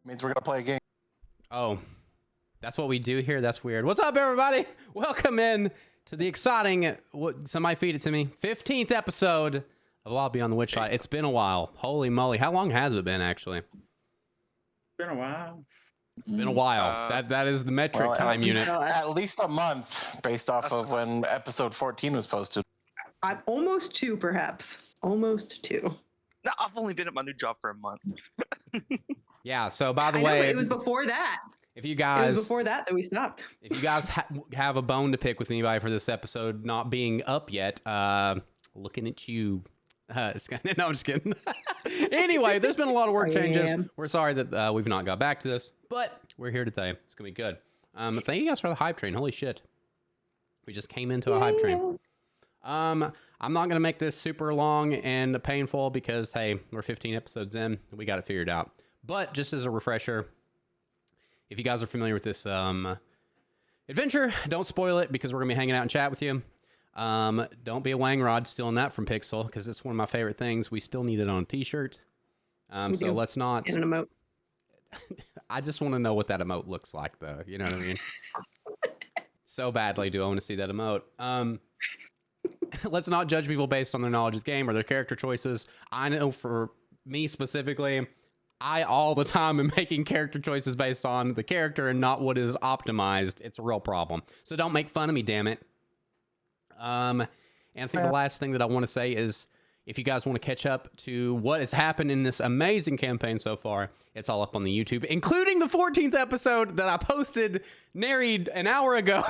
Means we're gonna play a game. Oh, that's what we do here? That's weird. What's up, everybody? Welcome in to the exciting, somebody feed it to me, 15th episode of I'll Be on the Witchlight. It's been a while. Holy moly. How long has it been, actually? Been a while. It's been a while. That is the metric time unit. At least a month, based off of when episode 14 was posted. I'm almost 2, perhaps. Almost 2. No, I've only been at my new job for a month. Yeah, so by the I way... know, but it was before that. If you guys... It was before that we stopped. If you guys have a bone to pick with anybody for this episode not being up yet, looking at you... no, I'm just kidding. Anyway, there's been a lot of work changes. We're sorry that we've not got back to this, but we're here today. It's going to be good. Thank you guys for the hype train. Holy shit. We just came into a hype train. I'm not going to make this super long and painful because, hey, we're 15 episodes in. We got it figured out. But just as a refresher, if you guys are familiar with this adventure, don't spoil it because we're going to be hanging out and chat with you. Don't be a wang rod stealing that from Pixel because it's one of my favorite things. We still need it on a t-shirt. So let's not... And an emote. I just want to know what that emote looks like, though. You know what I mean? So badly do I want to see that emote. let's not judge people based on their knowledge of the game or their character choices. I know for me specifically, I all the time am making character choices based on the character and not what is optimized. It's a real problem. So don't make fun of me, damn it. And I think the last thing that I want to say is, if you guys want to catch up to what has happened in this amazing campaign so far, it's all up on the YouTube, including the 14th episode that I posted nary an hour ago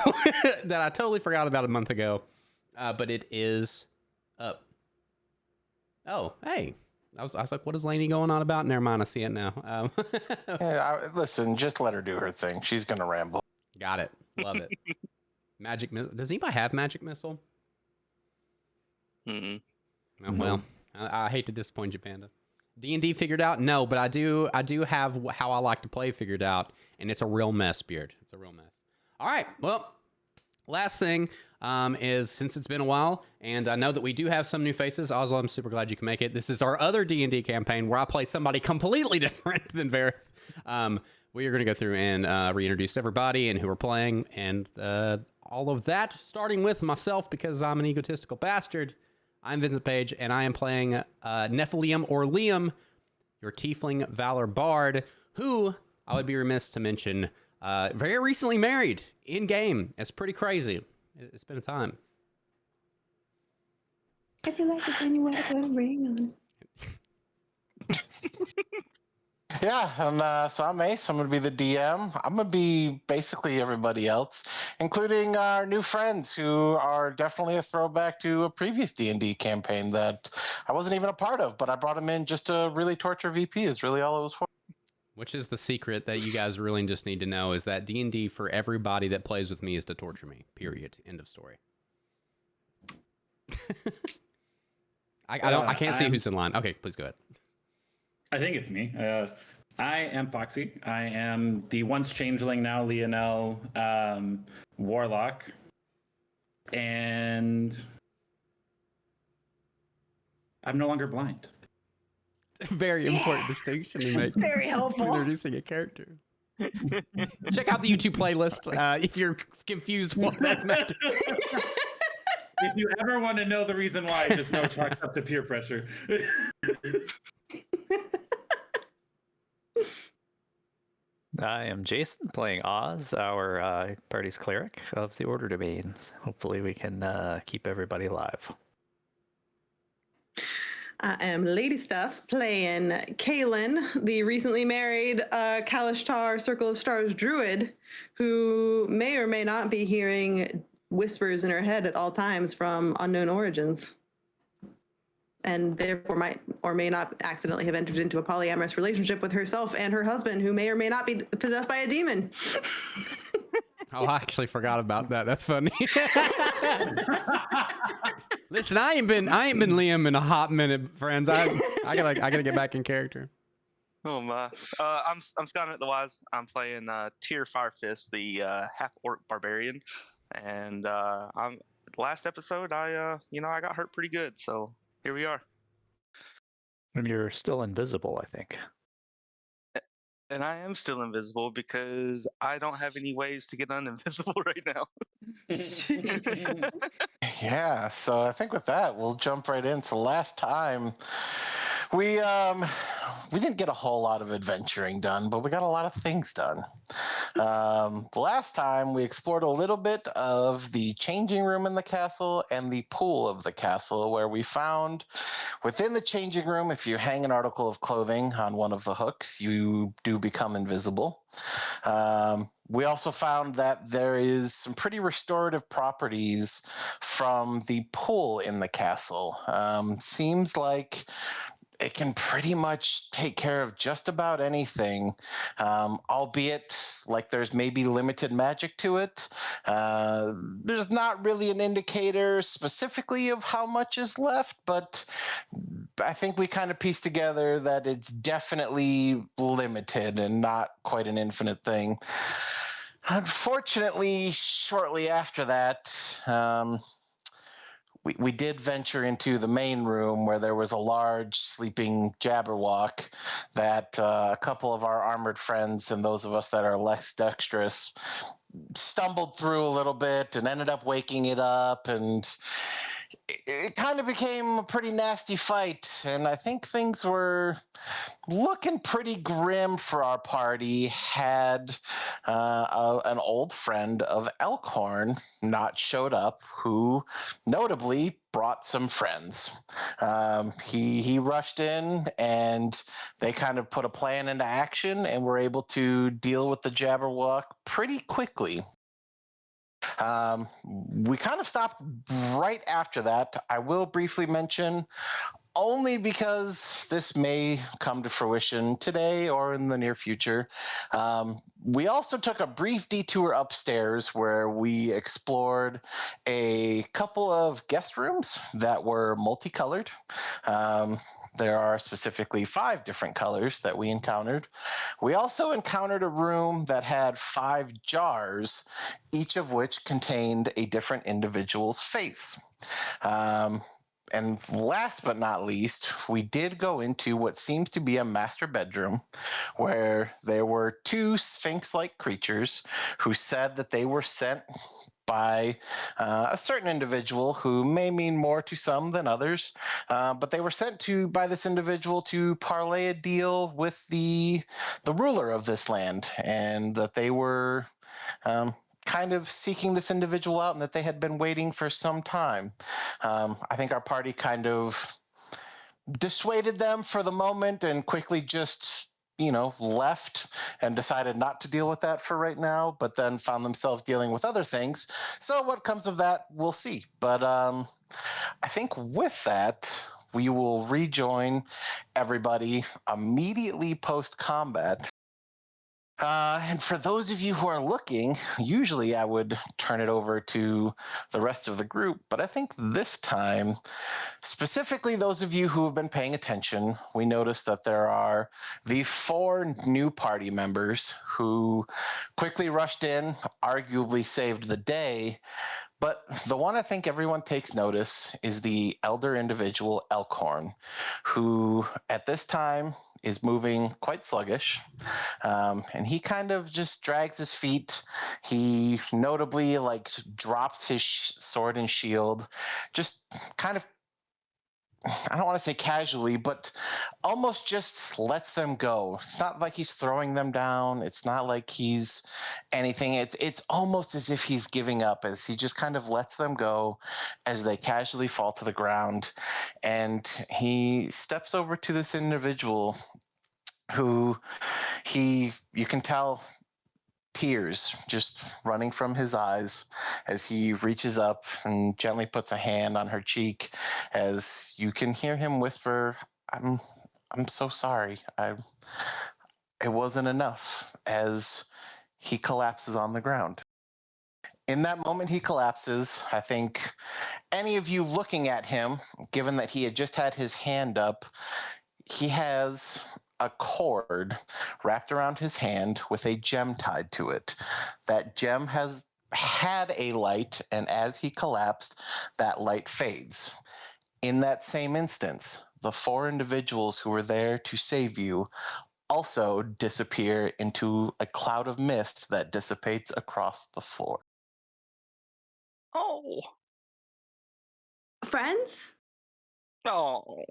that I totally forgot about a month ago. But it is up. Oh, hey. I was like, what is Lainey going on about? Never mind, I see it now. Listen, just let her do her thing. She's going to ramble. Got it. Love it. Magic Missile. Does anybody have Magic Missile? Mm-mm. Oh, well, I hate to disappoint you, Panda. D&D figured out? No, but I do have how I like to play figured out, and it's a real mess, Beard. It's a real mess. All right, well, last thing is, since it's been a while, and I know that we do have some new faces. Oslo, I'm super glad you can make it. This is our other D&D campaign where I play somebody completely different than Vareth. We are going to go through and reintroduce everybody and who we're playing, and all of that, starting with myself, because I'm an egotistical bastard. I'm Vincent Page, and I am playing Nephilim or Liam, your Tiefling Valor Bard, who I would be remiss to mention very recently married in-game. It's pretty crazy. It's been a time. I feel like it's when you want to put a ring on. Yeah, and so I'm Ace. I'm going to be the DM. I'm going to be basically everybody else, including our new friends who are definitely a throwback to a previous D&D campaign that I wasn't even a part of, but I brought them in just to really torture VP is really all it was for. Which is the secret that you guys really just need to know, is that D&D for everybody that plays with me is to torture me. Period. End of story. I can't see who's in line. Okay, please go ahead. I think it's me. I am Foxy. I am the once changeling, now Lionel warlock, and I'm no longer blind. Very important distinction to make. Very helpful. Introducing a character. Check out the YouTube playlist if you're confused what that matters. If you ever want to know the reason why, just know it's chalked up to peer pressure. I am Jason, playing Oz, our party's cleric of the Order Domains. Hopefully we can keep everybody alive. I am Lady Stuff, playing Kaylin, the recently married Kalishtar Circle of Stars druid, who may or may not be hearing whispers in her head at all times from unknown origins, and therefore might or may not accidentally have entered into a polyamorous relationship with herself and her husband, who may or may not be possessed by a demon. Oh, I actually forgot about that. That's funny. Listen, I ain't been Liam in a hot minute, friends. I gotta get back in character. Oh my! I'm Skynet the Wise. I'm playing Tyr Firefist, the half orc barbarian, and I'm last episode. I got hurt pretty good, so here we are. And you're still invisible, I think. And I am still invisible because I don't have any ways to get uninvisible right now. Yeah, so I think with that, we'll jump right in. So last time, we didn't get a whole lot of adventuring done, but we got a lot of things done. The last time, we explored a little bit of the changing room in the castle and the pool of the castle, where we found within the changing room, if you hang an article of clothing on one of the hooks, you do become invisible. We also found that there is some pretty restorative properties from the pool in the castle. Seems like it can pretty much take care of just about anything, albeit like there's maybe limited magic to it. There's not really an indicator specifically of how much is left, but I think we kind of pieced together that it's definitely limited and not quite an infinite thing. Unfortunately, shortly after that, we did venture into the main room where there was a large sleeping Jabberwock that a couple of our armored friends and those of us that are less dexterous stumbled through a little bit and ended up waking it up. And it kind of became a pretty nasty fight, and I think things were looking pretty grim for our party had an old friend of Elkhorn not showed up, who notably brought some friends. He rushed in, and they kind of put a plan into action, and were able to deal with the Jabberwock pretty quickly. We kind of stopped right after that. I will briefly mention, only because this may come to fruition today or in the near future. We also took a brief detour upstairs where we explored a couple of guest rooms that were multicolored. There are specifically 5 different colors that we encountered. We also encountered a room that had 5 jars, each of which contained a different individual's face. And last but not least, we did go into what seems to be a master bedroom where there were 2 sphinx-like creatures who said that they were sent by a certain individual who may mean more to some than others, but they were sent to by this individual to parlay a deal with the ruler of this land, and that they were kind of seeking this individual out, and that they had been waiting for some time. I think our party kind of dissuaded them for the moment and quickly just left and decided not to deal with that for right now, but then found themselves dealing with other things. So what comes of that, we'll see. But I think with that, we will rejoin everybody immediately post-combat. And for those of you who are looking, usually I would turn it over to the rest of the group, but I think this time, specifically those of you who have been paying attention, we noticed that there are the 4 new party members who quickly rushed in, arguably saved the day. But the one I think everyone takes notice is the elder individual, Elkhorn, who at this time is moving quite sluggish. And he kind of just drags his feet. He notably drops his sword and shield, just kind of, I don't want to say casually, but almost just lets them go. It's not like he's throwing them down. It's not like he's anything. It's almost as if he's giving up, as he just kind of lets them go as they casually fall to the ground. And he steps over to this individual who you can tell tears just running from his eyes as he reaches up and gently puts a hand on her cheek, as you can hear him whisper, I'm so sorry. It wasn't enough," as he collapses on the ground. In that moment he collapses, I think any of you looking at him, given that he had just had his hand up, he has a cord wrapped around his hand with a gem tied to it. That gem had a light, and as he collapsed, that light fades. In that same instance, the 4 individuals who were there to save you also disappear into a cloud of mist that dissipates across the floor. Oh, Friends? no.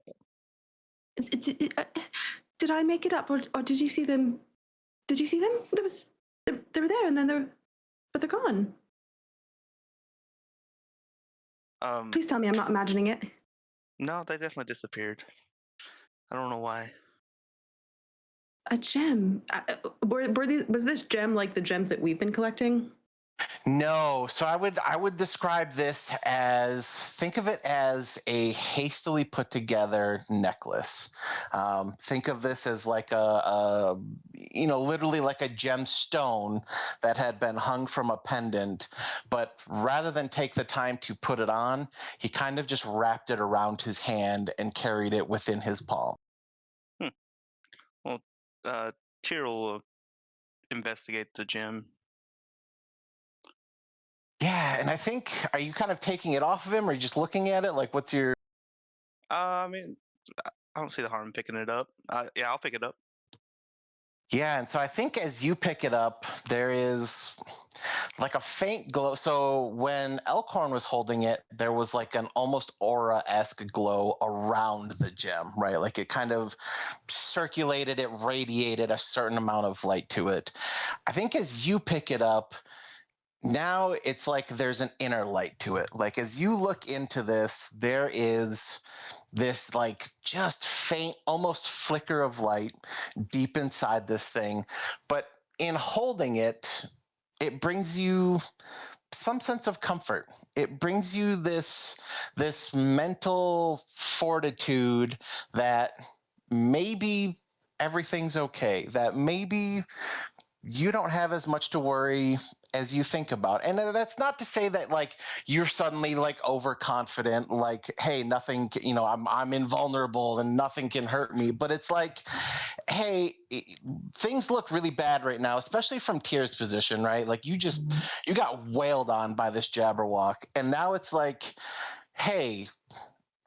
Did I make it up, or did you see them? Did you see them? They were there, and then but they're gone. Please tell me I'm not imagining it. No, they definitely disappeared. I don't know why. A gem. Was this gem like the gems that we've been collecting? No, so I would describe this as, think of it as a hastily put together necklace. Think of this as like literally like a gemstone that had been hung from a pendant, but rather than take the time to put it on, he kind of just wrapped it around his hand and carried it within his palm. Well, Tyr will investigate the gem. Yeah, and I think, are you kind of taking it off of him, or are you just looking at it? Like, what's your... I mean, I don't see the harm in picking it up. Yeah, I'll pick it up. Yeah, and so I think as you pick it up, there is like a faint glow. So when Elkhorn was holding it, there was like an almost aura-esque glow around the gem, right? Like it kind of circulated, it radiated a certain amount of light to it. I think as you pick it up, now it's like there's an inner light to it. Like as you look into this, there is this like just faint, almost flicker of light deep inside this thing. But in holding it, it brings you some sense of comfort. It brings you this mental fortitude that maybe everything's okay, that maybe you don't have as much to worry as you think about. And that's not to say that like you're suddenly like overconfident, like, hey, nothing, I'm invulnerable and nothing can hurt me. But it's like, hey, things look really bad right now, especially from Tyr's position, right? Like you got wailed on by this Jabberwock. And now it's like, hey,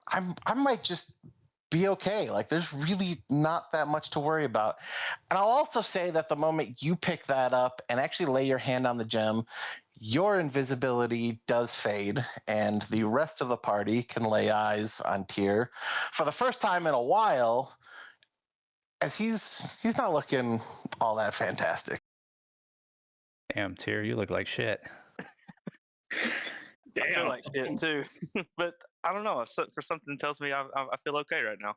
I might just be okay. Like there's really not that much to worry about. And I'll also say that the moment you pick that up and actually lay your hand on the gem, your invisibility does fade, and the rest of the party can lay eyes on Tyr for the first time in a while, as he's not looking all that fantastic. Damn, Tyr, you look like shit. I feel like shit too, but I don't know. For something tells me I feel okay right now.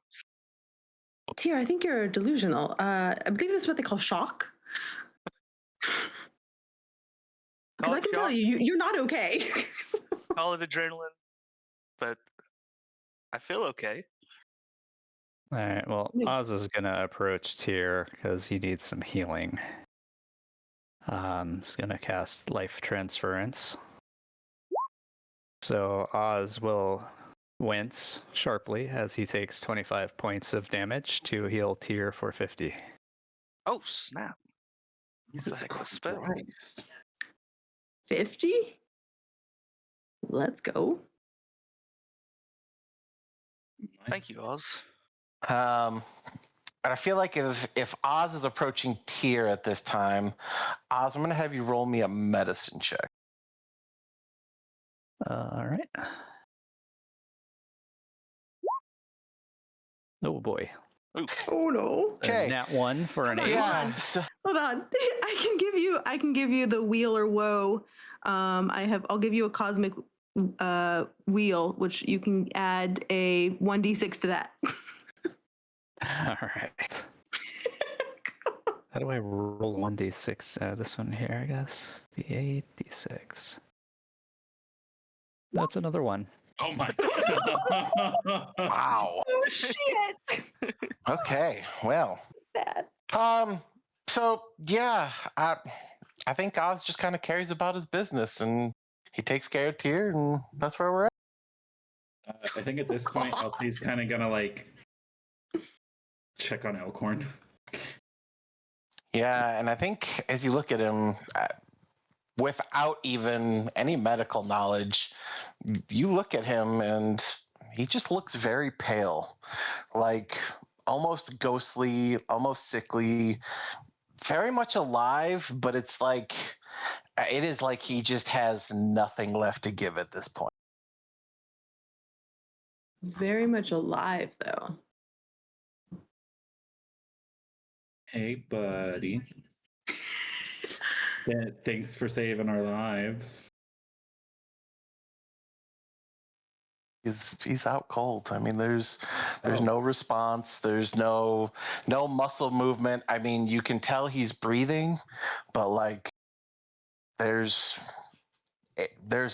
Tyr, I think you're delusional. I believe this is what they call shock. Because I can tell you're not okay. Call it adrenaline, but I feel okay. All right, well, Oz is going to approach Tyr because he needs some healing. He's going to cast Life Transference. So Oz will wince sharply as he takes 25 points of damage to heal Tyr for 50. Oh, snap. Jesus Christ. 50? Let's go. Thank you, Oz. And I feel like if Oz is approaching Tyr at this time, Oz, I'm going to have you roll me a medicine check. All right. Oh boy. Oh no. Okay. Nat 1 for an 8. Yeah. Hold on. I can give you the wheel or woe. I'll give you a cosmic wheel, which you can add a 1d6 to that. All right. How do I roll 1d6? This one here, I guess. D8, d6. That's another one. Oh my god. Wow. Oh shit. Okay. Well. Bad. So yeah, I think Oz just kind of cares about his business, and he takes care of Tyr, and that's where we're at. I think at this point, LT's kind of gonna like check on Elkhorn. Yeah, and I think as you look at him, without even any medical knowledge, you look at him and he just looks very pale, like almost ghostly, almost sickly, very much alive, but it is like he just has nothing left to give at this point. Very much alive, though. Hey, buddy. Yeah, thanks for saving our lives. He's out cold. I mean, there's no response. There's no muscle movement. I mean, you can tell he's breathing, but like there's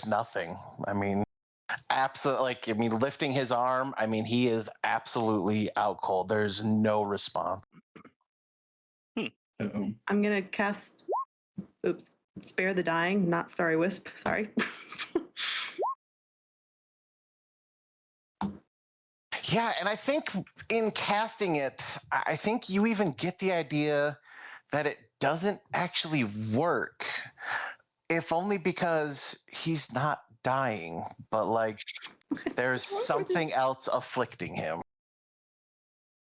nothing. I mean, absolutely. Like, I mean, lifting his arm. I mean, he is absolutely out cold. There's no response. Uh-oh. I'm gonna cast. Oops. Spare the dying, not Starry Wisp. Sorry. Yeah, and I think in casting it, I think you even get the idea that it doesn't actually work, if only because he's not dying, but like there's something else afflicting him.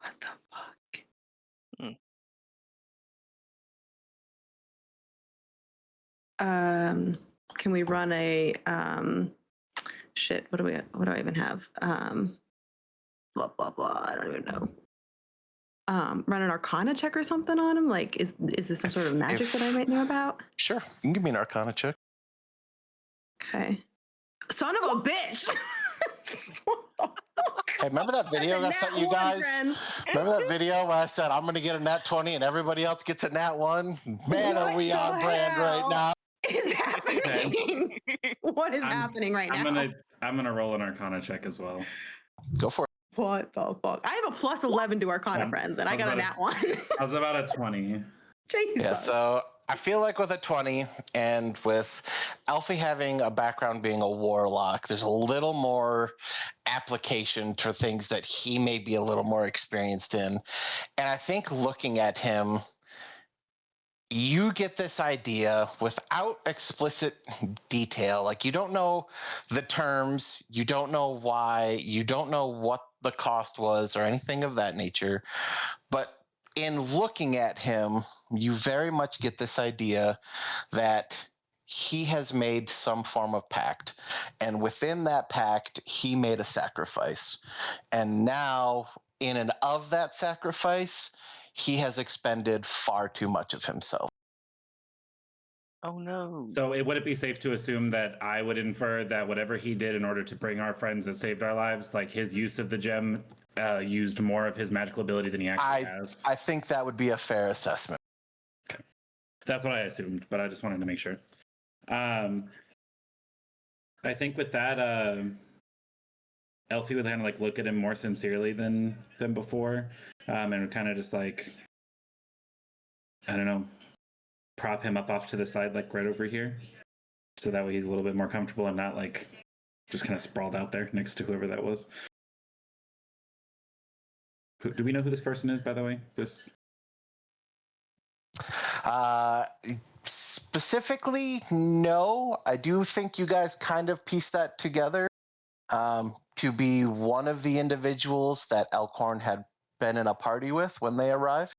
What the fuck? Can we run a shit? What do I even have? Blah blah blah. I don't even know. Run an Arcana check or something on him. Like, is this some sort of magic that I might know about? Sure, you can give me an Arcana check. Okay. Son of a bitch! Hey, remember that video I sent you guys? Remember that video where I said I'm going to get a nat 20 and everybody else gets a nat 1? Man, are we on brand right now? Is happening? What is happening right now? I'm gonna roll an Arcana check as well. Go for it. What the fuck? I have a plus 11 to Arcana friends, and I got a nat 1. I was about a 20. Jesus. Yeah, so I feel like with a 20 and with Alfie having a background being a warlock, there's a little more application to things that he may be a little more experienced in. And I think looking at him, you get this idea without explicit detail. Like, you don't know the terms, you don't know why, you don't know what the cost was or anything of that nature. But in looking at him, you very much get this idea that he has made some form of pact. And within that pact, he made a sacrifice. And now, in and of that sacrifice, he has expended far too much of himself. Oh no. So would it be safe to assume that I would infer that whatever he did in order to bring our friends that saved our lives, like his use of the gem, used more of his magical ability than he actually has? I think that would be a fair assessment. Okay. That's what I assumed, but I just wanted to make sure. I think with that, Elfie would kind of like look at him more sincerely than before, and kind of just like, I don't know, prop him up off to the side, like right over here, so that way he's a little bit more comfortable and not like just kind of sprawled out there next to whoever that was. Do we know who this person is, by the way? This. Specifically, no. I do think you guys kind of pieced that together to be one of the individuals that Elkhorn had been in a party with when they arrived.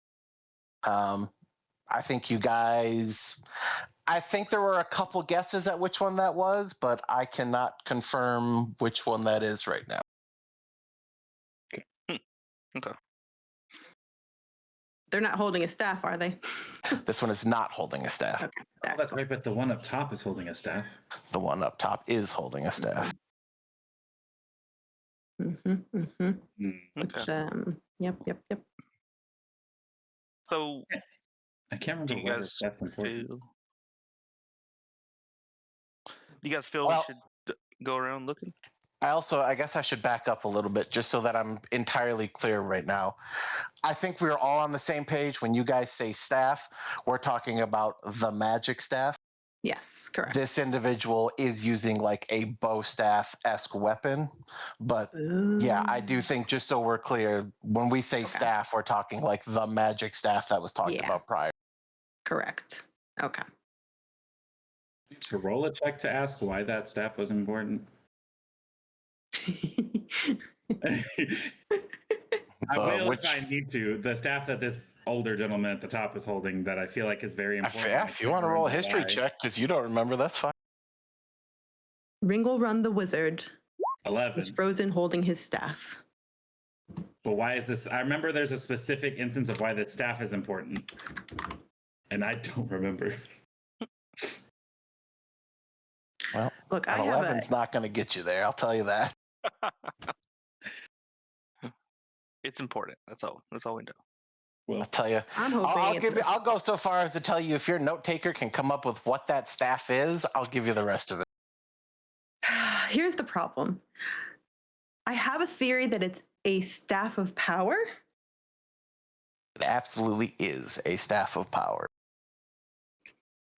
I think you guys... I think there were a couple guesses at which one that was, but I cannot confirm which one that is right now. Okay. They're not holding a staff, are they? This one is not holding a staff. Okay. Oh, that's right, but the one up top is holding a staff. The one up top is holding a staff. Okay. Which, yep. So I can't do remember you whether guys that's important. feel? Do you guys feel Well, we should go around looking? I guess I should back up a little bit just so that I'm entirely clear right now. I think we're all on the same page. When you guys say staff, we're talking about the magic staff. Yes, correct. This individual is using like a bow staff-esque weapon. But yeah, I do think, just so we're clear, when we say staff, we're talking like the magic staff that was talked about prior. Correct. Okay. To roll a check to ask why that staff was important. I will if I need to. The staff that this older gentleman at the top is holding that I feel like is very important. If you want to roll a history check because you don't remember, that's fine. Ringle Run the Wizard 11 was frozen holding his staff. But why is this? I remember there's a specific instance of why the staff is important. And I don't remember. Well, look, an 11's not going to get you there. I'll tell you that. It's important. That's all we know. Well, I'll tell you. I'll go so far as to tell you, if your note taker can come up with what that staff is, I'll give you the rest of it. Here's the problem. I have a theory that it's a staff of power. It absolutely is a staff of power.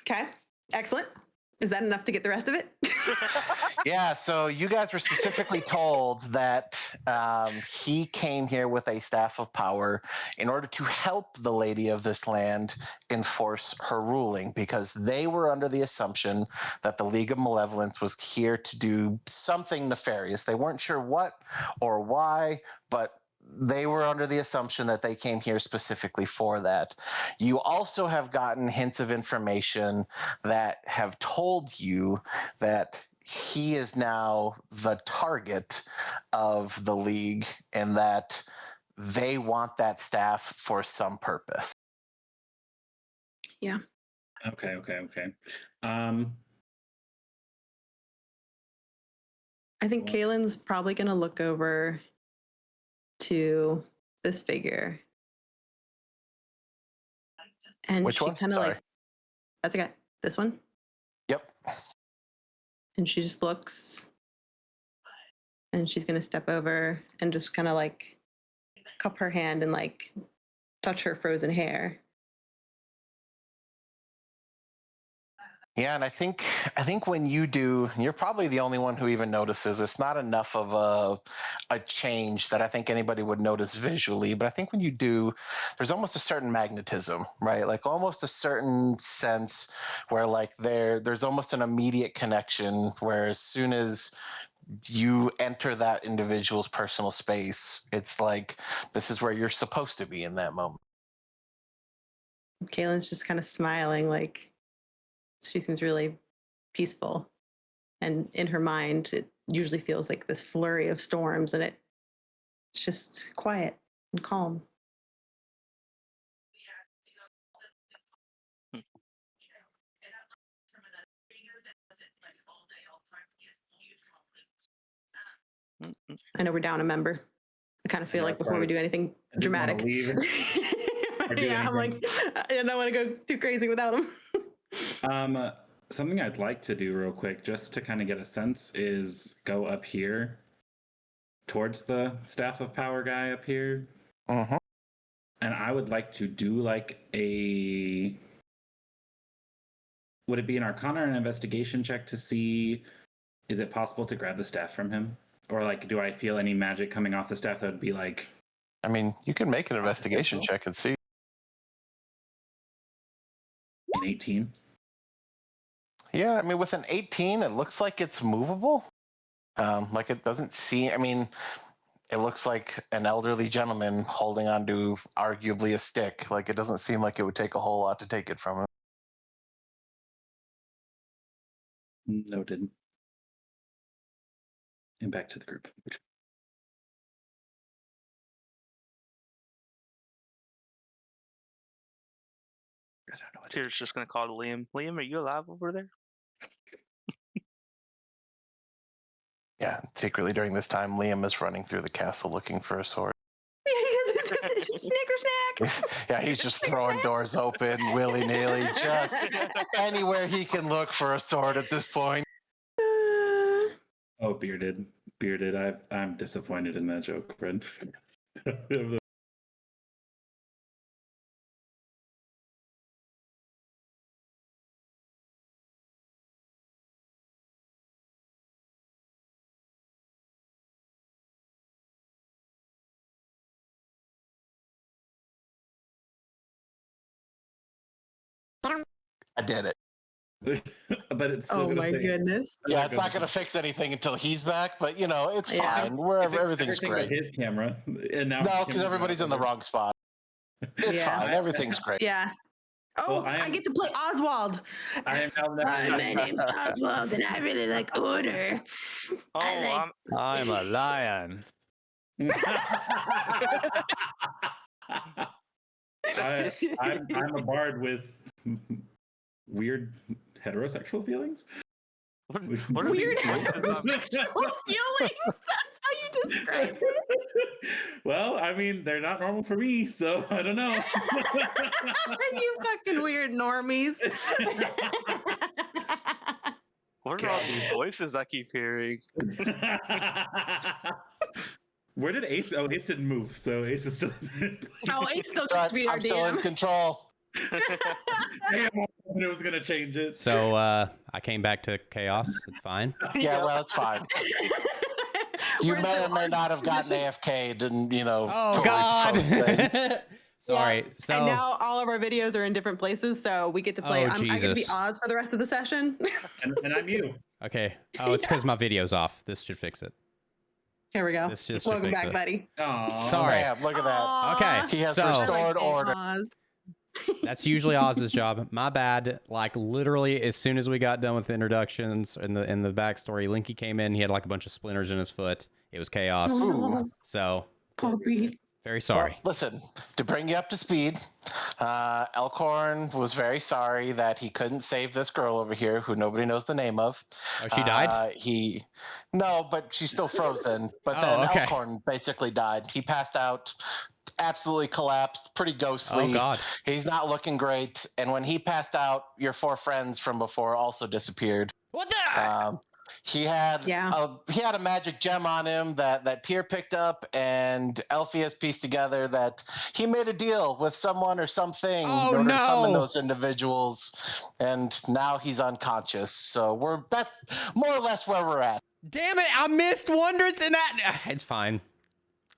Okay, excellent. Is that enough to get the rest of it? Yeah, so you guys were specifically told that he came here with a staff of power in order to help the lady of this land enforce her ruling, because they were under the assumption that the League of Malevolence was here to do something nefarious. They weren't sure what or why, but they were under the assumption that they came here specifically for that. You also have gotten hints of information that have told you that he is now the target of the League and that they want that staff for some purpose. Yeah. Okay. I think Well- Kaylin's probably going to look over to this figure. And Which she one? kind of Sorry. like, that's okay. This one. Yep. And she just looks and she's going to step over and just kind of like cup her hand and like touch her frozen hair. Yeah, and I think when you do, you're probably the only one who even notices. It's not enough of a change that I think anybody would notice visually, but I think when you do, there's almost a certain magnetism, right? Like almost a certain sense where like there's almost an immediate connection where as soon as you enter that individual's personal space, it's like this is where you're supposed to be in that moment. Kaylin's just kind of smiling, like she seems really peaceful. And in her mind, it usually feels like this flurry of storms, and it's just quiet and calm. I know we're down a member. I kind of feel know, like before we do anything I didn't wanna dramatic. leave or do Yeah, I'm like, I don't want to go too crazy without him. Something I'd like to do real quick, just to kind of get a sense, is go up here towards the Staff of Power guy up here. Mm-hmm. And I would like to do like a... Would it be an Arcana or an investigation check to see, is it possible to grab the staff from him? Or like, do I feel any magic coming off the staff that would be like... I mean, you can make an investigation check and see. An 18? Yeah, I mean, with an 18, it looks like it's movable. Like it doesn't seem, I mean, it looks like an elderly gentleman holding onto arguably a stick. Like it doesn't seem like it would take a whole lot to take it from him. Noted. And back to the group. I don't know what to do. Tyr's just gonna call to Liam. Liam, are you alive over there? Yeah, secretly during this time, Liam is running through the castle looking for a sword. Snicker snack. Yeah, he's just throwing doors open willy-nilly, just anywhere he can look for a sword at this point. Oh, bearded. I'm disappointed in that joke, Fred. I did it. But it's still Oh gonna my stay. goodness. Yeah, it's not going to fix anything until he's back, but you know, it's Yeah. fine. Wherever If it's everything's everything but great. his camera, and now No, because everybody's in the wrong spot. It's Yeah. fine. Everything's great. Yeah. Oh, Well, I get to play Oswald. I am now Hi, my name's Oswald, and I really like order. Oh, I like- I'm a lion. I'm a bard with weird heterosexual feelings. what are Weird these voices I'm- heterosexual feelings. That's how you describe it. Well, I mean, they're not normal for me, so I don't know. You fucking weird normies. What are all these voices I keep hearing? Where did Ace? Oh, Ace didn't move, so Ace is still. Oh, it's still But just to be our I'm still in DM. control. Damn, it was gonna change it. So I came back to chaos. It's fine. Yeah, well, it's fine. You We're may still or may on not have gotten position. AFK'd and, you know, Oh fully God. posted. Sorry. Yeah, So and now all of our videos are in different places, so we get to play. Oh, I get to be Jesus. Oz for the rest of the session. And I'm you. okay. Oh, it's because my video's off. This should fix it. Here we go. This just Welcome fix back, it. buddy. Aw. Sorry. Man, look at that. Aw. Okay, He has so- restored order. Oz. That's usually Oz's job. My bad. Like literally, as soon as we got done with the introductions and the backstory, Linky came in. He had like a bunch of splinters in his foot. It was chaos. Oh, So puppy. very sorry. Well, listen, to bring you up to speed, Elkhorn was very sorry that he couldn't save this girl over here who nobody knows the name of. Oh, she died? No, but she's still frozen. But Oh, then okay. Elkhorn basically died. He passed out, absolutely collapsed, pretty ghostly. Oh God. He's not looking great. And when he passed out, your 4 friends from before also disappeared. What the? He had Yeah. he had a magic gem on him that Tyr picked up, and Elpheus pieced together that he made a deal with someone or something Oh, in order to summon no. those individuals, and now he's unconscious. So that's more or less where we're at. Damn it! I missed Wondrous and that. It's fine.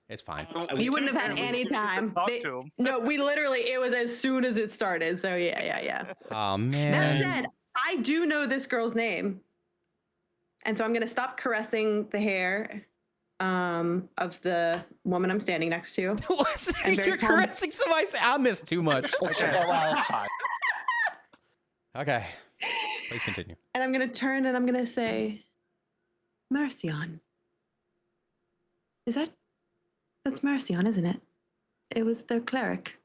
It's fine. You wouldn't have had any time. Talk to him. No, we literally, it was as soon as it started. So yeah. Oh man. That said, I do know this girl's name. And so I'm going to stop caressing the hair of the woman I'm standing next to. And very You're calm. caressing somebody. I missed too much. Well, it's fine. Okay. Please continue. And I'm going to turn and I'm going to say, Mercion. That's Mercion, isn't it? It was their cleric.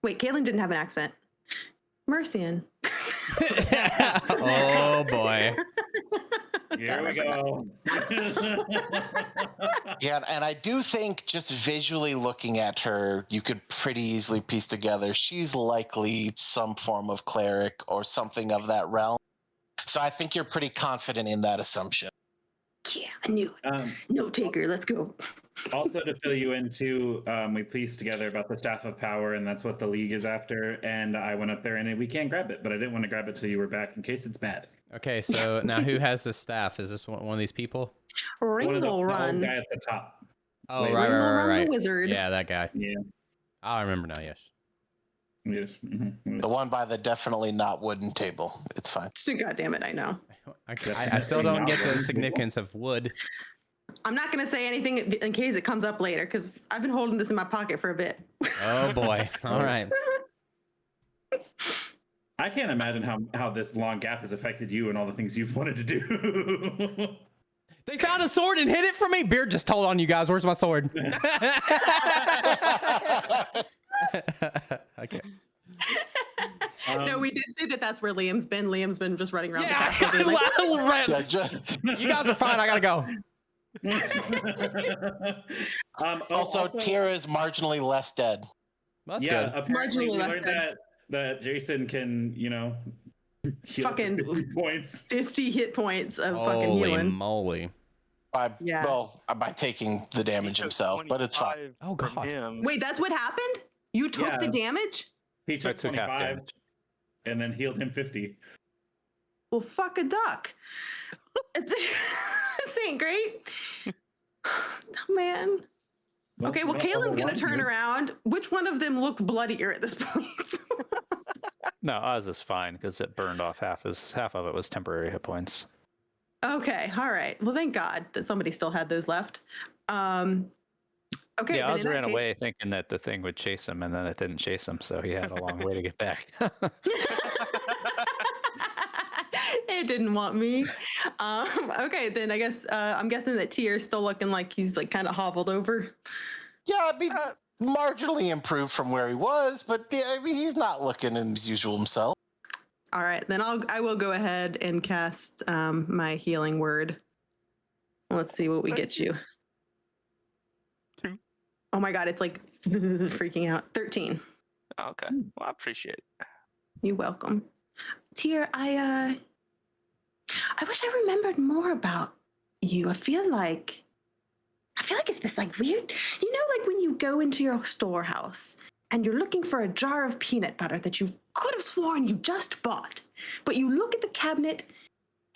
Wait, Caitlin didn't have an accent. Mercion. Oh boy. Here we go. Yeah, and I do think just visually looking at her, you could pretty easily piece together she's likely some form of cleric or something of that realm. So I think you're pretty confident in that assumption. Yeah, I knew it. Note taker, let's go. Also, to fill you in too, we pieced together about the Staff of Power, and that's what the League is after. And I went up there, and we can't grab it, but I didn't want to grab it till you were back in case it's bad. Okay, so now who has the staff? Is this one of these people? One of the Ringle old Run. guy at the top. Oh, Wait, right, Ringle Run right. the wizard. Yeah, that guy. Yeah. I remember now. Yes. Yes. The one by the definitely not wooden table. It's fine. God damn it, I know. I still don't get the significance of wood. I'm not going to say anything in case it comes up later because I've been holding this in my pocket for a bit. Oh boy. All right. I can't imagine how this long gap has affected you and all the things you've wanted to do. They found a sword and hid it from me. Beard just told on you guys. Where's my sword? Okay. No, we did say that that's where Liam's been. Liam's been just running around Yeah, the castle being like, Yeah, just, you guys are fine. I gotta go. also, Tyr is marginally less dead. That's yeah, good. apparently Marginally we less learned dead. that Jason can, heal Fucking 3 points. 50 hit points of fucking Holy healing. moly. Yeah. By taking the damage himself, but it's fine. Oh, from God. him. Wait, that's what happened? You took Yeah. the damage? He took took half 25 damage. and then healed him 50. Well, fuck a duck. This ain't great. Oh, man. Okay, well, Kaylin's going to turn around. Which one of them looks bloodier at this point? No, Oz is fine because it burned off half of it was temporary hit points. Okay, all right. Well, thank God that somebody still had those left. Okay, Yeah, then Oz in that ran case- away thinking that the thing would chase him, and then it didn't chase him, so he had a long way to get back. It didn't want me. Okay, then I guess I'm guessing that Tyr's still looking like he's like kind of hobbled over. Yeah, I mean, marginally improved from where he was, but yeah, I mean, he's not looking his usual himself. All right, then I will go ahead and cast my healing word. Let's see what we get you. 2. Oh my God, it's like freaking out. 13. Okay. Well, I appreciate it. You're welcome. Tyr, I wish I remembered more about you. I feel like it's this like weird, like when you go into your storehouse and you're looking for a jar of peanut butter that you could have sworn you just bought, but you look at the cabinet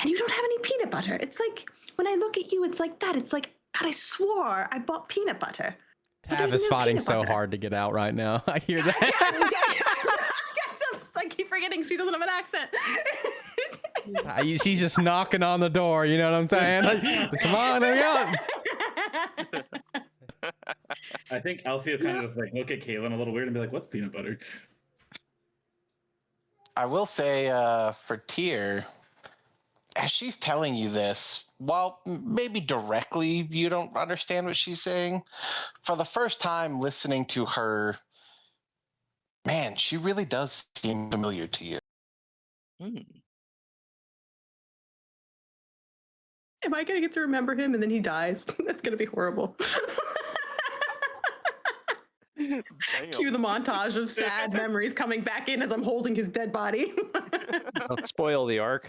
and you don't have any peanut butter. It's like when I look at you, it's like that. It's like, God, I swore I bought peanut butter. But Tav there's is no fighting peanut so butter. hard to get out right now. I hear that. I keep forgetting she doesn't have an accent. She's just knocking on the door. You know what I'm saying? Like, come on, let me out. I think Alfie will kind of just like look at Kaylin a little weird and be like, "What's peanut butter?" I will say for Tyr, as she's telling you this, while maybe directly you don't understand what she's saying, for the first time listening to her, man, she really does seem familiar to you. Am I gonna get to remember him and then he dies? That's gonna be horrible. Cue the montage of sad memories coming back in as I'm holding his dead body. Don't spoil the arc.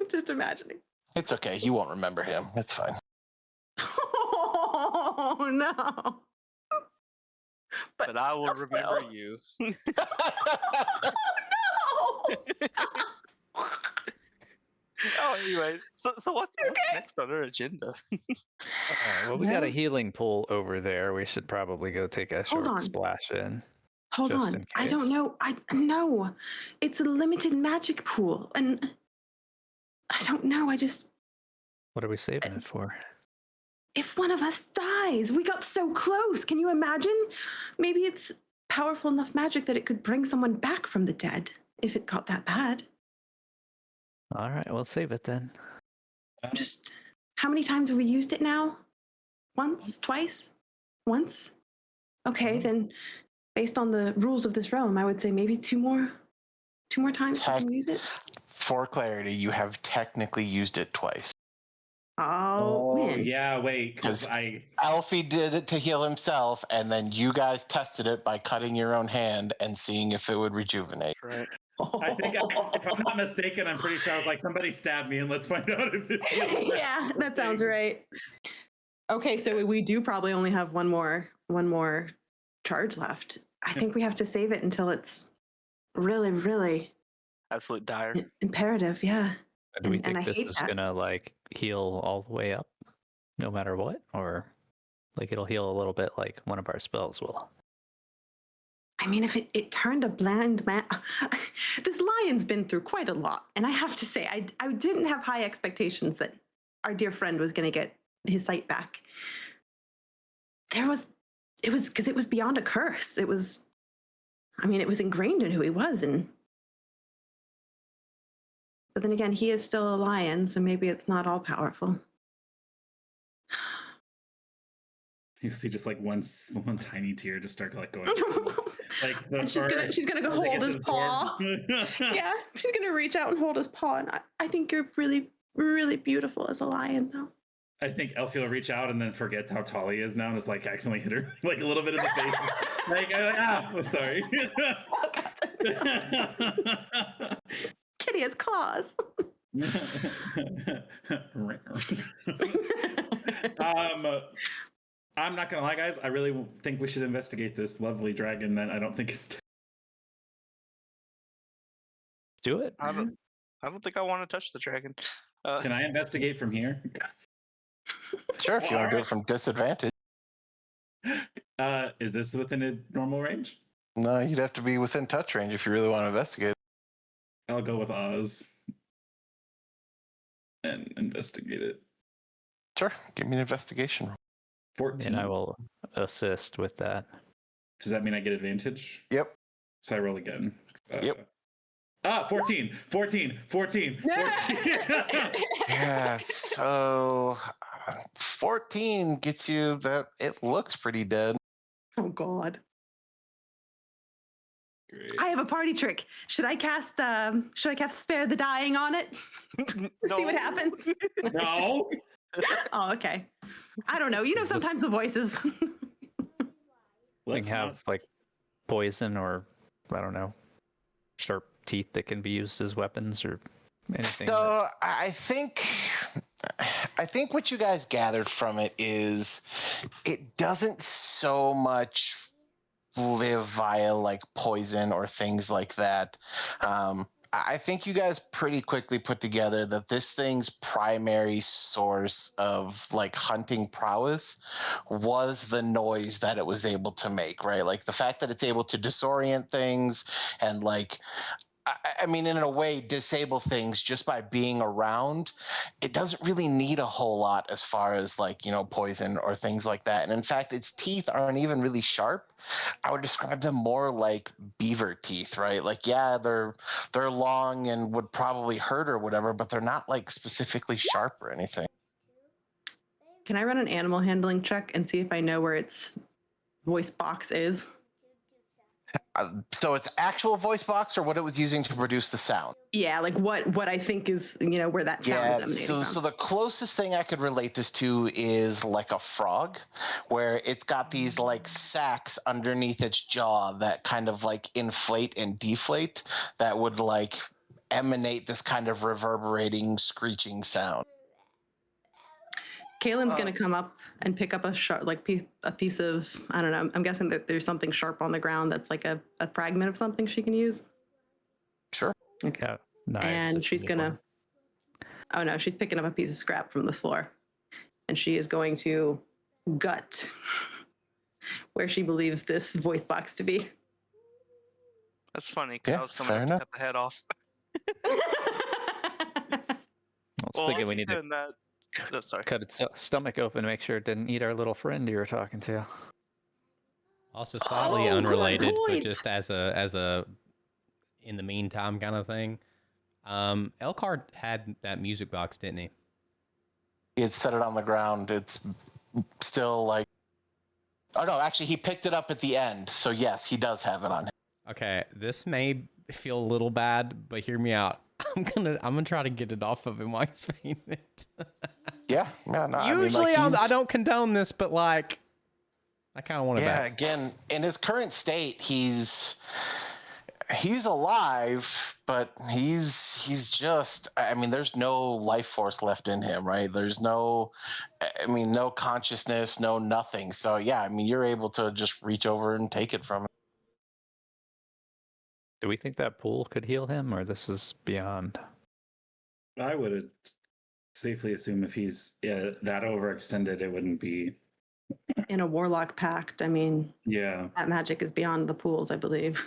just imagining. It's okay. You won't remember him. It's fine. Oh no. But I will remember you. Oh no. Oh, anyways, so what's next on our agenda? Well, we got a healing pool over there. We should probably go take a Hold short on. splash in. Hold just on. in I don't case. know. I know. It's a limited magic pool. And I don't know. What are we saving it for? If one of us dies, we got so close. Can you imagine? Maybe it's powerful enough magic that it could bring someone back from the dead if it got that bad. All right, we'll save it then. Just how many times have we used it now? Once? Twice? Once? Okay, then based on the rules of this realm, I would say maybe two more times we can use it. For clarity, you have technically used it twice. Oh man. Yeah, wait, because Alfie did it to heal himself, and then you guys tested it by cutting your own hand and seeing if it would rejuvenate. Right. I think, if I'm not mistaken, I'm pretty sure I was like, somebody stabbed me and let's find out if this heals. Yeah, that sounds right. Okay, so we do probably only have one more charge left. I think we have to save it until it's really, really Absolute dire. imperative. Yeah. Do we And think I this hate is that. gonna like heal all the way up, no matter what, or like it'll heal a little bit like one of our spells will? I mean, if it turned a bland man, this lion's been through quite a lot, and I have to say, I didn't have high expectations that our dear friend was going to get his sight back. It was because it was beyond a curse. It was ingrained in who he was, but then again, he is still a lion, so maybe it's not all powerful. You see just like one tiny tear just start like going. Like And she's gonna go hold his paw. Yeah, she's gonna reach out and hold his paw. And I think you're really, really beautiful as a lion, though. I think Elfie will reach out and then forget how tall he is now and just like accidentally hit her like a little bit in the face. Sorry. Kitty has claws. I'm not gonna lie, guys. I really think we should investigate this lovely dragon. That I don't think it's. Do it. I don't think I want to touch the dragon. Can I investigate from here? Sure, if you want to do it from disadvantage. Is this within a normal range? No, you'd have to be within touch range if you really want to investigate. I'll go with Oz and investigate it. Sure, give me an investigation roll. 14. And I will assist with that. Does that mean I get advantage? Yep. So I roll again. Yep. 14. Yeah, so 14 gets you that it looks pretty dead. Oh God. Great. I have a party trick. Should I cast Spare the Dying on it? See what happens? No. Oh, okay. I don't know. You know, sometimes the voices. They have like poison or I don't know, sharp teeth that can be used as weapons or anything. So I think what you guys gathered from it is it doesn't so much live via like poison or things like that. I think you guys pretty quickly put together that this thing's primary source of like hunting prowess was the noise that it was able to make, right? Like the fact that it's able to disorient things and like I mean, in a way, disable things just by being around. It doesn't really need a whole lot as far as like, poison or things like that. And in fact, its teeth aren't even really sharp. I would describe them more like beaver teeth, right? Like, yeah, they're long and would probably hurt or whatever, but they're not like specifically sharp or anything. Can I run an animal handling check and see if I know where its voice box is? So its actual voice box or what it was using to produce the sound? Yeah, like what I think is, where that sound is emanating so from. the closest thing I could relate this to is like a frog, where it's got these like sacs underneath its jaw that kind of like inflate and deflate that would like emanate this kind of reverberating, screeching sound. Kaylin's gonna come up and pick up a sharp, like a piece of, I don't know. I'm guessing that there's something sharp on the ground that's like a fragment of something she can use. Sure. Okay. Yeah, knives And if she's you need one. gonna. Oh no, she's picking up a piece of scrap from the floor, and she is going to gut where she believes this voice box to be. That's funny because Yeah, I was coming fair up enough. to cut the head off. I was thinking we need to doing that. Oh, sorry. cut its stomach open, make sure it didn't eat our little friend you were talking to. Also slightly Oh, good unrelated, but point. just as a in the meantime kind of thing. Elkhart had that music box, didn't he? He had set it on the ground. It's still like. Oh no, actually, he picked it up at the end. So yes, he does have it on him. Okay, this may feel a little bad, but hear me out. I'm gonna try to get it off of him while he's fainting it. Yeah, no. Usually I mean, I don't condone this, but like, I kind of want it yeah, back. again, in his current state, he's alive, but he's just. I mean, there's no life force left in him, right? There's no, no consciousness, no nothing. So yeah, I mean, you're able to just reach over and take it from him. Do we think that pool could heal him, or this is beyond? I would safely assume if he's that overextended, it wouldn't be. In a warlock pact, I mean, Yeah. that magic is beyond the pools, I believe.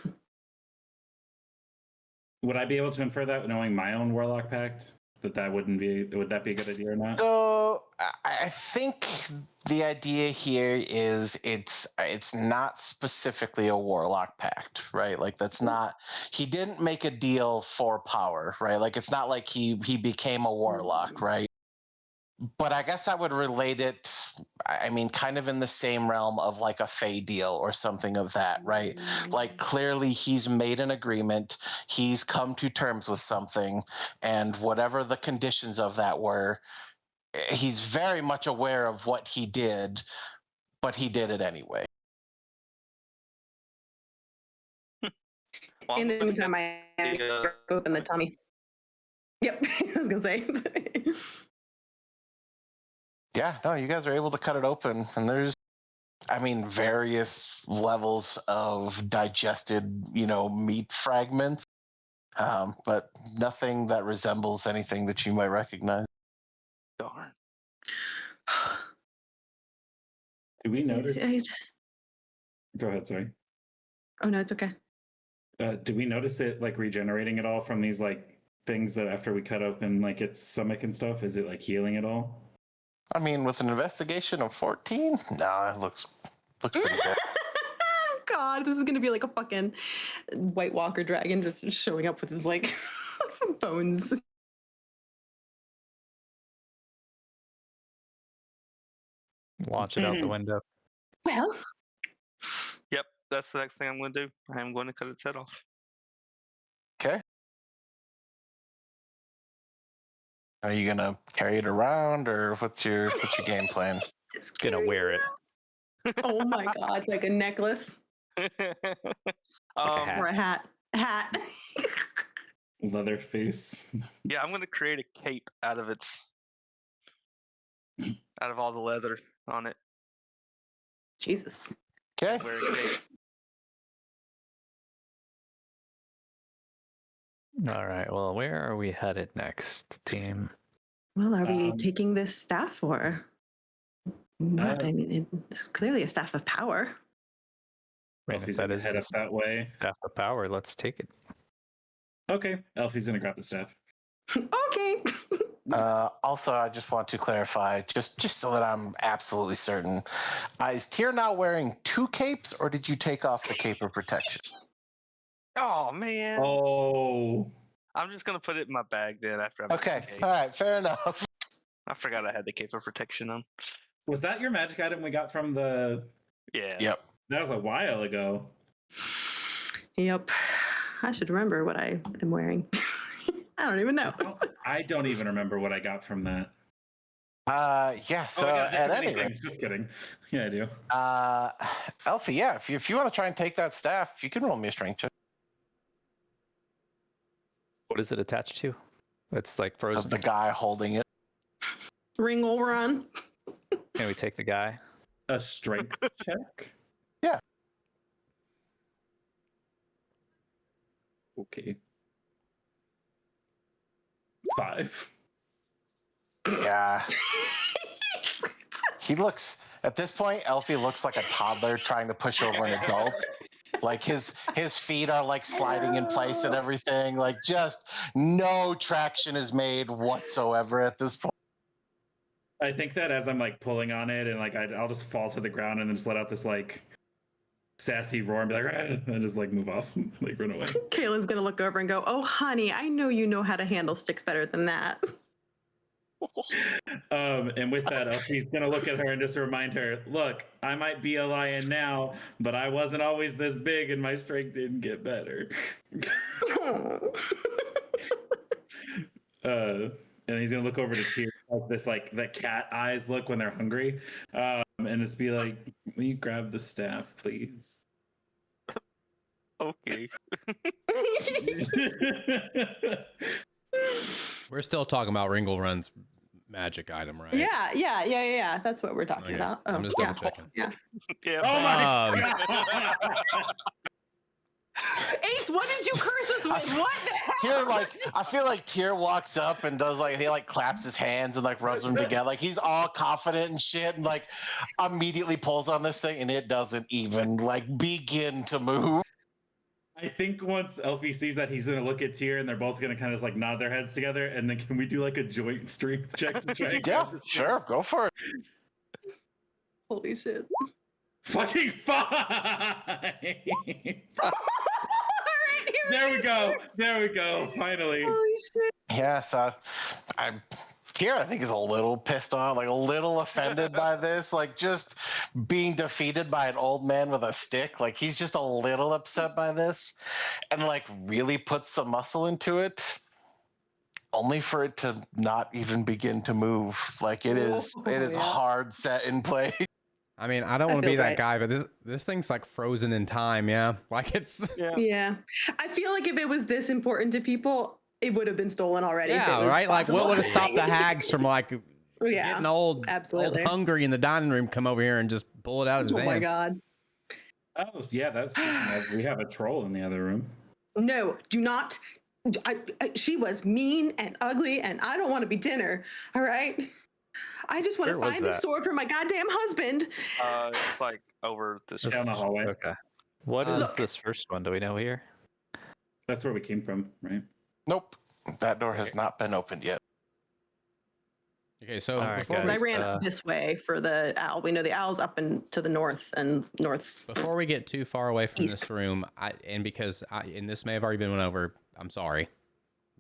Would I be able to infer that knowing my own warlock pact? That wouldn't be. Would that be a good idea or not? So I think the idea here is it's not specifically a warlock pact, right? Like that's not. He didn't make a deal for power, right? Like it's not like he became a warlock, right? But I guess I would relate it, I mean, kind of in the same realm of like a Fey deal or something of that, right? Like clearly he's made an agreement, he's come to terms with something, and whatever the conditions of that were, he's very much aware of what he did, but he did it anyway. Well, In the I'm gonna meantime, I the, open the tummy. Yep, I was gonna say. Yeah, no, you guys are able to cut it open, and there's, I mean, various levels of digested, meat fragments, but nothing that resembles anything that you might recognize. darn. Do we notice? Go ahead, sorry. Oh no, it's okay. Do we notice it like regenerating at all from these like things that after we cut open like its stomach and stuff? Is it like healing at all? I mean, with an investigation of 14, nah, it looks pretty good. God, this is gonna be like a fucking White Walker dragon just showing up with his like bones. Launch it out the window. Well, Yep, that's the next thing I'm going to do. I am going to cut its head off. Okay. Are you gonna carry it around, or what's your game plan? Gonna wear it. Oh my God, like a necklace Like a hat. or a hat. A hat. Leather face. Yeah, I'm going to create a cape out of all the leather on it. Jesus. Okay. Wear a cape. All right. Well, where are we headed next, team? Well, are we taking this staff or not? I mean, it's clearly a staff of power. Well, if he's gonna head up that way. Staff of power, let's take it. Okay, Elfie's gonna grab the staff. Okay. Also, I just want to clarify, just so that I'm absolutely certain, is Tyr now wearing 2 capes, or did you take off the cape of protection? Oh man. Oh, I'm just gonna put it in my bag then after I. Okay, all right, fair enough. I forgot I had the cape of protection on. was that your magic item we got from the? Yeah. Yep. That was a while ago. Yep. I should remember what I am wearing. I don't even know. I don't even remember what I got from that. Yeah. So I got at many any rate, things. Just kidding. Yeah, I do. Elfie, yeah, if you want to try and take that staff, you can roll me a strength check. What is it attached to? It's like Of frozen. the guy holding it. Ring will run. Can we take the guy? A strength check. Yeah. Okay. 5. Yeah. He looks at this point. Elfie looks like a toddler trying to push over an adult. Like his feet are like sliding in place and everything. Like just no traction is made whatsoever at this point. I think that as I'm like pulling on it and like I'll just fall to the ground and then just let out this like sassy roar and be like, "Rah," and just like move off, like run away. Kaylin's gonna look over and go, "Oh, honey, I know you know how to handle sticks better than that." And with that, Elfie's gonna look at her and just remind her, "Look, I might be a lion now, but I wasn't always this big, and my strength didn't get better." And he's gonna look over to Tyr, like this, like that cat eyes look when they're hungry, and just be like, "Will you grab the staff, please?" Okay. We're still talking about Ringle Run's magic item, right? Yeah. That's what we're talking Okay. about. I'm just double checking. Yeah. Yeah. Oh my Um, god! Ace, what did you curse us with? What the hell? Tyr, I feel like Tyr walks up and does he claps his hands and rubs them together. Like he's all confident and shit, and immediately pulls on this thing and it doesn't even begin to move. I think once Elfie sees that, he's gonna look at Tyr and they're both gonna kind of nod their heads together, and then can we do a joint strength check to try and Yeah, grab this sure, go for it. Holy shit. Fucking fine! There we go. Finally. Holy shit. Yeah, so Tyr, I think, is a little pissed off, a little offended by this, just being defeated by an old man with a stick. He's just a little upset by this, and really puts some muscle into it, only for it to not even begin to move. It is hard set in place. I mean, I don't want to be feels that right. guy, but this thing's frozen in time. Yeah, it's Yeah. I feel like if it was this important to people, it would have been stolen already. if it yeah, was right. possible. What would have stopped the hags from getting old absolutely. hungry in the dining room, come over here and just pull it out of his Oh hand? my god. Oh, so yeah, that's we have a troll in the other room. No, do not. She was mean and ugly, and I don't want to be dinner. All right. I just want Where to was find the that? sword for my goddamn husband. It's over this. Down the hallway. Okay. What is Look. this first one? Do we know here? That's where we came from, right? Nope, that door has not been opened yet. Okay, so All right, before guys. we, I ran this way for the owl. We know the owl's up and to the north and north. before we get too far away from East. this room, and this may have already been went over. I'm sorry,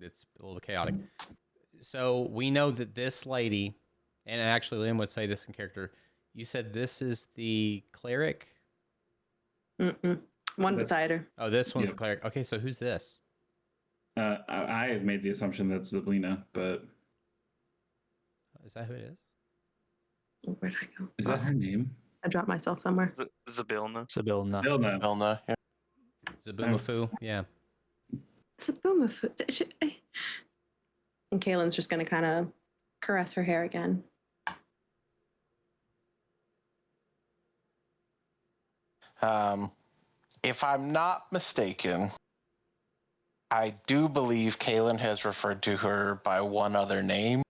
it's a little chaotic. So we know that this lady, and actually Liam would say this in character. You said this is the cleric. Mm-mm. One beside her. Oh, this one's Yeah. the cleric. Okay, so who's this? I have made the assumption that's Zablina, but Is that who it is? Oh, where'd I go? is that her name? I dropped myself somewhere. Zabilna. Sibylla. Vilna. Vilna, yeah. Zabumafu. Yeah. It's a boomafoot. And Kaylin's just gonna kind of caress her hair again. If I'm not mistaken, I do believe Kaylin has referred to her by one other name,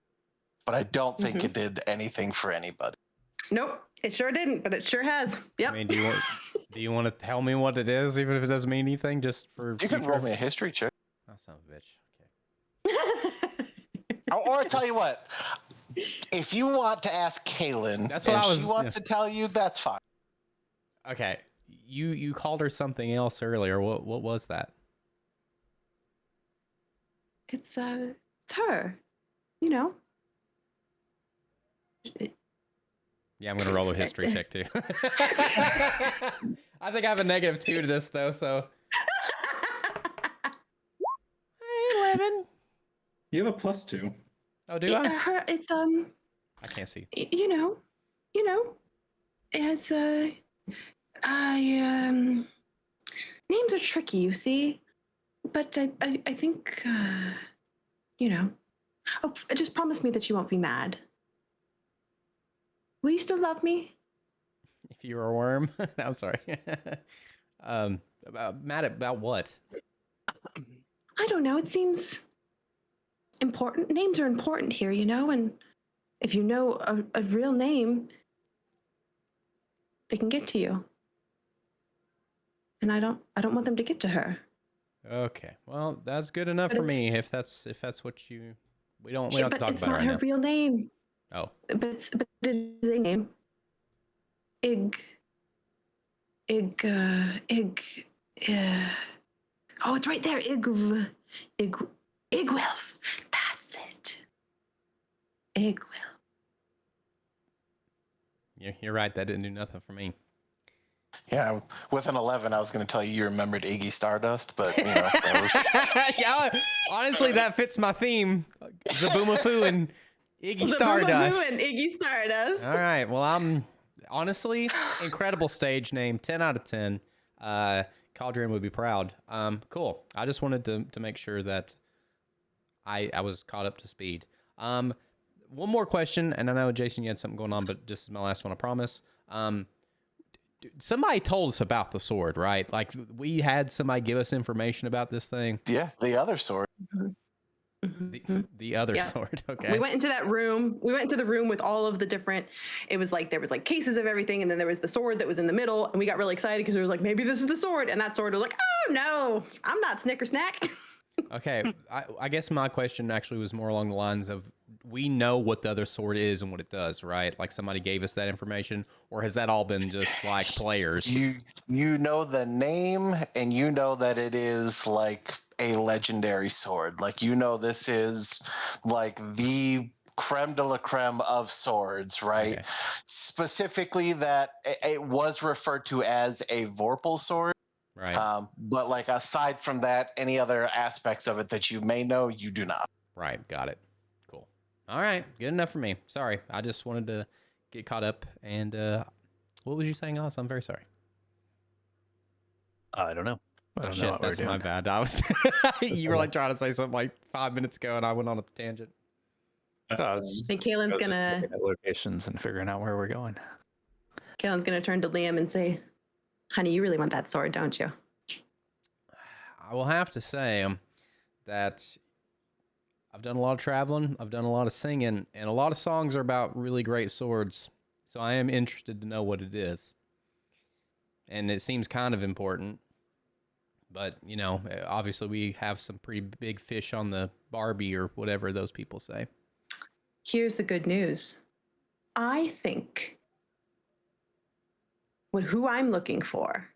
but I don't think it did anything for anybody. Nope, it sure didn't, but it sure has. Yep. I mean, do you want to tell me what it is, even if it doesn't mean anything, just for You can future? roll me a history check. Oh, son of a bitch. Okay. Or tell you what, if you want to ask Kaylin, That's what I was. she wants to tell you, that's fine. Okay, you called her something else earlier. What was that? It's her. You know. Yeah, I'm gonna roll a history check too. I think I have a -2 to this though, so. Hey, 11. You have a +2. Oh, do I? Her. It's I can't see. You know. It's names are tricky, you see. But I think you know. Oh, just promise me that you won't be mad. Will you still love me? If you were a worm, no, I'm sorry. Mad about what? I don't know. It seems important. Names are important here, you know, and if you know a real name, they can get to you. And I don't want them to get to her. Okay, well, that's good enough But for me. it's- If that's what you, we don't Yeah, have to but talk it's about it not right her now. real name. Oh, But it is a name. Oh, it's right there. Igwilf. That's it. Igwilf. you're right. That didn't do nothing for me. Yeah, with an 11, I was going to tell you remembered Iggy Stardust, but you know, that was... Yeah, honestly, that fits my theme. Zaboomafoo and Iggy Stardust. Zaboomafoo and Iggy Stardust. All right. Well, I'm honestly incredible stage name. 10 out of 10. Caldrian would be proud. Cool. I just wanted to make sure that I was caught up to speed. One more question, and I know Jason, you had something going on, but this is my last one, I promise. Somebody told us about the sword, right? Like we had somebody give us information about this thing. Yeah, the other sword. The other Yeah. sword. Okay. We went into that room. We went into the room with all of the different. It was like there was like cases of everything, and then there was the sword that was in the middle, and we got really excited because we were like, maybe this is the sword, and that sword was like, oh no, I'm not Snickersnack. Okay, I guess my question actually was more along the lines of we know what the other sword is and what it does, right? Like somebody gave us that information, or has that all been just like players? You know the name, and you know that it is like a legendary sword. Like you know this is like the creme de la creme of swords, right? Okay. Specifically that it was referred to as a Vorpal sword. Right. But like aside from that, any other aspects of it that you may know, you do not. Right. Got it. Cool. All right. Good enough for me. Sorry. I just wanted to get caught up. And what was you saying, Alice? I'm very sorry. I don't know. I don't know Shit, what that's we're my doing. bad. I was you were like trying to say something like 5 minutes ago, and I went on a tangent. I was And Kaylin's just gonna looking at locations and figuring out where we're going. turn to Liam and say, honey, you really want that sword, don't you? I will have to say that I've done a lot of traveling, I've done a lot of singing, and a lot of songs are about really great swords. So I am interested to know what it is. And it seems kind of important. But, you know, obviously we have some pretty big fish on the Barbie or whatever those people say. Here's the good news. I think who I'm looking for,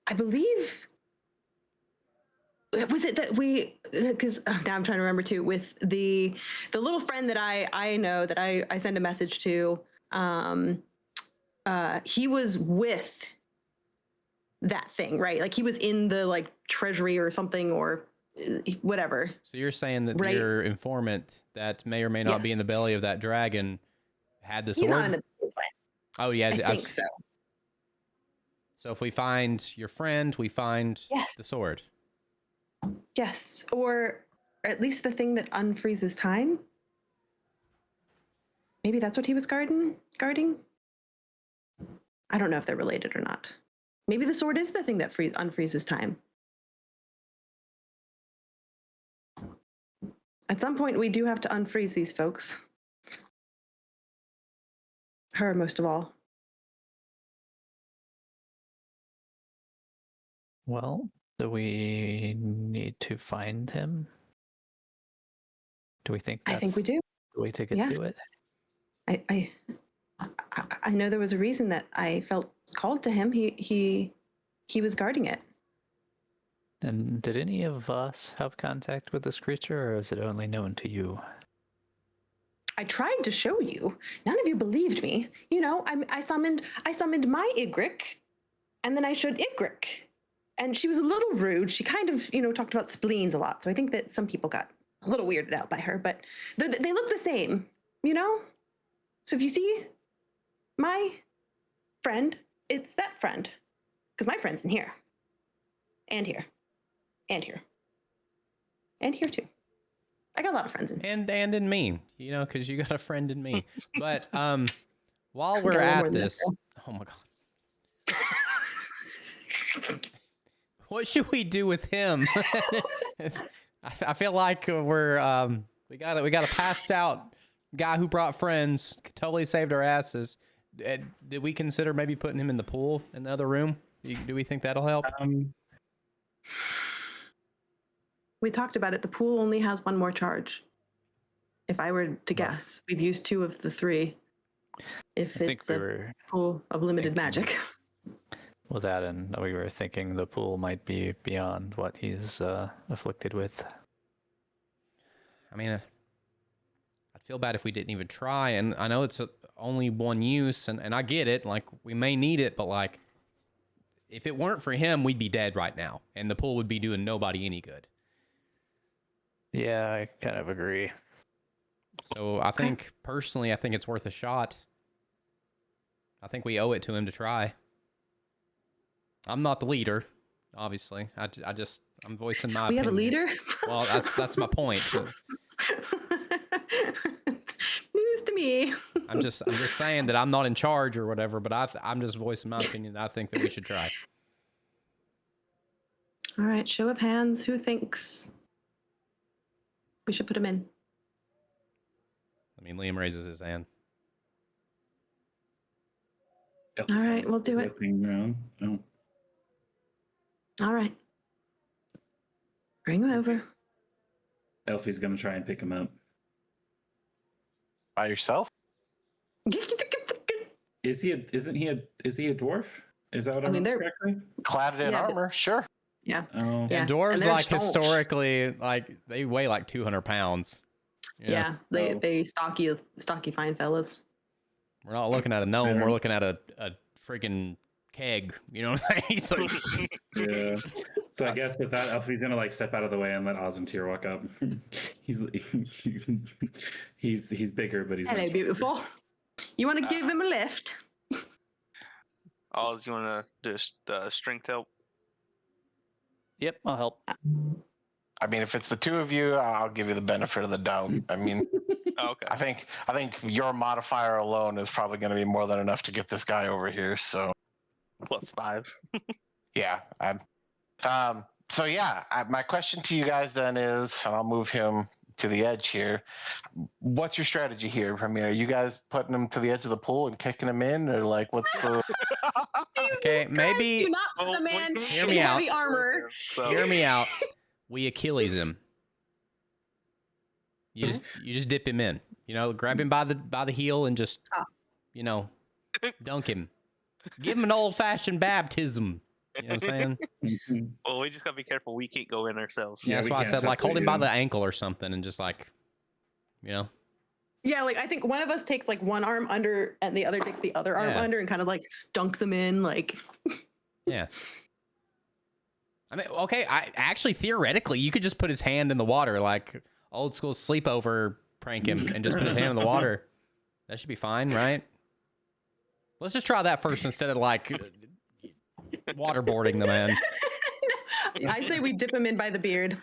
I believe, was it that we, because now I'm trying to remember too, with the little friend that I know that I send a message to, he was with that thing, right? Like he was in the like treasury or something or whatever. So you're saying that Right. your informant that may or may not be in the Yes. belly of that dragon had the He's sword? not in the Oh, yeah. I think so. So if we find your friend, we find Yes. the sword. Yes, or at least the thing that unfreezes time. Maybe that's what he was guarding. I don't know if they're related or not. Maybe the sword is the thing that unfreezes time. At some point, we do have to unfreeze these folks. Her, most of all. Well, Do we need to find him? Do we think I think we do. the way to get Yes. to it? I know there was a reason that I felt called to him. He was guarding it. And did any of us have contact with this creature, or is it only known to you? I tried to show you. None of you believed me. You know, I summoned my Ygritte, and then I showed Ygritte, and she was a little rude. She kind of, talked about spleens a lot. So I think that some people got a little weirded out by her, but they look the same, So if you see my friend, it's that friend, because my friend's in here, and here, and here, and here too. I got a lot of friends in. And in me, because you got a friend in me. But while we're got a little more at than that, this, oh my god, what should we do with him? I feel like we got a passed out guy who brought friends, totally saved our asses. Did we consider maybe putting him in the pool in the other room? Do we think that'll help? We talked about it. The pool only has one more charge. If I were to guess, we've used 2 of the 3. If it's a pool of limited magic. Well, that, and we were thinking the pool might be beyond what he's afflicted with. I mean, I'd feel bad if we didn't even try, and I know it's only one use, and I get it, like, we may need it, but, like, if it weren't for him, we'd be dead right now, and the pool would be doing nobody any good. Yeah, I kind of agree. So I think, personally, I think it's worth a shot. I think we owe it to him to try. I'm not the leader, obviously. I'm voicing my opinion. We have a leader? Well, that's my point. News to me. I'm just saying that I'm not in charge or whatever, but I'm just voicing my opinion. I think that we should try. All right, show of hands. Who thinks we should put him in? I mean, Liam raises his hand. All right, we'll do it. Oh. All right. Bring him over. Elfie's gonna try and pick him up. By yourself? Is he a dwarf? Is that what I mean? they're Correctly? Clad in armor, sure. Yeah. Oh. Yeah. And dwarves, and they're like, staunch. historically, like, they weigh like 200 pounds. Yeah, they stocky fine fellas. We're not looking at a gnome. We're looking at a freaking keg. You know what I'm saying? He's like, Yeah. So I guess with that, Elfie's gonna like step out of the way and let Oz and Tyr walk up. he's bigger, but he's Hello, not beautiful. You want to give him a lift? Oz, you want to do strength help? Yep, I'll help. I mean, if it's the 2 of you, I'll give you the benefit of the doubt. I mean, Oh, okay. I think your modifier alone is probably going to be more than enough to get this guy over here. So, +5. yeah. So yeah, my question to you guys then is, and I'll move him to the edge here. What's your strategy here? I mean, are you guys putting him to the edge of the pool and kicking him in, or like, what's the? okay, maybe. Do not put the man Hear in me out. heavy armor. So, Hear me out. We Achilles him. You just dip him in. Grab him by the heel and just, dunk him. Give him an old-fashioned baptism. You know what I'm saying? well, we just gotta be careful. We can't go in ourselves. Yeah, that's we why I can't said, like, touch hold him it, by yeah. the ankle or something and just, like, Yeah, like I think one of us takes like one arm under and the other takes the other arm Yeah. under and kind of like dunks him in like. Yeah. I mean, okay, actually, theoretically, you could just put his hand in the water, like old school sleepover prank him, and just put his hand in the water. That should be fine, right? Let's just try that first instead of, like, waterboarding the man. I say we dip him in by the beard.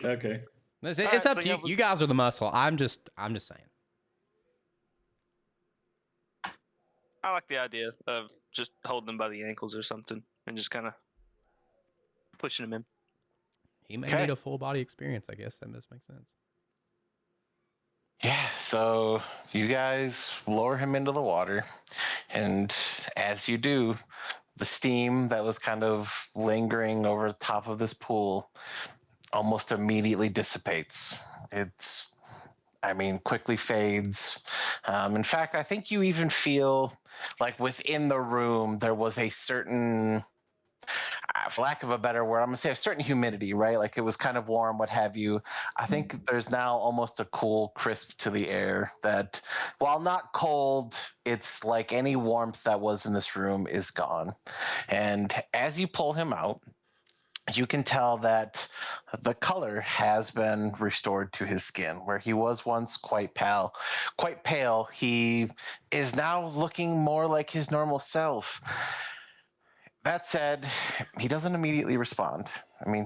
Okay. It's Alright, up so to yeah, you. we- You guys are the muscle. I'm just saying. I like the idea of just holding him by the ankles or something and just kind of pushing him in. He may Okay. need a full body experience, I guess. That must make sense. Yeah. So you guys lower him into the water, and as you do, the steam that was kind of lingering over the top of this pool almost immediately dissipates. Quickly fades. In fact, I think you even feel like within the room there was a certain, for lack of a better word, I'm gonna say a certain humidity, right? Like it was kind of warm, what have you. I think there's now almost a cool crisp to the air that, while not cold, it's like any warmth that was in this room is gone. And as you pull him out, you can tell that the color has been restored to his skin. Where he was once quite pale, he is now looking more like his normal self. That said, he doesn't immediately respond.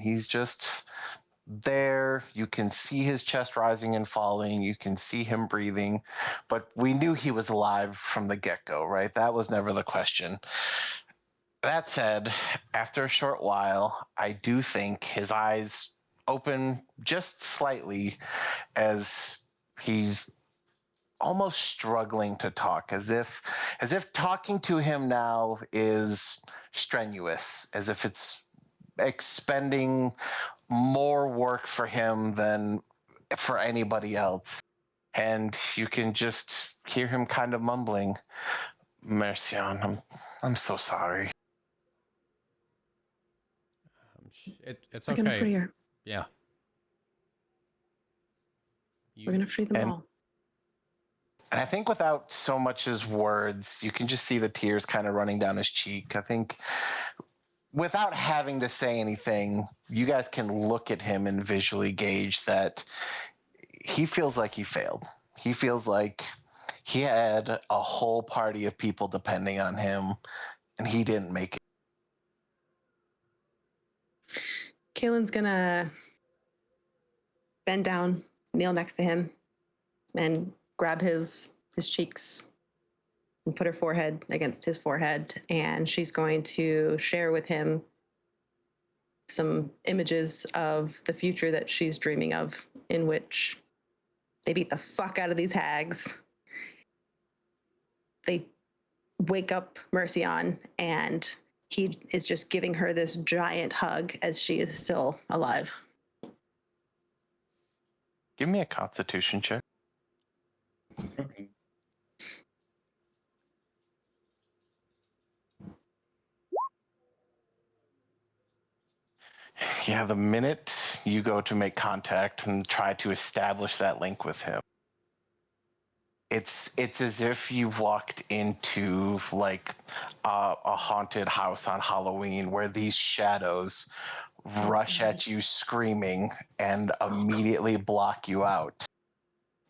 He's just there. You can see his chest rising and falling. You can see him breathing. But we knew he was alive from the get-go, right? That was never the question. That said, after a short while, I do think his eyes open just slightly as he's almost struggling to talk, as if talking to him now is strenuous, as if it's expending more work for him than for anybody else. And you can just hear him kind of mumbling, "Mercian, I'm so sorry." It's We're gonna free okay. her. Yeah. We're gonna free them And- all. And I think without so much as words, you can just see the tears kind of running down his cheek. I think without having to say anything, you guys can look at him and visually gauge that he feels like he failed. He feels like he had a whole party of people depending on him, and he didn't make it. Kaylin's gonna bend down, kneel next to him, and grab his cheeks and put her forehead against his forehead. And she's going to share with him some images of the future that she's dreaming of, in which they beat the fuck out of these hags. They wake up Mercian, and he is just giving her this giant hug as she is still alive. Give me a Constitution check. Okay. Yeah, the minute you go to make contact and try to establish that link with him, it's as if you've walked into like a haunted house on Halloween where these shadows rush at you screaming and immediately block you out.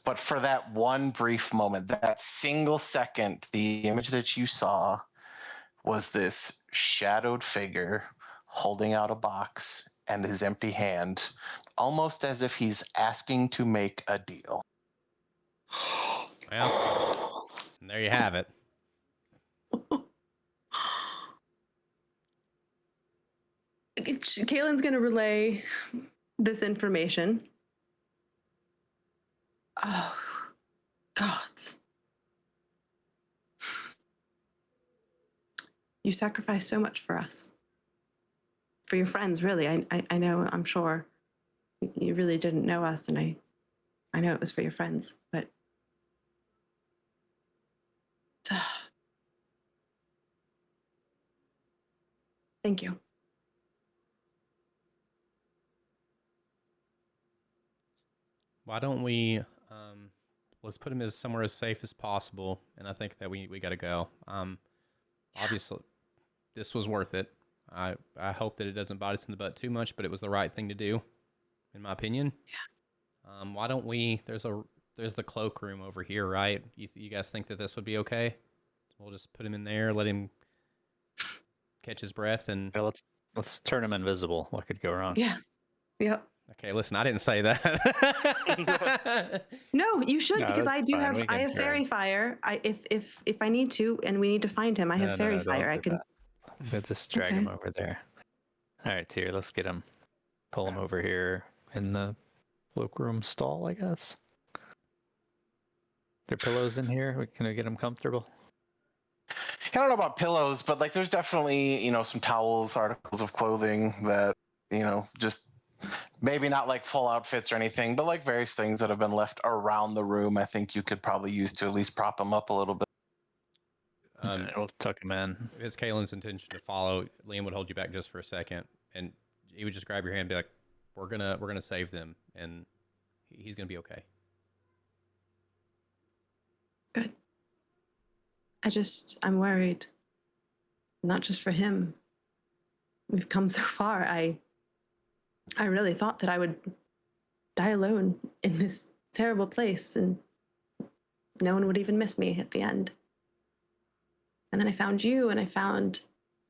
But for that one brief moment, that single second, the image that you saw was this shadowed figure holding out a box and his empty hand, almost as if he's asking to make a deal. Well, there you have it. Kaylin's going to relay this information. Oh, gods. You sacrificed so much for us. For your friends, really. I know, I'm sure. You really didn't know us, and I know it was for your friends, but thank you. Why don't we let's put him as somewhere as safe as possible, and I think that we got to go. Obviously, this was worth it. I hope that it doesn't bite us in the butt too much, but it was the right thing to do, in my opinion. Yeah. Why don't we? There's the cloakroom over here, right? You guys think that this would be okay? We'll just put him in there, let him catch his breath, and Yeah, let's turn him invisible. What could go wrong? Yeah. Yep. okay. Listen, I didn't say that. No, you should, No, because that's I do fine. have We can have try. fairy fire. If I need to and we need to find him, I have fairy don't fire. I do can. that. We'll just drag Okay. him over there. All right, Tyr, let's get him. Pull him over here in the cloakroom stall, I guess. There pillows in here? Can we get them comfortable? I don't know about pillows, but like there's definitely, some towels, articles of clothing that, just maybe not like full outfits or anything, but like various things that have been left around the room. I think you could probably use to at least prop them up a little bit. We'll tuck them in. If it's Kalen's intention to follow, Liam would hold you back just for a second, and he would just grab your hand and be like, we're gonna save them, and he's gonna be okay. Good. I'm worried. Not just for him. We've come so far. I really thought that I would die alone in this terrible place and no one would even miss me at the end. And then I found you, and I found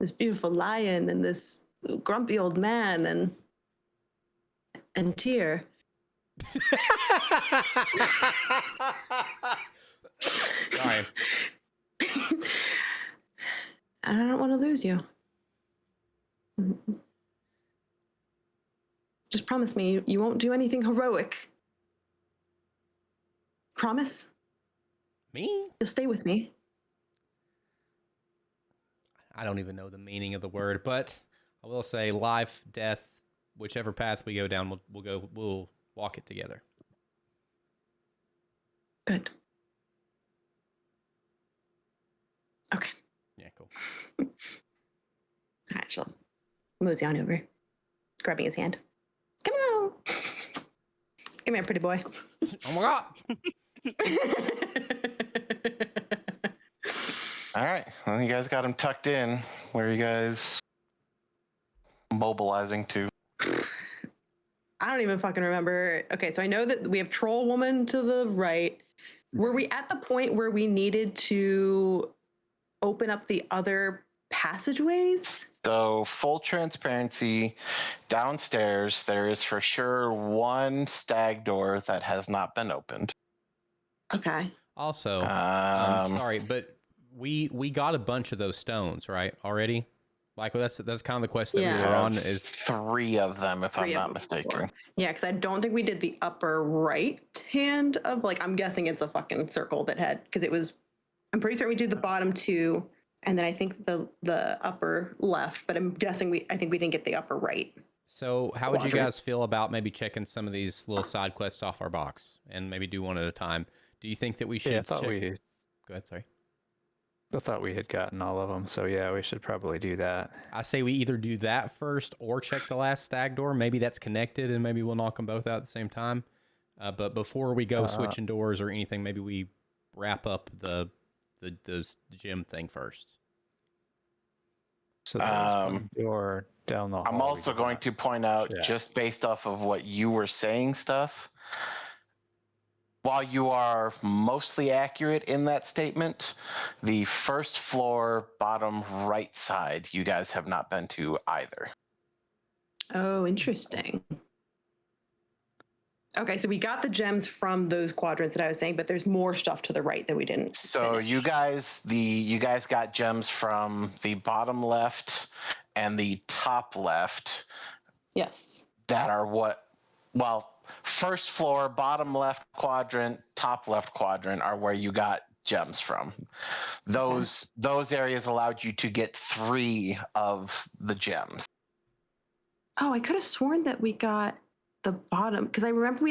this beautiful lion and this grumpy old man and Tyr. Sorry. I don't want to lose you. Just promise me you won't do anything heroic. Promise? Me? You'll stay with me. I don't even know the meaning of the word, but I will say life, death, whichever path we go down, we'll walk it together. Good. Okay. Yeah, cool. All right, she'll mosey on over, grabbing his hand. Come on. Come here, pretty boy. Oh my God. All right. Well, you guys got him tucked in. Where are you guys mobilizing to? I don't even fucking remember. Okay, so I know that we have Troll Woman to the right. Were we at the point where we needed to open up the other passageways? So, full transparency, downstairs, there is for sure one stag door that has not been opened. Okay. Also, sorry, but we got a bunch of those stones, right, already? Like, that's kind of the quest that we were on. Is 3 of them, if I'm not mistaken. Yeah, because I don't think we did the upper right hand of, like, I'm guessing it's a fucking circle that had, because it was, I'm pretty certain we did the bottom 2, and then I think the upper left, but I'm guessing I think we didn't get the upper right. So how would you guys feel about maybe checking some of these little side quests off our box and maybe do one at a time? Do you think that we should? Yeah, I thought Go ahead, sorry. I thought we had gotten all of them, so yeah, we should probably do that. I say we either do that first or check the last stag door. Maybe that's connected, and maybe we'll knock them both out at the same time. But before we go switching doors or anything, maybe we wrap up the gym thing first. So there's one door down the hall. I'm also going to point out, just based off of what you were saying, stuff. While you are mostly accurate in that statement, the first floor, bottom right side, you guys have not been to either. Oh, interesting. Okay, so we got the gems from those quadrants that I was saying, but there's more stuff to the right that we didn't. So finish. you guys got gems from the bottom left and the top left. Yes. That are first floor, bottom left quadrant, top left quadrant are where you got gems from. Those areas allowed you to get 3 of the gems. Oh, I could have sworn that we got the bottom, because I remember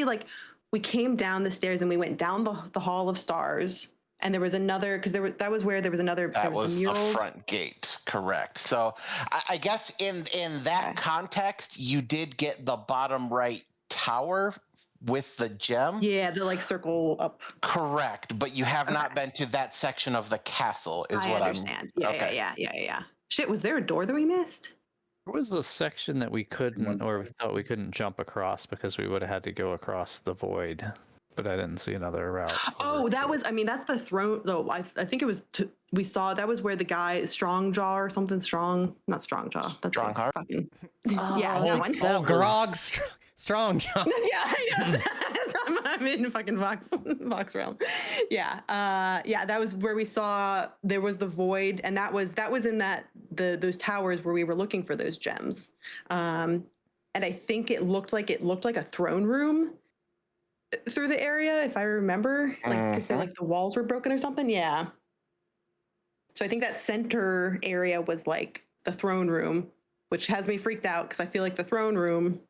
we came down the stairs and we went down the Hall of Stars, and there was another, because that was where there was another. That was the murals. front gate, correct? So I guess in that context, you did get the bottom right tower with the gem. Yeah, the circle up. Correct, but you have not been to that section of the castle, is what I understand. Yeah. Shit, was there a door that we missed? There was a section that we couldn't, or we thought we couldn't jump across because we would have had to go across the void. But I didn't see another route. Oh, that's the throne, though. I think it was, we saw, that was where the guy, Strongjaw or something, not Strongjaw. That's Strongheart? That one. Oh, Grog Strongjaw. Yeah. I'm in fucking Vox realm. Yeah. That was where we saw there was the void, and that was in those towers where we were looking for those gems. And I think it looked like a throne room. through the area, if I remember, like because like the walls were broken or something. Yeah. So I think that center area was like the throne room, which has me freaked out because I feel like the throne room.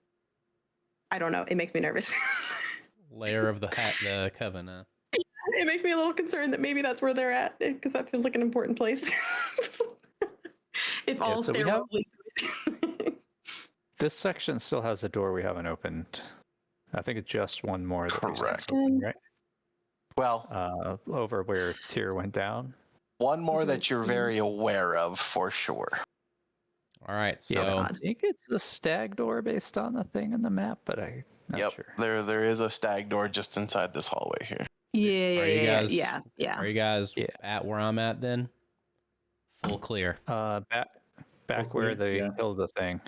I don't know. It makes me nervous. Layer of the coven. It makes me a little concerned that maybe that's where they're at because that feels like an important place. If all so we stairwells lead. This section still has a door we haven't opened. I think it's just one more that we still Correct. open, right? Well, Over where Tyr went down. one more that you're very aware of for sure. All right, so Yeah, I think it's a stag door based on the thing in the map, but I'm not sure. There is a stag door just inside this hallway here. Yeah. Are you guys at where I'm at then? Full clear. Back where they killed the thing.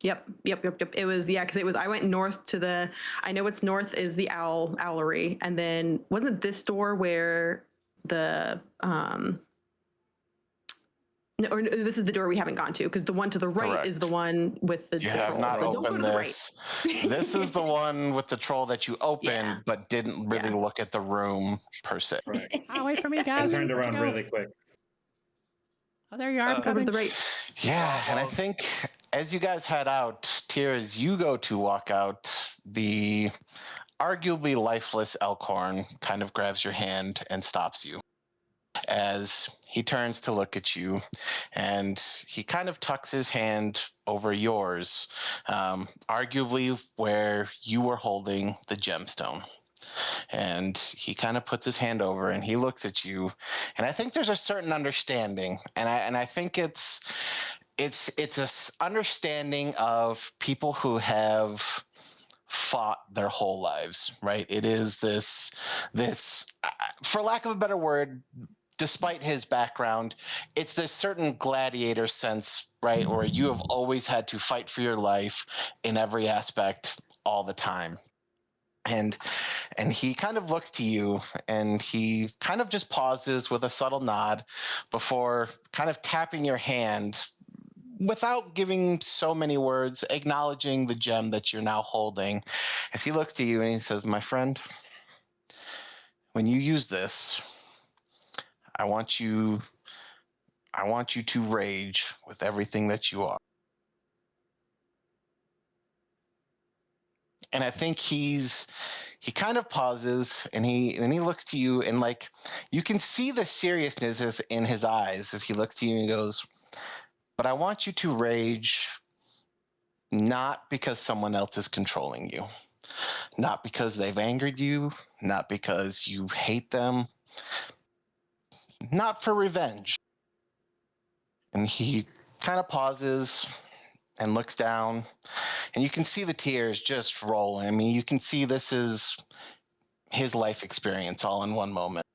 Yep. It was because it was. I went north to the. I know it's north is the owlery, and then wasn't this door where the No, or this is the door we haven't gone to because the one to the right Correct. is the one with the. You the have troll. not So don't go opened to the this. right. This is the one with the troll that you opened, but didn't really look at the room per se. Right. Oh, wait for me, I guys. turned Where'd you around go? really quick. Oh, there you are. I'm Over coming. to the right. Yeah, and I think as you guys head out, Tears, you go to walk out, the arguably lifeless Elkhorn kind of grabs your hand and stops you as he turns to look at you, and he kind of tucks his hand over yours, arguably where you were holding the gemstone. And he kind of puts his hand over and he looks at you, and I think there's a certain understanding, and I think it's a understanding of people who have fought their whole lives, right? It is this for lack of a better word, despite his background, it's this certain gladiator sense, right, where you have always had to fight for your life in every aspect all the time. And he kind of looks to you, and he kind of just pauses with a subtle nod before kind of tapping your hand without giving so many words, acknowledging the gem that you're now holding. As he looks to you and he says, "My friend, when you use this, I want you to rage with everything that you are." And I think he kind of pauses, and he looks to you, and like you can see the seriousness in his eyes as he looks to you and goes, "But I want you to rage not because someone else is controlling you, not because they've angered you, not because you hate them, not for revenge." And he kind of pauses and looks down, and you can see the tears just rolling. I mean, you can see this is his life experience all in one moment.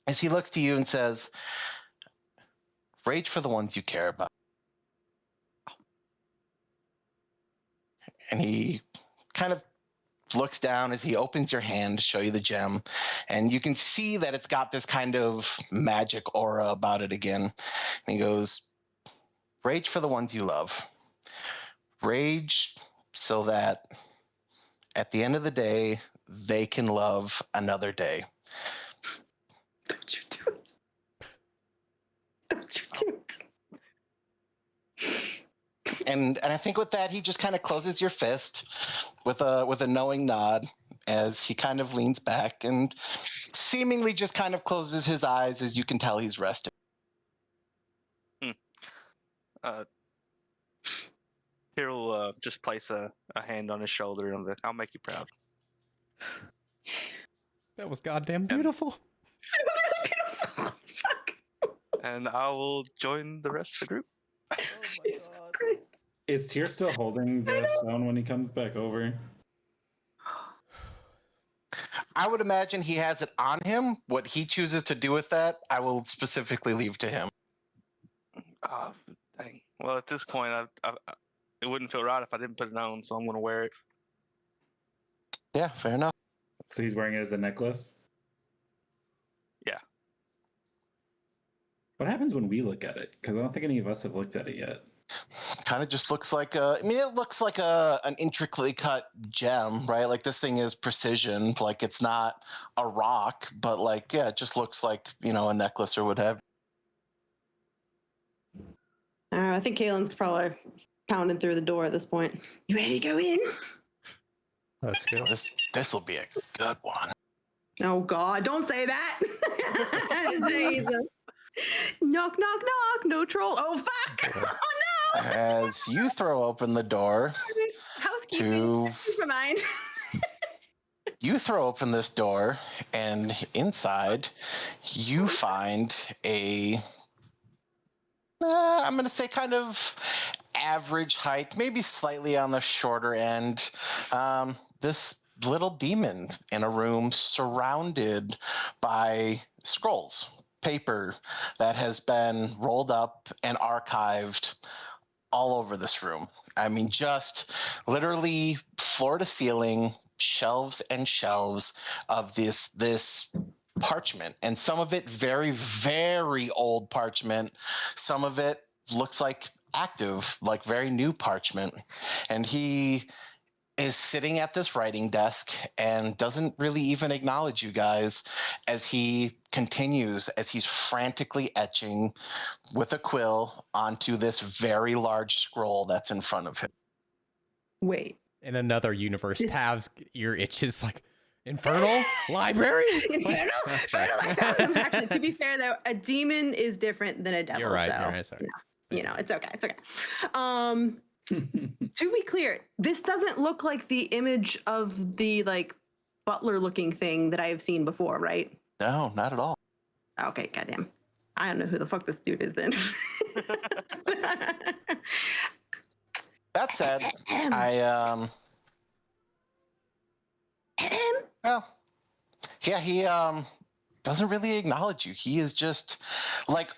As he looks to you and says, "Rage for the ones you care about." And he kind of looks down as he opens your hand to show you the gem, and you can see that it's got this kind of magic aura about it again. And he goes, "Rage for the ones you love. Rage so that at the end of the day, they can love another day." Don't you do it. Don't you do it. And I think with that, he just kind of closes your fist with a knowing nod as he kind of leans back and seemingly just kind of closes his eyes, as you can tell he's resting. Here will just place a hand on his shoulder and I'll make you proud. That was goddamn beautiful. It was really beautiful. Fuck. And I will join the rest of the group. Jesus Christ. Is Tyr still holding the stone when he comes back over? I would imagine he has it on him. What he chooses to do with that, I will specifically leave to him. Oh, dang. Well, at this point, it wouldn't feel right if I didn't put it on, so I'm going to wear it. Yeah, fair enough. So he's wearing it as a necklace? Yeah. What happens when we look at it? Because I don't think any of us have looked at it yet. kind of just looks like it looks like an intricately cut gem, right? Like this thing is precision, like it's not a rock, but like, yeah, it just looks like, a necklace or whatever. I think Kaylin's probably pounding through the door at this point. You ready to go in? Let's go. This will be a good one. Oh God, don't say that. Jesus. Knock, knock, knock. No troll. Oh, fuck. Oh, no. As you throw open the door Housekeeping. Never mind. you throw open this door, and inside you find I'm going to say kind of average height, maybe slightly on the shorter end. This little demon in a room surrounded by scrolls, paper that has been rolled up and archived all over this room. I mean, just literally floor to ceiling, shelves and shelves of this parchment, and some of it very, very old parchment. Some of it looks like active, like very new parchment. And he is sitting at this writing desk and doesn't really even acknowledge you guys as he continues, as he's frantically etching with a quill onto this very large scroll that's in front of him. Wait. In another universe, Tav's ear itches like, Infernal Library? Infernal? Actually, to be fair, though, a demon is different than a devil. You're right. So, You're right. Sorry. It's okay. It's okay. To be clear, this doesn't look like the image of the butler-looking thing that I have seen before, right? No, not at all. Okay, goddamn. I don't know who the fuck this dude is then. That said, he doesn't really acknowledge you. He is just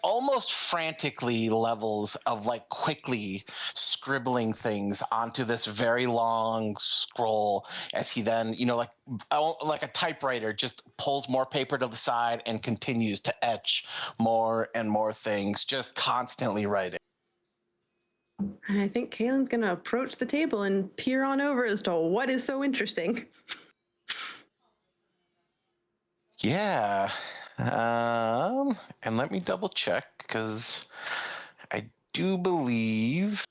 almost frantically levels of quickly scribbling things onto this very long scroll as he then, like a typewriter, just pulls more paper to the side and continues to etch more and more things, just constantly writing. And I think Kaylin's going to approach the table and peer on over as to what is so interesting. Yeah. And let me double check, because I do believe.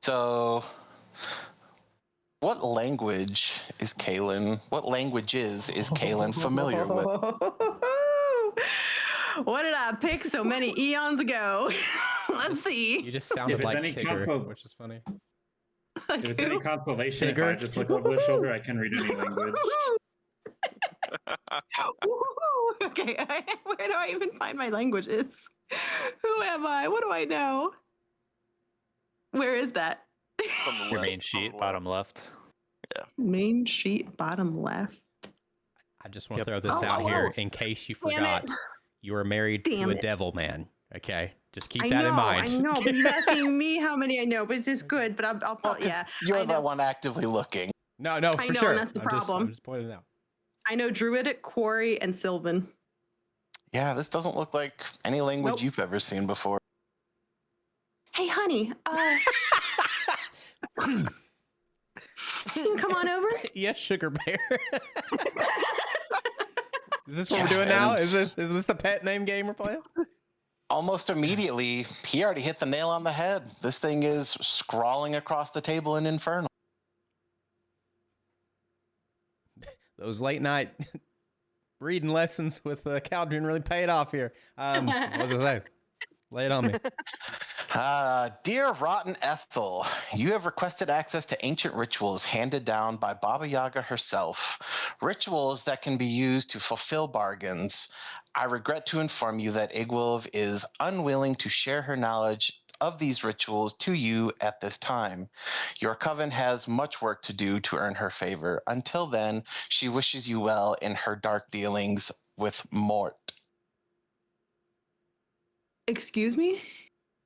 So, what language is Kaylin? What languages is Kaylin familiar with? What did I pick so many eons ago? Let's see. You just sounded like Tigger, which is funny. If it's any consolation, if I just look over the shoulder, I can read any language. Okay, where do I even find my languages? Who am I? What do I know? Where is that? Your main sheet, bottom left. Yeah. Main sheet, bottom left. I just want to throw this out here in case you forgot. You are married to a devil man. Okay, just keep that in mind. I know, but he's asking me how many I know, but it's just good. But I'll yeah. You're the one actively looking. No, for I know, sure. and that's the problem. I'm just pointing it out. I know Druidic, Quarry, and Sylvan. Yeah, this doesn't look like any language you've ever seen before. Hey, honey. You can come on over. Yes, Sugar Bear. Is this what we're doing now? Is this the pet name game we're playing? Almost immediately, he already hit the nail on the head. This thing is scrawling across the table in Infernal. Those late night reading lessons with Caldron really paid off here. What was I saying? Lay it on me. Dear Rotten Ethel, you have requested access to ancient rituals handed down by Baba Yaga herself, rituals that can be used to fulfill bargains. I regret to inform you that Igwilv is unwilling to share her knowledge of these rituals to you at this time. Your coven has much work to do to earn her favor. Until then, she wishes you well in her dark dealings with Mort. Excuse me?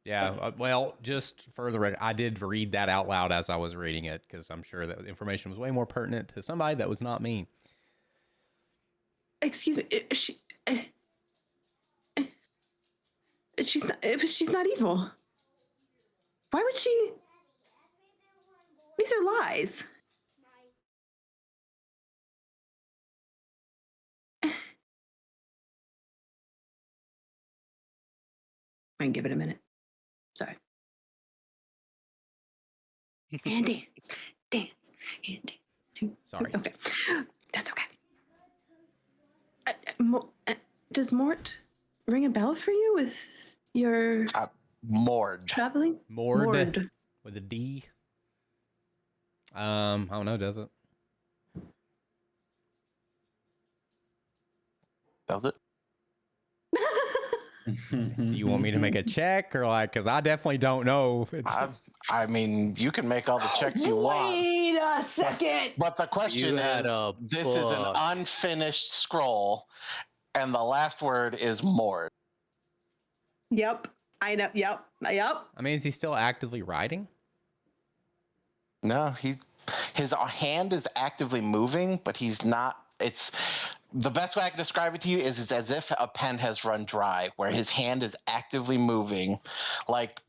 Yeah, well, just for the record, I did read that out loud as I was reading it because I'm sure that information was way more pertinent to somebody that was not me. Excuse me. She's not evil. Why would she? These are lies. I can give it a minute. Sorry. And dance, and dance. Sorry. Okay, that's okay. Does Mort ring a bell for you with your Mord. traveling? Mord with a D. I don't know. Does it? Does it? Do you want me to make a check or like? Because I definitely don't know. I mean, you can make all the checks you want. Wait a second. But the question had is, a this is an book. unfinished scroll, and the last word is Mord. Yep. I know. Yep. I mean, is he still actively writing? No, his hand is actively moving, but he's not. It's the best way I can describe it to you is it's as if a pen has run dry, where his hand is actively moving, like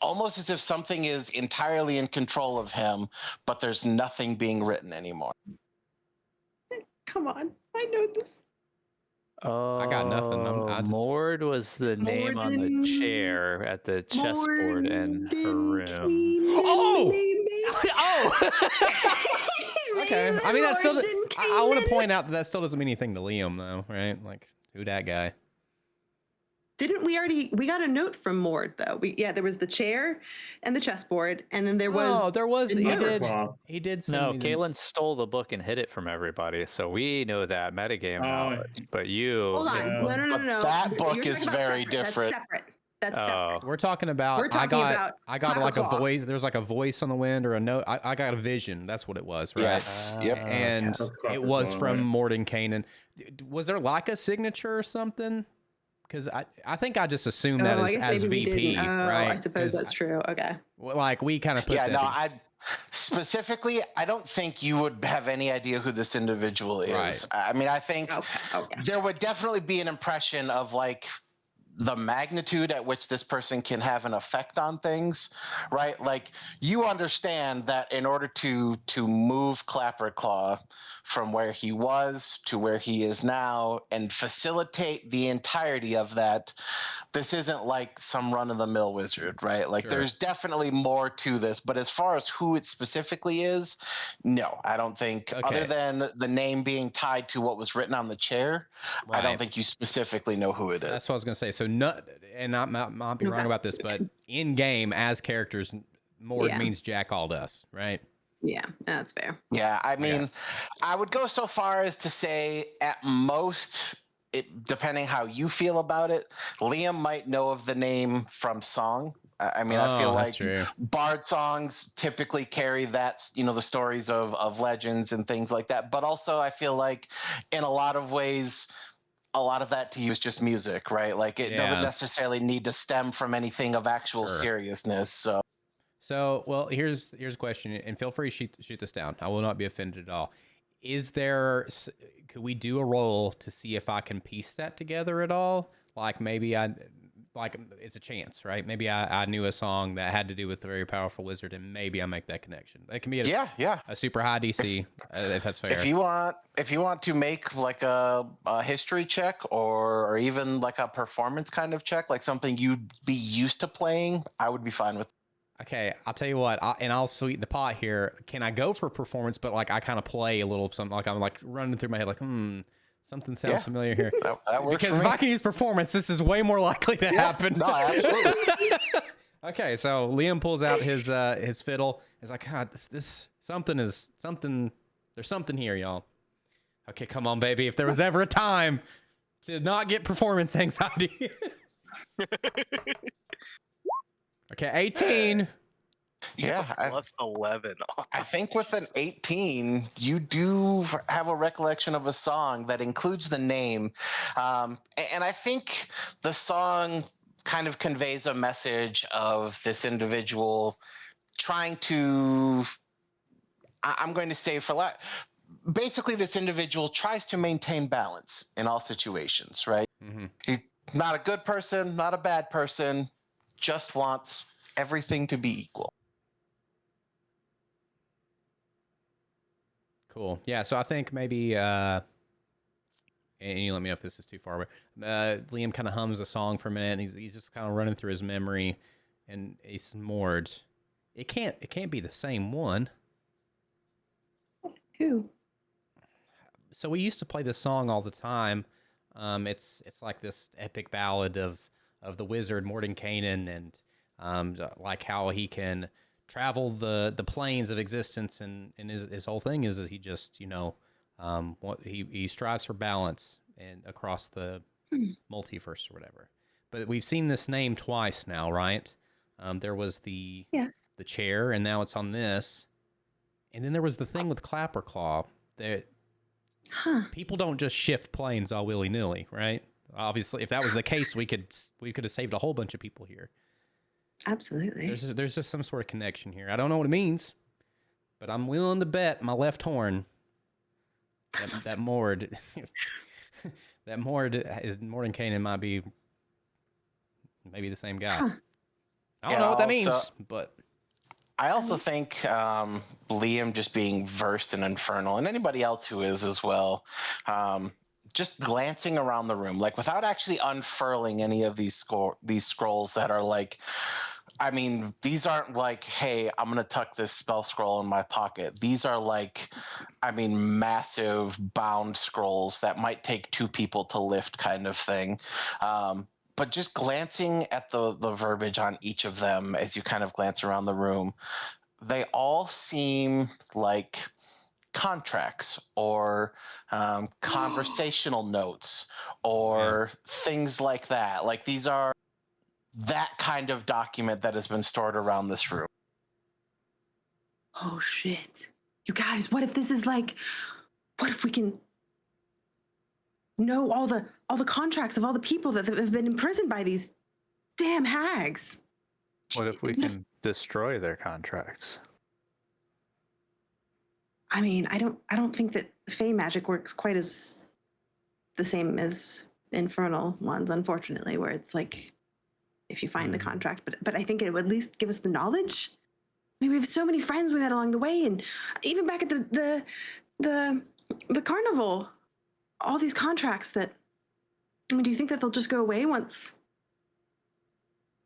almost as if something is entirely in control of him, but there's nothing being written anymore. Come on. I know this. Oh, got nothing. I just- Mord was the name on the Morden- chair at the chessboard in her room. Oh! Oh! Okay. I mean, that still. Morden I want to Keenan. point out that still doesn't mean anything to Liam, though, right? Like, who that guy? Didn't we got a note from Mord though? There was the chair and the chessboard, and then there was Oh, there was. He another did. Claw. He did send No, me. Kaylin stole the book and hid it from everybody, so we know that metagame Oh, knowledge. But you, Hold on. Yeah. No. But that book You're is talking about very separate. different. That's separate. We're talking about. We're talking about I got like a Clapperclaw. voice. There's like a voice on the wind or a note. I got a vision. That's what it was, right? Yes. Yep. And Okay. it was Clapperclaw, from right. Morden Kanan. Was there like a signature or something? Because I think I just assumed that I as, guess as maybe we VP, didn't. Oh, right? I suppose 'Cause that's true. Okay. like we kind of put Yeah, that. no, I specifically, I don't think you would have any idea who this individual is. Right. I mean, I think Okay. there would definitely be an impression of like the magnitude at which this person can have an effect on things, right? Like you understand that in order to move Clapperclaw from where he was to where he is now and facilitate the entirety of that, this isn't like some run-of-the-mill wizard, right? Like Sure. there's definitely more to this, but as far as who it specifically is, no, I don't think. Okay. Other than the name being tied to what was written on the chair, I don't Right. think you specifically know who it is. That's what I was gonna say. So not, and I might be wrong about this, but in game as characters, Mord Yeah. means Jack all us, right? Yeah, that's fair. Yeah, I mean, I would go so far as to say at most, depending how you feel about it, Liam might know of the name from song. I mean, I feel that's like true. bard songs typically carry that, the stories of legends and things like that. But also, I feel like in a lot of ways, a lot of that to you is just music, right? Like it doesn't Yeah. necessarily need to stem from anything of actual Sure. seriousness. So So, well, here's a question, and feel free to shoot this down. I will not be offended at all. Is there? Could we do a roll to see if I can piece that together at all? Like maybe it's a chance, right? Maybe I knew a song that had to do with a very powerful wizard, and maybe I make that connection. It can be a super high DC, if that's fair. If you want to make like a history check or even like a performance kind of check, like something you'd be used to playing, I would be fine with. Okay, I'll tell you what, I'll sweeten the pot here. Can I go for performance, but like I kind of play a little something, like I'm like running through my head, like something sounds familiar here. That works Because for if me. I can use performance, this is way more likely to happen. No, absolutely. Okay, so Liam pulls out his fiddle. He's like, God, this something. There's something here, y'all. Okay, come on, baby. If there was ever a time to not get performance anxiety. Okay, 18. Yeah, Plus 11. I think with an 18, you do have a recollection of a song that includes the name. And I think the song kind of conveys a message of this individual trying to, I'm going to say basically this individual tries to maintain balance in all situations, right? Mm-hmm. not a good person, not a bad person, just wants everything to be equal. Cool. Yeah, so I think maybe, and you let me know if this is too far away. Liam kind of hums a song for a minute, and he's just kind of running through his memory, and he's moored. It can't be the same one. Who? So we used to play this song all the time. It's like this epic ballad of the wizard Mordenkainen, and like how he can travel the planes of existence, and his whole thing is he just what he strives for balance and across the multiverse or whatever. But we've seen this name twice now, right? There was the chair, and now it's on this, and then there was the thing with Clapperclaw that people don't just shift planes all willy nilly, right? Obviously, if that was the case, we could have saved a whole bunch of people here. Absolutely. There's just some sort of connection here. I don't know what it means, but I'm willing to bet my left horn that Mord that Mord is Mordenkainen might be maybe the same guy. I don't know what that means, but I also think Liam just being versed in Infernal, and anybody else who is as well, just glancing around the room, like without actually unfurling any of these scrolls that are like, I mean, these aren't like, hey, I'm going to tuck this spell scroll in my pocket. These are like, I mean, massive bound scrolls that might take two people to lift kind of thing. But just glancing at the verbiage on each of them as you kind of glance around the room, they all seem like contracts or conversational notes or things like that. Like these are that kind of document that has been stored around this room. Oh shit. You guys, what if this is like, what if we can know all the contracts of all the people that have been imprisoned by these damn hags? What if we can destroy their contracts? I mean, I don't think that Fey magic works quite as the same as infernal ones, unfortunately, where it's like if you find the contract, but I think it would at least give us the knowledge. I mean, we have so many friends we met along the way, and even back at the carnival, all these contracts that, I mean, do you think that they'll just go away once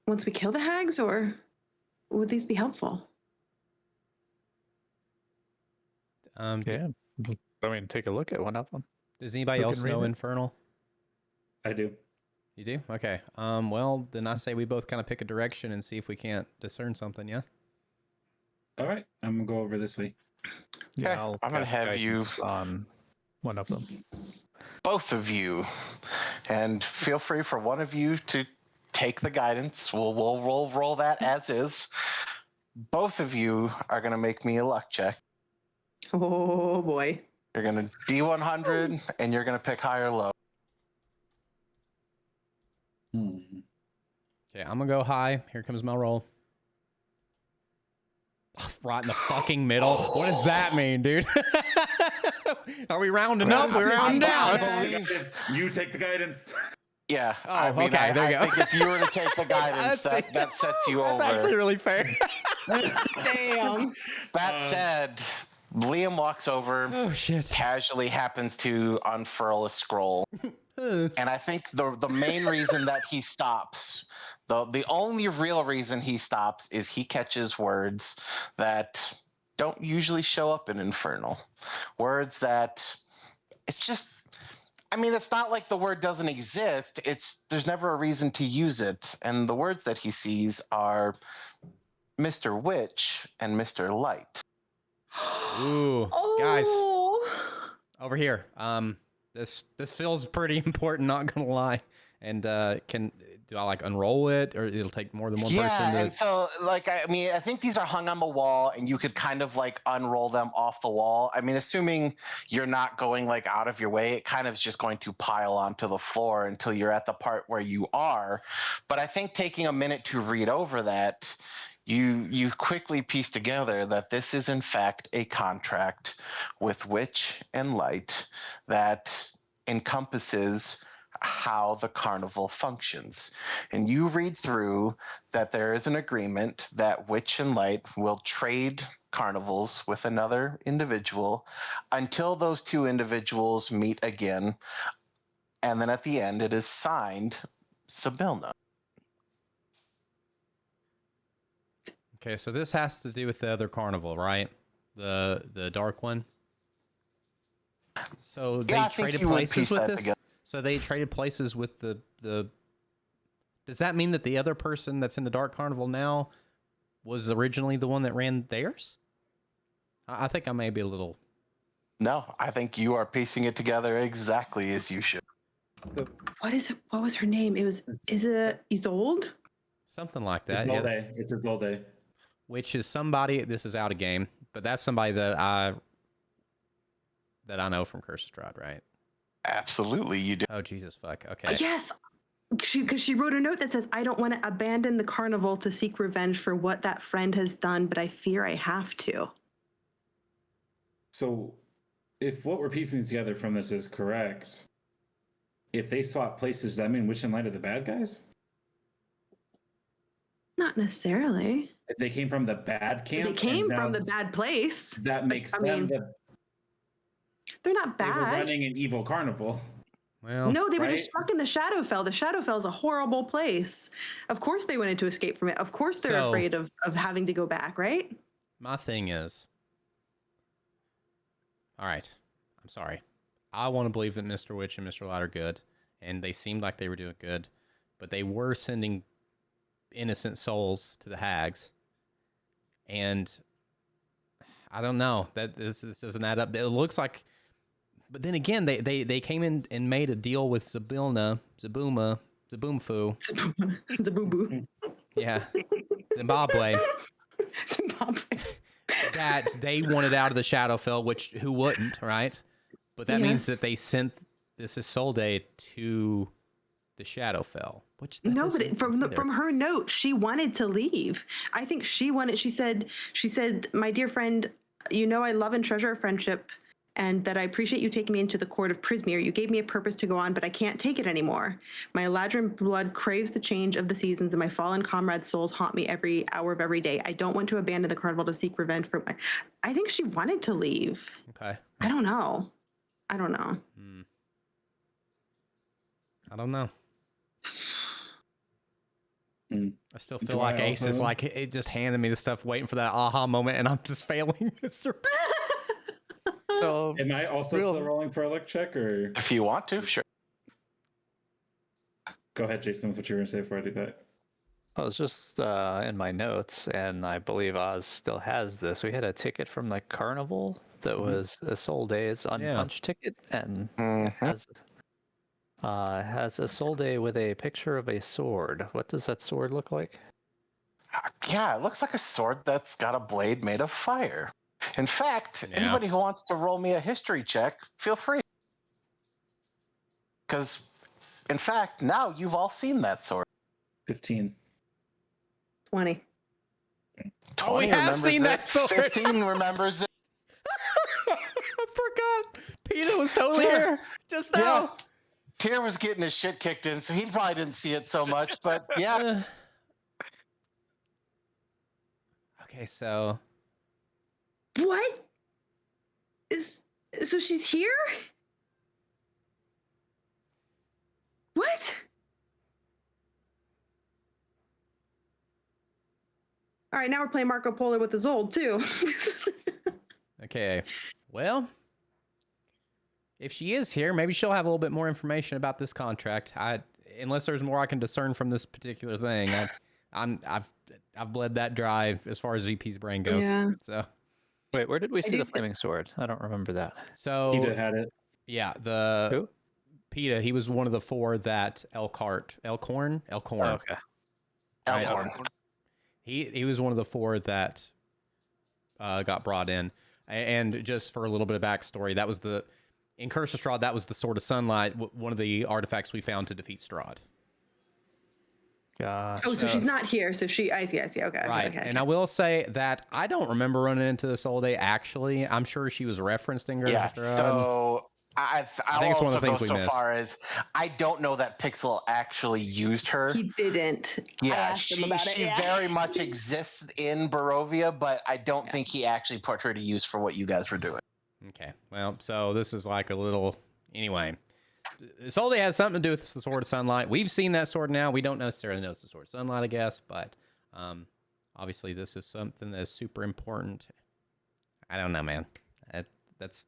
we kill the hags, or would these be helpful? Yeah, I mean, take a look at one of them. Does anybody else know Infernal? I do. You do? Okay. Well, then I say we both kind of pick a direction and see if we can't discern something, yeah? All right, I'm gonna go over this way. Yeah, Okay, I'm gonna have you on one of them. Both of you, and feel free for one of you to take the guidance. We'll roll that as is. Both of you are gonna make me a luck check. Oh boy. You're gonna D100, and you're gonna pick high or low. Okay, I'm gonna go high. Here comes my roll. Right in the fucking middle. What does that mean, dude? Are we rounding up? We're rounding down. You take the guidance. Yeah. Oh, I mean, okay. There you go. I think if you were to take the guidance, that sets you over. That's actually really fair. Damn. That said, Liam walks over. Oh shit. Casually happens to unfurl a scroll. And I think the main reason that he stops, the only real reason he stops, is he catches words that don't usually show up in Infernal. Words that it's just, I mean, it's not like the word doesn't exist. There's never a reason to use it. And the words that he sees are Mr. Witch and Mr. Light. Ooh, guys, over here. This feels pretty important, not gonna lie. And do I like unroll it, or it'll take more than one person? Yeah, and so like I mean, I think these are hung on the wall, and you could kind of like unroll them off the wall. I mean, assuming you're not going like out of your way, it kind of is just going to pile onto the floor until you're at the part where you are. But I think taking a minute to read over that, you quickly piece together that this is in fact a contract with Witch and Light that encompasses how the carnival functions. And you read through that there is an agreement that Witch and Light will trade carnivals with another individual until those two individuals meet again. And then at the end, it is signed Sibilna. Okay, so this has to do with the other carnival, right? The dark one. So they Yeah, I think traded you would places piece with that this. together. So they traded places with the. Does that mean that the other person that's in the dark carnival now was originally the one that ran theirs? I think I may be a little. No, I think you are piecing it together exactly as you should. What was her name? Is it Isolde? Something like It's that. Zolde. It's a Zolde. Which is somebody. This is out of game, but that's somebody that I know from Curse of Strahd, right? Absolutely, you do. Oh Jesus, fuck. Okay. Yes, because she wrote a note that says, "I don't want to abandon the carnival to seek revenge for what that friend has done, but I fear I have to." So, if what we're piecing together from this is correct, if they swap places, does that mean Witch and Light are the bad guys? Not necessarily. If they came from the bad camp, They came and from now the bad place. That makes I them mean, they're not they were bad. running an evil carnival. Well, No, they were right? just stuck in the Shadowfell. The Shadowfell is a horrible place. Of course they wanted to escape from it. Of course they're So- afraid of having to go back, right? my thing is, all right, I'm sorry. I want to believe that Mr. Witch and Mr. Light are good, and they seemed like they were doing good, but they were sending innocent souls to the hags, and I don't know that this doesn't add up. It looks like, but then again, they came in and made a deal with Zabumfu, Zaboo. yeah, Zimbabwe. Zimbabwe. That they wanted out of the Shadowfell, which who wouldn't, right? But that means Yes. that they sent this Isolde to the Shadowfell, which that No, but doesn't from either. from her note, she wanted to leave. I think she wanted. She said, "My dear friend, you know I love and treasure our friendship, and that I appreciate you taking me into the court of Prismeer. You gave me a purpose to go on, but I can't take it anymore. My Eladrin blood craves the change of the seasons, and my fallen comrades' souls haunt me every hour of every day. I don't want to abandon the carnival to seek revenge for my." I think she wanted to leave. Okay. I don't know. I don't know. I still feel Do like I Ace is also- like it just handed me the stuff, waiting for that aha moment, and I'm just failing. So Am I also Real- still rolling for a luck check, or If you want to, sure. go ahead, Jason, with what you were going to say before I do that? I was just in my notes, and I believe Oz still has this. We had a ticket from the carnival that was Isolde's unpunched ticket, and Mhm. has Isolde with a picture of a sword. What does that sword look like? Yeah, it looks like a sword that's got a blade made of fire. In fact, Yeah. anybody who wants to roll me a history check, feel free. Because, in fact, now you've all seen that sword. 15. 20. 20 Oh, we have remembers seen it, that sword. 15 remembers it. I forgot. Peter was totally Yeah. here just Yeah. now. Tyr was getting his shit kicked in, so he probably didn't see it so much, but yeah. Okay, so What? So she's here? What? All right, now we're playing Marco Polo with the Zold too. okay, well, if she is here, maybe she'll have a little bit more information about this contract. Unless there's more I can discern from this particular thing, I've bled that dry as far as VP's brain goes. Yeah. So Wait, where did we see do the thi- flaming sword? I don't remember that. so Peter had it. yeah, the Who? PETA, he was one of the four that Elkhorn. Oh, okay. Right. Elkhorn. He was one of the four that got brought in. And just for a little bit of backstory, that was in Curse of Strahd, that was the Sword of Sunlight, one of the artifacts we found to defeat Strahd. Gosh. Oh, so she's not here. So I see. Okay. Right. Okay. And I will say that I don't remember running into this all day, actually. I'm sure she was referenced in Curse Yeah, of Strahd. so I'll think it's one also of the go things we so missed. far as I don't know that Pixel actually used her. He didn't. I Yeah, asked him about it. she Yeah. very much exists in Barovia, but I don't think he actually put her to use for what you guys were doing. Okay. Well, so this is like a little. Anyway, Soldi has something to do with the Sword of Sunlight. We've seen that sword now. We don't necessarily know it's the Sword of Sunlight, I guess, but obviously this is something that's super important. I don't know, man. That's.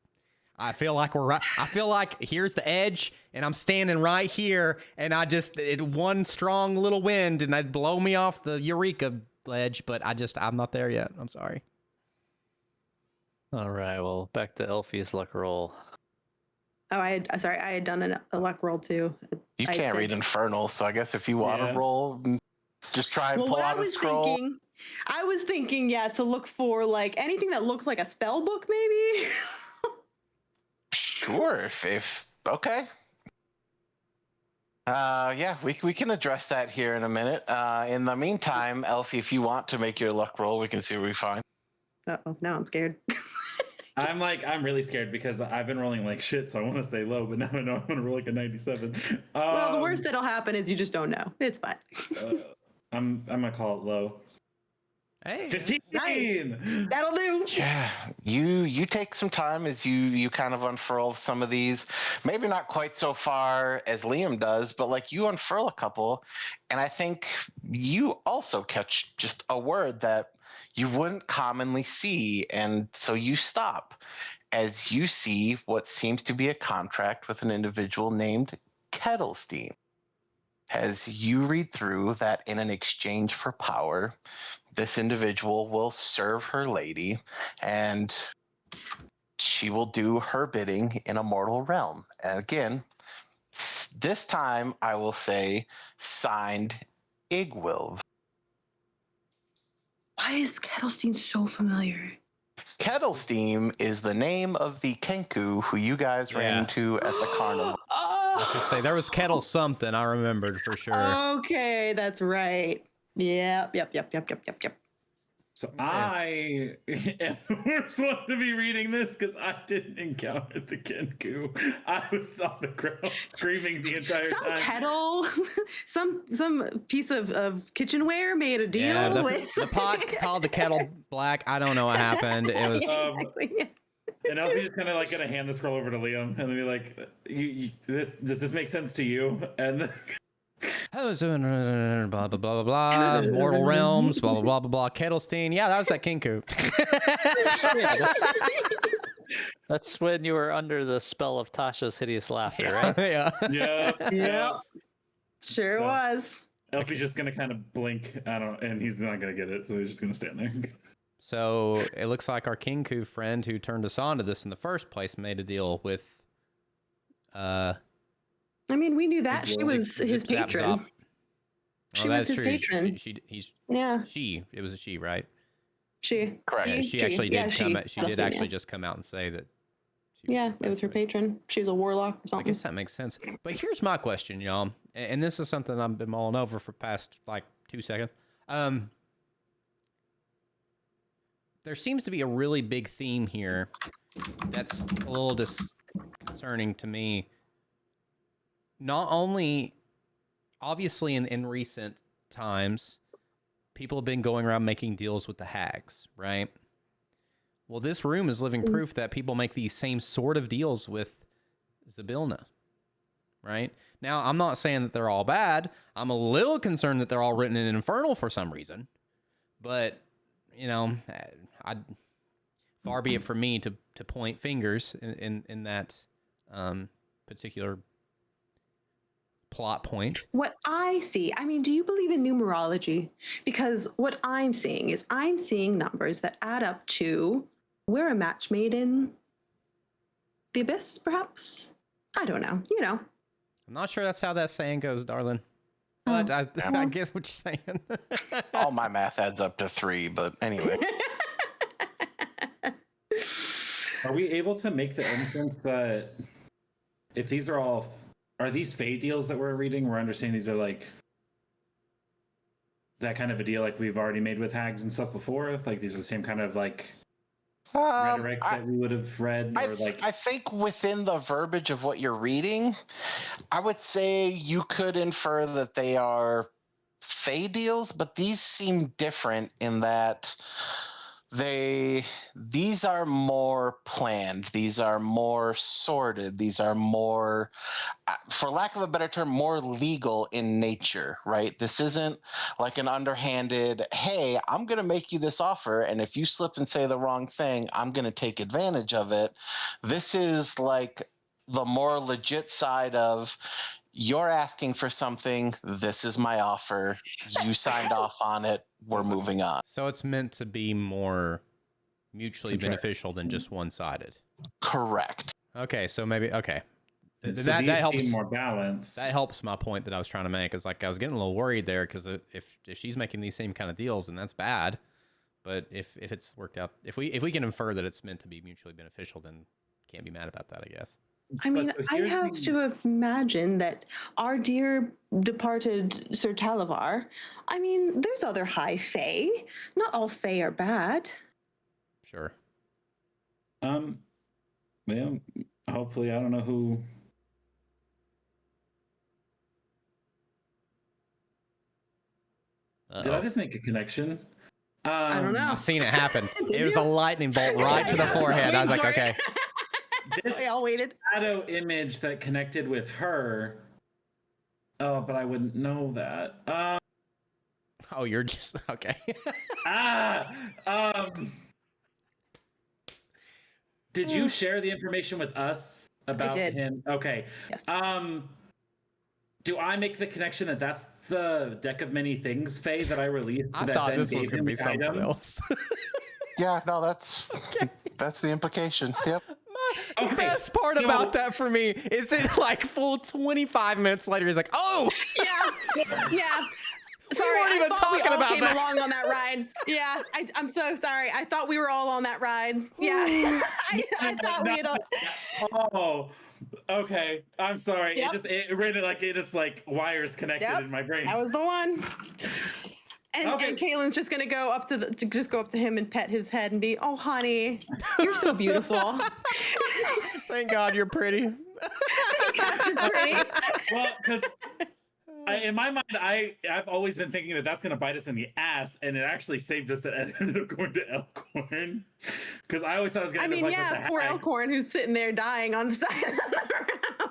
I feel like we're right. I feel like here's the edge, and I'm standing right here, and one strong little wind, and I'd blow me off the Eureka ledge, but I'm not there yet. I'm sorry. All right, well, back to Elfie's luck roll. Oh, I had done a luck roll too. You I can't said- read Infernal, so I guess if you want to Yeah. roll, just try and Well, pull what out a scroll. I was thinking, yeah, to look for like anything that looks like a spell book, maybe. Sure, if okay. Yeah, we can address that here in a minute. In the meantime, Elfie, if you want to make your luck roll, we can see what we find. Uh-oh, now I'm scared. I'm really scared because I've been rolling like shit, so I want to stay low, but now I know I'm gonna roll like a 97. Well, the worst that'll happen is you just don't know. It's fine. I'm gonna call it low. Hey, 15. Nice. That'll do. Yeah, you take some time as you kind of unfurl some of these. Maybe not quite so far as Liam does, but like you unfurl a couple, and I think you also catch just a word that you wouldn't commonly see, and so you stop as you see what seems to be a contract with an individual named Kettlestein. As you read through that, in an exchange for power, this individual will serve her lady, and she will do her bidding in a mortal realm. And again, this time I will say signed Igwilv. Why is Kettlestein so familiar? Kettlestein is the name of the Kenku who you guys ran Yeah. into at the carnival. let's just say there was Kettle something I remembered for sure. Okay, that's right. Yep. So I am the worst one to be reading this because I didn't encounter the Kenku. I was on the ground screaming the entire Some time. kettle, some piece of kitchenware made a deal Yeah, with the pot called the kettle black. I don't know what happened. It was. Exactly. And I'll be just kind of like gonna hand the scroll over to Liam and be like, does this make sense to you?" And then, Blah blah blah blah blah. Mortal realms. Blah blah blah blah blah. Kettlestein. Yeah, that was that Kinku. That's when you were under the spell of Tasha's hideous laughter, right? yeah. yeah, Sure was. Elfie's just gonna kind of blink. And he's not gonna get it, so he's just gonna stand there. So it looks like our Kinku friend who turned us on to this in the first place made a deal with. I mean, we knew that she was his Zip, zap, patron. zop. She Oh, was that's his true. patron. Yeah, It was a she, right? she. Correct. Yeah, she actually did come. She did Kettlestein, actually yeah. just come out and say that. Yeah, it was her patron. She was a warlock or I something. guess that makes sense. But here's my question, y'all, and this is something I've been mulling over for past like 2 seconds. There seems to be a really big theme here that's a little disconcerting to me. Not only, obviously, in recent times, people have been going around making deals with the hags, right? Well, this room is living proof that people make these same sort of deals with Zybilna, right? Now, I'm not saying that they're all bad. I'm a little concerned that they're all written in Infernal for some reason. But, you know, far be it from me to point fingers in that particular plot point. What I see, I mean, do you believe in numerology? Because what I'm seeing is I'm seeing numbers that add up to we're a match made in the abyss, perhaps? I don't know. You know. I'm not sure that's how that saying goes, darling. But I get what you're saying. All my math adds up to 3, but anyway. Are we able to make the inference that if these are these Fey deals that we're reading, we're understanding these are like that kind of a deal like we've already made with hags and stuff before? Like these are the same kind of like rhetoric that we would have read, or I think within the verbiage of what you're reading, I would say you could infer that they are Fey deals, but these seem different in that these are more planned, these are more sorted, these are more, for lack of a better term, more legal in nature, right? This isn't like an underhanded, hey, I'm going to make you this offer, and if you slip and say the wrong thing, I'm going to take advantage of it. This is like the more legit side of, you're asking for something, this is my offer, you signed off on it, we're moving on. So it's meant to be more mutually beneficial than just one-sided. Correct. Okay, so maybe so that helps. seem more balanced. That helps my point that I was trying to make. Is like I was getting a little worried there because if she's making these same kind of deals, then that's bad. But if it's worked out, if we can infer that it's meant to be mutually beneficial, then can't be mad about that, I guess. I mean, I have to imagine that our dear departed Sir Talavar, I mean, there's other high fae. Not all fae are bad. Sure. Well, hopefully, I don't know who. Did I just make a connection? I don't know. I've seen it happen. Did It was you? a lightning bolt right to the forehead. I was like, okay. This We all waited. shadow image that connected with her. Oh, but I wouldn't know that. Oh, you're just okay. Did you share the information with us about did. him? Okay. Yes. Do I make the connection that that's the deck of many things phase that I released? I that thought then this was gave going him to be the something item? else. Yeah, no, that's the implication. Yep. The Okay, best part so- about that for me is it like full 25 minutes later, he's like, oh, Yeah. Sorry, weren't I even thought we talking all about came that. along on that ride. Yeah, I'm so sorry. I thought we were all on that ride. Yeah, I thought we had all. Oh, okay. I'm sorry. Yep. It ran it like it just like wires connected Yep, in my brain. That was the one. And, Okay. and Kaylin's just gonna go up to go up to him and pet his head and be, oh honey, you're so beautiful. thank God you're pretty. Gosh, you're pretty. Well, because in my mind, I've always been thinking that that's going to bite us in the ass, and it actually saved us that it ended up going to Elkhorn. Because I always thought it was going I to mean, like yeah, with the poor hag. Elkhorn who's sitting there dying on the side of the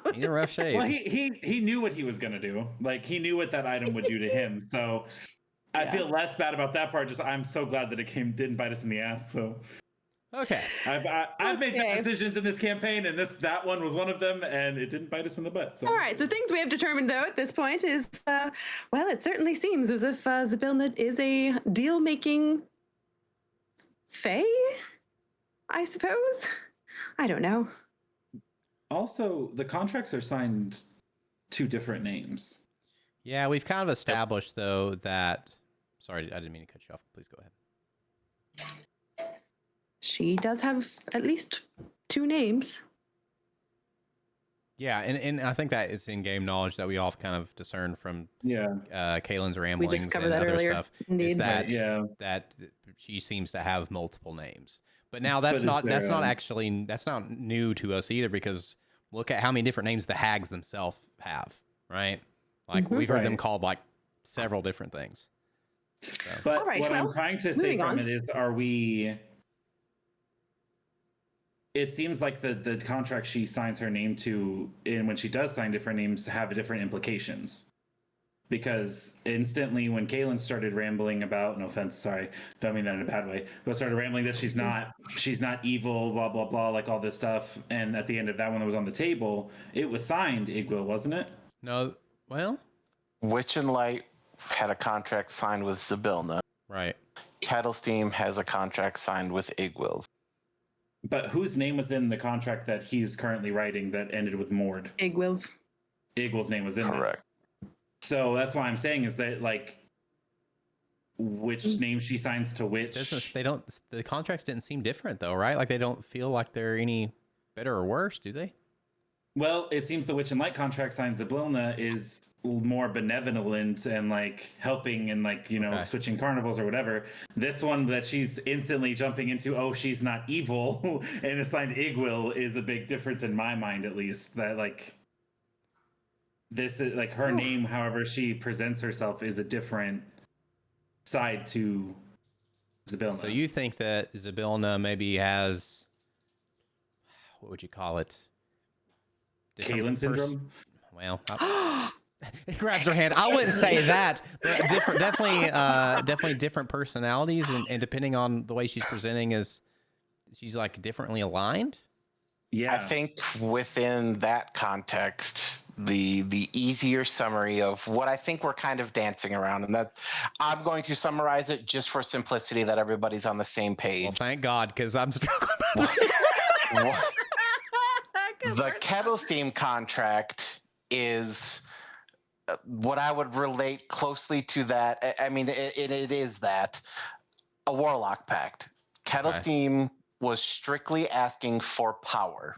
road. He's a rough shade. Well, he knew what he was going to do. Like he knew what that item would do to him. So I feel less bad about that part. Just I'm so glad that it didn't bite us in the ass. So Okay. I've made Okay. bad decisions in this campaign, and that one was one of them, and it didn't bite us in the butt. So All right, so things we have determined, though, at this point is, well, it certainly seems as if Zabilna is a deal-making fae, I suppose? I don't know. Also, the contracts are signed two different names. Yeah, we've kind of established, though, that... Sorry, I didn't mean to cut you off. Please go ahead. She does have at least two names. Yeah, and I think that is in-game knowledge that we all kind of discerned from Kaylin's ramblings covered and that other earlier, stuff. indeed. Is that Right, that she seems to have multiple names. But now that's But is not new to us either, because look at how many different names the hags themselves have, right? Like we've heard them Right. called like several different things. So. But All right, what well, I'm trying to say moving from on. it is, are we? It seems like the contract she signs her name to, and when she does sign different names, have different implications. Because instantly, when Kaylin started rambling about, no offense, sorry, don't mean that in a bad way, but started rambling that she's not evil, blah blah blah, like all this stuff, and at the end of that one that was on the table, it was signed Igwil, wasn't it? No, well, Witchlight had a contract signed with Zabilna. right. Kettlesteam has a contract signed with Igwil. But whose name was in the contract that he's currently writing that ended with Mord? Igwilv. Igwil's name was in there. Correct. So that's why I'm saying is that like which name she signs to which. The contracts didn't seem different though, right? Like they don't feel like they're any better or worse, do they? Well, it seems the Witch and Light contract signed Zybilna is more benevolent and like helping and like, you know, Okay. switching carnivals or whatever. This one that she's instantly jumping into, oh, she's not evil, and it's signed Igwil is a big difference in my mind, at least. That like this is like her name, however she presents herself, is a different side to Zybilna. So you think that Zybilna maybe has, what would you call it? Kaylin syndrome? Well, it grabs her hand. I wouldn't say that, but definitely different personalities, and depending on the way she's presenting, is she's like differently aligned. Yeah, I think within that context, the easier summary of what I think we're kind of dancing around, and that I'm going to summarize it just for simplicity, that everybody's on the same page. Well, thank God, because I'm struggling. The Kettle Steam contract is what I would relate closely to that. I mean, it is that, a Warlock Pact. Kettle Okay. Steam was strictly asking for power,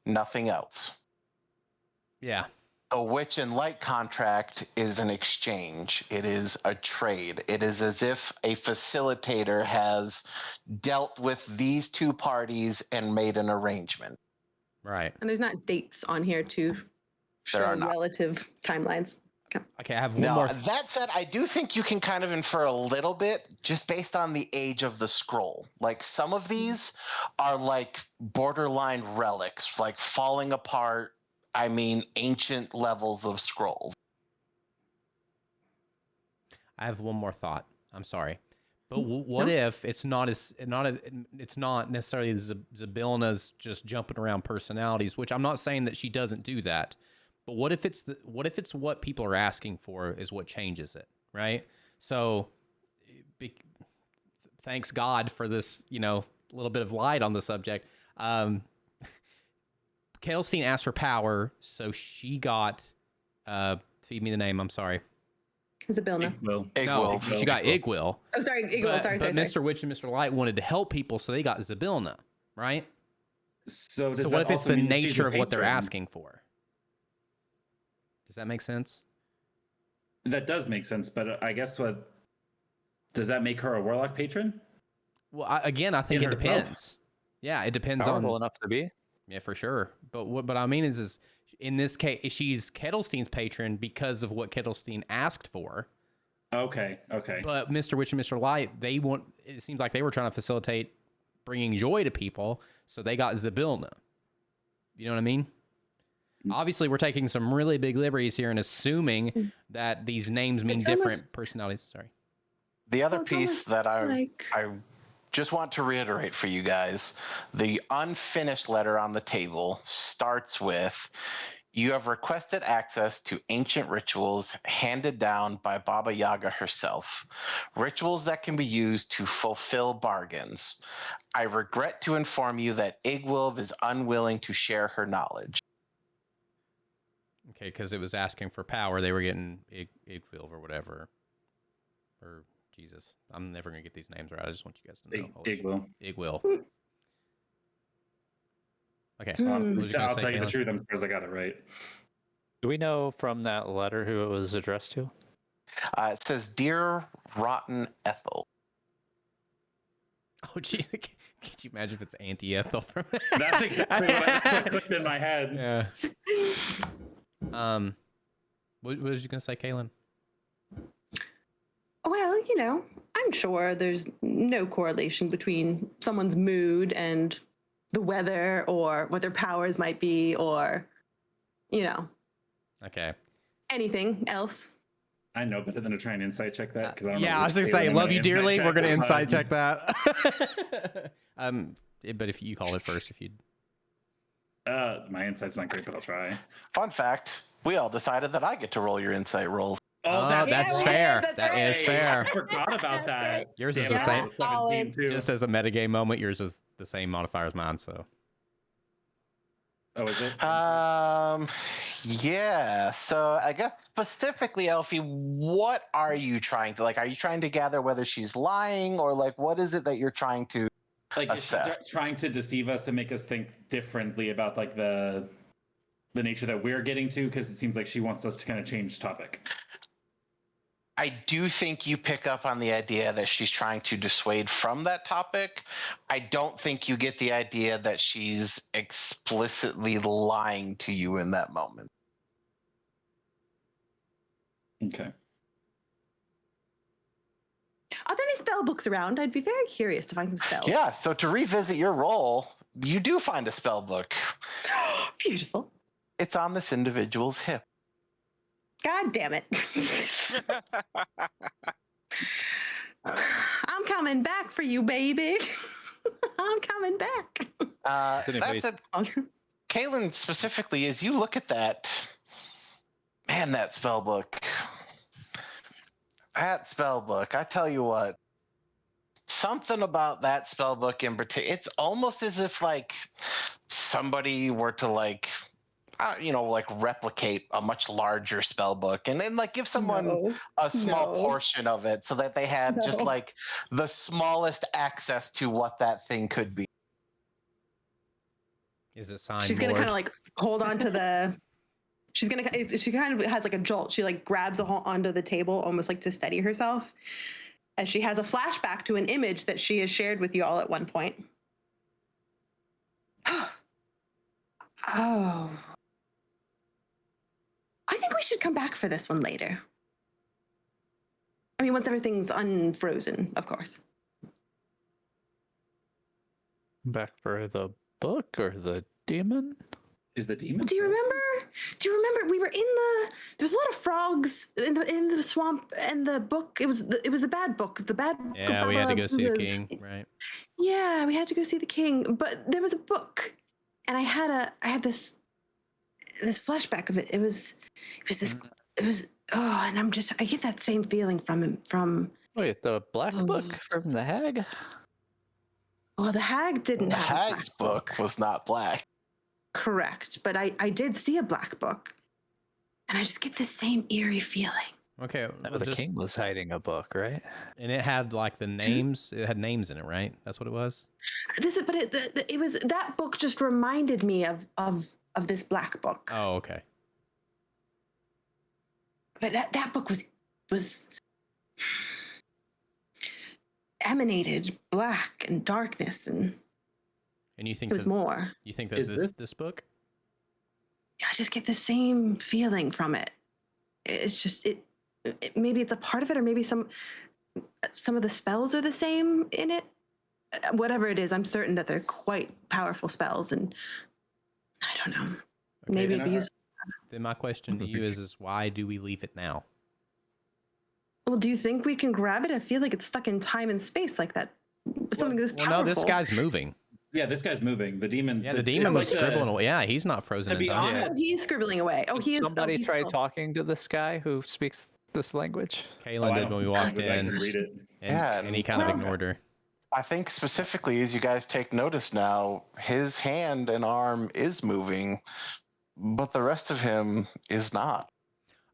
nothing else. Yeah. A Witch and Light contract is an exchange. It is a trade. It is as if a facilitator has dealt with these two parties and made an arrangement. Right. And there's not dates on here to show are not. relative timelines. Okay, I have one Now, more. that said, I do think you can kind of infer a little bit just based on the age of the scroll. Like, some of these are like borderline relics, like falling apart. I mean, ancient levels of scrolls. I have one more thought. I'm sorry, but what if it's not it's not necessarily Zybilna's just jumping around personalities, which I'm not saying that she doesn't do that, but what if it's what people are asking for is what changes it, right? So, thanks God for this, you know, little bit of light on the subject. Ketelstein asked for power, so she got feed me the name. I'm sorry. Zybilna. No, Igwil. she got Igwil. Oh, sorry, Igwil. But, Sorry. Mr. Witch and Mr. Light wanted to help people, so they got Zybilna, right? So What if it's the nature of what they're asking for? Does that make sense? That does make sense, but I guess does that make her a Warlock patron? Well, I think In it herself? depends. Yeah, it depends Powerful on. enough to be. Yeah, for sure. But what I mean is in this case, she's Ketelstein's patron because of what Ketelstein asked for. Okay. But Mr. Witch and Mr. Light, it seems like they were trying to facilitate bringing joy to people, so they got Zybilna. You know what I mean? Obviously, we're taking some really big liberties here and assuming that these names mean It's different almost- personalities. Sorry. The other Well, it's piece almost that I like- just want to reiterate for you guys, the unfinished letter on the table starts with, you have requested access to ancient rituals handed down by Baba Yaga herself, rituals that can be used to fulfill bargains. I regret to inform you that Igwilv is unwilling to share her knowledge. Okay, because it was asking for power. They were getting Igwil or whatever. Or Jesus. I'm never going to get these names right. I just want you guys to know. Igwil. Igwil. Okay. Hmm. What was you gonna I'll say, tell you the Caleb? truth. I'm surprised I got it right. Do we know from that letter who it was addressed to? It says, Dear Rotten Ethel. Oh, jeez. Could you imagine if it's Auntie Ethel from That's exactly what clicked in my head. Yeah. What was you going to say, Kaylin? Well, you know, I'm sure there's no correlation between someone's mood and the weather or what their powers might be or, you know, Okay. anything else. I know better than to try and insight check that. 'Cause I don't know Yeah, I was which going to say, Kaylin I'm love gonna you dearly. insight We're going to check. inside check that. But if you call it first, if you'd. My insight's not great, but I'll try. Fun fact, we all decided that I get to roll your insight rolls. Oh, that's Yeah, fair. that's That is right. fair. I forgot about that. Yours is Damn the it, same. I rolled 17 too. Just as a metagame moment, yours is the same modifier as mine. So Oh, is it? Yeah. So I guess specifically, Elfie, what are you trying to, like, are you trying to gather whether she's lying, or like, what is it that you're trying to Like, is she assess? trying to deceive us and make us think differently about like the the nature that we're getting to? Because it seems like she wants us to kind of change topic. I do think you pick up on the idea that she's trying to dissuade from that topic. I don't think you get the idea that she's explicitly lying to you in that moment. Okay. Are there any spell books around? I'd be very curious to find some spells. Yeah, so to revisit your roll, you do find a spell book. Beautiful. It's on this individual's hip. God damn it. I'm coming back for you, baby. I'm coming back. Does anybody- That's it. Kaylin, specifically, as you look at that, man, that spell book. That spell book, I tell you what, something about that spell book in particular, it's almost as if like somebody were to like replicate a much larger spell book and then like give someone a small portion of it so that they had just like the smallest access to what that thing could be. Is it signed? She's gonna kind of like hold on to the. She kind of has like a jolt. She like grabs onto the table almost like to steady herself, as she has a flashback to an image that she has shared with you all at one point. Oh. I think we should come back for this one later. I mean, once everything's unfrozen, of course. Back for the book or the demon? Is the demon? Do you remember? We were there was a lot of frogs in the swamp, and the book. It was the bad book. The bad. Yeah, we had to go see the king, right? Yeah, we had to go see the king, but there was a book, and I had this flashback of it. It was and I get that same feeling from. Wait, the black book from the hag? Well, the hag didn't The have hag's book was not black. Correct, but I did see a black book, and I just get the same eerie feeling. Okay, No, the king was hiding a book, right? And it had like the names. It had names in it, right? That's what it was. It was that book. Just reminded me of this black book. Oh, okay. But that book was emanated black and darkness, and you think it was more. You think that this book? Yeah, I just get the same feeling from it. It's just it maybe it's a part of it, or maybe some of the spells are the same in it. Whatever it is, I'm certain that they're quite powerful spells, and I don't know. Okay, Maybe it'd be useful. Then my question to you is why do we leave it now? Well, do you think we can grab it? I feel like it's stuck in time and space like that. Something this powerful. No, this guy's moving. Yeah, this guy's moving. The demon. Yeah, the demon was scribbling away. Yeah, he's not frozen in time. Oh, he's scribbling away. Oh, he is. Somebody tried talking to this guy who speaks this language. Kaylin did when we walked in. Read it. And he kind of ignored her. I think specifically, as you guys take notice now, his hand and arm is moving, but the rest of him is not.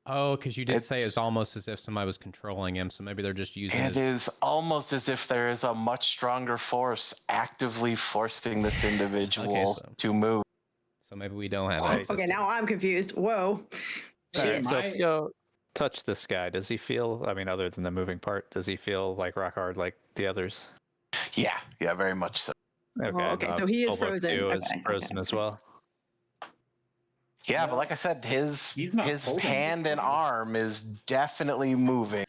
Oh, because you did say it's almost as if somebody was controlling him, so maybe they're just using it is almost as if there is a much stronger force actively forcing this individual to move. So maybe we don't have access. Okay, now I'm confused. Whoa. Right, so touch this guy. Does he feel, I mean, other than the moving part, does he feel like rock hard like the others? Yeah, very much so. Okay, so he is frozen. Is frozen as well. Yeah, but like I said, his hand and arm is definitely moving.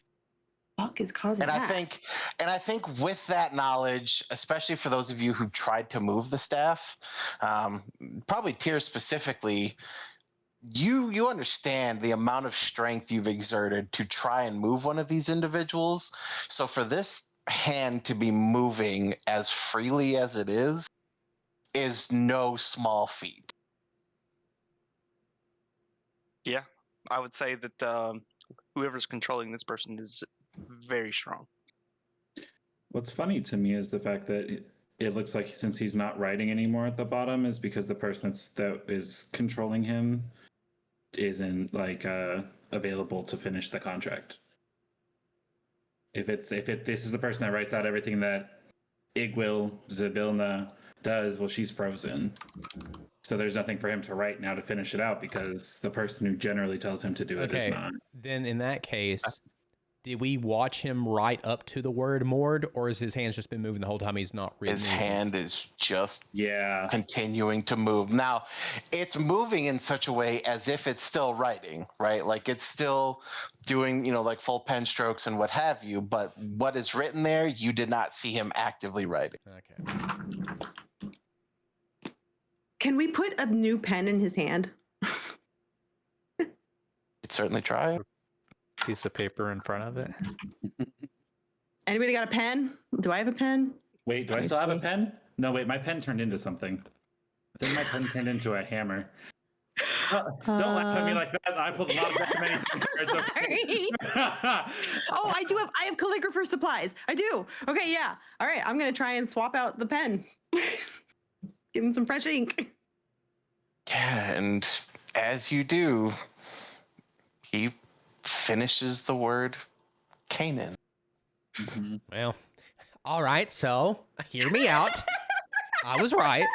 Fuck is causing and that? I think with that knowledge, especially for those of you who tried to move the staff, probably Tyr specifically, you understand the amount of strength you've exerted to try and move one of these individuals. So for this hand to be moving as freely as it is no small feat. Yeah, I would say that whoever's controlling this person is very strong. What's funny to me is the fact that it looks like since he's not writing anymore at the bottom is because the person that is controlling him isn't like available to finish the contract. If this is the person that writes out everything that Igwil, Zabilna, does, well, she's frozen. So there's nothing for him to write now to finish it out because the person who generally tells him to do it is Okay. not. Then in that case, did we watch him write up to the word Mord, or has his hands just been moving the whole time he's not really His moving? hand is just Yeah. continuing to move. Now, it's moving in such a way as if it's still writing, right? Like it's still doing, like full pen strokes and what have you, but what is written there, you did not see him actively writing. Okay. Can we put a new pen in his hand? You'd certainly try it. Piece of paper in front of it. Anybody got a pen? Do I have a pen? Wait, do I still have a pen? No, wait, my pen turned into something. I think my pen turned into a hammer. Don't laugh at me like that. I pulled a lot of recommending things. It's okay. Oh, I have calligrapher supplies. I do. Okay, yeah. All right, I'm gonna try and swap out the pen. Give him some fresh ink. Yeah, and as you do, he finishes the word Canaan. Well, all right. So hear me out. I was right.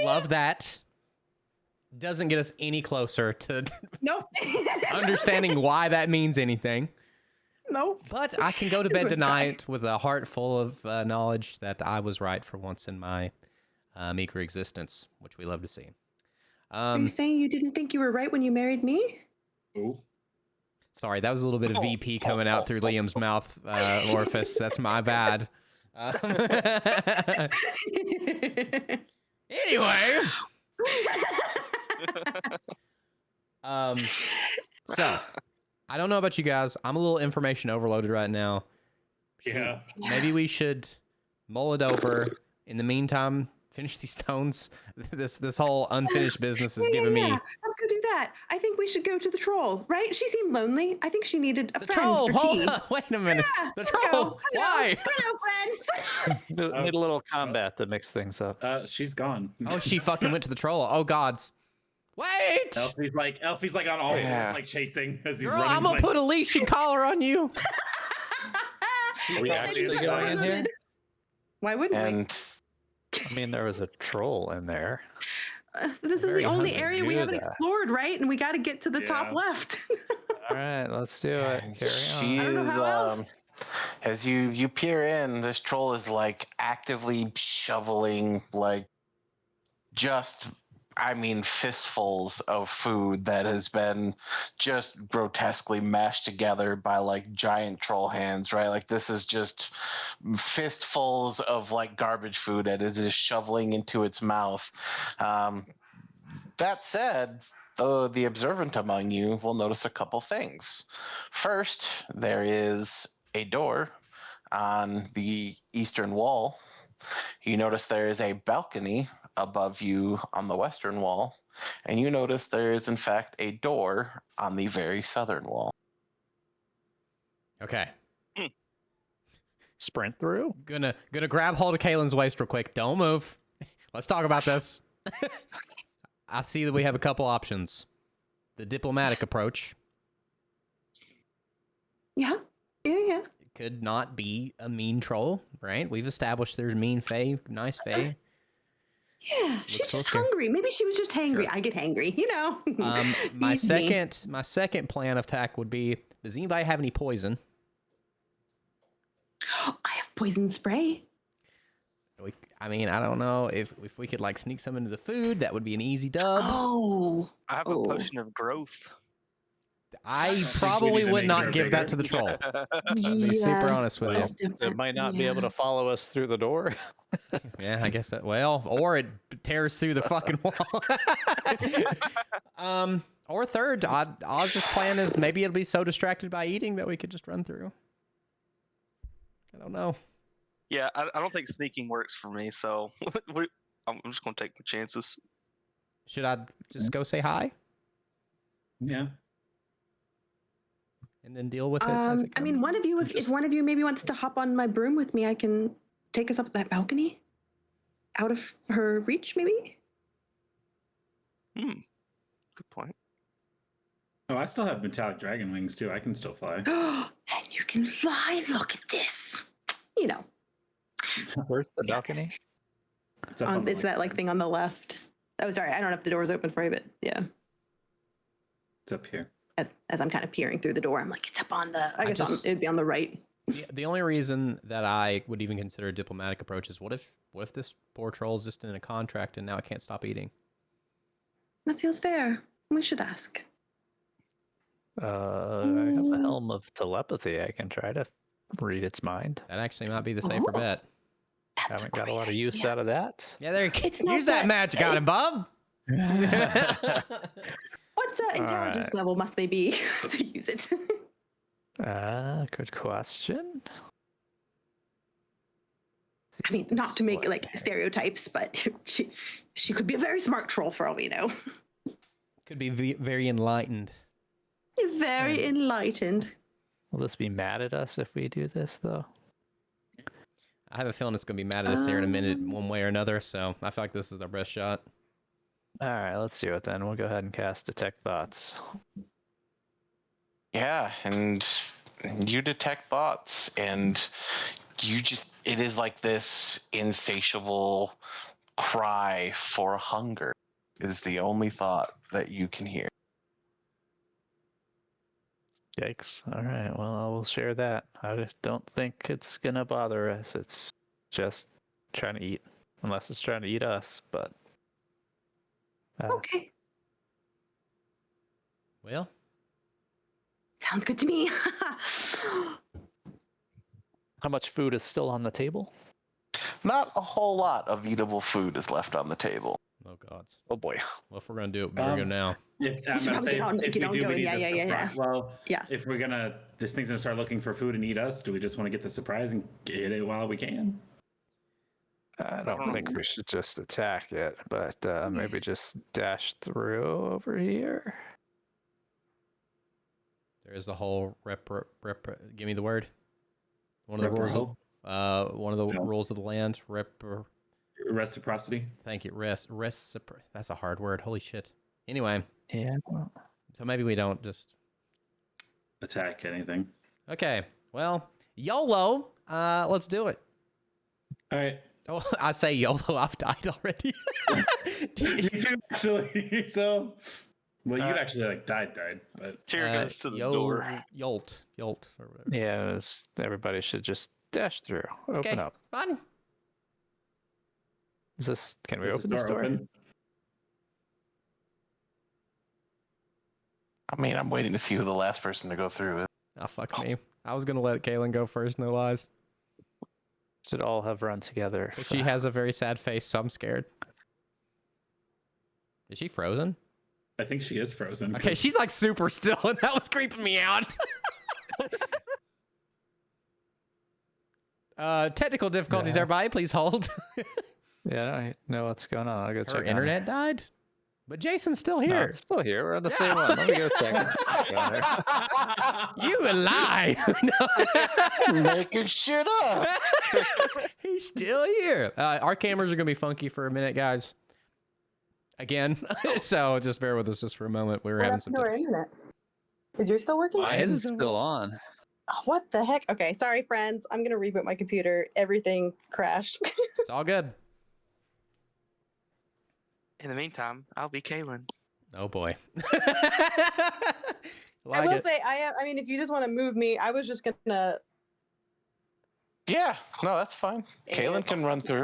Love that. Doesn't get us any closer to Nope. understanding why that means anything. Nope. But I can go to bed tonight with a heart full of knowledge that I was right for once in my meager existence, which we love to see. Are you saying you didn't think you were right when you married me? Ooh. Sorry, that was a little bit of VP coming out through Liam's mouth orifice. That's my bad. Anyway. So, I don't know about you guys. I'm a little information overloaded right now. Yeah. Maybe we should mull it over. In the meantime, finish these stones. This whole unfinished business is giving me. Let's go do that. I think we should go to the troll, right? She seemed lonely. I think she needed a The friend troll. for Hold tea. on. Wait a minute. Yeah, The let's troll. go. Hello. Why? Hello, friends. Need a little combat to mix things up. She's gone. Oh, she fucking went to the troll. Oh, gods. Wait. Elfie's like on all fours, Yeah. like chasing as he's Girl, running. I'm gonna like, put a leash and collar on you. Are we You said you actually got going in here? overloaded. Why wouldn't we? And I mean, there was a troll in there. This is very the only hungry area to we do haven't that. explored, right? And we got to get to the top Yeah. left. All right, let's do it. Carry on. she I don't know is, how else. as you peer in, this troll is like actively shoveling just fistfuls of food that has been just grotesquely mashed together by like giant troll hands, right? Like this is just fistfuls of like garbage food that it is shoveling into its mouth. That said, though, the observant among you will notice a couple things. First, there is a door on the eastern wall. You notice there is a balcony above you on the western wall, and you notice there is in fact a door on the very southern wall. Okay. Sprint through. Gonna grab hold of Kaylin's waist real quick. Don't move. Let's talk about this. I see that we have a couple options. The diplomatic approach Yeah. could not be a mean troll, right? We've established there's mean fae, nice fae. Yeah. She's Looks just okay. hungry. Maybe she was just hangry. Sure. I get hangry, My Easy. second plan of attack would be: does anybody have any poison? I have poison spray. I don't know if we could like sneak some into the food. That would be an easy dub. Oh. I have a potion of growth. I probably to would make not her give that bigger. to the troll. I'll be super honest with that's you. It different. might not be able to follow us through the door. Yeah, I guess that. Well, or it tears through the fucking wall. Or third, I'll just plan is maybe it'll be so distracted by eating that we could just run through. I don't know. Yeah, I don't think sneaking works for me, so I'm just gonna take my chances. Should I just go say hi Yeah. and then deal with it? As it I mean, comes? one of you, if one of you maybe wants to hop on my broom with me, I can take us up that balcony, out of her reach, maybe. Good point. Oh, I still have metallic dragon wings too. I can still fly. And you can fly. Look at this. Where's the balcony? It's, up on the It's that like thing on the left. Oh, sorry. I don't know if the door's open for you, but yeah. It's up here. As I'm kind of peering through the door, I'm like, it's up on the. I guess it'd be on the right. The only reason that I would even consider a diplomatic approach is what if this poor troll's just in a contract and now it can't stop eating? That feels fair. We should ask. I have the helm of telepathy. I can try to read its mind. That actually might be the safer bet. That's Haven't got a lot of use out of that. Yeah, there you go. It's not Use that that- magic on him, Bob. What intelligence level must they be to use it? Good question. I mean, not to make like stereotypes, but she could be a very smart troll for all we know. Could be very enlightened. Very enlightened. Will this be mad at us if we do this, though? I have a feeling it's going to be mad at us here in a minute, one way or another, so I feel like this is our best shot. All right, let's do it then. We'll go ahead and cast Detect Thoughts. Yeah, and you detect thoughts, and it is like this insatiable cry for hunger is the only thought that you can hear. Yikes. All right, well, I will share that. I don't think it's going to bother us. It's just trying to eat, unless it's trying to eat us, but... Okay. Well, Sounds good to me. How much food is still on the table? Not a whole lot of eatable food is left on the table. oh gods. Oh boy. Well, if we're going to do it, we better go now. I'm should gonna probably say, get on- if get we on do, we going. need Yeah, to yeah, yeah, surprise- Well, Yeah. if this thing's gonna start looking for food and eat us, do we just want to get the surprise and get it while we can? I don't think we should just attack it, but maybe just dash through over here. There is the whole give me the word. One of the rules Repro- of, one of the No. rules of the land. Reciprocity. Thank you. That's a hard word. Holy shit. Anyway, Yeah. so maybe we don't just. Attack anything. Okay. Well, YOLO. Let's do it. All right. Oh, I say YOLO. I've died already. Me too, actually. So, well, you'd actually like died, but Tyr goes to the door. Yolt, or whatever. Yeah, everybody should just dash through. Open up. Fun. Can we is open this door? open? I mean, I'm waiting to see who the last person to go through is. Oh, fuck me. I was going to let Kaylin go first, no lies. Should all have run together. But she has a very sad face, so I'm scared. Is she frozen? I think she is frozen. Okay, she's like super still, and that was creeping me out. Technical difficulties, Yeah. everybody. Please hold. Yeah, I know what's going on. I'll go check. Her on internet died, but Jason's still it. No, here. it's still here. We're on the same one. Let me go check. You a lie. No. Making shit up. He's still here. Our cameras are gonna be funky for a minute, guys. Again, so just bear with us just for a moment. We were having some. internet? Is yours still working? Why is it still on? Oh, what the heck? Okay, sorry, friends. I'm gonna reboot my computer. Everything crashed. It's all good. In the meantime, I'll be Kaylin. Oh boy. I will say, I mean, if you just want to move me, I was just gonna. Yeah, no, that's fine. Kaylin can run through.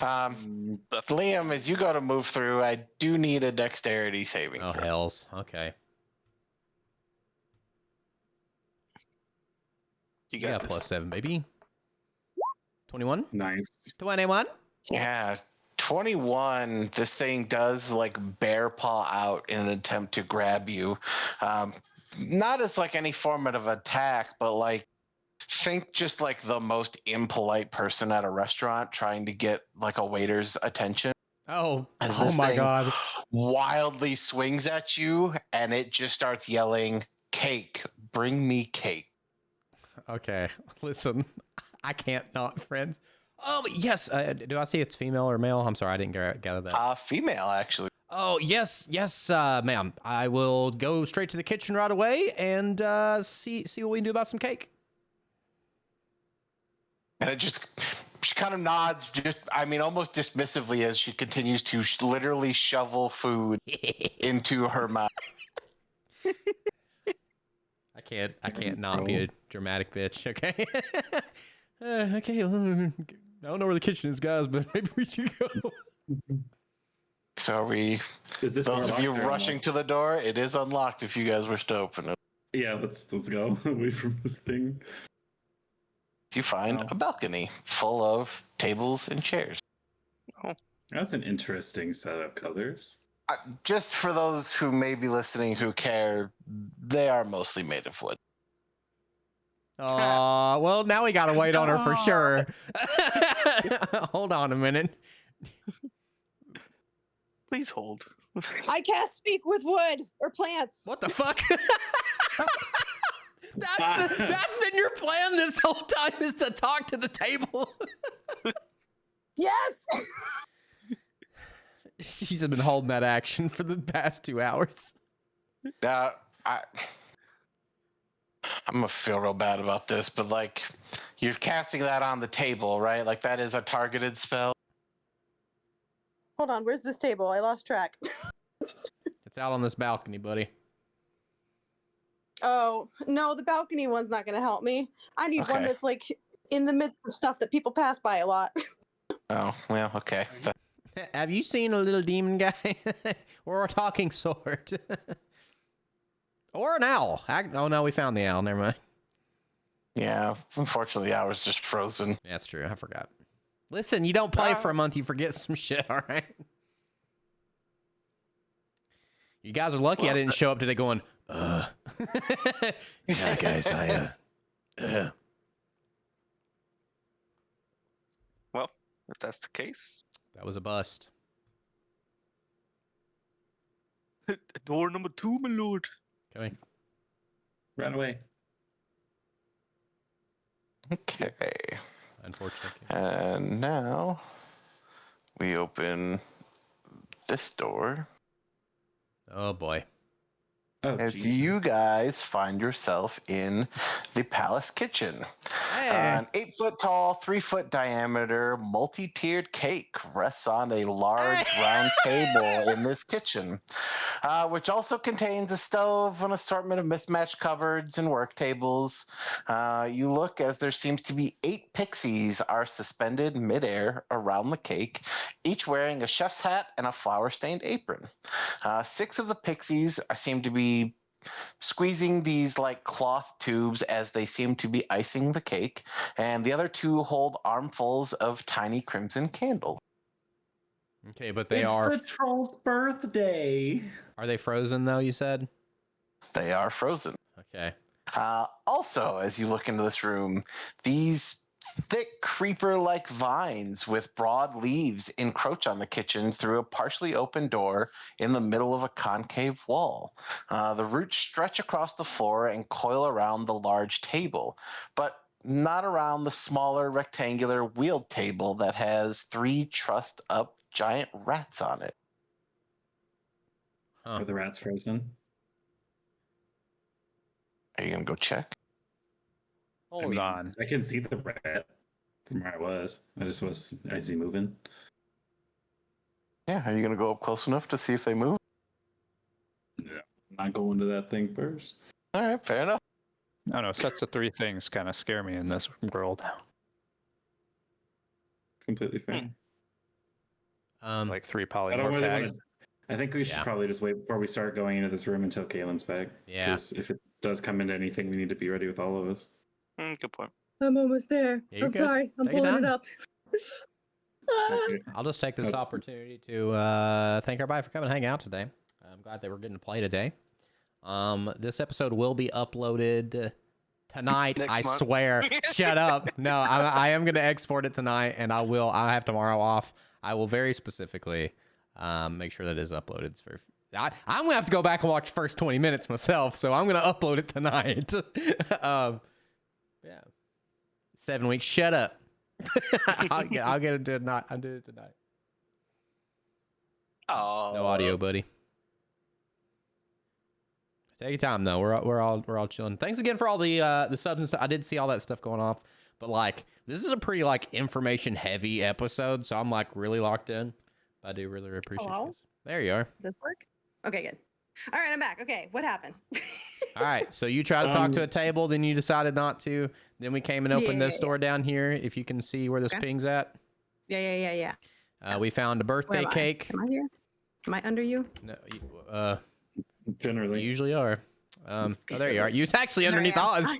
Liam, as you go to move through, I do need a dexterity saving Oh throw. hells. Okay. You Yeah, got plus 7, baby. 21. Nice. 21. Yeah, 21. This thing does like bear paw out in an attempt to grab you. Not as like any form of attack, but like think just like the most impolite person at a restaurant trying to get like a waiter's attention. Oh. As Oh this my thing god. wildly swings at you, and it just starts yelling, "Cake! Bring me cake!" Okay. Listen, I can't not, friends. Oh yes. Do I see it's female or male? I'm sorry, I didn't gather that. Female, actually. Oh yes, ma'am. I will go straight to the kitchen right away and see what we can do about some cake. And it just She kind of nods, almost dismissively as she continues to literally shovel food into her mouth. I can't not be a dramatic bitch. Okay. Okay. I don't know where the kitchen is, guys, but maybe we should go. So are we? Is this Those door of you locked or rushing unlocked? to the door, it is unlocked. If you guys wish to open it, Yeah, let's go away from this thing. you find Oh. a balcony full of tables and chairs. That's an interesting set of colors. Just for those who may be listening who care, they are mostly made of wood. Well, now we gotta wait on her for sure. Hold on a minute. Please hold. I can't speak with wood or plants. What the fuck? That's been your plan this whole time, is to talk to the table. Yes. She's been holding that action for the past 2 hours. I'm gonna feel real bad about this, but like, you're casting that on the table, right? Like that is a targeted spell. Hold on, where's this table? I lost track. It's out on this balcony, buddy. Oh, no, the balcony one's not going to help me. I need one Okay. that's like in the midst of stuff that people pass by a lot. Oh, well, okay. Have you seen a little demon guy? Or a talking sword? Or an owl? Oh no, we found the owl. Never mind. Yeah, unfortunately, I was just frozen. Yeah, that's true. I forgot. Listen, you don't play for a month, you forget some shit, all right? You guys are lucky I didn't show up today going, yeah, guys, Well, if that's the case, that was a bust. door number 2, my lord. Okay. Run away. Okay. Unfortunately. And now we open this door Oh boy. Oh, as geez. you guys find yourself in the palace kitchen. Hey. An 8-foot tall, 3-foot diameter, multi-tiered cake rests on a large round table in this kitchen, which also contains a stove, an assortment of mismatched cupboards and work tables. You look as there seems to be 8 pixies are suspended midair around the cake, each wearing a chef's hat and a flour-stained apron. 6 of the pixies seem to be squeezing these like cloth tubes as they seem to be icing the cake, and the other 2 hold armfuls of tiny crimson candles. Okay, but they it's are. the troll's birthday. Are they frozen though? You said. They are frozen. Okay. Also, as you look into this room, these thick creeper-like vines with broad leaves encroach on the kitchen through a partially open door in the middle of a concave wall. The roots stretch across the floor and coil around the large table, but not around the smaller rectangular wheeled table that has 3 trussed-up giant rats on it. Huh. Are the rats frozen? Are you going to go check? Hold on. I can see the rat from where I was. Is he moving? Yeah, are you going to go up close enough to see if they move? Yeah. I'm not going to that thing first. All right, fair enough. I don't know. Sets of 3 things kind of scare me in this world. It's completely fair. Like 3 I polymorph don't really tags. want to. I think we should Yeah. probably just wait before we start going into this room until Kaylin's back. Yeah. Because if it does come into anything, we need to be ready with all of us. Good point. I'm almost there. Yeah, you're I'm good. sorry. I'm Take your pulling it time. up. Ah. Okay. I'll just take this Okay. opportunity to thank everybody for coming and hang out today. I'm glad that we're getting to play today. This episode will be uploaded tonight. Next I month. swear. Shut up. No, I am going to export it tonight, and I have tomorrow off. I will very specifically make sure that it is uploaded. It's very. I'm gonna have to go back and watch the first 20 minutes myself, so I'm gonna upload it tonight. Yeah, 7 weeks. Shut up. I'll get it tonight. I'll do it tonight. Oh, No audio, buddy. Take your time though. We're all chilling. Thanks again for all the subs and stuff. I did see all that stuff going off, But like, this is a pretty like information heavy episode, so I'm like really locked in. I do really appreciate Hello? this. There you are. Does this work? Okay, good. All right, I'm back. Okay, what happened? All right, so you tried to talk to a table, then you decided not to. Then we came and opened this door down here. If you can see where this ping's at. Yeah. We found a birthday cake. Am I here? Am I under you? No, Generally, you usually are. Oh, there you are. You was actually underneath Oz.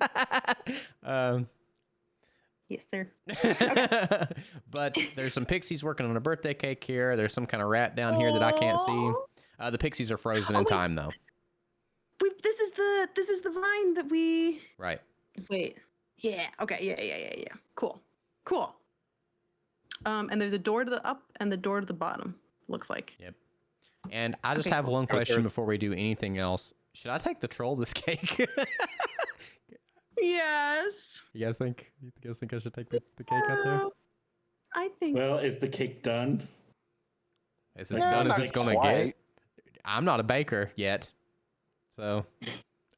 Yes, sir. But there's some pixies working on a birthday cake here. There's some kind of rat down here that I can't see. The pixies are frozen in time, though. This is the vine that we. Right. Wait. Yeah. Okay. Yeah. Cool. And there's a door to the up and the door to the bottom. Looks like. Yep. And I just have one question before we do anything else. Should I take the troll this cake? Yes. You guys think I should take the cake out there? I think. well, is the cake done? Is as done as it's gonna get? I'm not a baker yet. So.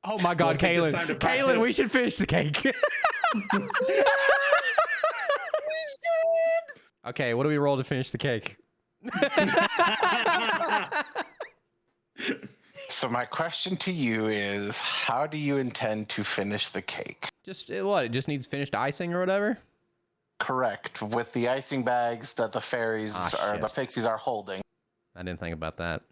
Oh my God, Well, I think it's time to Kaylin! practice. Kaylin, we should finish the cake. Okay, what do we roll to finish the cake? So my question to you is, how do you intend to finish the cake? Just what? It just needs finished icing or whatever? Correct, with the icing bags that the fairies or shit. the pixies are holding. I didn't think about that.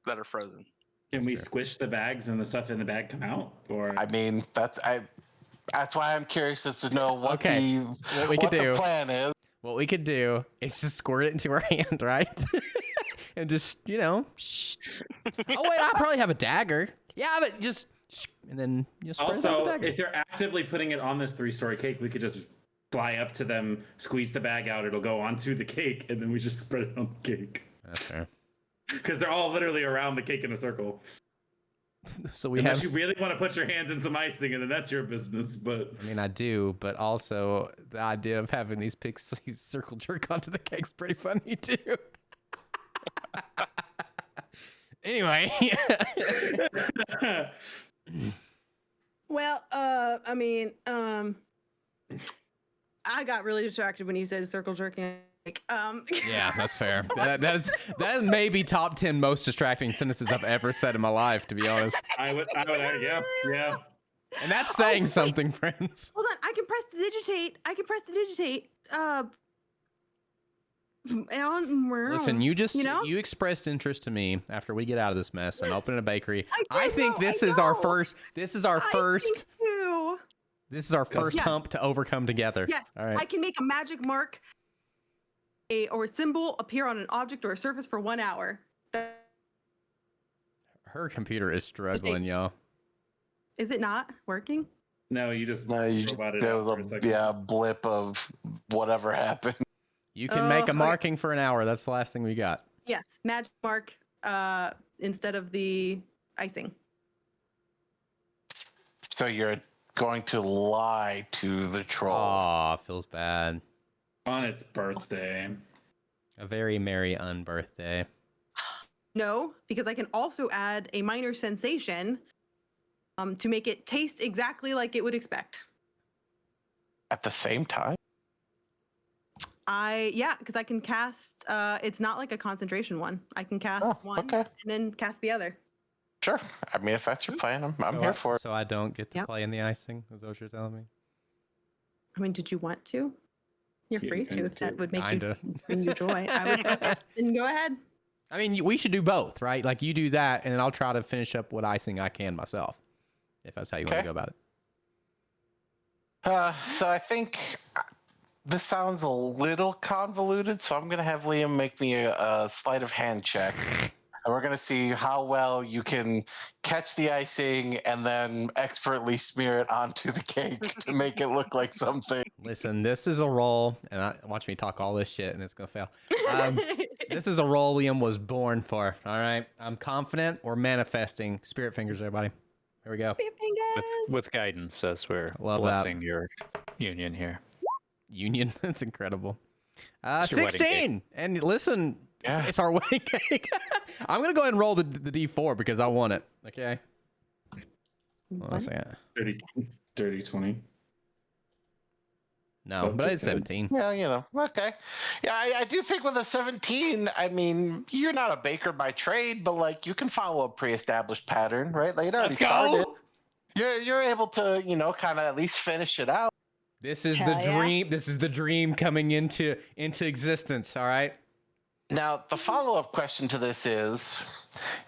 That are frozen. Can we squish the bags and the stuff in the bag come out? Or I mean, that's why I'm curious as to know what Okay, what we could the do. plan is. What we could do is just squirt it into our hand, right? And just, shh. Oh, wait, I probably have a dagger. Yeah, but just, and then spread it out also, the dagger. if they're actively putting it on this 3-story cake, we could just fly up to them, squeeze the bag out, it'll go onto the cake, and then we just spread it on the cake. That's fair. Because they're all literally around the cake in a circle. So we Unless have. you really want to put your hands in some icing, and then that's your business. But I mean, I do, but also the idea of having these pixies circle jerk onto the cake's pretty funny too. Anyway. Well, I mean, I got really distracted when you said circle jerking. Yeah, that's fair. That is maybe top 10 most distracting sentences I've ever said in my life, to be honest. I would, yeah. And that's saying something, friends. Hold on, I can press to digitate. Listen, you expressed interest to me after we get out of this mess and open a bakery. I think this is our first hump to overcome together. Yes, all right. I can make a magic mark or symbol appear on an object or a surface for 1 hour. Her computer is struggling, y'all. Is it not working? No, you just There was a blip of whatever happened. You can make a marking for an hour. That's the last thing we got. Yes, magic mark instead of the icing. So you're going to lie to the troll. Aw, feels bad. on its birthday. A very merry unbirthday. No, because I can also add a minor sensation to make it taste exactly like it would expect. At the same time? Because I can cast, it's not like a concentration one. I can cast one and then cast the other. Sure. I mean, if that's your plan, I'm here for it. So I don't get to play in the icing? Is that what you're telling me? I mean, did you want to? You're free to, if that would make Kinda. bring you joy. I would then go ahead. I mean, we should do both, right? Like you do that, and then I'll try to finish up what icing I can myself, if that's how you want to go about it. So I think this sounds a little convoluted, so I'm going to have Liam make me a sleight of hand check. And we're going to see how well you can catch the icing and then expertly smear it onto the cake to make it look like something. Listen, this is a role, and watch me talk all this shit, and it's going to fail. This is a role Liam was born for, all right? I'm confident. We're manifesting. Spirit fingers, everybody. Here we go. With guidance as we're Love blessing your union here. Union? That's incredible. It's your wedding 16! And listen, it's our wedding cake. I'm going to go ahead and roll the D4 because I want it, okay? Hold on a second. Dirty 20. No, but it's 17. Yeah, okay. Yeah, I do think with a 17, I mean, you're not a baker by trade, but like you can follow a pre-established pattern, right? Like it already started. You're able to, kind of at least finish it out. This is Hell the yeah. dream. This is the dream coming into existence. All right. Now, the follow-up question to this is,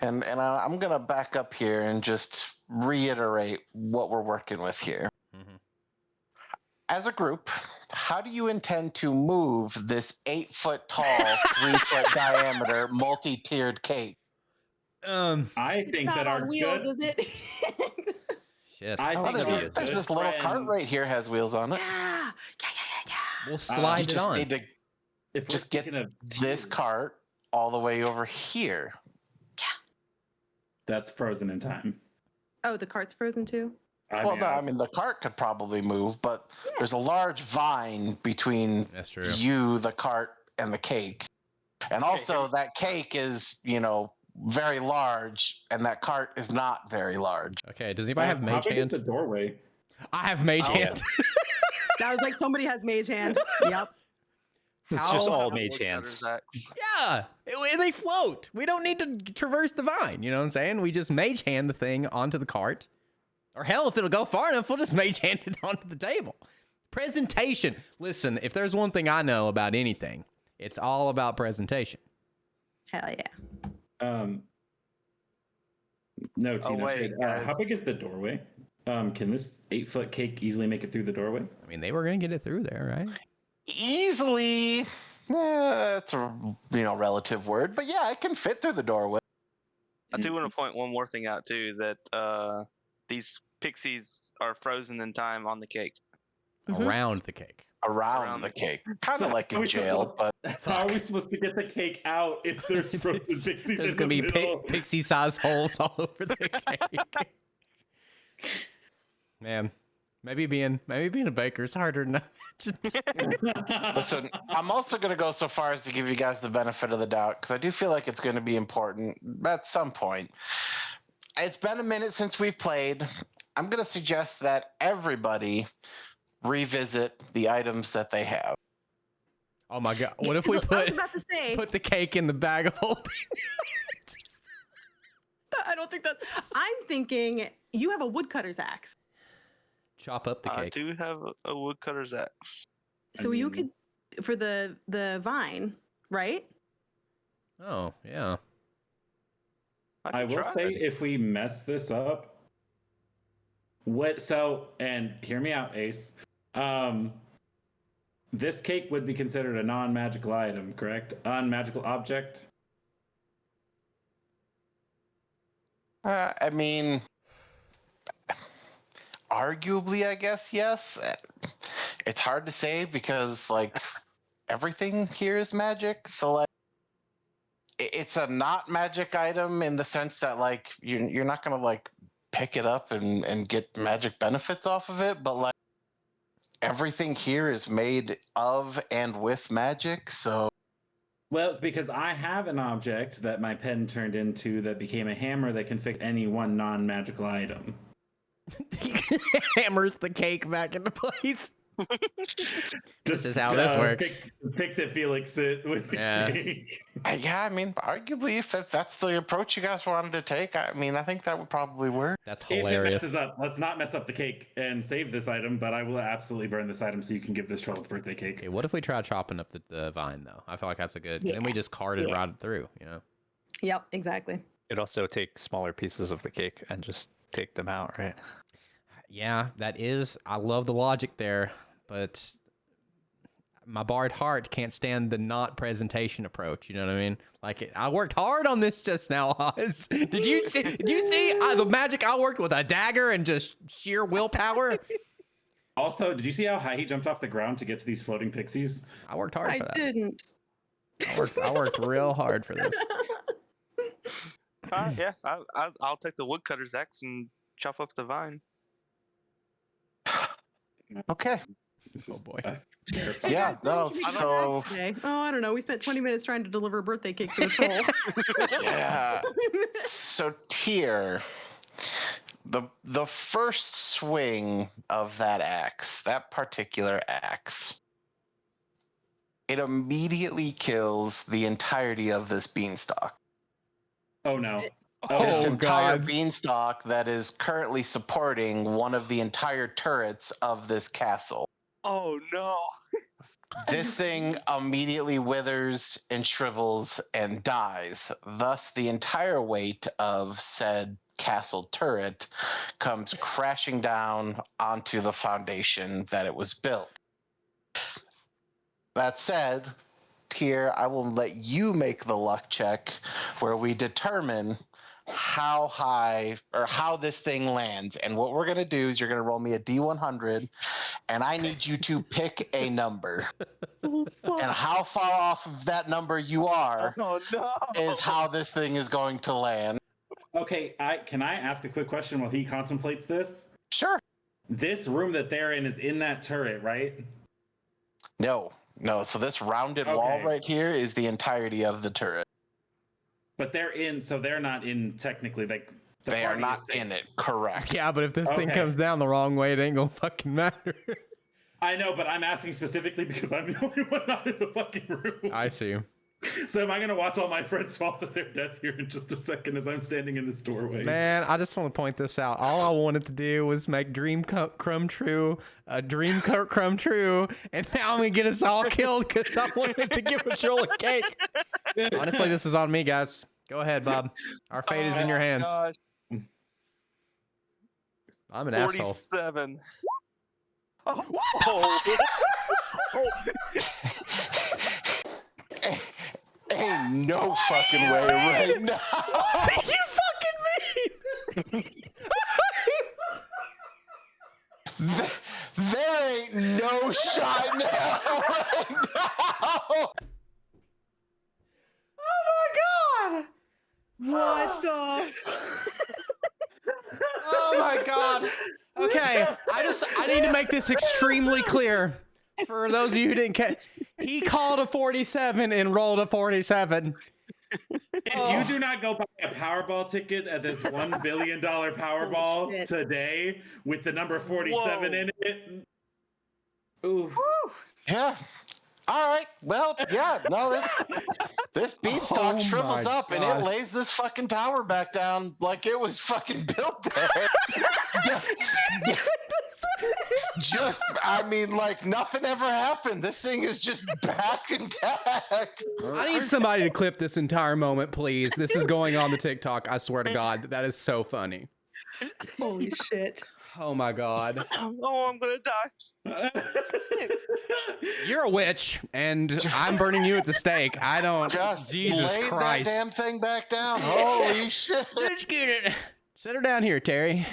and I'm going to back up here and just reiterate what we're working with here. Mm-hmm. As a group, how do you intend to move this 8-foot tall, 3-foot diameter, multi-tiered cake? I think Not that our on wheels, good. is it? Shit. I think There's this little cart right here has wheels on it. Yeah. We'll slide You it just on. need to If we're just get speaking of this tiers, cart all the way over here. that's frozen in time. Oh, the cart's frozen too? I mean, the cart could probably move, but there's a large vine between That's true. you, the cart, and the cake. And also, that cake is, very large, and that cart is not very large. Okay. Does anybody have how mage big is hand? the doorway? I have mage hand. That was like somebody has mage hand. Yep. It's just How- all Have mage woodcutter's hands. axe. Yeah, they float. We don't need to traverse the vine. You know what I'm saying? We just mage hand the thing onto the cart. Or hell, if it'll go far enough, we'll just mage hand it onto the table. Presentation. Listen, if there's one thing I know about anything, it's all about presentation. Hell yeah. No, Tina. wait, how guys. big is the doorway? Can this 8-foot cake easily make it through the doorway? I mean, they were going to get it through there, right? Easily, that's a relative word, but yeah, it can fit through the doorway. I do want to point one more thing out too, that these pixies are frozen in time on the cake. Mhm. Around the cake. Around the cake, kind of like how are in we jail, but How are we supposed to get the cake out if there's frozen pixies There's in going to the be middle? pixie-sized holes all over the cake. Man, maybe being a baker is harder than listen, I'm also going to go so far as to give you guys the benefit of the doubt because I do feel like it's going to be important at some point. It's been a minute since we've played. I'm going to suggest that everybody revisit the items that they have. Oh my god! What if we I was put about to say, the cake in the bag of holding? I don't think that's. I'm thinking you have a woodcutter's axe. Chop up the I cake. do have a woodcutter's axe. So you could, for the vine, right? Oh yeah. I could will try say it. if we mess this up, and hear me out, Ace. This cake would be considered a non-magical item, correct? Unmagical object. I mean, arguably, I guess, yes. It's hard to say because, like, everything here is magic. So, like, it's a not magic item in the sense that, like, you're not going to, like, pick it up and get magic benefits off of it. But, like, everything here is made of and with magic. So, Well, because I have an object that my pen turned into that became a hammer that can fix any one non-magical item. Hammers the cake back into place. This is how this works. Fix it, Felix. It with the Yeah. cake. yeah, I mean, arguably, if that's the approach you guys wanted to take, I mean, I think that would probably work. That's If it hilarious. messes up, let's not mess up the cake and save this item, but I will absolutely burn this item so you can give this troll its birthday cake. Okay, what if we try chopping up the vine though? I feel like that's a good. Then we just cart it right through. You know. Yep, exactly. You'd also take smaller pieces of the cake and just take them out, right? Yeah, that is. I love the logic there, but my bard heart can't stand the not presentation approach. You know what I mean? Like I worked hard on this just now, Oz. Did you see? The magic I worked with a dagger and just sheer willpower? Also, did you see how high he jumped off the ground to get to these floating pixies? I worked hard I for that. didn't. I worked real hard for this. Yeah, I'll take the woodcutter's axe and chop up the vine. Okay. This Oh, is boy. terrifying. Yeah, Guys, maybe no, we should make a so- hack today. Oh, I don't know. We spent 20 minutes trying to deliver a birthday cake to the troll. Yeah. So, Tyr, the first swing of that axe, that particular axe, it immediately kills the entirety of this beanstalk. Oh no. This Oh, entire gods. beanstalk that is currently supporting one of the entire turrets of this castle. Oh no. This thing immediately withers and shrivels and dies. Thus, the entire weight of said castle turret comes crashing down onto the foundation that it was built. That said, Tyr, I will let you make the luck check where we determine how high or how this thing lands. And what we're going to do is you're going to roll me a D100, and I need you to pick a number. And how far off of that number you are Oh no. is how this thing is going to land. Okay, can I ask a quick question while he contemplates this? Sure. This room that they're in is in that turret, right? No. So this rounded wall Okay. right here is the entirety of the turret. But they're in, so they're not in technically. Like the They are party not is safe. in it. Correct. Yeah, but if this thing Okay. comes down the wrong way, it ain't gonna fucking matter. I know, but I'm asking specifically because I'm the only one not in the fucking room. I see. So am I gonna watch all my friends fall to their death here in just a second as I'm standing in this doorway? Man, I just want to point this out. All I wanted to do was make dream come true, a dream come true, and now I'm gonna get us all killed because I wanted to give a Joel a cake. Honestly, this is on me, guys. Go ahead, Bob. Our fate is in your hands. Gosh, I'm an asshole. 47. Oh, Ain't no fucking way right now. You fucking mean? There ain't no shot now right now. Oh my god! What the? Oh my god. Okay, I need to make this extremely clear for those of you who didn't catch. He called a 47 and rolled a 47. If you do not go buy a Powerball ticket at this $1 billion Powerball shit. today with the number 47 in it, ooh. Yeah. All right. Well, yeah. No, this beanstalk Oh shrivels my up and God. it lays this fucking tower back down like it was fucking built there. Just, I mean, like nothing ever happened. This thing is just back intact. I need somebody to clip this entire moment, please. This is going on the TikTok. I swear to God, that is so funny. Holy shit. Oh my God. oh, I'm gonna die. You're a witch, and I'm burning you at the stake. I don't. Just Jesus laid Christ. that damn thing back down. Holy shit. Let's get it. Set her down here, Terry.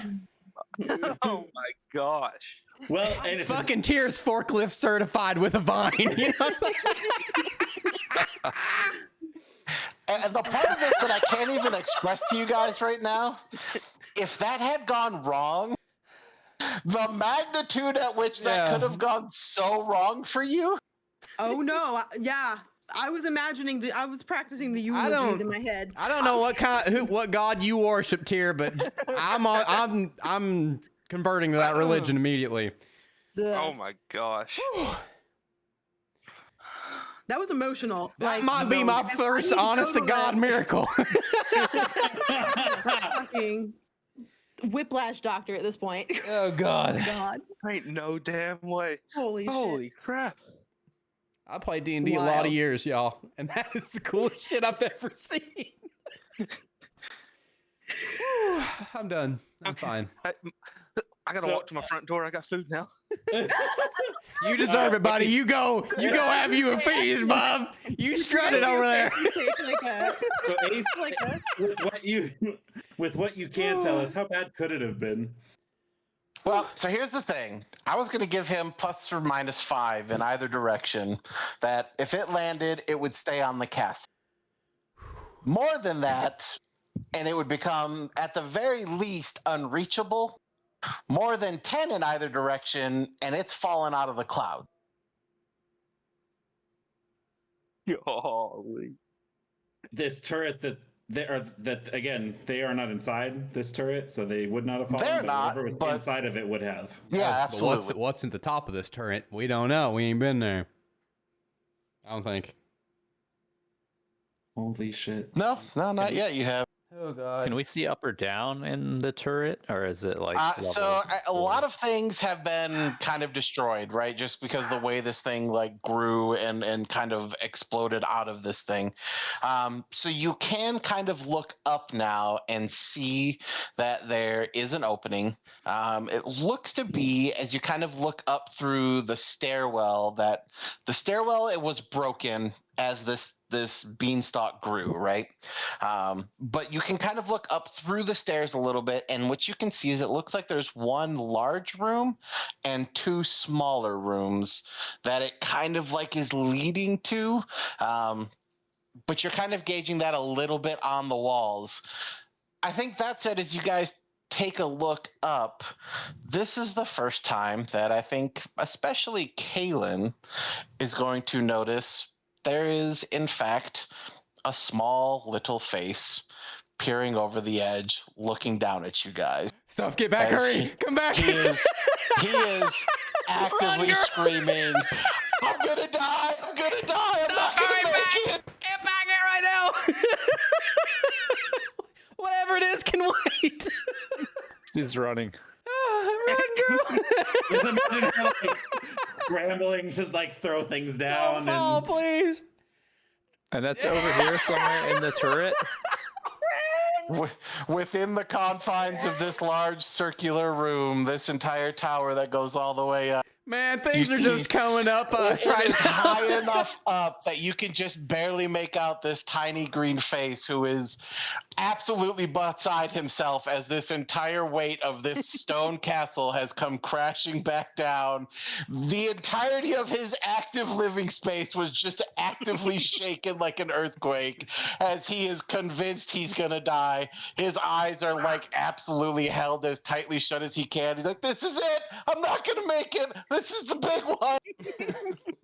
Oh my gosh. Well, and if Fucking Tears forklift certified with a vine. You know what I'm saying? And the part of this that I can't even express to you guys right now, if that had gone wrong, the magnitude at which that Yeah. could have gone so wrong for you. Oh no. Yeah. I was imagining I was practicing the don't- eulogies in my head. I don't know what god you worship, Tyr, but I'm converting to that religion immediately. Oh my gosh. That was emotional. That might be my first honest to God miracle. Fucking whiplash doctor at this point. Oh God. God. Ain't no damn way. Holy shit. Holy crap. I played D&D a lot of Wild. years, y'all, and that is the coolest shit I've ever seen. Whew, I'm done. I'm fine. I gotta walk to my front door. I got food now. You deserve it, buddy. You go have you a feast, Bob. You strut it over there. Like that. so Ace, Like that. with what you can tell us, how bad could it have been? Well, so here's the thing. I was going to give him plus or minus 5 in either direction, that if it landed, it would stay on the castle. More than that, and it would become, at the very least, unreachable. More than 10 in either direction, and it's fallen out of the cloud. Holy. This turret that they are that again. They are not inside this turret, so they would not have fallen. They're but not, whatever was but- inside of it would have. Yeah, But absolutely. what's at the top of this turret? We don't know. We ain't been there. I don't think. Holy shit! No, not yet. You have. Oh god. Can we see up or down in the turret, or is it like A lot of things have been kind of destroyed, right? Just because the way this thing like grew and kind of exploded out of this thing. So you can kind of look up now and see that there is an opening. It looks to be, as you kind of look up through the stairwell, that the stairwell, it was broken as this beanstalk grew, right? But you can kind of look up through the stairs a little bit, and what you can see is it looks like there's one large room and two smaller rooms that it kind of like is leading to. But you're kind of gauging that a little bit on the walls. I think that said, as you guys take a look up, this is the first time that I think especially Kaylin is going to notice there is, in fact, a small little face peering over the edge, looking down at you guys. Stuff, get back, As hurry! Come back! He is actively screaming, I'm gonna die! I'm gonna die! I'm not gonna make it! Get back here right now! Whatever it is can wait. He's running. Run, girl! Just imagine her like scrambling, just like throw things down. Don't fall, please. And that's over here somewhere in the turret. Within the confines of this large circular room, this entire tower that goes all the way up. Man, things You are see, just coming up us It right is now. high enough up that you can just barely make out this tiny green face who is absolutely beside himself as this entire weight of this stone castle has come crashing back down. The entirety of his active living space was just actively shaken like an earthquake as he is convinced he's gonna die. His eyes are like absolutely held as tightly shut as he can. He's like, this is it! I'm not gonna make it! This is the big one!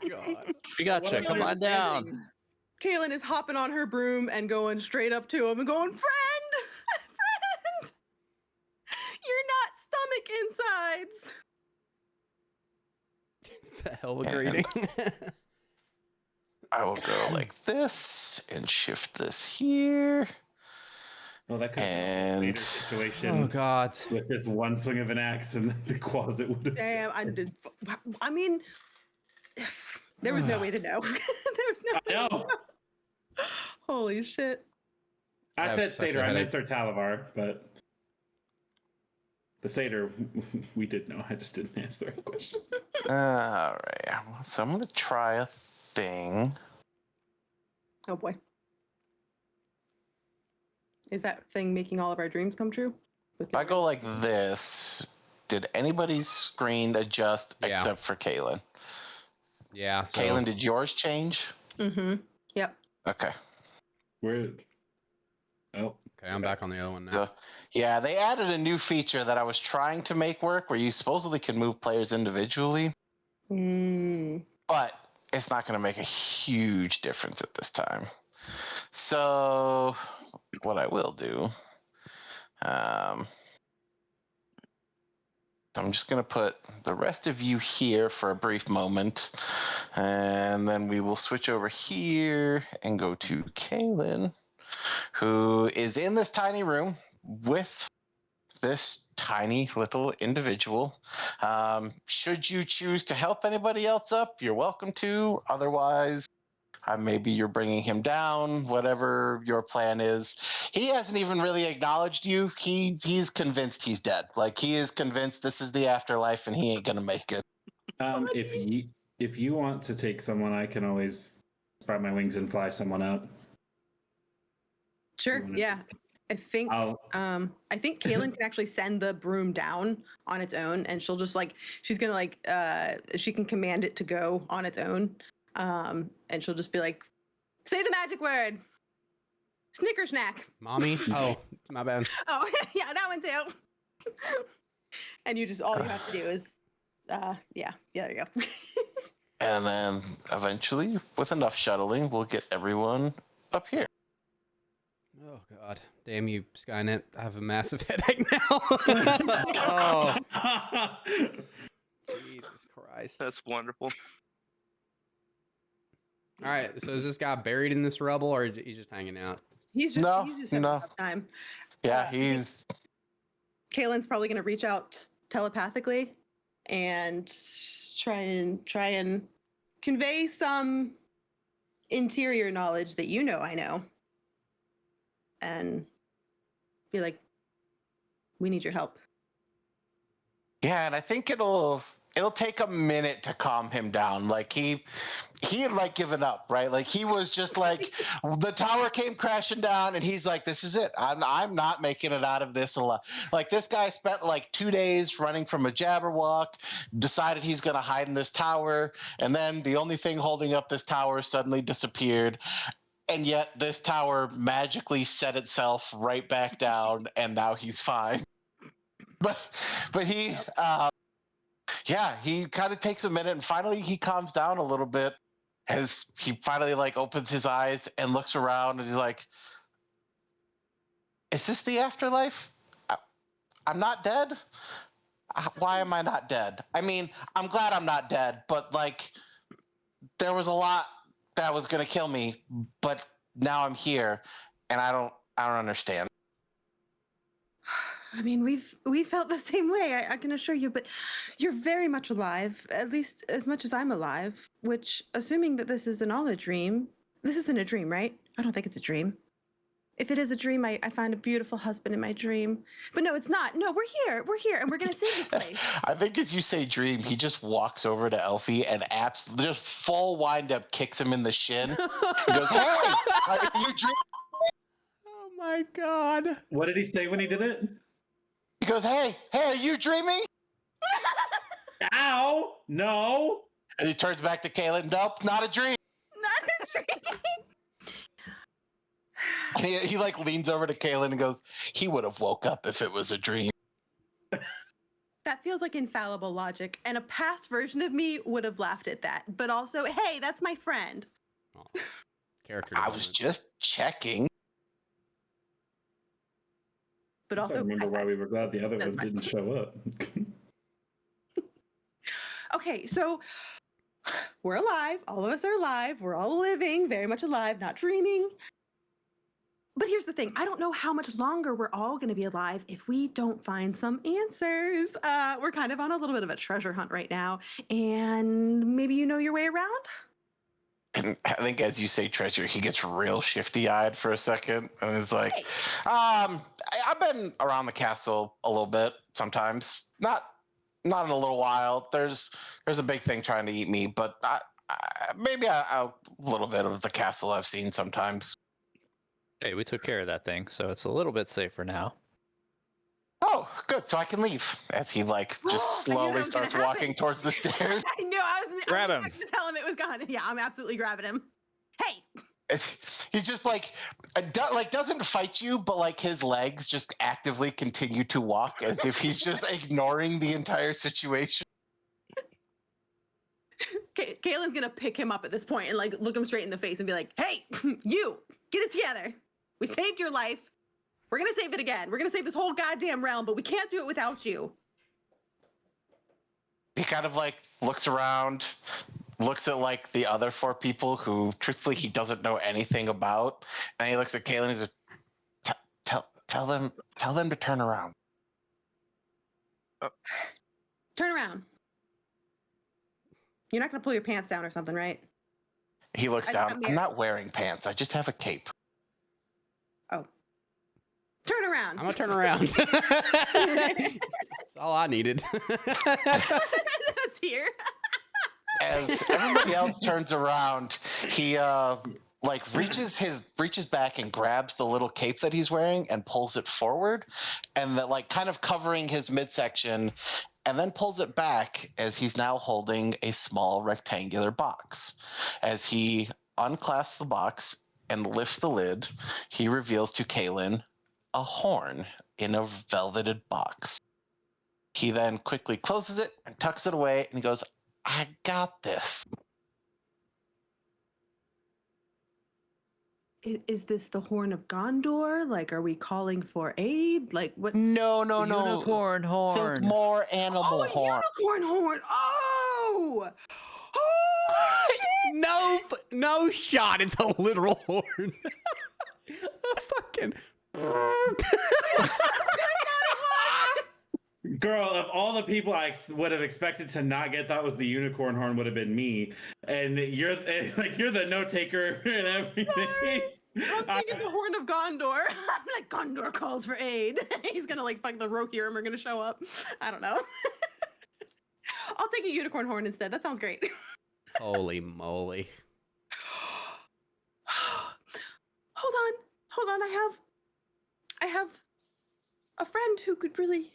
God. We gotcha. What Come am I on down. Kaylin is hopping on her broom and going straight up to him and going, friend! Friend! You're not stomach insides! It's a hell of a greeting. I will go like this and shift this here. Well, that could be a And later situation Oh God. with this one swing of an axe and the closet would have. Damn, I mean, there was no way to know. There was no way I know. to know. Holy shit. I have said such a Satyr, I meant headache. Sir Talavar, but the Satyr, we did know. I just didn't answer the question. All right. So I'm going to try a thing. Oh boy. Is that thing making all of our dreams come true? If I go like this, did anybody's screen adjust Yeah. except for Kaylin? Yeah. So, Kaylin, did yours change? Mm-hmm. Yep. Okay. We're. Oh. okay, I'm back on the other one now. So, yeah, they added a new feature that I was trying to make work where you supposedly can move players individually, Mm. but it's not going to make a huge difference at this time. So what I will do, I'm just going to put the rest of you here for a brief moment, and then we will switch over here and go to Kaylin, who is in this tiny room with this tiny little individual. Should you choose to help anybody else up, you're welcome to. Otherwise, maybe you're bringing him down, whatever your plan is. He hasn't even really acknowledged you. He's convinced he's dead. Like, he is convinced this is the afterlife and he ain't gonna make it. If you want to take someone, I can always spread my wings and fly someone out. Sure. You wanna- Yeah. I think I'll- I think Kaylin can actually send the broom down on its own, and she'll just she's gonna she can command it to go on its own. And she'll just be like, say the magic word. Snickersnack. Mommy? Oh, my bad. Oh, yeah, that one too. And you just all you have to do is yeah, there you go. And then eventually, with enough shuttling, we'll get everyone up here. Oh God, damn you, Skynet! I have a massive headache now. Oh, Jesus Christ! That's wonderful. All right, so is this guy buried in this rubble, or he's just hanging out? He's just having a tough time. Yeah, he's. Kaylin's probably gonna reach out telepathically and try and convey some interior knowledge that I know, and be like, "We need your help." Yeah, and I think it'll take a minute to calm him down. Like he had like given up, right? Like he was just like the tower came crashing down, and he's like, "This is it. I'm not making it out of this alive." Like this guy spent like 2 days running from a Jabberwock, decided he's gonna hide in this tower, and then the only thing holding up this tower suddenly disappeared. And yet this tower magically set itself right back down, and now he's fine. But he he kind of takes a minute, and finally he calms down a little bit as he finally like opens his eyes and looks around, and he's like, "Is this the afterlife? I'm not dead? Why am I not dead? I mean, I'm glad I'm not dead, but like there was a lot that was going to kill me, but now I'm here, and I don't understand." I mean, we felt the same way. I can assure you, but you're very much alive, at least as much as I'm alive. Which, assuming that this isn't all a dream, this isn't a dream, right? I don't think it's a dream. If it is a dream, I find a beautiful husband in my dream. But no, it's not. No, we're here, and we're gonna save this place. I think as you say dream, he just walks over to Elfie and just full wind up kicks him in the shin. He goes, "Hey, are you dreaming?" Oh my God! What did he say when he did it? He goes, hey, are you dreaming?" Ow! No! And he turns back to Kaylin. "Nope, not a dream." Not a dream. And he like leans over to Kaylin and goes, "He would have woke up if it was a dream." That feels like infallible logic, and a past version of me would have laughed at that. But also, hey, that's my friend. Oh, character. I was just checking. But I also, remember why we were glad the other one didn't show up. Okay, so we're alive. All of us are alive. We're all living, very much alive, not dreaming. But here's the thing. I don't know how much longer we're all going to be alive if we don't find some answers. We're kind of on a little bit of a treasure hunt right now, and maybe you know your way around? And I think as you say treasure, he gets real shifty-eyed for a second and is like, I've been around the castle a little bit sometimes. Not in a little while. There's a big thing trying to eat me, but maybe a little bit of the castle I've seen sometimes." Hey, we took care of that thing, so it's a little bit safer now. "Oh, good. So I can leave." As he like just I knew that slowly was gonna starts walking happen. towards the stairs. I knew I was Grab him. to tell him it was gone. Yeah, I'm absolutely grabbing him. Hey! He's just like doesn't fight you, but like his legs just actively continue to walk as if he's just ignoring the entire situation. Kaylin's gonna pick him up at this point and like look him straight in the face and be like, "Hey, you, get it together. We saved your life. We're gonna save it again. We're gonna save this whole goddamn realm, but we can't do it without you." He kind of like looks around, looks at like the other 4 people who truthfully he doesn't know anything about, and he looks at Kaylin and he's like, tell them to turn around." Turn around. You're not gonna pull your pants down or something, right? He looks I just got down. "I'm married." not wearing pants. I just have a cape." Oh. Turn around. I'm gonna turn around. That's all I needed. That's here. As everybody else turns around, he like reaches back and grabs the little cape that he's wearing and pulls it forward, and that like kind of covering his midsection, and then pulls it back as he's now holding a small rectangular box. As he unclasps the box and lifts the lid, he reveals to Kaylin a horn in a velveted box. He then quickly closes it and tucks it away, and he goes, "I got this." Is this the Horn of Gondor? Like, are we calling for aid? Like, what? No. Unicorn horn. Think more animal Oh, a horn. unicorn horn! Oh! Oh, shit! No shot. It's a literal horn. Fucking. Girl, of all the people I would have expected to not get, thought was the unicorn horn would have been me, and you're the note taker and everything. I'm thinking the Horn of Gondor. I'm like, Gondor calls for aid. He's gonna like fuck the Rohirrim are gonna show up. I don't know. I'll take a unicorn horn instead. That sounds great. Holy moly. Hold on. I have a friend who could really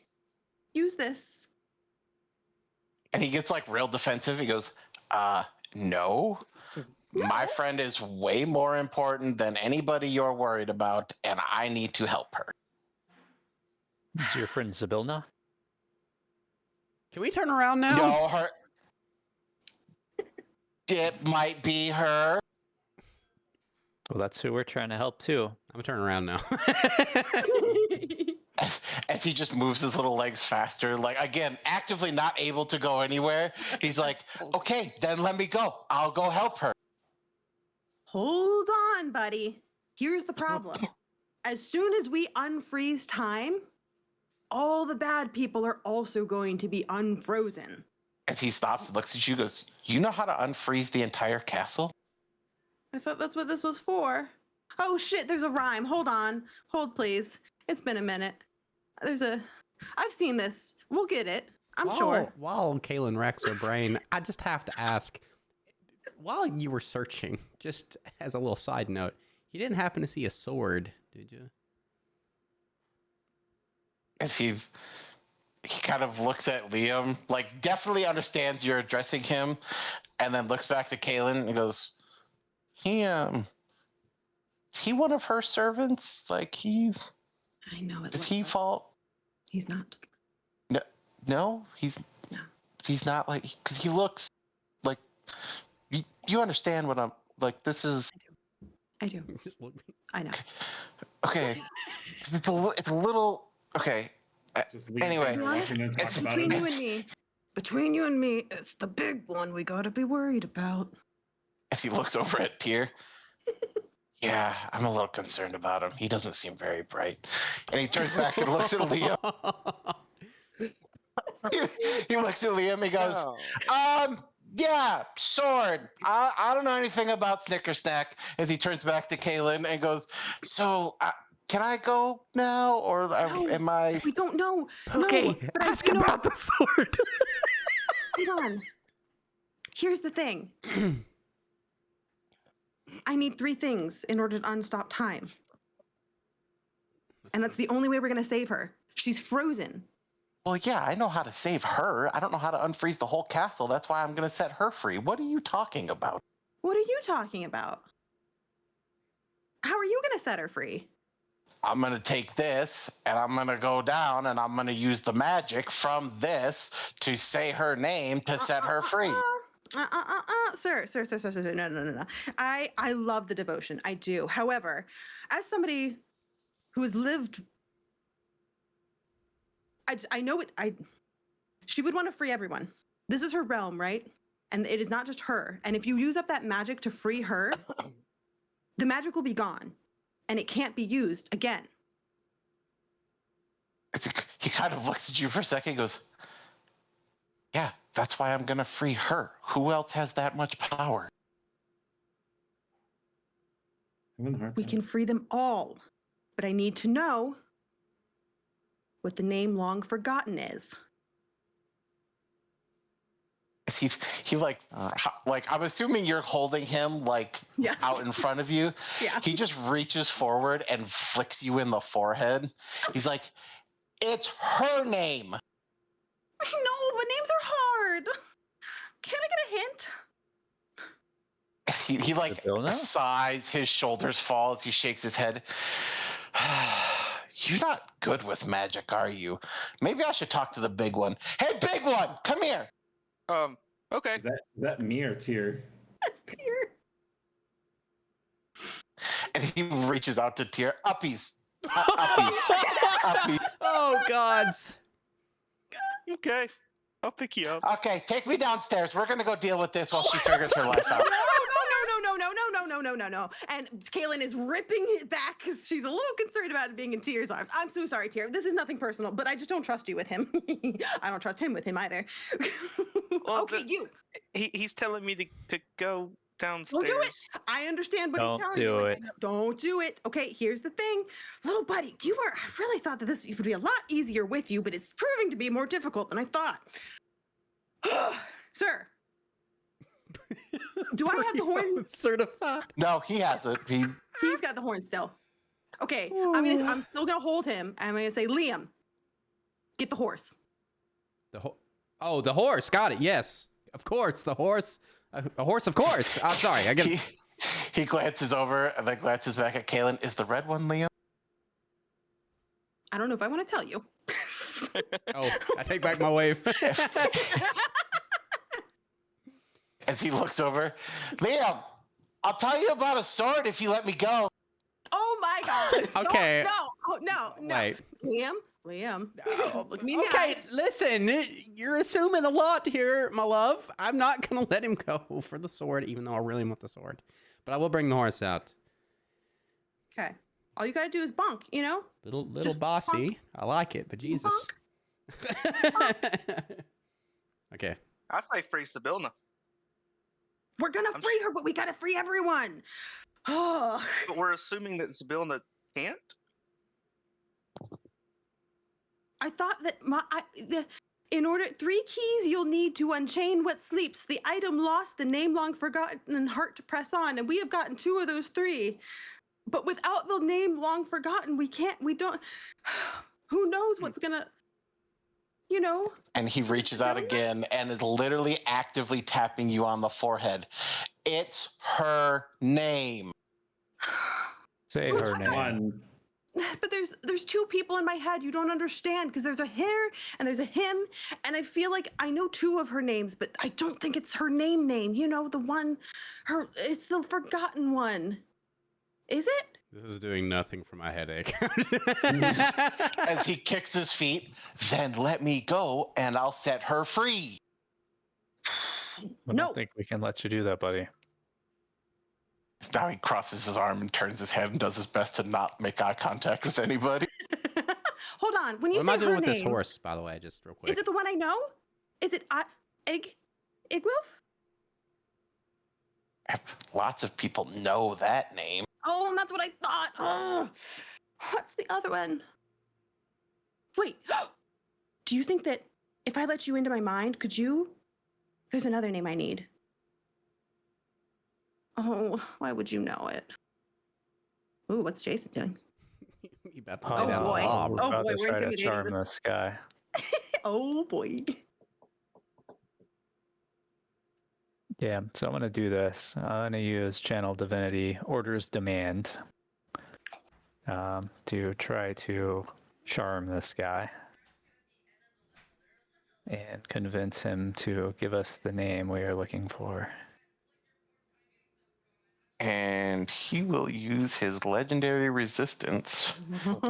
use this. And he gets like real defensive. He goes, no. My friend is way more important than anybody you're worried about, and I need to help her. Is your friend Zabilna? Can we turn around now? No, her. It might be her. Well, that's who we're trying to help too. I'm gonna turn around now. As he just moves his little legs faster, like again, actively not able to go anywhere. He's like, okay, then let me go. I'll go help her. Hold on, buddy. Here's the problem. As soon as we unfreeze time, all the bad people are also going to be unfrozen. As he stops and looks at you, goes, you know how to unfreeze the entire castle? I thought that's what this was for. Oh shit, there's a rhyme. Hold on. Hold please. It's been a minute. I've seen this. We'll get it. I'm sure. While Kaylin racks her brain, I just have to ask, while you were searching, just as a little side note, you didn't happen to see a sword, did you? As he kind of looks at Liam, like definitely understands you're addressing him, and then looks back to Kaylin and goes, is he one of her servants? Like I know it. Does he fall? He's not. No, he's not like, because he looks like, you understand what I'm, like, this is. I do. I know. Okay. It's a little, okay. Anyway. It's between you and me. Between you and me, it's the big one we gotta be worried about. As he looks over at Tyr. Yeah, I'm a little concerned about him. He doesn't seem very bright. And he turns back and looks at Liam. He looks at Liam. He goes, yeah, sword. I don't know anything about Snickersnack. As he turns back to Kaylin and goes, so can I go now, or am I? We don't know. Okay, no, but ask about the sword. Hold on. Here's the thing. I need 3 things in order to unstop time. And that's the only way we're going to save her. She's frozen. Well, yeah, I know how to save her. I don't know how to unfreeze the whole castle. That's why I'm going to set her free. What are you talking about? What are you talking about? How are you going to set her free? I'm going to take this, and I'm going to go down, and I'm going to use the magic from this to say her name to set her free. Sir. No. I love the devotion. I do. However, as somebody who has lived, I know it. She would want to free everyone. This is her realm, right? And it is not just her. And if you use up that magic to free her, the magic will be gone, and it can't be used again. He kind of looks at you for a second and goes, yeah, that's why I'm going to free her. Who else has that much power? We can free them all, but I need to know what the name long forgotten is. He like I'm assuming you're holding him like Yes. out in front of you. Yeah. He just reaches forward and flicks you in the forehead. He's like, it's her name. I know, but names are hard. Can I get a hint? He like sighs, his shoulders fall as he shakes his head. You're not good with magic, are you? Maybe I should talk to the big one. Hey, big one, come here. Okay. Is that me or Tyr? That's Tyr. And he reaches out to Tyr. Uppies. Uppies. Uppies. Oh God. Okay, I'll pick you up. Okay, take me downstairs. We're gonna go deal with this while she figures her life out. No. And Kaylin is ripping it back because she's a little concerned about it being in Tyr's arms. I'm so sorry, Tyr. This is nothing personal, but I just don't trust you with him. I don't trust him with him either. Well, okay, you. He's telling me to go downstairs. Don't do it. I understand what he's telling you. Don't do it. Okay, here's the thing. Little buddy, I really thought that this would be a lot easier with you, but it's proving to be more difficult than I thought. Sir. Do I have the horn certified? No, he has it. He's got the horn still. Okay, I'm still gonna hold him. I'm gonna say, Liam, get the horse. The horse. Got it. Yes, of course. The horse. A horse, of course. I'm sorry. I get. He glances over and then glances back at Kaylin. Is the red one Liam? I don't know if I want to tell you. Oh, I take back my wave. As he looks over, Liam, I'll tell you about a sword if you let me go. Oh my God. Okay. No. Wait. Liam. Look at me Okay, now. listen. You're assuming a lot here, my love. I'm not gonna let him go for the sword, even though I really want the sword. But I will bring the horse out. Okay. All you gotta do is bonk, you know? Little Just bossy. bonk. I like it, but Jesus. Okay. I say free Sibilna. We're gonna free her, but we gotta free everyone. Oh. But we're assuming that Sibilna can't? I thought that in order 3 keys you'll need to unchain what sleeps. The item lost, the name long forgotten, and heart to press on. And we have gotten 2 of those 3. But without the name long forgotten, we don't. Who knows what's gonna, you know? And he reaches out again and is literally actively tapping you on the forehead. It's her name. Say her name. But there's 2 people in my head you don't understand, because there's a her and there's a him, and I feel like I know 2 of her names, but I don't think it's her name. You know, the one, it's the forgotten one. Is it? This is doing nothing for my headache. As he kicks his feet, then let me go and I'll set her free. I don't think we can let you do that, buddy. Now he crosses his arm and turns his head and does his best to not make eye contact with anybody. Hold on. When you What say am I doing her with name, this horse, by the way, just real quick? is it the one I know? Is it Igwilf? Lots of people know that name. Oh, and that's what I thought. Oh, what's the other one? Wait, do you think that if I let you into my mind, could you? There's another name I need. Oh, why would you know it? Ooh, what's Jason doing? You about to Oh, lay down a boy. law, We're bro. about boy, to we're try to intimidating charm this- this guy. Oh boy. Yeah, so I'm going to do this. I'm going to use Channel Divinity Order's Demand to try to charm this guy and convince him to give us the name we are looking for. And he will use his legendary resistance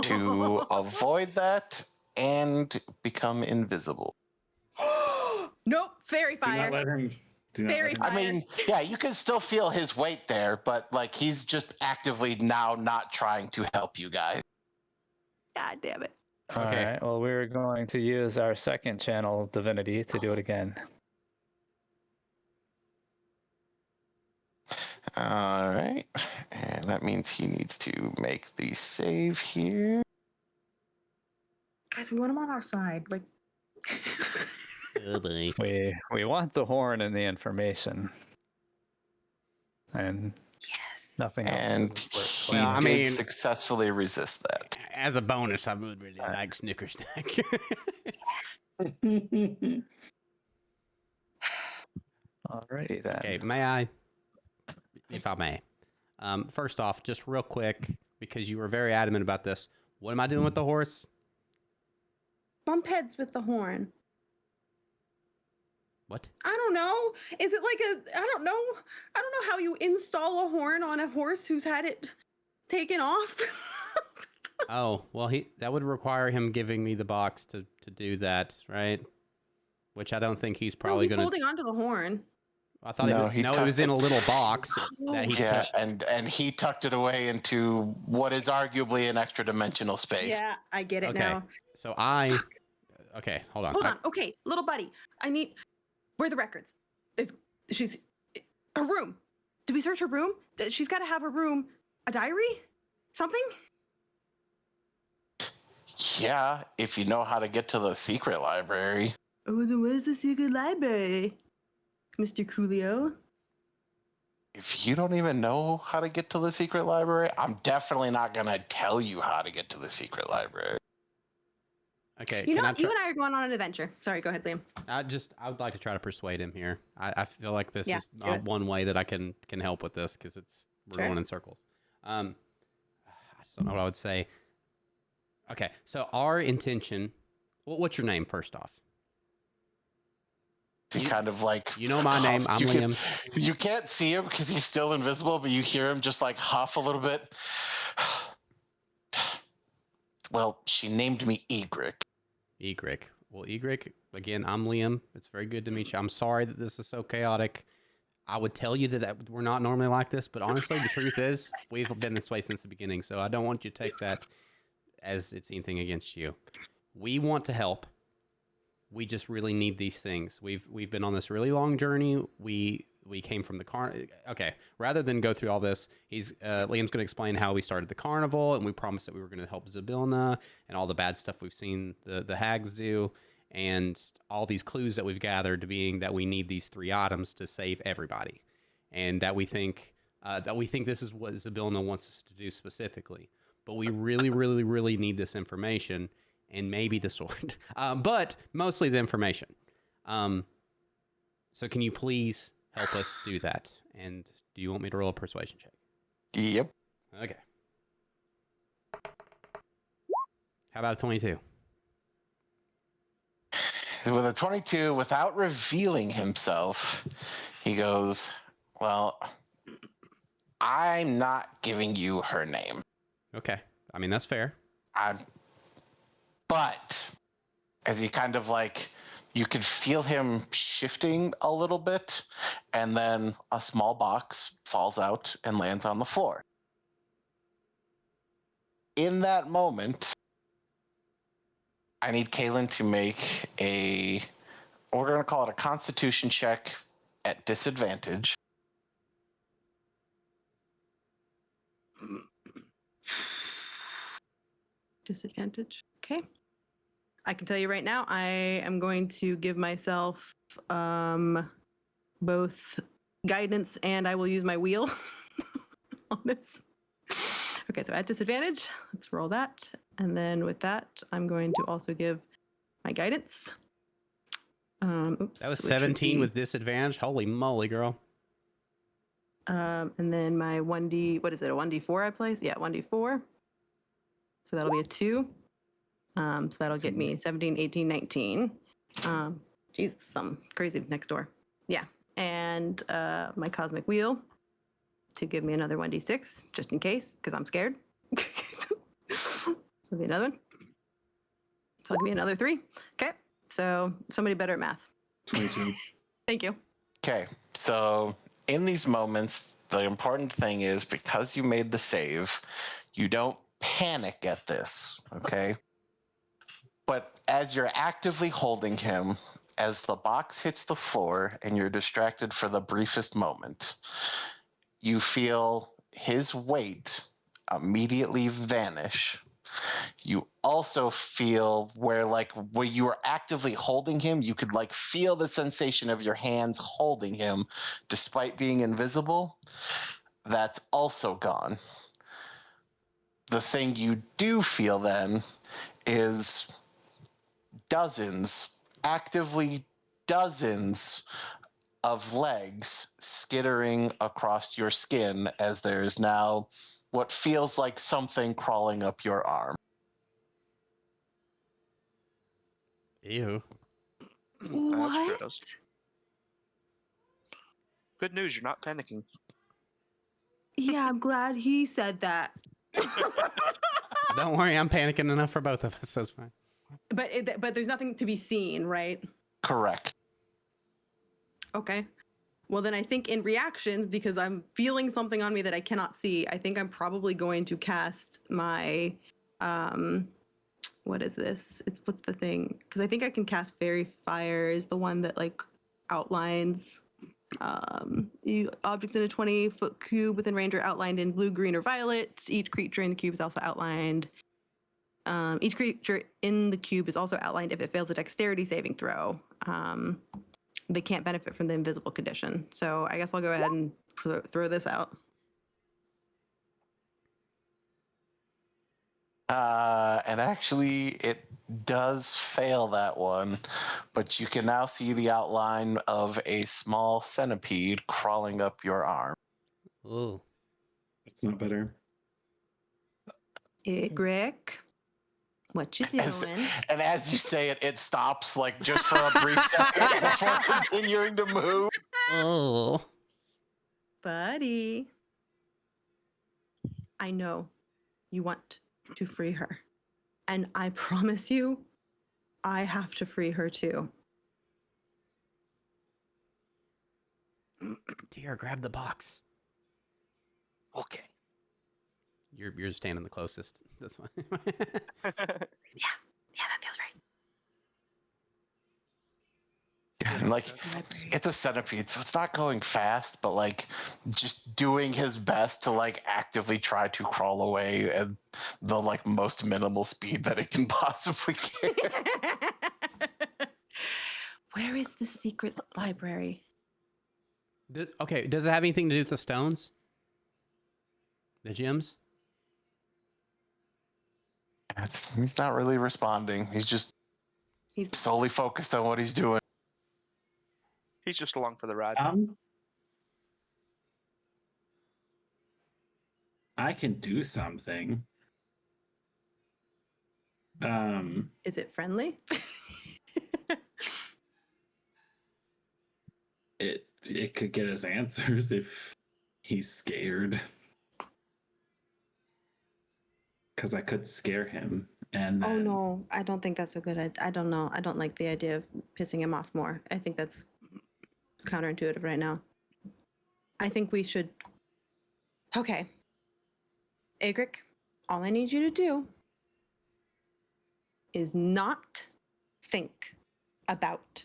to avoid that and become invisible. Nope, fairy Do not fire. let him. Do not Fairy let him. fire. I mean, yeah, you can still feel his weight there, but like he's just actively now not trying to help you guys. God damn it. All Okay. right, well, we're going to use our second Channel Divinity to do it again. All right. And that means he needs to make the save here. Guys, we want him on our side. Like, Oh boy. We want the horn and the information. And yes. nothing else. And is he Well, I did mean- successfully resist that. As a bonus, I would really like Snicker Snack. Alrighty then. Okay, may I? If I may. First off, just real quick, because you were very adamant about this. What am I doing with the horse? Bump heads with the horn. What? I don't know. Is it like I don't know how you install a horn on a horse who's had it taken off. Oh, well, that would require him giving me the box to do that, right? Which I don't think he's No, probably he's going to. holding onto the horn. I thought No, it was in a little box that he. Yeah, and he tucked it away into what is arguably an extra dimensional space. Yeah, I get it Okay, now. so okay, hold on. Hold on. Okay, little buddy. Where are the records? She's her room. Did we search her room? She's got to have her room. A diary? Something? Yeah, if you know how to get to the secret library. Oh, then where's the secret library, Mr. Coolio? If you don't even know how to get to the secret library, I'm definitely not going to tell you how to get to the secret library. Okay, You and I are going on an adventure. Sorry, go ahead, Liam. I would like to try to persuade him here. I feel like this is do it. one way that I can help with this because we're going in circles. I just don't know what I would say. Okay, so our intention. What's your name first off? He kind of like you know my name. I'm Liam. You can't see him because he's still invisible, but you hear him just like huff a little bit. Well, she named me Egric. Egric. Well, Egric, again, I'm Liam. It's very good to meet you. I'm sorry that this is so chaotic. I would tell you that we're not normally like this, but honestly, the truth is we've been this way since the beginning, so I don't want you to take that as it's anything against you. We want to help. We just really need these things. We've been on this really long journey. We came from the Okay, rather than go through all this, Liam's going to explain how we started the carnival, and we promised that we were going to help Zybilna and all the bad stuff we've seen the hags do, and all these clues that we've gathered to being that we need these 3 items to save everybody, and that we think this is what Zybilna wants us to do specifically. But we really, really, really need this information, and maybe the sword, but mostly the information. So can you please help us do that? And do you want me to roll a persuasion check? Yep. Okay. How about a 22? With a 22, without revealing himself, he goes, well, I'm not giving you her name. Okay. I mean, that's fair. But as he kind of like, you could feel him shifting a little bit, and then a small box falls out and lands on the floor. In that moment, I need Kaylin to make we're going to call it a constitution check at disadvantage. Disadvantage. Okay. I can tell you right now, I am going to give myself both guidance and I will use my wheel on this. Okay, so at disadvantage, let's roll that. And then with that, I'm going to also give my guidance. That was 17 with disadvantage. Holy moly, girl. And then my 1D, what is it, a 1D4 I place? Yeah, 1D4. So that'll be a 2. So that'll get me 17, 18, 19. Jesus, some crazy next door. Yeah. And my cosmic wheel to give me another 1d6, just in case, because I'm scared. So that'll be another one. So I'll give me another 3. Okay. So somebody better at math. 22. Thank you. Okay, so in these moments, the important thing is because you made the save, you don't panic at this, okay? But as you're actively holding him, as the box hits the floor and you're distracted for the briefest moment, you feel his weight immediately vanish. You also feel where you were actively holding him, you could feel the sensation of your hands holding him despite being invisible. That's also gone. The thing you do feel then is actively dozens of legs skittering across your skin as there's now what feels like something crawling up your arm. Ew. What? That's gross. Good news, you're not panicking. Yeah, I'm glad he said that. Don't worry, I'm panicking enough for both of us, so it's fine. But there's nothing to be seen, right? Correct. Okay. Well, then I think in reactions, because I'm feeling something on me that I cannot see, I think I'm probably going to cast my, what is this? What's the thing? Because I think I can cast Fairy Fire is the one that like outlines objects in a 20-foot cube within range are outlined in blue, green, or violet. Each creature in the cube is also outlined. Each creature in the cube is also outlined if it fails a dexterity saving throw. They can't benefit from the invisible condition. So I guess I'll go ahead and throw this out. And actually, it does fail that one, but you can now see the outline of a small centipede crawling up your arm. Ooh. It's not better. Rick, what you doing? And as you say it, it stops like just for a brief second before continuing to move. Oh. Buddy, I know you want to free her. And I promise you, I have to free her too. Dear, grab the box. Okay. You're standing the closest. That's fine. Yeah, that feels right. And like, it's a centipede, so it's not going fast, but like just doing his best to like actively try to crawl away at the like most minimal speed that it can possibly get. Where is the secret library? Okay, does it have anything to do with the stones? The gems? He's not really responding. He's solely focused on what he's doing. He's just along for the ride. I can do something. Is it friendly? It could get us answers if he's scared. Because I could scare him. And Oh then, no, I don't think that's a good idea. I don't know. I don't like the idea of pissing him off more. I think that's counterintuitive right now. I think we should. Okay. Agric, all I need you to do is not think about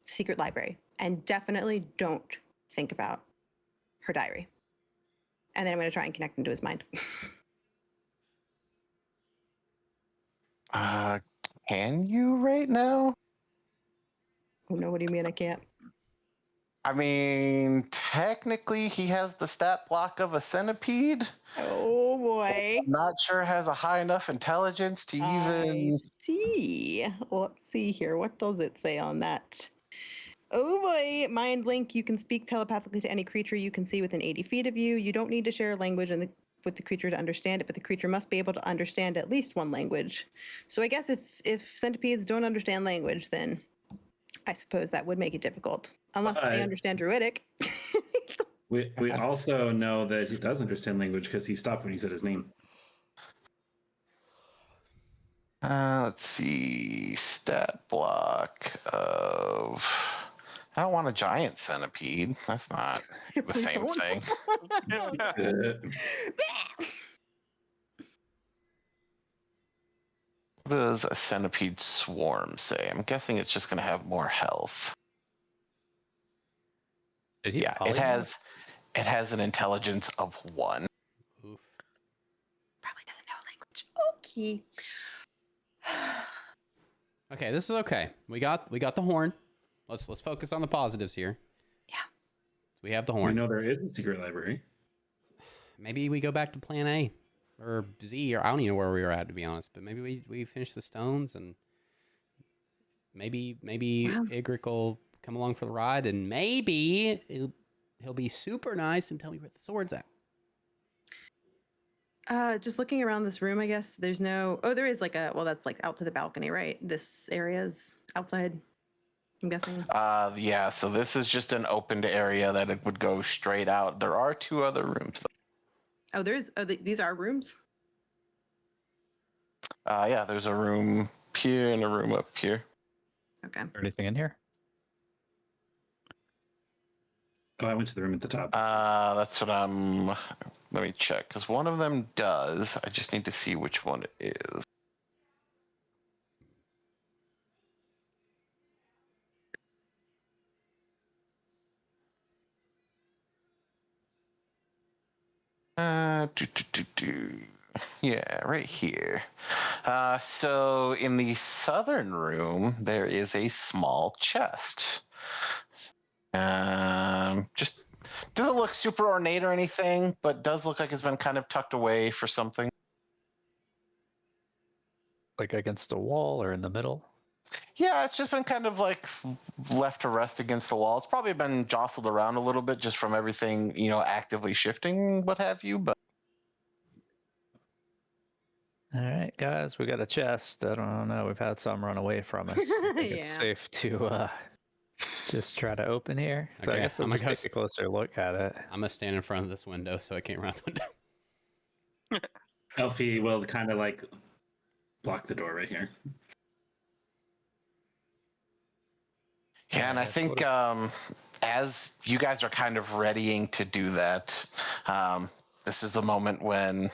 secret library, and definitely don't think about her diary. And then I'm going to try and connect into his mind. Can you right now? Oh no, what do you mean I can't? I mean, technically he has the stat block of a centipede. Oh boy. I'm not sure has a high enough intelligence to even... See. Let's see here. What does it say on that? Oh boy, mind link. You can speak telepathically to any creature you can see within 80 feet of you. You don't need to share a language with the creature to understand it, but the creature must be able to understand at least one language. So I guess if centipedes don't understand language, then I suppose that would make it difficult. Unless they understand Druidic. we also know that he does understand language because he stopped when you said his name. Let's see. Stat block of... I don't want a giant centipede. That's not the Please same don't. thing. What does a centipede swarm say? I'm guessing it's just going to have more health. Yeah, it has an intelligence of 1. Oof. Probably doesn't know language. Okay. Okay, this is okay. We got the horn. Let's focus on the positives here. Yeah. We have the We horn. know there is a secret library. Maybe we go back to plan A or Z, or I don't even know where we were at, to be honest. But maybe we finish the stones, and maybe Wow. Igric will come along for the ride, and maybe he'll be super nice and tell me where the sword's at. Just looking around this room, I guess there's no. Oh, there is that's like out to the balcony, right? This area's outside, I'm guessing. Yeah, so this is just an opened area that it would go straight out. There are 2 other rooms, though. Oh, these are rooms? Yeah, there's a room here and a room up here. Okay. Anything in here? Oh, I went to the room at the top. That's what I'm. Let me check, because one of them does. I just need to see which one it is. Yeah, right here. So in the southern room, there is a small chest. Just doesn't look super ornate or anything, but does look like it's been kind of tucked away for something. Like against a wall or in the middle? Yeah, it's just been kind of like left to rest against the wall. It's probably been jostled around a little bit just from everything, actively shifting, what have you. But All right, guys, we got a chest. I don't know. We've had some run away from us. I think it's Yeah. safe to just try to open here. So I Okay, guess I'll I'm just gonna take a closer look at it. I'm gonna stand in front of this window so I can't run out the window. Elfie will kind of like block the door right here. yeah, and I think as you guys are kind of readying to do that, this is the moment when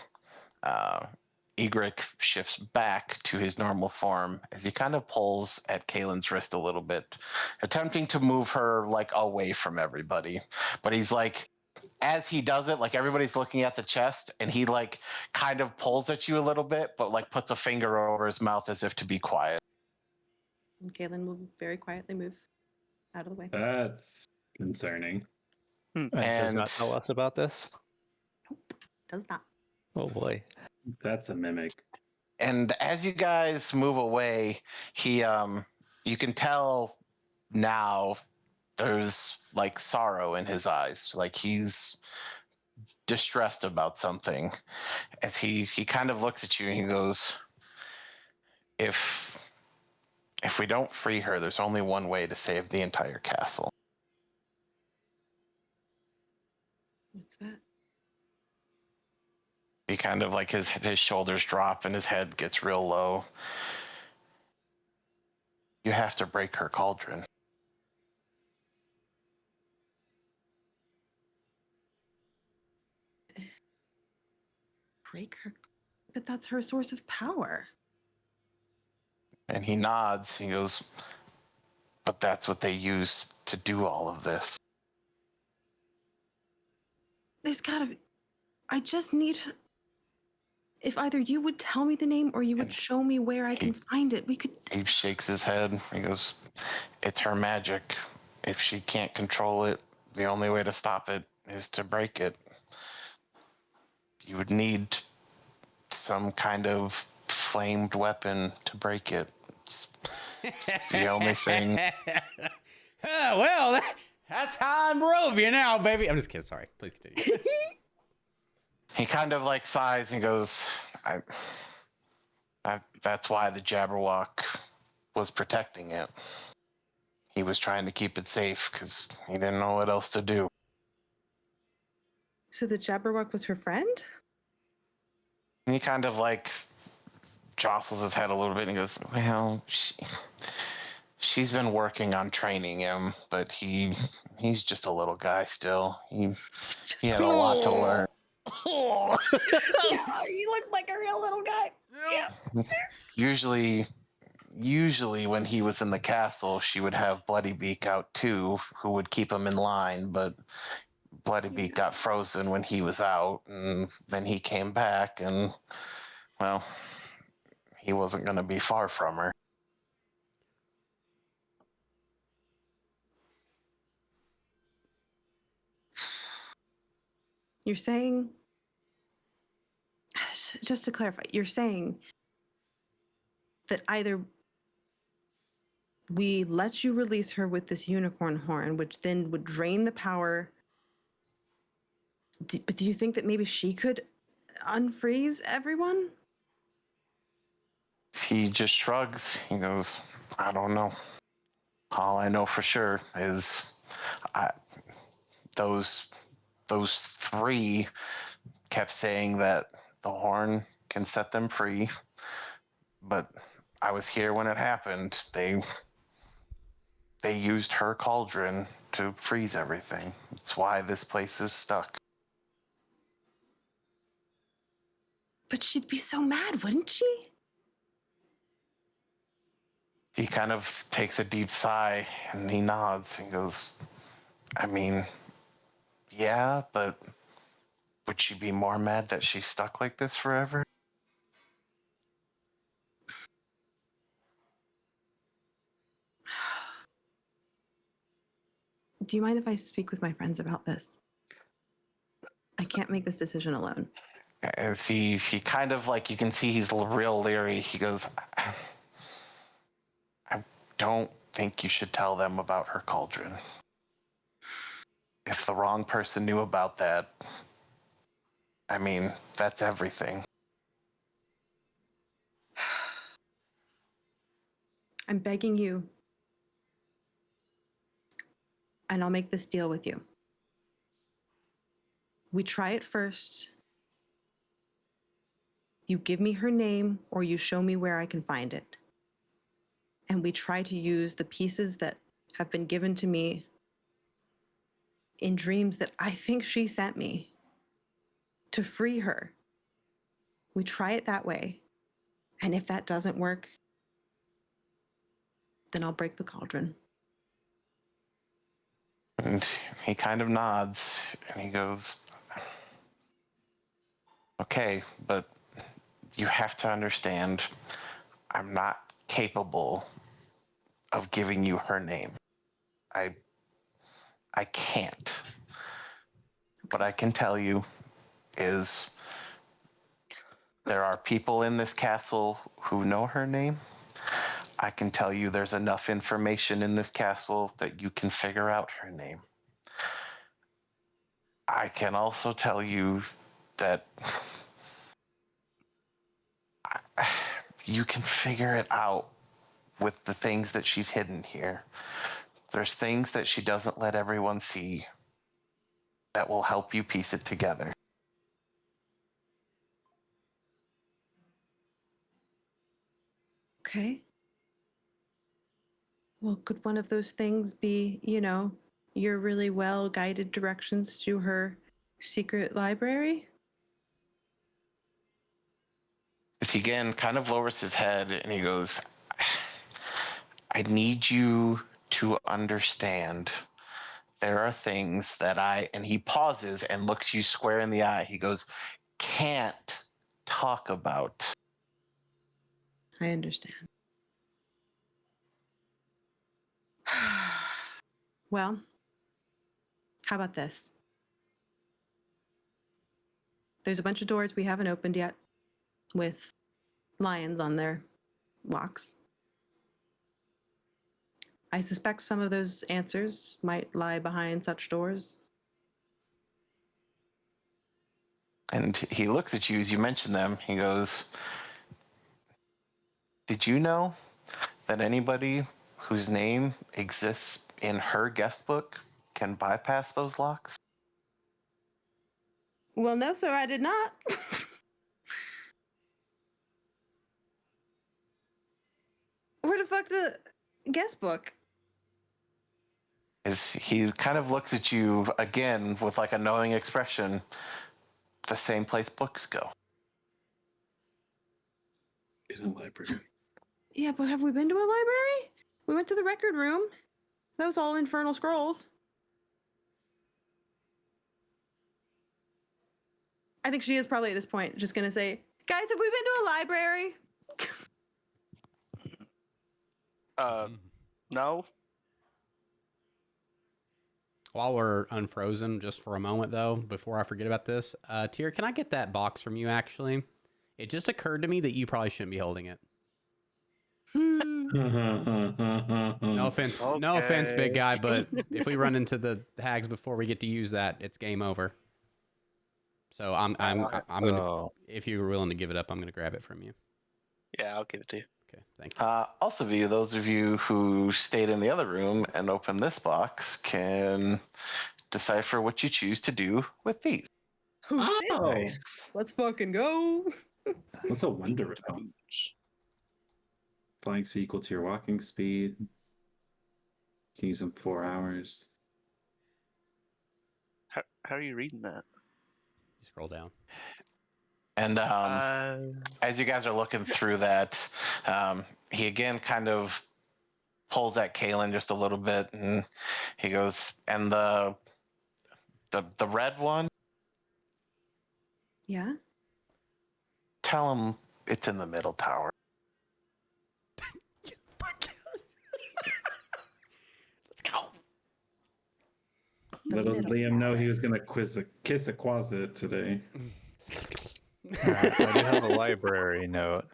Egric shifts back to his normal form as he kind of pulls at Kaylin's wrist a little bit, attempting to move her like away from everybody. But he's like, as he does it, like everybody's looking at the chest, and he like kind of pulls at you a little bit, but like puts a finger over his mouth as if to be quiet. And Kaylin will very quietly move out of the way. That's concerning. And does not tell us about this? Nope, does not. Oh boy. That's a mimic. And as you guys move away, he you can tell now there's like sorrow in his eyes, like he's distressed about something. As he kind of looks at you and he goes, if we don't free her, there's only one way to save the entire castle. What's that? He kind of like his shoulders drop and his head gets real low. You have to break her cauldron. Break her? But that's her source of power. And he nods. He goes, but that's what they use to do all of this. There's gotta be. I just need. If either you would tell me the name or you would show me where I can find it, we could. He shakes his head. He goes, it's her magic. If she can't control it, the only way to stop it is to break it. You would need some kind of flamed weapon to break it. It's the only thing. Well, that's how I'm Barovia now, baby. I'm just kidding. Sorry. Please continue. He kind of like sighs and goes, that's why the Jabberwock was protecting it. He was trying to keep it safe because he didn't know what else to do. So the Jabberwock was her friend? And he kind of like jostles his head a little bit and goes, well, she's been working on training him, but he's just a little guy still. He had a lot to learn. Yeah, you look like a real little guy. Yeah. Usually when he was in the castle, she would have Bloodybeak out too, who would keep him in line, but Bloodybeak got frozen when he was out, and then he came back, and, well, he wasn't going to be far from her. You're saying, just to clarify, you're saying that either we let you release her with this unicorn horn, which then would drain the power. But do you think that maybe she could unfreeze everyone? He just shrugs. He goes, I don't know. All I know for sure is those three kept saying that the horn can set them free, but I was here when it happened. They used her cauldron to freeze everything. That's why this place is stuck. But she'd be so mad, wouldn't she? He kind of takes a deep sigh and he nods and goes, I mean, yeah, but would she be more mad that she's stuck like this forever? Do you mind if I speak with my friends about this? I can't make this decision alone. As he kind of like, you can see he's real leery. He goes, I don't think you should tell them about her cauldron. If the wrong person knew about that, I mean, that's everything. I'm begging you. And I'll make this deal with you. We try it first. You give me her name or you show me where I can find it. And we try to use the pieces that have been given to me in dreams that I think she sent me to free her. We try it that way. And if that doesn't work, then I'll break the cauldron. And he kind of nods and he goes, okay, but you have to understand, I'm not capable of giving you her name. I can't. What I can tell you is there are people in this castle who know her name. I can tell you there's enough information in this castle that you can figure out her name. I can also tell you that you can figure it out with the things that she's hidden here. There's things that she doesn't let everyone see that will help you piece it together. Okay. Well, could one of those things be, your really well guided directions to her secret library? He again kind of lowers his head and he goes, I need you to understand there are things that and he pauses and looks you square in the eye. He goes, can't talk about. I understand. Well, how about this? There's a bunch of doors we haven't opened yet with lions on their locks. I suspect some of those answers might lie behind such doors. And he looks at you as you mention them. He goes, did you know that anybody whose name exists in her guest book can bypass those locks? Well, no, sir, I did not. Where the fuck the guest book? He kind of looks at you again with like a knowing expression. The same place books go. In a library. Yeah, but have we been to a library? We went to the record room. That was all Infernal Scrolls. I think she is probably at this point just gonna say, guys, have we been to a library? No. While we're unfrozen just for a moment, though, before I forget about this, Tyr, can I get that box from you, actually? It just occurred to me that you probably shouldn't be holding it. No offense, no offense, big guy, but if we run into the hags before we get to use that, it's game over. So I'm gonna, if you're willing to give it up, I'm gonna grab it from you. Yeah, I'll give it to you. Okay, thank you. Also, those of you who stayed in the other room and opened this box can decipher what you choose to do with these. Oh, shit. Nice. Let's fucking go. What's a wonder tone? Flying speed equal to your walking speed. You can use them 4 hours. How are you reading that? You scroll down. And as you guys are looking through that, he again kind of pulls at Kalen just a little bit, and he goes, "And the red one, Yeah. tell him it's in the middle tower." Let's go. Little middle Liam know he was gonna kiss a closet today. I do have a library note.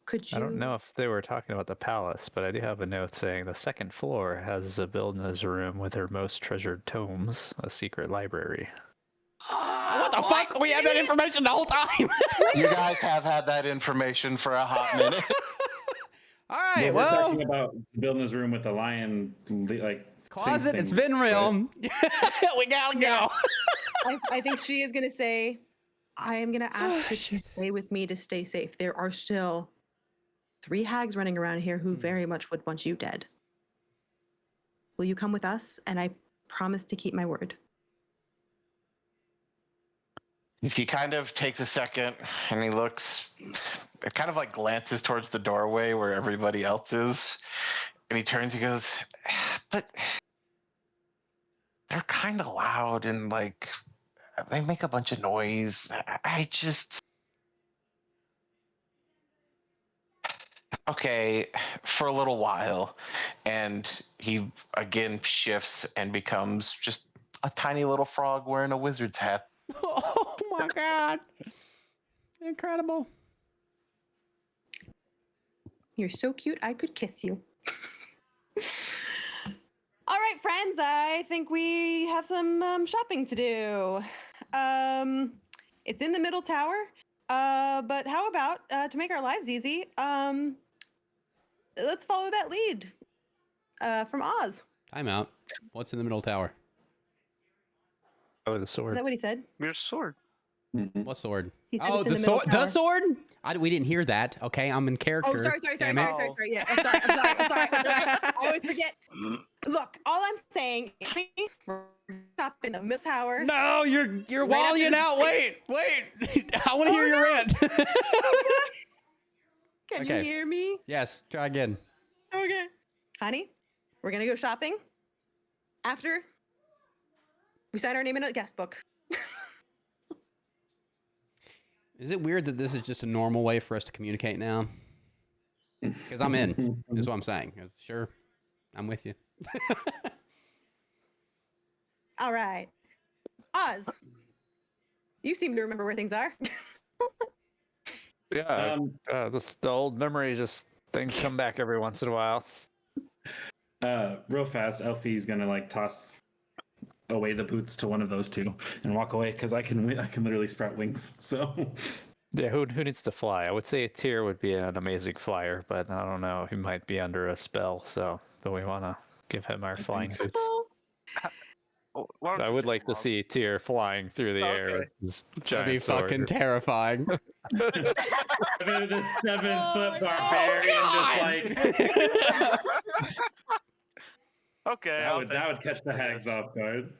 Could you? I don't know if they were talking about the palace, but I do have a note saying the second floor has Zabilna's room with her most treasured tomes, a secret library. What the fuck? We had that information the whole time. You guys have had that information for a hot minute. All right, We're well, talking about building his room with the lion, like closet, sphinx it's thing, been real. right? We gotta go. I think she is gonna say, I am gonna ask that you stay with me to stay safe. There are still 3 hags running around here who very much would want you dead. Will you come with us? And I promise to keep my word. He kind of takes a second and he looks, it kind of like glances towards the doorway where everybody else is. And he turns, he goes, "But they're kind of loud and like they make a bunch of noise. I just." Okay, for a little while. And he again shifts and becomes just a tiny little frog wearing a wizard's hat. Oh my god. Incredible. You're so cute, I could kiss you. All right, friends, I think we have some shopping to do. It's in the middle tower, but how about, to make our lives easy, let's follow that lead from Oz. Time out. What's in the middle tower? Oh, the Is sword. that what he said? Your sword. Mhm. What sword? He said Oh, it's in the the middle sword. The tower. sword? We didn't hear that. Okay, I'm in character. Oh, sorry. Damn it. Yeah, I'm sorry. I always forget. Look, all I'm saying is we're shopping in the middle tower. No, you're Right after wallying this- out. Wait. I want to hear your rant. Can Okay. you hear me? Yes, try again. Okay. Honey, we're going to go shopping after we sign our name in a guest book. Is it weird that this is just a normal way for us to communicate now? Because I'm in. That's what I'm saying. Sure, I'm with you. All right. Oz, you seem to remember where things are. Yeah, the old memory, just things come back every once in a while. Real fast, Elfie's gonna like toss away the boots to one of those two and walk away because I can literally sprout wings. So Yeah, who needs to fly? I would say Tyr would be an amazing flyer, but I don't know. He might be under a spell, so do we want to give him our flying boots? Why don't I you would take like them to off? see Tyr flying through the air Okay. with his That'd be giant sword. fucking terrifying. the 7-foot barbarian just like Okay. that would catch the hags off guard.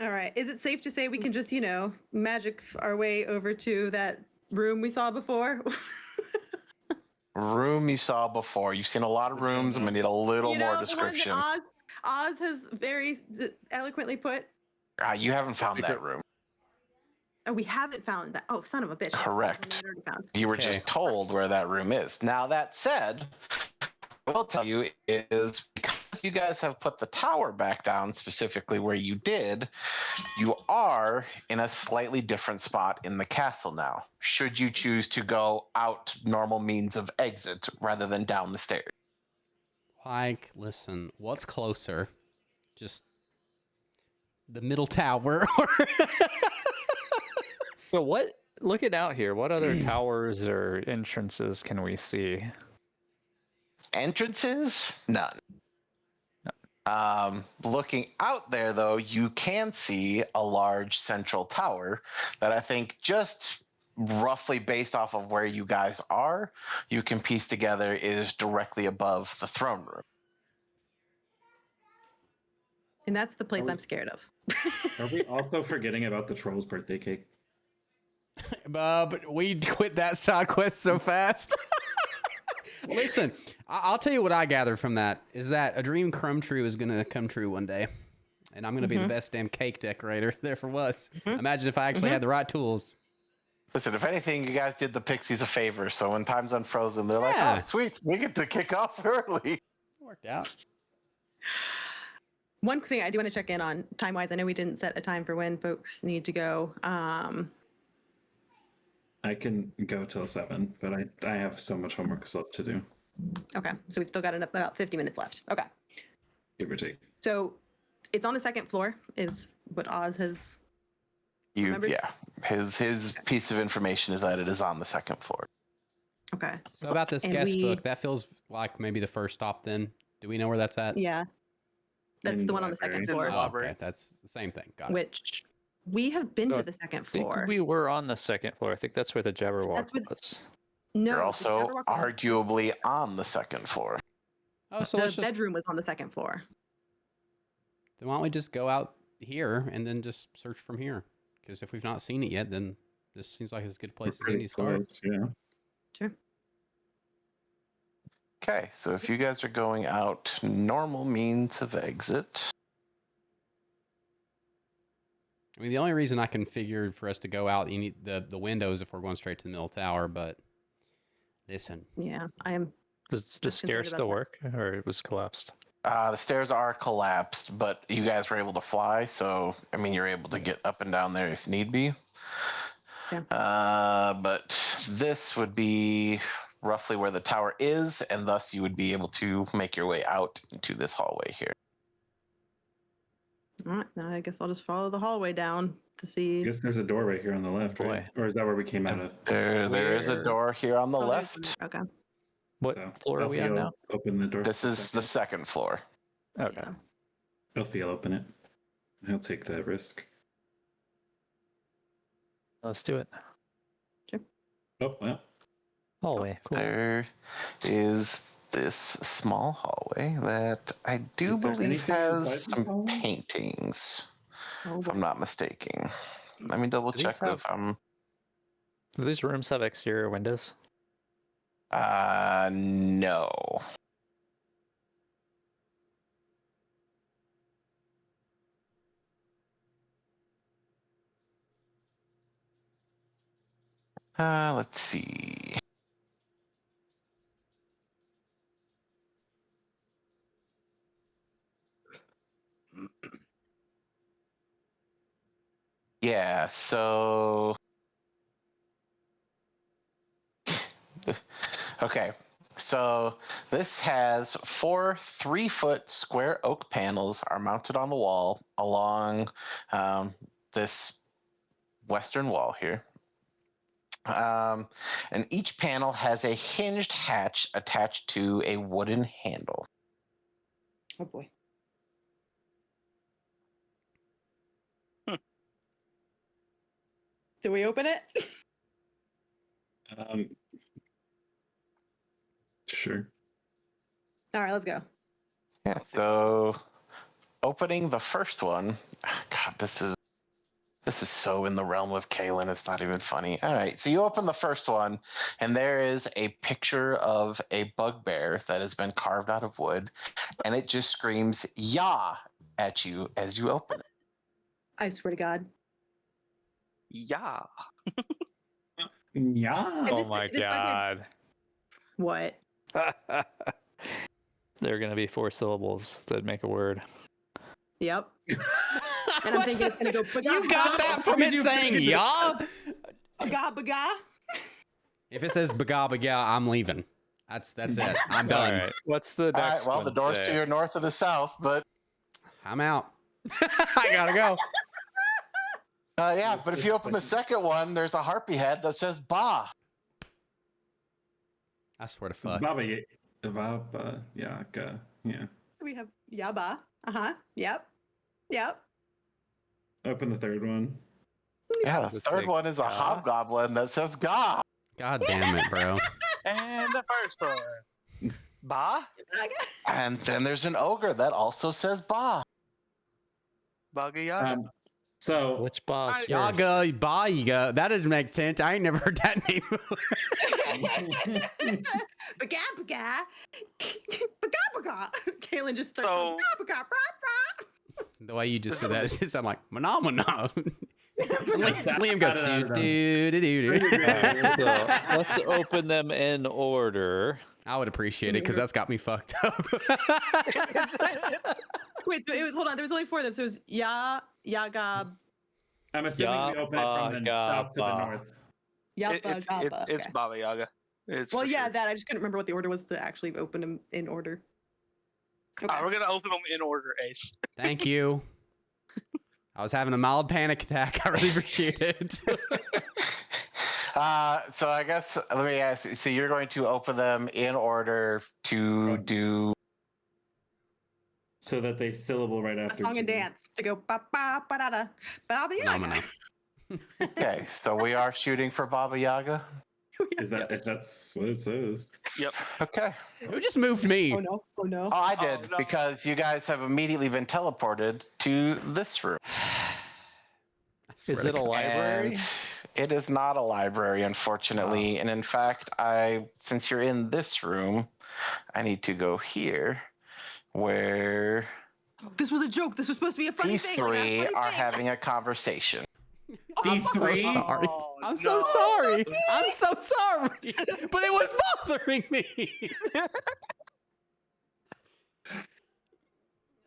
All right. Is it safe to say we can just, magic our way over to that room we saw before? Room you saw before. You've seen a lot of rooms. I'm gonna need a little more description. The one that Oz has very eloquently put. You haven't found that room. Oh, we haven't found that. Oh, son of a bitch. Correct. I already found. You were Okay. just told where that room is. Now, that said, what I will tell you is because you guys have put the tower back down specifically where you did, you are in a slightly different spot in the castle now, should you choose to go out normal means of exit rather than down the stairs. Like, listen, what's closer? Just the middle tower? So what? Looking out here, what other towers or entrances can we see? Entrances? None. Looking out there, though, you can see a large central tower that I think just roughly based off of where you guys are, you can piece together is directly above the throne room. And that's the place I'm scared of. Are we also forgetting about the troll's birthday cake? But we quit that side quest so fast. Listen, I'll tell you what I gathered from that is that a dream come true is going to come true one day. And I'm going to be the best damn cake decorator there for was. Imagine if I actually had the right tools. Listen, if anything, you guys did the pixies a favor. So when time's unfrozen, they're like, oh, sweet, we get to kick off early. Worked out. One thing I do want to check in on time-wise, I know we didn't set a time for when folks need to go. I can go till 7, but I have so much homework still to do. Okay, so we've still got about 50 minutes left. Okay. Give or take. So it's on the second floor, is what Oz has remembered? Yeah, his piece of information is that it is on the second floor. Okay. So about this guest book, that feels like maybe the first stop then. Do we know where that's at? Yeah. That's In the the one on the second library. floor, Oh, okay, that's the same thing. Got it. which we have been So to the second I think floor. we were on the second floor. I think that's where the Jabberwock That's with- was. No, You're the also Jabberwock was on- arguably on the second floor. Oh, so the let's just, bedroom was on the second floor. then why don't we just go out here and then just search from here? Because if we've not seen it yet, then this seems like as good a place as any to start. Close, yeah. Sure. Okay, so if you guys are going out normal means of exit. I mean, the only reason I can figure for us to go out, you need the windows if we're going straight to the middle tower. But listen, Yeah, I am. Does the Just concerned stairs about still that. work, or it was collapsed? The stairs are collapsed, but you guys were able to fly, so I mean you're able to get up and down there if need be. Yeah. But this would be roughly where the tower is, and thus you would be able to make your way out into this hallway here. All right, now I guess I'll just follow the hallway down to I see. guess there's a door right here on the left, right? Or is that where we came out of? There is a Where- door here on the Oh, there's left. one. Okay. What So, floor are we on Elfie now? will Open the door. This is the second floor. Okay. Yeah. Elfie will open it. He'll take that risk. Let's do it. Oh, well. Hallway. Cool. There is this small hallway that I do Is there believe anything has inside this some hallway? paintings, Oh, if I'm not mistaken. Let me double Do these check have- if I'm. Do these rooms have exterior windows? No. Let's see. Yeah, so okay. So this has 4 3-foot square oak panels are mounted on the wall along this western wall here. And each panel has a hinged hatch attached to a wooden handle. Oh boy. Do we open it? Sure. All right, let's go. Yeah. So opening the first one, God, this is so in the realm of Kalen. It's not even funny. All right, so you open the first one, and there is a picture of a bugbear that has been carved out of wood, and it just screams "Yah" at you as you open it. I swear to God. Yeah. Yeah. Oh this- my this fucking- god. What? There are going to be 4 syllables that make a word. Yep. And I'm thinking it's gonna go. You got that from it saying "yeah"? Baga baga. If it says "baga baga," I'm leaving. That's it. I'm done. All right. What's the All right, next well, one the door's say? to your north or the south, but I'm out. I gotta go. yeah. But if you open the second one, there's a harpy head that says "Ba." I swear to It's fuck. Baba Yaga. Yeah. We have Yaba. Yep. Yep. Open the third one. Yeah, Does the it third say one is a Ga? hobgoblin that says "God." God damn it, bro. And the first one. Ba? And then there's an ogre that also says "Ba." Baga Yaga. So Which boss first? Yaga, Yaga. That doesn't make sense. I ain't never heard that name before. Baga baga. Baga baga. Kaylin just starts So- going, baga baga. The way you just said that, it sounded like phenomena. That- Liam goes, I don't know. do, do, do, do. So let's open them in order. I would appreciate it because that's got me fucked up. Wait, so it was, hold on, there was only 4 of them. So it was Yaga, I'm assuming we open it from the south to the Yaba. north. Yaba, Gaba. It's Okay. Baba Yaga. It's Well, for yeah, sure. that I just couldn't remember what the order was to actually open them in order. Okay. We're gonna open them in order, Ace. Thank you. I was having a mild panic attack. I really appreciate it. So I guess let me ask. So you're going to open them in order to do. So that they syllable right A after. song and each other. dance to go ba ba ba da da ba ba yaga. Phenomena. Okay, so we are shooting for Baba Yaga. Is that if that's what it says? Yep. Okay. Who just moved me? Oh no! Oh no! Oh, I did no. because you guys have immediately been teleported to this room. Is it a library? And it is not a library, unfortunately. And in fact, since you're in this room, I need to go here, where This was a joke. This was supposed to be a funny these thing. like a three funny are thing. having a conversation. These I'm so three? sorry. Oh, I'm so no. sorry. I'm so sorry. But it was bothering me.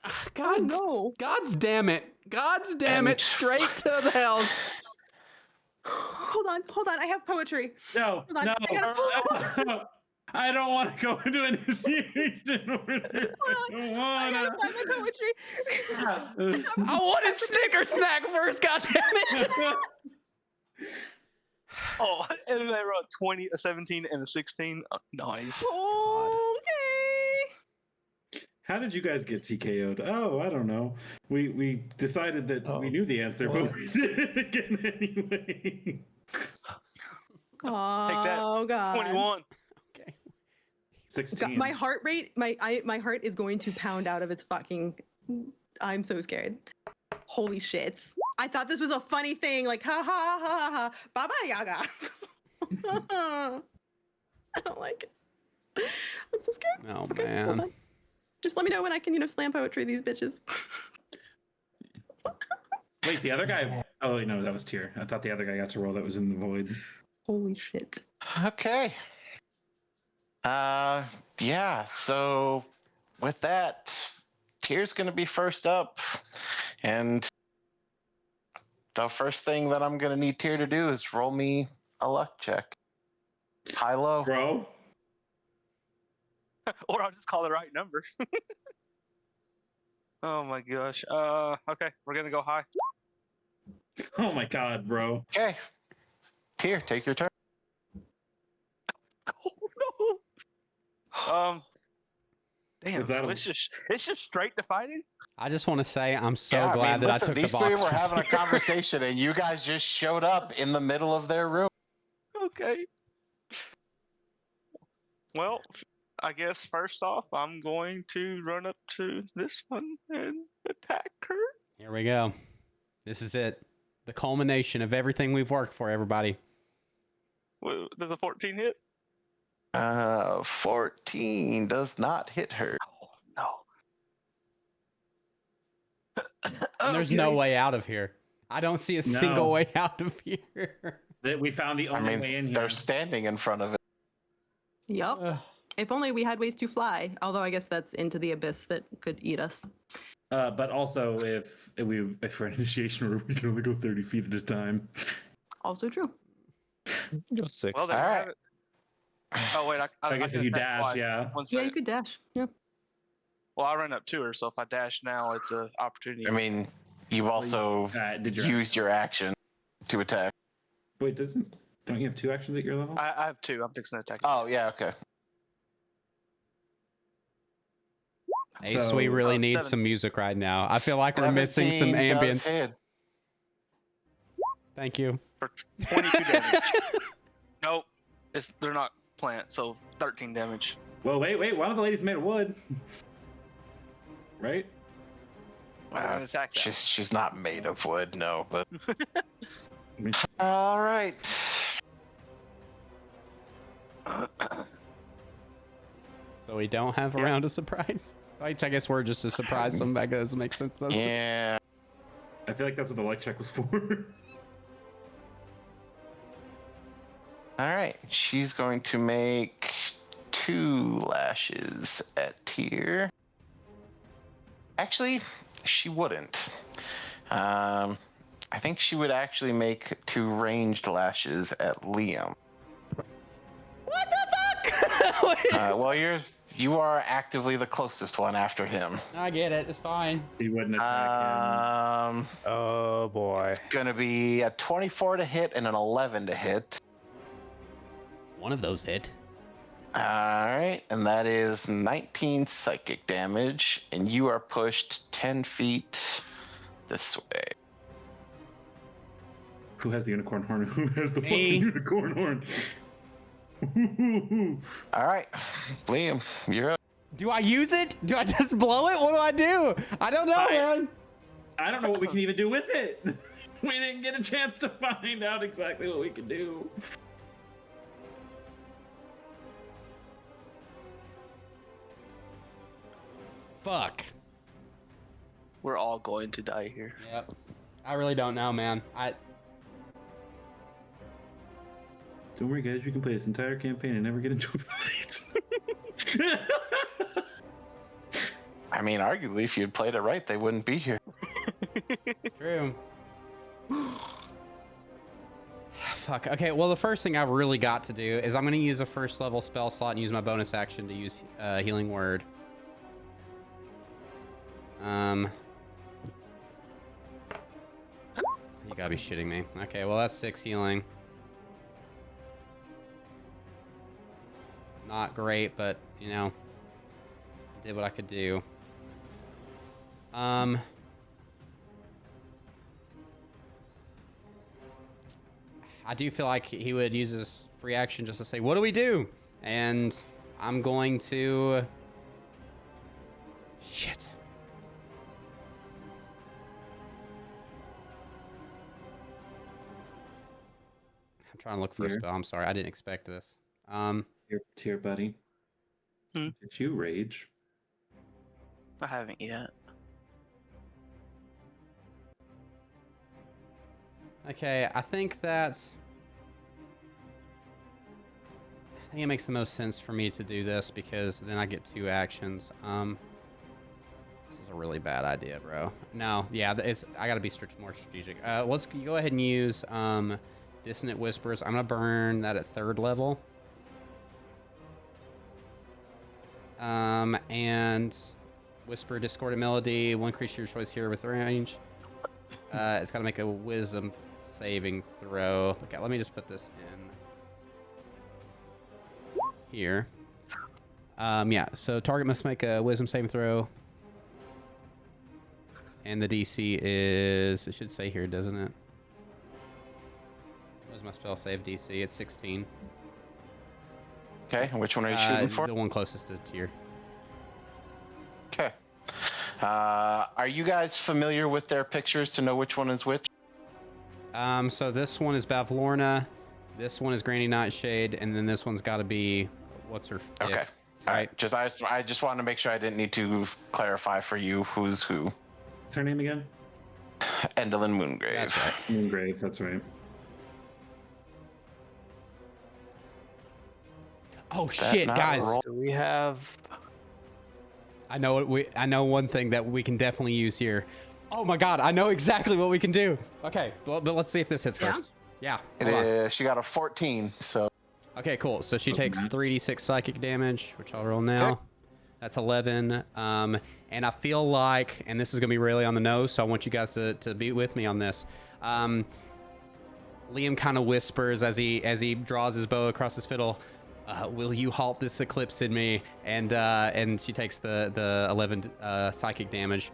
Oh God, no! God's damn it. God's damn it. Straight to the hells. Hold on. I have poetry. No, Hold on, no, I gotta- no. I don't want to go into initiation order. I gotta find my poetry. I wanted Snicker Snack first, God damn it. Oh, and then they wrote 20, a 17, and a 16. Oh, nice. Okay. How did you guys get TKO'd? Oh, I don't know. We decided that we Oh, knew the answer, what? but we did it again anyway. Oh god. 21. Okay. 16. My heart rate, my heart is going to pound out of its fucking. I'm so scared. Holy shit! I thought this was a funny thing, like ha ha ha ha ha, Baba Yaga. I don't like it. I'm so scared. Oh, Okay, hold man. on. Just let me know when I can, slam poetry these bitches. Wait, the other guy. Oh, no, that was Tyr. I thought the other guy got to roll. That was in the void. Holy shit. Okay. Yeah, so with that, Tyr's going to be first up. And the first thing that I'm going to need Tyr to do is roll me a luck check. High low. Bro? Or I'll just call the right number. Oh my gosh. Okay, we're gonna go high. Oh my god, bro. Okay. Tyr, take your turn. Oh no. Damn. Was that So a- it's just straight to fighting. I just want to say I'm so Yeah, glad that listen, I took these the three box. were from having a Tyr. conversation and you guys just showed up in the middle of their room. Okay. Well, I guess first off, I'm going to run up to this one and attack her. Here we go. This is it. The culmination of everything we've worked for, everybody. Does a 14 hit? 14 does not hit her. Oh no. And there's no Okay. way out of here. I don't see a No. single way out of here. That we found the I only way in mean, here. they're standing in front of it. Yup. Ugh. If only we had ways to fly. Although I guess that's into the abyss that could eat us. But also, if we're in initiation order, we can only go 30 feet at a time. Also true. Go 6. Well, there you Alright. have it. Oh wait, I guess can if you attack dash, twice. yeah. One Yeah, you second. could dash. Yeah. Well, I ran up to her, so if I dash now, it's an opportunity. I mean, you've also Did you used your action to attack. Wait, don't you have 2 actions at your level? I have 2. I'm fixing to attack. Oh, yeah, okay. Ace, we really need some music right now. I feel like we're missing some 17 does ambience. hit. Thank you. For 22 damage. Nope. They're not plant, so 13 damage. Well, wait. One of the ladies made of wood. Right? I'm gonna attack that. She's not made of wood, no, but all right. So we don't have a round of surprise. I guess we're just a surprise. Some that doesn't make sense. Does it? Yeah. I feel like that's what the light check was for. All right. She's going to make 2 lashes at Tyr. Actually, she wouldn't. I think she would actually make 2 ranged lashes at Liam. What the fuck? Well, you are actively the closest one after him. I get it. It's fine. He wouldn't attack him. Oh boy. It's gonna be a 24 to hit and an 11 to hit. One of those hit. All right, and that is 19 psychic damage, and you are pushed 10 feet this way. Who has the unicorn horn? Who has the Me. fucking unicorn horn? All right, Liam, you're up. Do I use it? Do I just blow it? What do I do? I don't know, man. I don't know what we can even do with it. We didn't get a chance to find out exactly what we can do. Fuck. We're all going to die here. Yep. I really don't know, man. Don't worry, guys. You can play this entire campaign and never get into a fight. I mean, arguably, if you had played it right, they wouldn't be here. True. Fuck. Okay, well, the first thing I've really got to do is I'm going to use a first level spell slot and use my bonus action to use Healing Word. You gotta be shitting me. Okay, well, that's 6 healing. Not great, but, you know, did what I could do. I do feel like he would use his free action just to say, what do we do? And I'm going to... Shit. I'm trying to look for a spell. I'm sorry. I didn't expect this. Here, buddy. Hmm? Did you rage? I haven't yet. Okay, I think it makes the most sense for me to do this because then I get 2 actions. This is a really bad idea, bro. No, yeah, I gotta be more strategic. Let's go ahead and use Dissonant Whispers. I'm gonna burn that at 3rd level. And Whisper Discordant Melody. One creature of your choice here with range. It's gotta make a Wisdom saving throw. Okay, let me just put this in here. Yeah, so target must make a Wisdom saving throw. And the DC is, it should say here, doesn't it? What is my spell save DC? It's 16. Okay, and which one are you shooting for? The one closest to Tyr. Okay. Are you guys familiar with their pictures to know which one is which? So this one is Bavlorna, this one is Granny Nightshade, and then this one's got to be, what's her dick? Okay. All right. I just wanted to make sure I didn't need to clarify for you who's who. What's her name again? Endlin Moongrave. That's right. Moongrave, that's right. Oh shit, guys! Do we have? I know one thing that we can definitely use here. Oh my god, I know exactly what we can do. Okay, but let's see if this hits first. Yeah. She got a 14, so. Okay, cool. So she takes 3d6 psychic damage, which I'll roll now. Okay. That's 11. And I feel like, and this is gonna be really on the nose, so I want you guys to be with me on this. Liam kind of whispers as he draws his bow across his fiddle. will you halt this eclipse in me? And she takes the 11 psychic damage.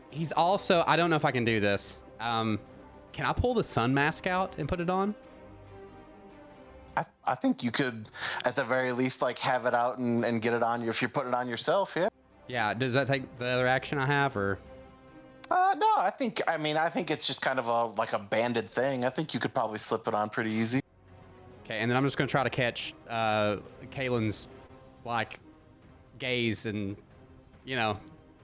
He's also, I don't know if I can do this. Can I pull the sun mask out and put it on? I think you could, at the very least, like have it out and get it on you if you put it on yourself. Yeah. Yeah. Does that take the other action I have, or? No, I think it's just kind of a banded thing. I think you could probably slip it on pretty easy. Okay, and then I'm just gonna try to catch Kaylin's like gaze, and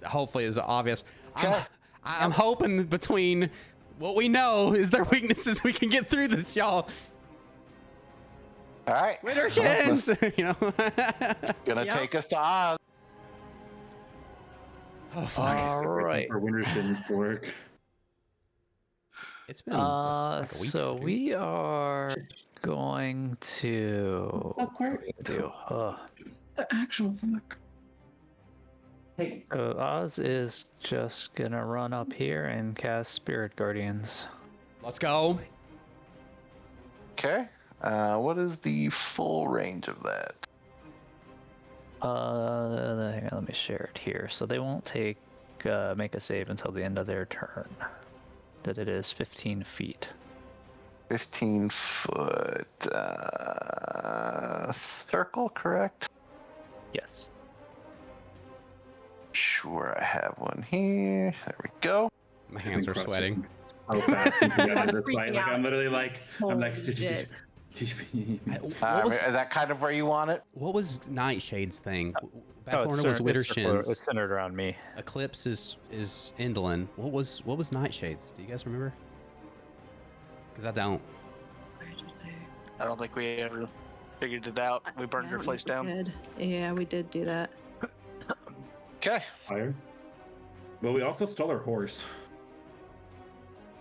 hopefully it's obvious. Okay. I'm hoping between what we know is their weaknesses, we can get through this, y'all. All right. With our shins, Gonna take us to Oz. Oh fuck. All right. Our winter shins work. It's been like a week. So dude. we are going to do. The actual fuck. Hey. Oz is just gonna run up here and cast Spirit Guardians. Let's go. Okay. What is the full range of that? Hang on, let me share it here. So they won't make a save until the end of their turn. That it is 15 feet. 15 foot circle, correct? Yes. Sure, I have one here. There we go. My hands are sweating. So fast since we got into this Freaking fight. Like, out. I'm literally like, I'm like, Holy shit. What was, Is that kind of where you want it? what was Nightshade's thing? Oh, Beth Lorna was Witter Shins. It's centered around me. Eclipse is Indolin. What was Nightshade's? Do you guys remember? Because I don't. I don't think we ever figured it out. We burned her place down. Yeah, we did do that. Okay. Fire. But we also stole her horse.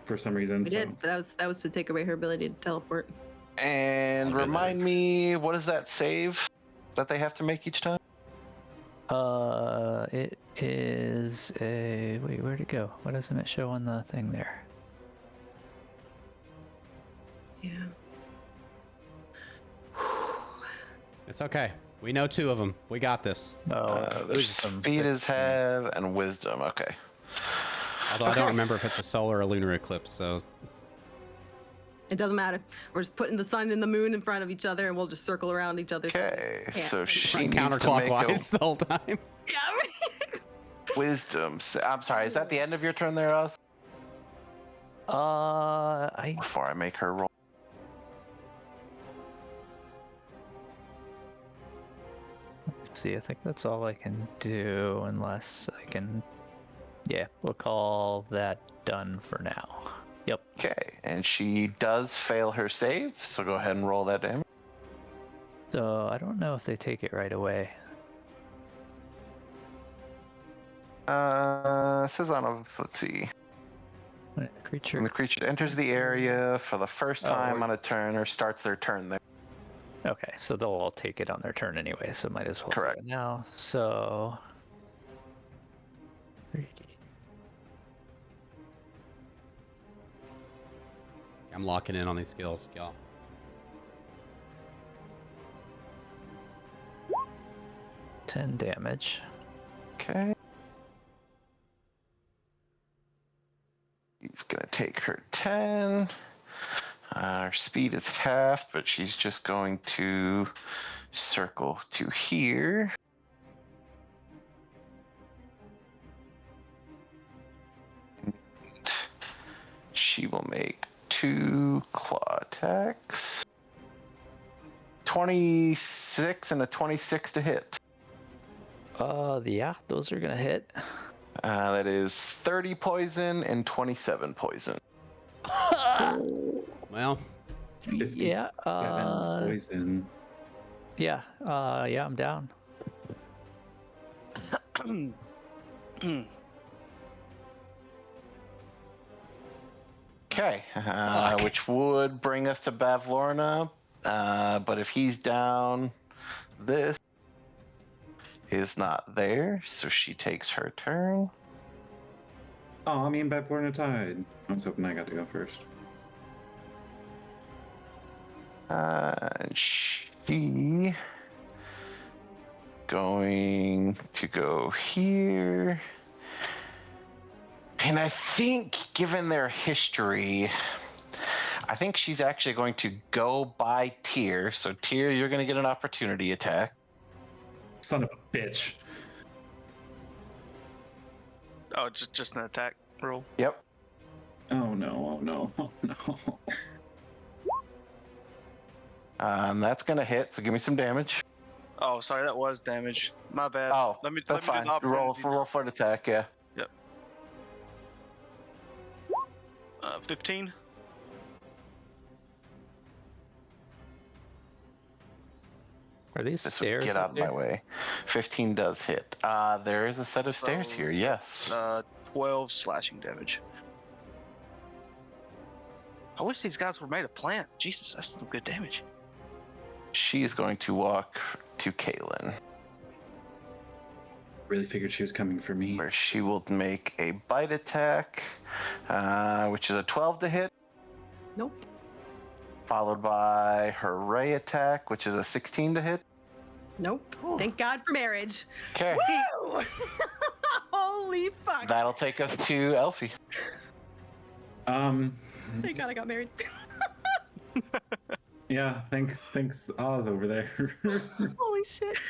For some reason. We did. But that was to take away her ability to teleport. And Okay, remind nice. me, what is that save that they have to make each time? It is a wait. Where'd it go? Why doesn't it show on the thing there? Yeah. It's okay. We know two of them. We got this. There's speed is have and wisdom. Okay. Although I don't remember if it's a solar or a lunar eclipse, so. It doesn't matter. We're just putting the sun and the moon in front of each other, and we'll just circle around each other. Okay. Yeah. So she Running needs to make counterclockwise the whole time. Yeah. a wisdom. I'm sorry. Is that the end of your turn there, Oz? Before I make her roll. Let's see. I think that's all I can do, unless I can. Yeah, we'll call that done for now. Yep. Okay. And she does fail her save, so go ahead and roll that damage. So I don't know if they take it right away. It says on a, let's see. When a creature. When the creature enters the area for the first time on a turn or starts their turn there. Okay, so they'll all take it on their turn anyway, so might as well do Correct. it now. So. I'm locking in on these skills, y'all. $10 damage. Okay. He's gonna take her 10. Her speed is half, but she's just going to circle to here. And she will make 2 claw attacks. 26 and a 26 to hit. Yeah, those are gonna hit. That is 30 poison and 27 poison. Well, 57 poison. Yeah, yeah, I'm down. Okay, which would bring us to Bavlorna, but if he's down, this is not there, so she takes her turn. Oh, I mean, Bad Florida Tide. I was hoping I got to go first. She going to go here. And I think, given their history, I think she's actually going to go by Tyr. So Tyr, you're going to get an opportunity attack. Son of a bitch. Oh, just an attack roll. Yep. Oh no, oh no, oh no. That's going to hit, so give me some damage. Oh, sorry, that was damage. My bad. Oh, let me that's do fine. the opportunity. Roll for an attack, yeah. Yep. 15. Are these This would stairs? get up out of my there? way. 15 does hit. There is a set of stairs here, yes. 12 slashing damage. I wish these guys were made of plant. Jesus, that's some good damage. She is going to walk to Kaylin, Really figured she was coming for me. where she will make a bite attack, which is a 12 to hit. Nope. Followed by her ray attack, which is a 16 to hit. Nope. Thank God for marriage. Okay, Woo! Holy fuck. that'll take us to Elfie. Thank God I got married. Yeah, thanks. Oz over there. Holy shit.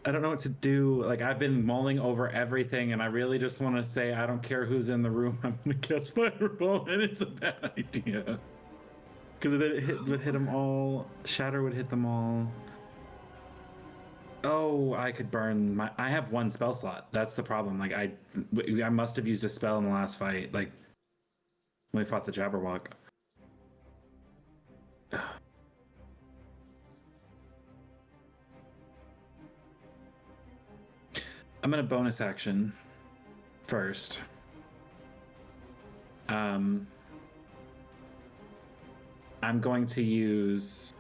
I don't know what to do. Like, I've been mulling over everything, and I really just want to say, I don't care who's in the room. I'm gonna cast Fireball, and it's a bad idea. Because it would hit them all. Shatter would hit them all. Oh, I could burn my. I have one spell slot. That's the problem. Like, I must have used a spell in the last fight. Like, when we fought the Jabberwock. I'm gonna bonus action first. I'm going to use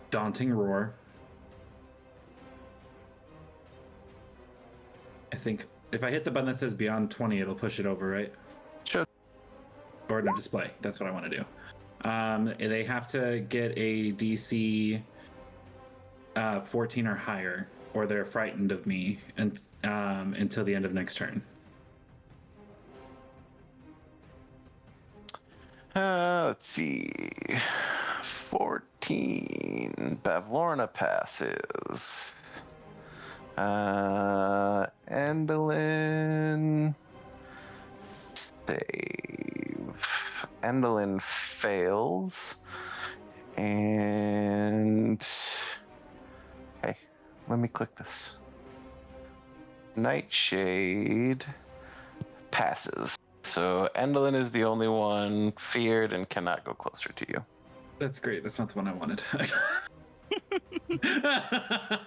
Daunting Roar. I think if I hit the button that says beyond 20, it'll push it over, right? Should. Or no, display. That's what I want to do. They have to get a DC 14 or higher, or they're frightened of me and until the end of next turn. Let's see. 14. Bavlorna passes. Endolin. Save. Endolin fails. And. Hey, let me click this. Nightshade passes. So Endolin is the only one feared and cannot go closer to you. That's great. That's not the one I wanted. Because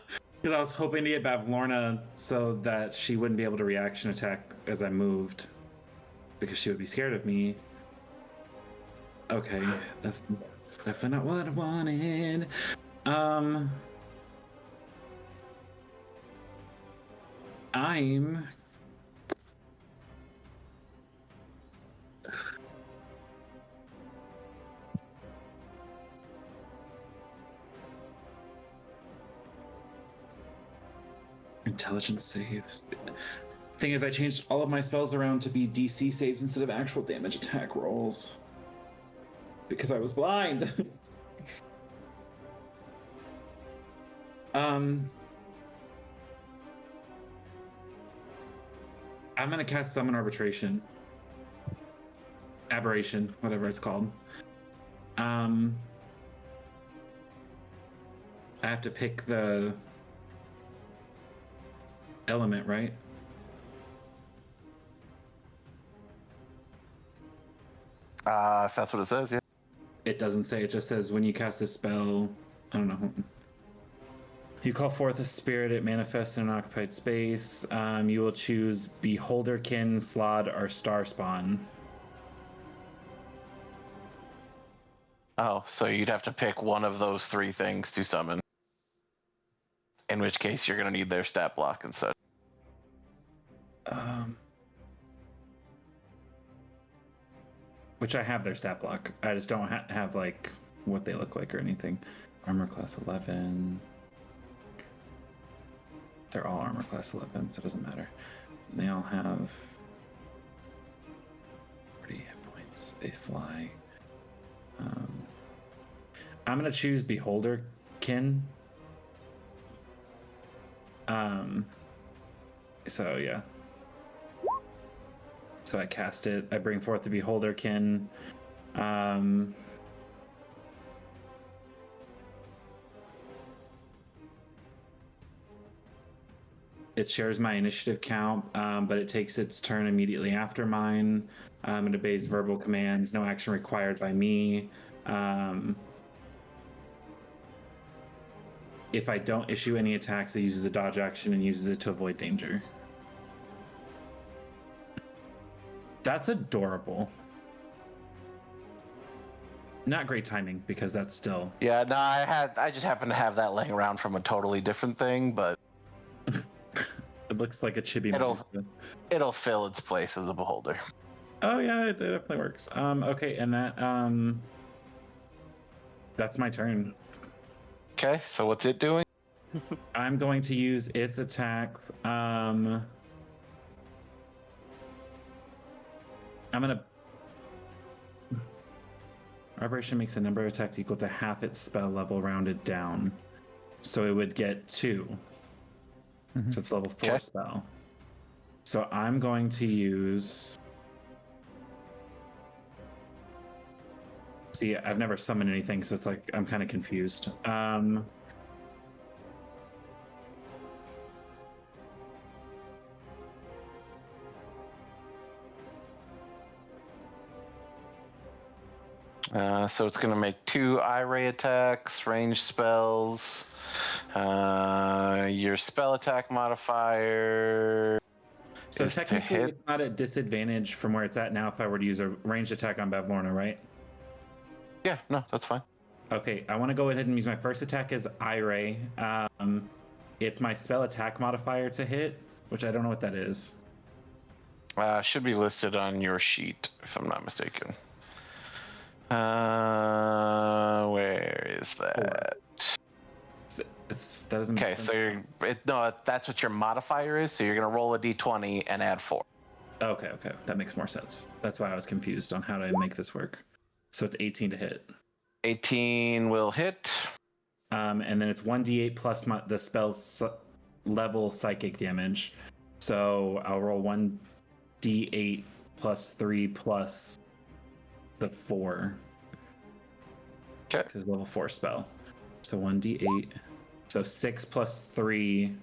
I was hoping to get Bavlorna so that she wouldn't be able to reaction attack as I moved. Because she would be scared of me. Okay, that's definitely not what I wanted. I'm intelligence saves. Thing is, I changed all of my spells around to be DC saves instead of actual damage attack rolls. Because I was blind. I'm gonna cast Summon Arbitration. Aberration, whatever it's called. I have to pick the element, right? If that's what it says, yeah. It doesn't say, it just says when you cast a spell, I don't know. You call forth a spirit, it manifests in an occupied space. You will choose Beholderkin, Slod, or Starspawn. Oh, so you'd have to pick one of those three things to summon. In which case you're going to need their stat block and such. which I have their stat block. I just don't have like what they look like or anything. Armor class 11. They're all armor class 11, so it doesn't matter. And they all have 40 hit points. They fly. I'm gonna choose Beholderkin. So yeah. So I cast it. I bring forth the Beholderkin. It shares my initiative count, but it takes its turn immediately after mine. It obeys verbal commands. No action required by me. If I don't issue any attacks, it uses a dodge action and uses it to avoid danger. That's adorable. Not great timing because that's still. Yeah, no, I just happened to have that laying around from a totally different thing, but It looks like a chibi. it'll fill its place as a beholder. Oh yeah, it definitely works. Okay, and that's my turn. Okay, so what's it doing? I'm going to use its attack. I'm gonna. Aberration makes a number of attacks equal to half its spell level rounded down, so it would get 2. So it's level 4 spell. So I'm going to use. See, I've never summoned anything, so it's like I'm kind of confused. So it's going to make 2 eye ray attacks, range spells. Your spell attack modifier. So technically, it's not at disadvantage from where it's at now if I were to use a ranged attack on Bavlorna, right? Yeah, no, that's fine. Okay, I want to go ahead and use my first attack as eye ray. It's my spell attack modifier to hit, which I don't know what that is. Should be listed on your sheet, if I'm not mistaken. Where is that? That doesn't. Okay, so that's what your modifier is. So you're gonna roll a d20 and add 4. Okay, that makes more sense. That's why I was confused on how to make this work. So it's 18 to hit. 18 will hit. And then it's 1d8 plus the spell's level psychic damage. So I'll roll 1d8 plus 3 plus the 4. Okay. Because level 4 spell. So 1d8. So 6 plus 3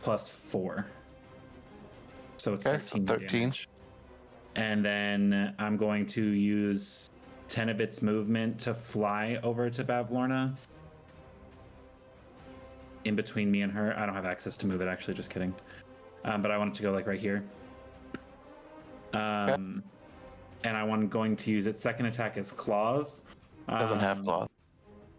plus 4. So it's 13 damage. And then I'm going to use 10 of its movement to fly over to Bavlorna. In between me and her. I don't have access to move it, actually, just kidding. But I want it to go like right here. And I'm going to use its second attack as claws. It doesn't have claws.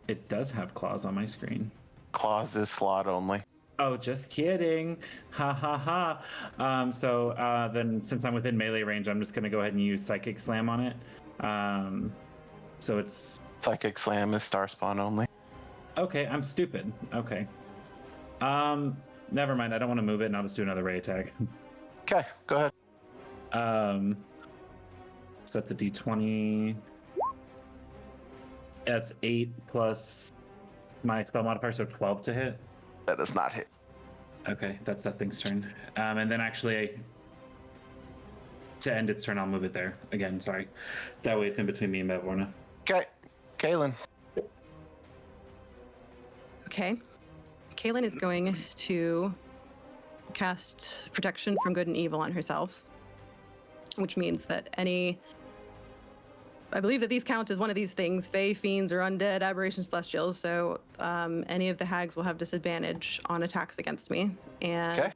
It does have claws on my screen. Claws is slot only. Oh, just kidding. Ha ha ha. So then since I'm within melee range, I'm just going to go ahead and use Psychic Slam on it. So it's... Psychic Slam is star spawn only. Okay, I'm stupid. Okay. Never mind. I don't want to move it, and I'll just do another ray attack. Okay, go ahead. So that's a d20. That's 8 plus my spell modifier, so 12 to hit. That does not hit. Okay, that's that thing's turn. And then actually, to end its turn, I'll move it there. Again, sorry. That way it's in between me and Bavlorna. Okay, Kaylin. Okay. Kaylin is going to cast Protection from Good and Evil on herself, which means that I believe that these count as one of these things: Fae, Fiends, or Undead, Aberrations, Celestials. So any of the hags will have disadvantage on attacks against me. And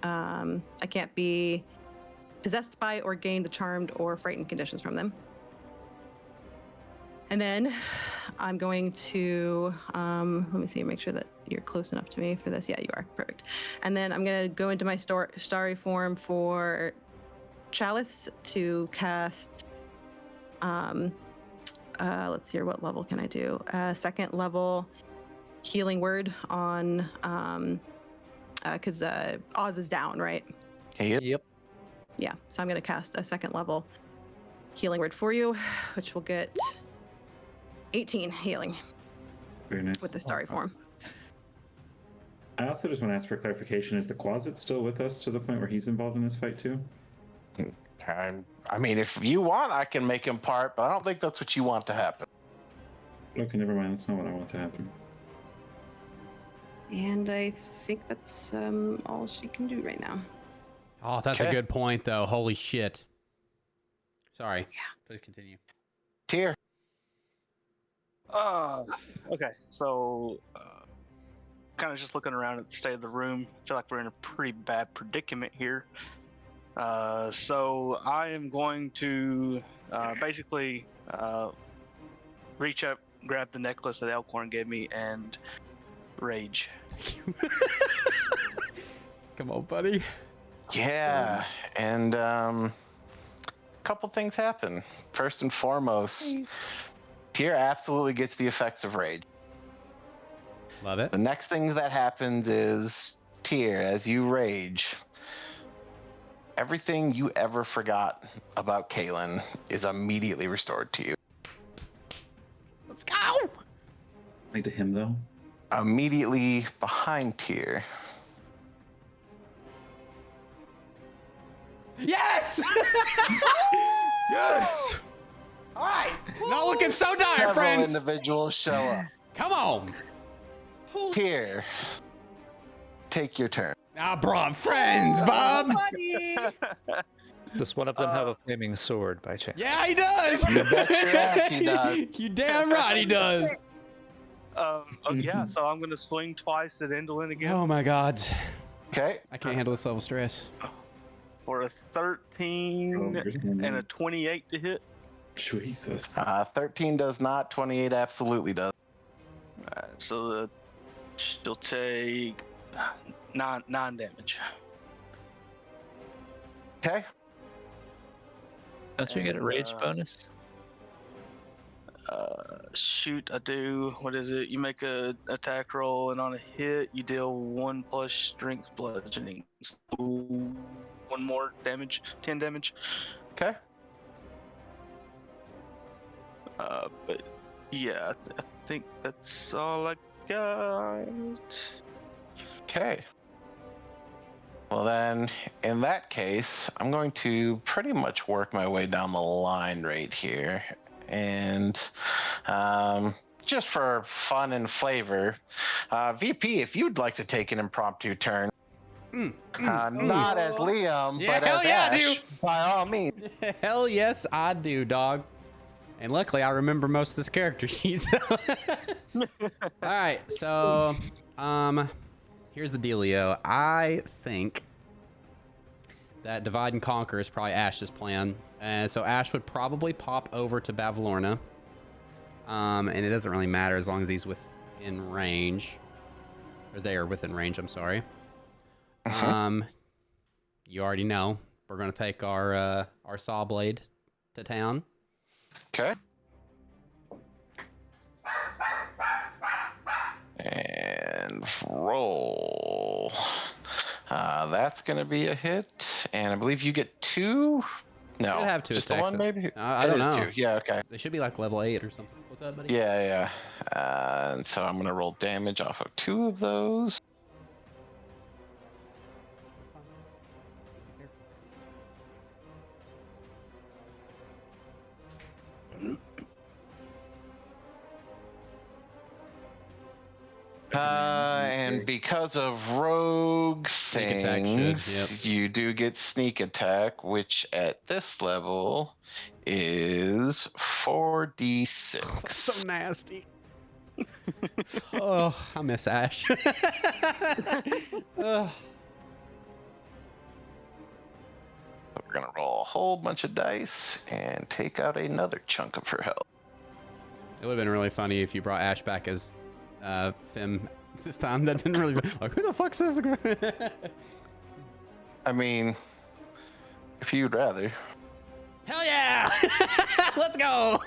I can't be possessed by or gain the charmed or frightened conditions from them. And then I'm going to, let me see, make sure that you're close enough to me for this. Yeah, you are. Perfect. And then I'm going to go into my starry form for chalice to cast. Let's see here. What level can I do? Second level healing word on because Oz is down, right? Yep. Yeah. So I'm gonna cast a second level healing word for you, which will get 18 healing Very nice. with the starry form. I also just want to ask for clarification: is the Quasit still with us to the point where he's involved in this fight too? I mean, if you want, I can make him part, but I don't think that's what you want to happen. Okay, never mind. That's not what I want to happen. And I think that's all she can do right now. Oh, that's a good point, though. Holy shit. Sorry. Yeah. Please continue. Tyr. Okay, so kind of just looking around at the state of the room. Feel like we're in a pretty bad predicament here. So I am going to basically reach up, grab the necklace that Elkhorn gave me, and rage. Come on, buddy. Yeah, and a couple things happen. First and foremost, Tyr absolutely gets the effects of rage. Love it. The next thing that happens is Tyr, as you rage, everything you ever forgot about Kaylin is immediately restored to you. Let's go. Like to him though. Immediately behind Tyr. Yes! Yes! All right. Not looking so dire, Several friends. individuals show up. Come on. Tyr, take your turn. Ah, bro, friends, Bob. Does one of them have a flaming sword by chance? Yeah, he does. You bet your ass he does. You damn right he does. Yeah, so I'm going to swing twice at Indolin again. Oh my God. Okay. I can't handle this level of stress. For a 13 and a 28 to hit. Jesus. 13 does not. 28 absolutely does. So she'll take 9 damage. Okay. Don't you get a rage bonus? Shoot, I do. What is it? You make a attack roll, and on a hit, you deal 1 plus strength bludgeoning. So 1 more damage, 10 damage. Okay. But yeah, I think that's all I got. Okay. Well then, in that case, I'm going to pretty much work my way down the line right here. And just for fun and flavor, VP, if you'd like to take an impromptu turn, not as Liam, Yeah, but hell as yeah, I Ash, do. by all means. Hell yes, I do, dog. And luckily, I remember most of this character sheet. All right, so here's the dealio. I think that divide and conquer is probably Ash's plan, and so Ash would probably pop over to Bavlorna, and it doesn't really matter as long as he's within range, or they are within range. I'm sorry. You already know we're gonna take our saw blade to town. Okay. And roll. That's going to be a hit. And I believe you get 2. No, Should have 2 just the attacks. 1 maybe? I don't know. 2. Yeah, okay. They should be like level 8 or something. What's that, buddy? Yeah. And so I'm going to roll damage off of 2 of those. And because of rogue Sneak attack things, should, you do get sneak attack, which at this level is 4d6. So nasty. Oh, I miss Ash. Ugh. We're gonna roll a whole bunch of dice and take out another chunk of her health. It would have been really funny if you brought Ash back as Fim this time. That'd been really like, who the fuck's this? I mean, if you'd rather. Hell yeah! Let's go!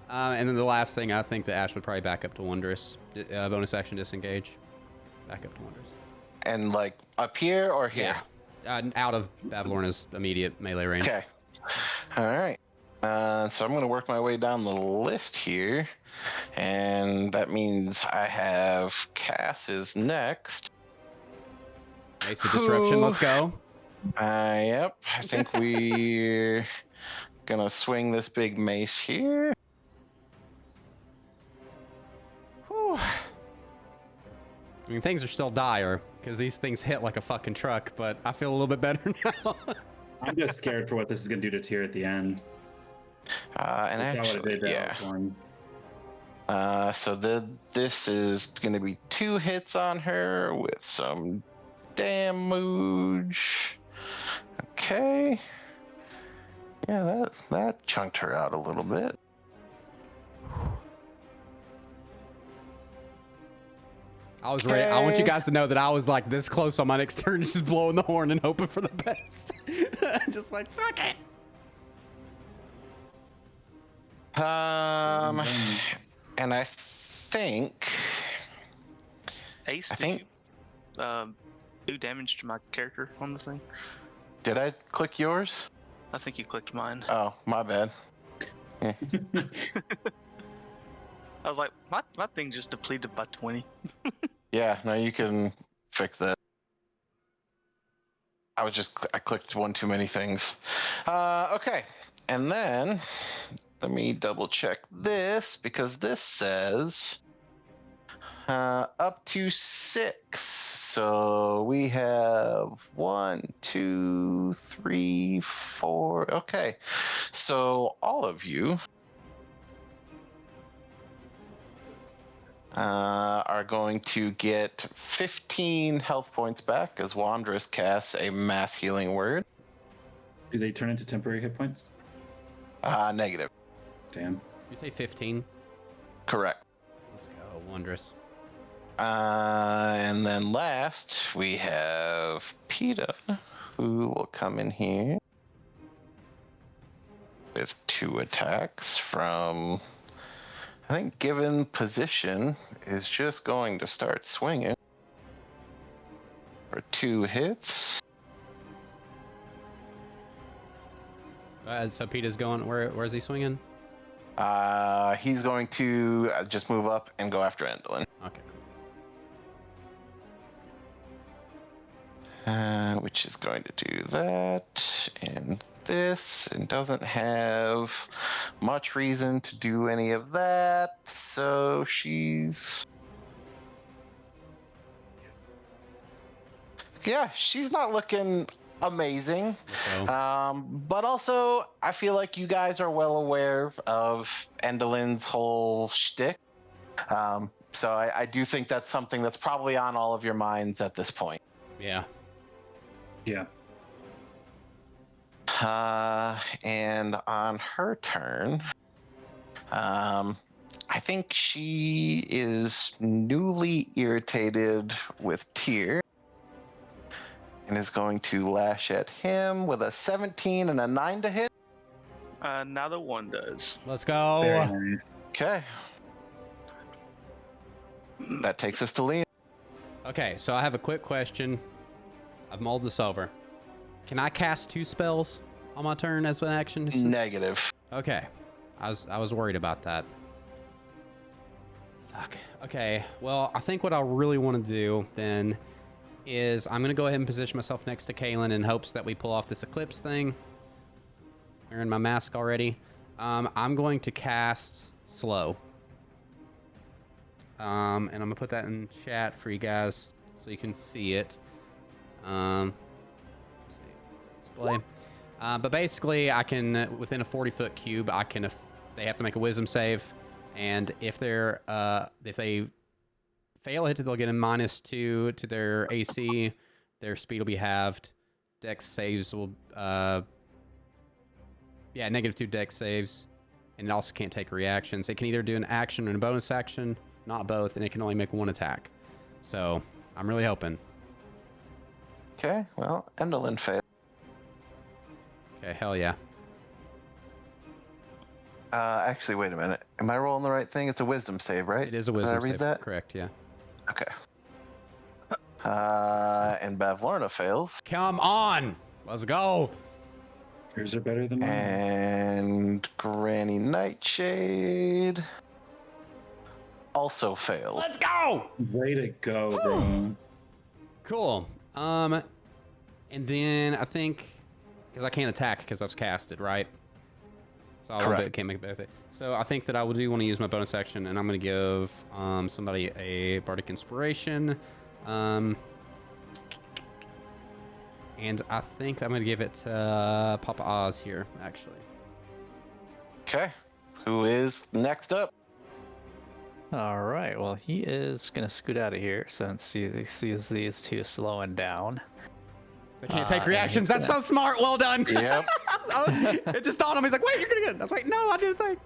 And then the last thing, I think that Ash would probably back up to Wondrous. Bonus action disengage. Back up to Wondrous. And like up here or here? Yeah. Out of Bavlorna's immediate melee range. Okay. All right. So I'm going to work my way down the list here. And that means I have Cass is next. Mace of Disruption, let's go. Yep. I think we're going to swing this big mace here. Whew. I mean, things are still dire because these things hit like a fucking truck, but I feel a little bit better now. I'm just scared for what this is going to do to Tyr at the end. And actually, yeah. So this is going to be 2 hits on her with some damage. Okay. Yeah, that chunked her out a little bit. I was ready. I want you guys to know that I was like this close on my next turn, just blowing the horn and hoping for the best. Just like, fuck it. And I think Ace, did you do damage to my character on the thing? Did I click yours? I think you clicked mine. Oh, my bad. I was like, my thing just depleted by 20. Yeah, no, you can fix that. I clicked one too many things. Okay, and then let me double check this because this says up to 6. So we have 1, 2, 3, 4. Okay, so all of you are going to get 15 health points back as Wanderous casts a mass healing word. Do they turn into temporary hit points? Negative. Damn. You say 15? Correct. Let's go, Wondrous. And then last, we have PETA, who will come in here with 2 attacks from, I think, given position, is just going to start swinging for 2 hits. So PETA's going, where is he swinging? He's going to just move up and go after Endolin. Okay, cool. Which is going to do that and this, and doesn't have much reason to do any of that, so she's not looking amazing. But also I feel like you guys are well aware of Endolin's whole shtick, so I do think that's something that's probably on all of your minds at this point. Yeah. And on her turn, I think she is newly irritated with Tyr and is going to lash at him with a 17 and a 9 to hit. Neither one does. Let's go. Very nice. Okay. That takes us to Liam. Okay, so I have a quick question. I've mulled this over. Can I cast 2 spells on my turn as an action? Negative. Okay. I was worried about that. Fuck. Okay. Well, I think what I really want to do then is I'm going to go ahead and position myself next to Kaylin in hopes that we pull off this eclipse thing. Wearing my mask already. I'm going to cast Slow. And I'm going to put that in chat for you guys so you can see it. Let's see. Display. But basically, I can, within a 40-foot cube, I can, they have to make a wisdom save, and if they fail it, they'll get a -2 to their AC. Their speed will be halved. Dex saves will, -2 Dex saves, and it also can't take reactions. It can either do an action and a bonus action, not both, and it can only make 1 attack. So I'm really hoping. Okay, well, Endolin failed. Okay, hell yeah. Actually, wait a minute. Am I rolling the right thing? It's a wisdom save, right? It is a Did I wisdom read save. that? Correct, yeah. Okay. And Bavlorna fails. Come on! Let's go! Yours are better than mine. And Granny Nightshade also failed. Let's go! Way to go, bro. Cool. And then I think, because I can't attack because I've casted, right? So I Correct. can't make a better. So I think that I do want to use my bonus action, and I'm going to give somebody a bardic inspiration. And I think I'm going to give it to Papa Oz here, actually. Okay. Who is next up? All right. Well, he is gonna scoot out of here since he sees these two slowing down. They can't take and reactions. he's That's so smart. Well done. Yep. It just dawned on me. He's like, wait, you're going to get it. I was like, no, I did the thing.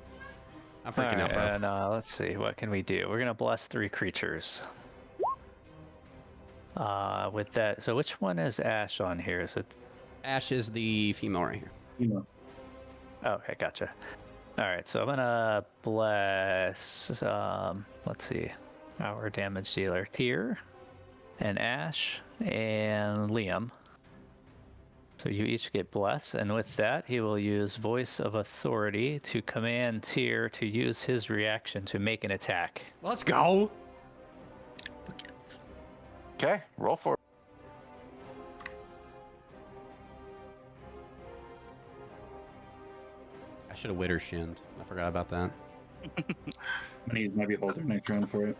I'm freaking out, bro. And let's see, what can we do? We're gonna bless 3 creatures. With that, so which one is Ash on here? Is it? Ash is the female right here. You know. Oh, okay, gotcha. All right, so I'm gonna bless. Let's see, our damage dealer Tyr, and Ash, and Liam. So you each get bless, and with that, he will use Voice of Authority to command Tyr to use his reaction to make an attack. Let's go. Okay. Roll for it. I should have Witter shinned. I forgot about that. I'm gonna use my beholder next round for it.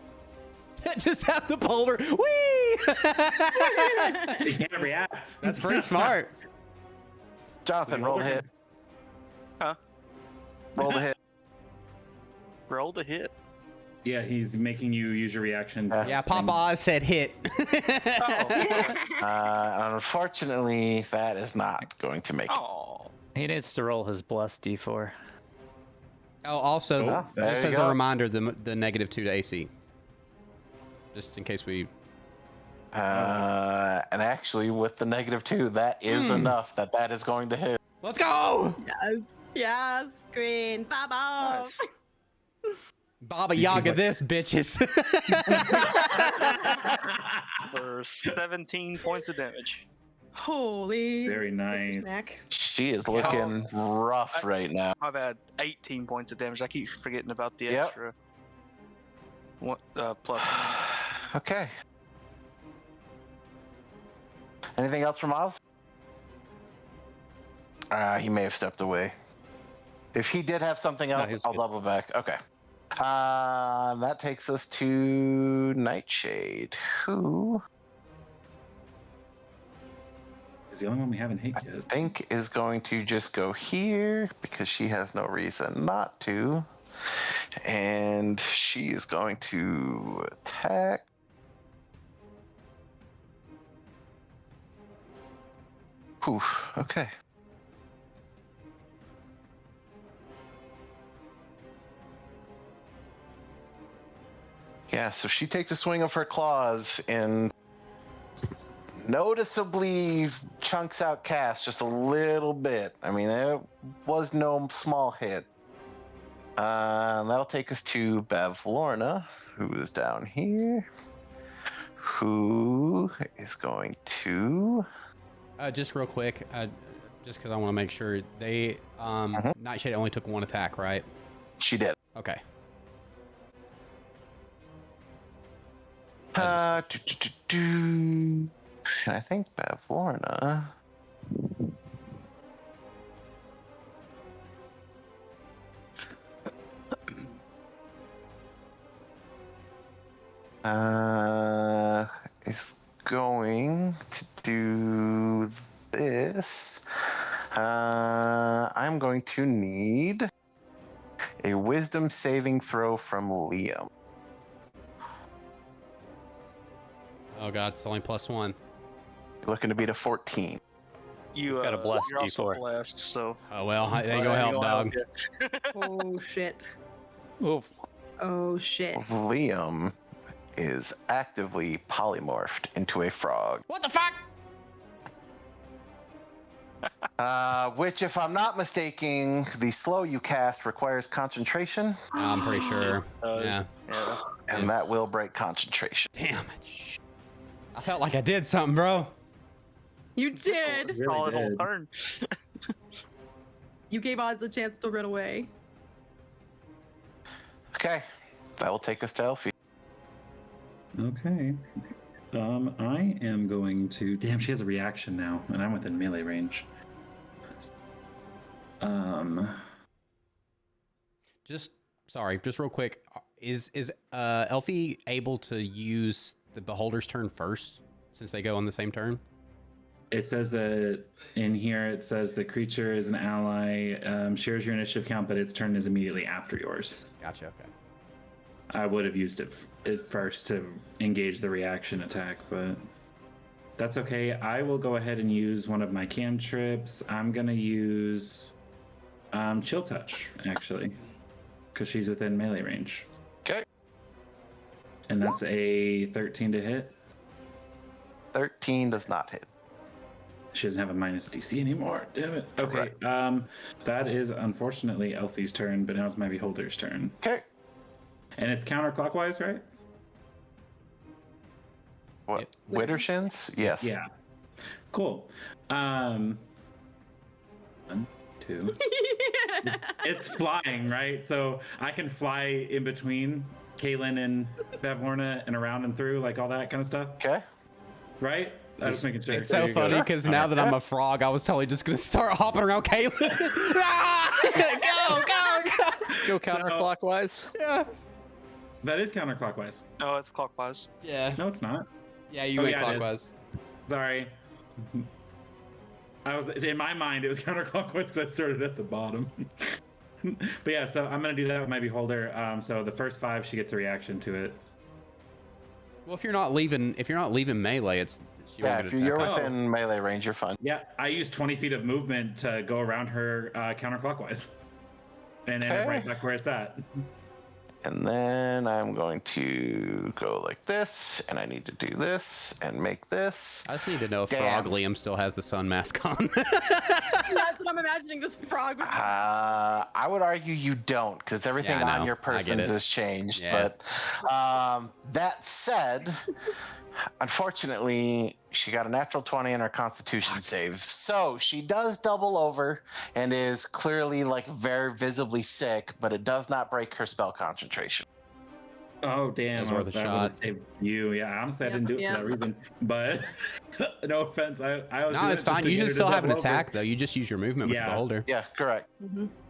Just have the boulder. Whee! You can't react. That's pretty smart. Jonathan, roll the hit. Huh? Roll the hit. Roll to hit. Yeah, he's making you use your reaction. to Yeah, spend- Papa Oz said hit. Unfortunately, that is not going to make it. Oh. He needs to roll his bless d4. Oh, also, Oh, there just you as go. a reminder, the -2 to AC. Just in case we. And actually, with the -2, that is enough that is going to hit. Let's go! Yes. Yes. Green. Baba. Nice. Baba He's Yaga like- this, bitches. For 17 points of damage. Holy. Very nice. Smack. She is looking rough right now. I've had 18 points of damage. I keep forgetting about the Yep. extra. One, plus. Okay. Anything else from Oz? He may have stepped away. If he did have something No, else, he's I'll good. double back. Okay. That takes us to Nightshade, who Is the only one we haven't hit I yet. think is going to just go here because she has no reason not to. And she is going to attack. Whew, okay. Yeah, so she takes a swing of her claws and noticeably chunks out Cass just a little bit. I mean, it was no small hit. That'll take us to Bavlorna, who is down here, who is going to... Just real quick, just because I want to make sure they Nightshade only took 1 attack, right? She did. Okay. And I think Bavlorna... is going to do this. I'm going to need a wisdom saving throw from Liam. Oh god, it's only +1. Looking to beat a 14. You got a blessed you're also D4. blessed, so. Oh well, that ain't gonna help, dog. Oh shit. Oof. Oh shit. Liam is actively polymorphed into a frog. What the fuck? Which, if I'm not mistaken, the slow you cast requires concentration, I'm pretty sure. Yeah. Yeah. and that will break concentration. Damn it. I felt like I did something, bro. You did. Really Solid whole did. turn. You gave Oz the chance to run away. Okay, that will take us to Elfie. Okay. I am going to. Damn, she has a reaction now, and I'm within melee range. Just real quick. Is Elfie able to use the Beholder's turn first since they go on the same turn? It says that in here. It says the creature is an ally, shares your initiative count, but its turn is immediately after yours. Gotcha. Okay. I would have used it first to engage the reaction attack, but that's okay. I will go ahead and use one of my cantrips. I'm gonna use Chill Touch, actually, because she's within melee range. Okay. And that's a 13 to hit. 13 does not hit. She doesn't have a minus DC anymore. Damn it. Okay. That is unfortunately Elfie's turn, but now it's my Beholder's turn. Okay. And it's counterclockwise, right? What? Wittershins? Yes. Yeah. Cool. 1, 2. It's flying, right? So I can fly in between Kaylin and Bavlorna and around and through, like all that kind of stuff. Okay. right? I was making sure. It's so funny because now that I'm a frog, I was totally just gonna start hopping around Kaylin. Go counterclockwise. Yeah. That is counterclockwise. No, it's clockwise. Yeah. No, it's not. Yeah, you Oh, went yeah, I did. clockwise. Sorry. I was in my mind it was counterclockwise because I started at the bottom. But yeah, so I'm gonna do that with my beholder. So the first 5, she gets a reaction to it. Well, if you're not leaving melee, it's you won't Yeah, get if you're attacked. within melee range, you're fine. Yeah, I used 20 feet of movement to go around her counterclockwise, and end up right back where it's at. And then I'm going to go like this, and I need to do this and make this. I just need to know if Damn. Frog Liam still has the sun mask on. That's what I'm imagining this frog would be. I would argue you don't, because everything Yeah, I on know. your I get persons it. has changed. Yeah. But that said, unfortunately, she got a natural 20 in her Constitution save, so she does double over and is clearly like very visibly sick, but it does not break her spell concentration. Oh damn! It was worth a that shot. would've saved you, yeah. Honestly, I didn't do it for that reason. But no offense, I was. No, doing it's it just fine. to You get should her to still have an double over. attack though. You just use your movement with the Yeah. beholder. Yeah, correct.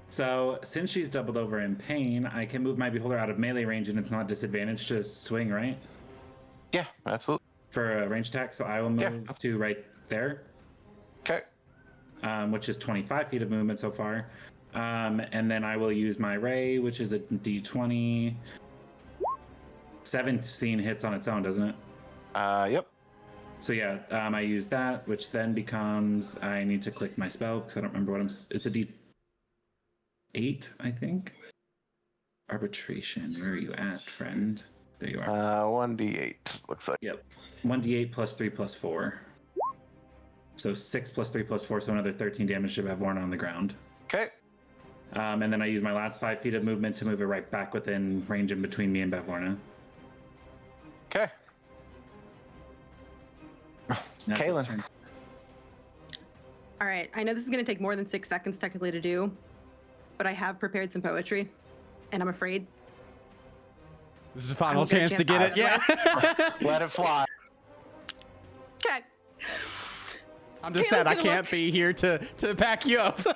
So since she's doubled over in pain, I can move my beholder out of melee range, and it's not disadvantaged to swing, right? Yeah, absolutely. For a range attack, so I will move to right there, Okay. which is 25 feet of movement so far. And then I will use my ray, which is a d20. 17 hits on its own, doesn't it? Yep. So yeah, I use that, which then becomes, I need to click my spell because I don't remember what it's a d8, I think. Arbitration, where are you at, friend? There you are. 1d8 looks like. Yep. 1d8 plus 3 plus 4. So 6 plus 3 plus 4, so another 13 damage to Bavlorna on the ground. Okay. And then I use my last 5 feet of movement to move it right back within range in between me and Bavlorna. Okay. That's its Kaylin. turn. All right, I know this is going to take more than 6 seconds technically to do, but I have prepared some poetry, and I'm afraid. This is a final I don't get a chance to get it. chance Yeah. Let it fly. Okay. I'm just Kaylin's sad I gonna can't look- be here to back you up. Go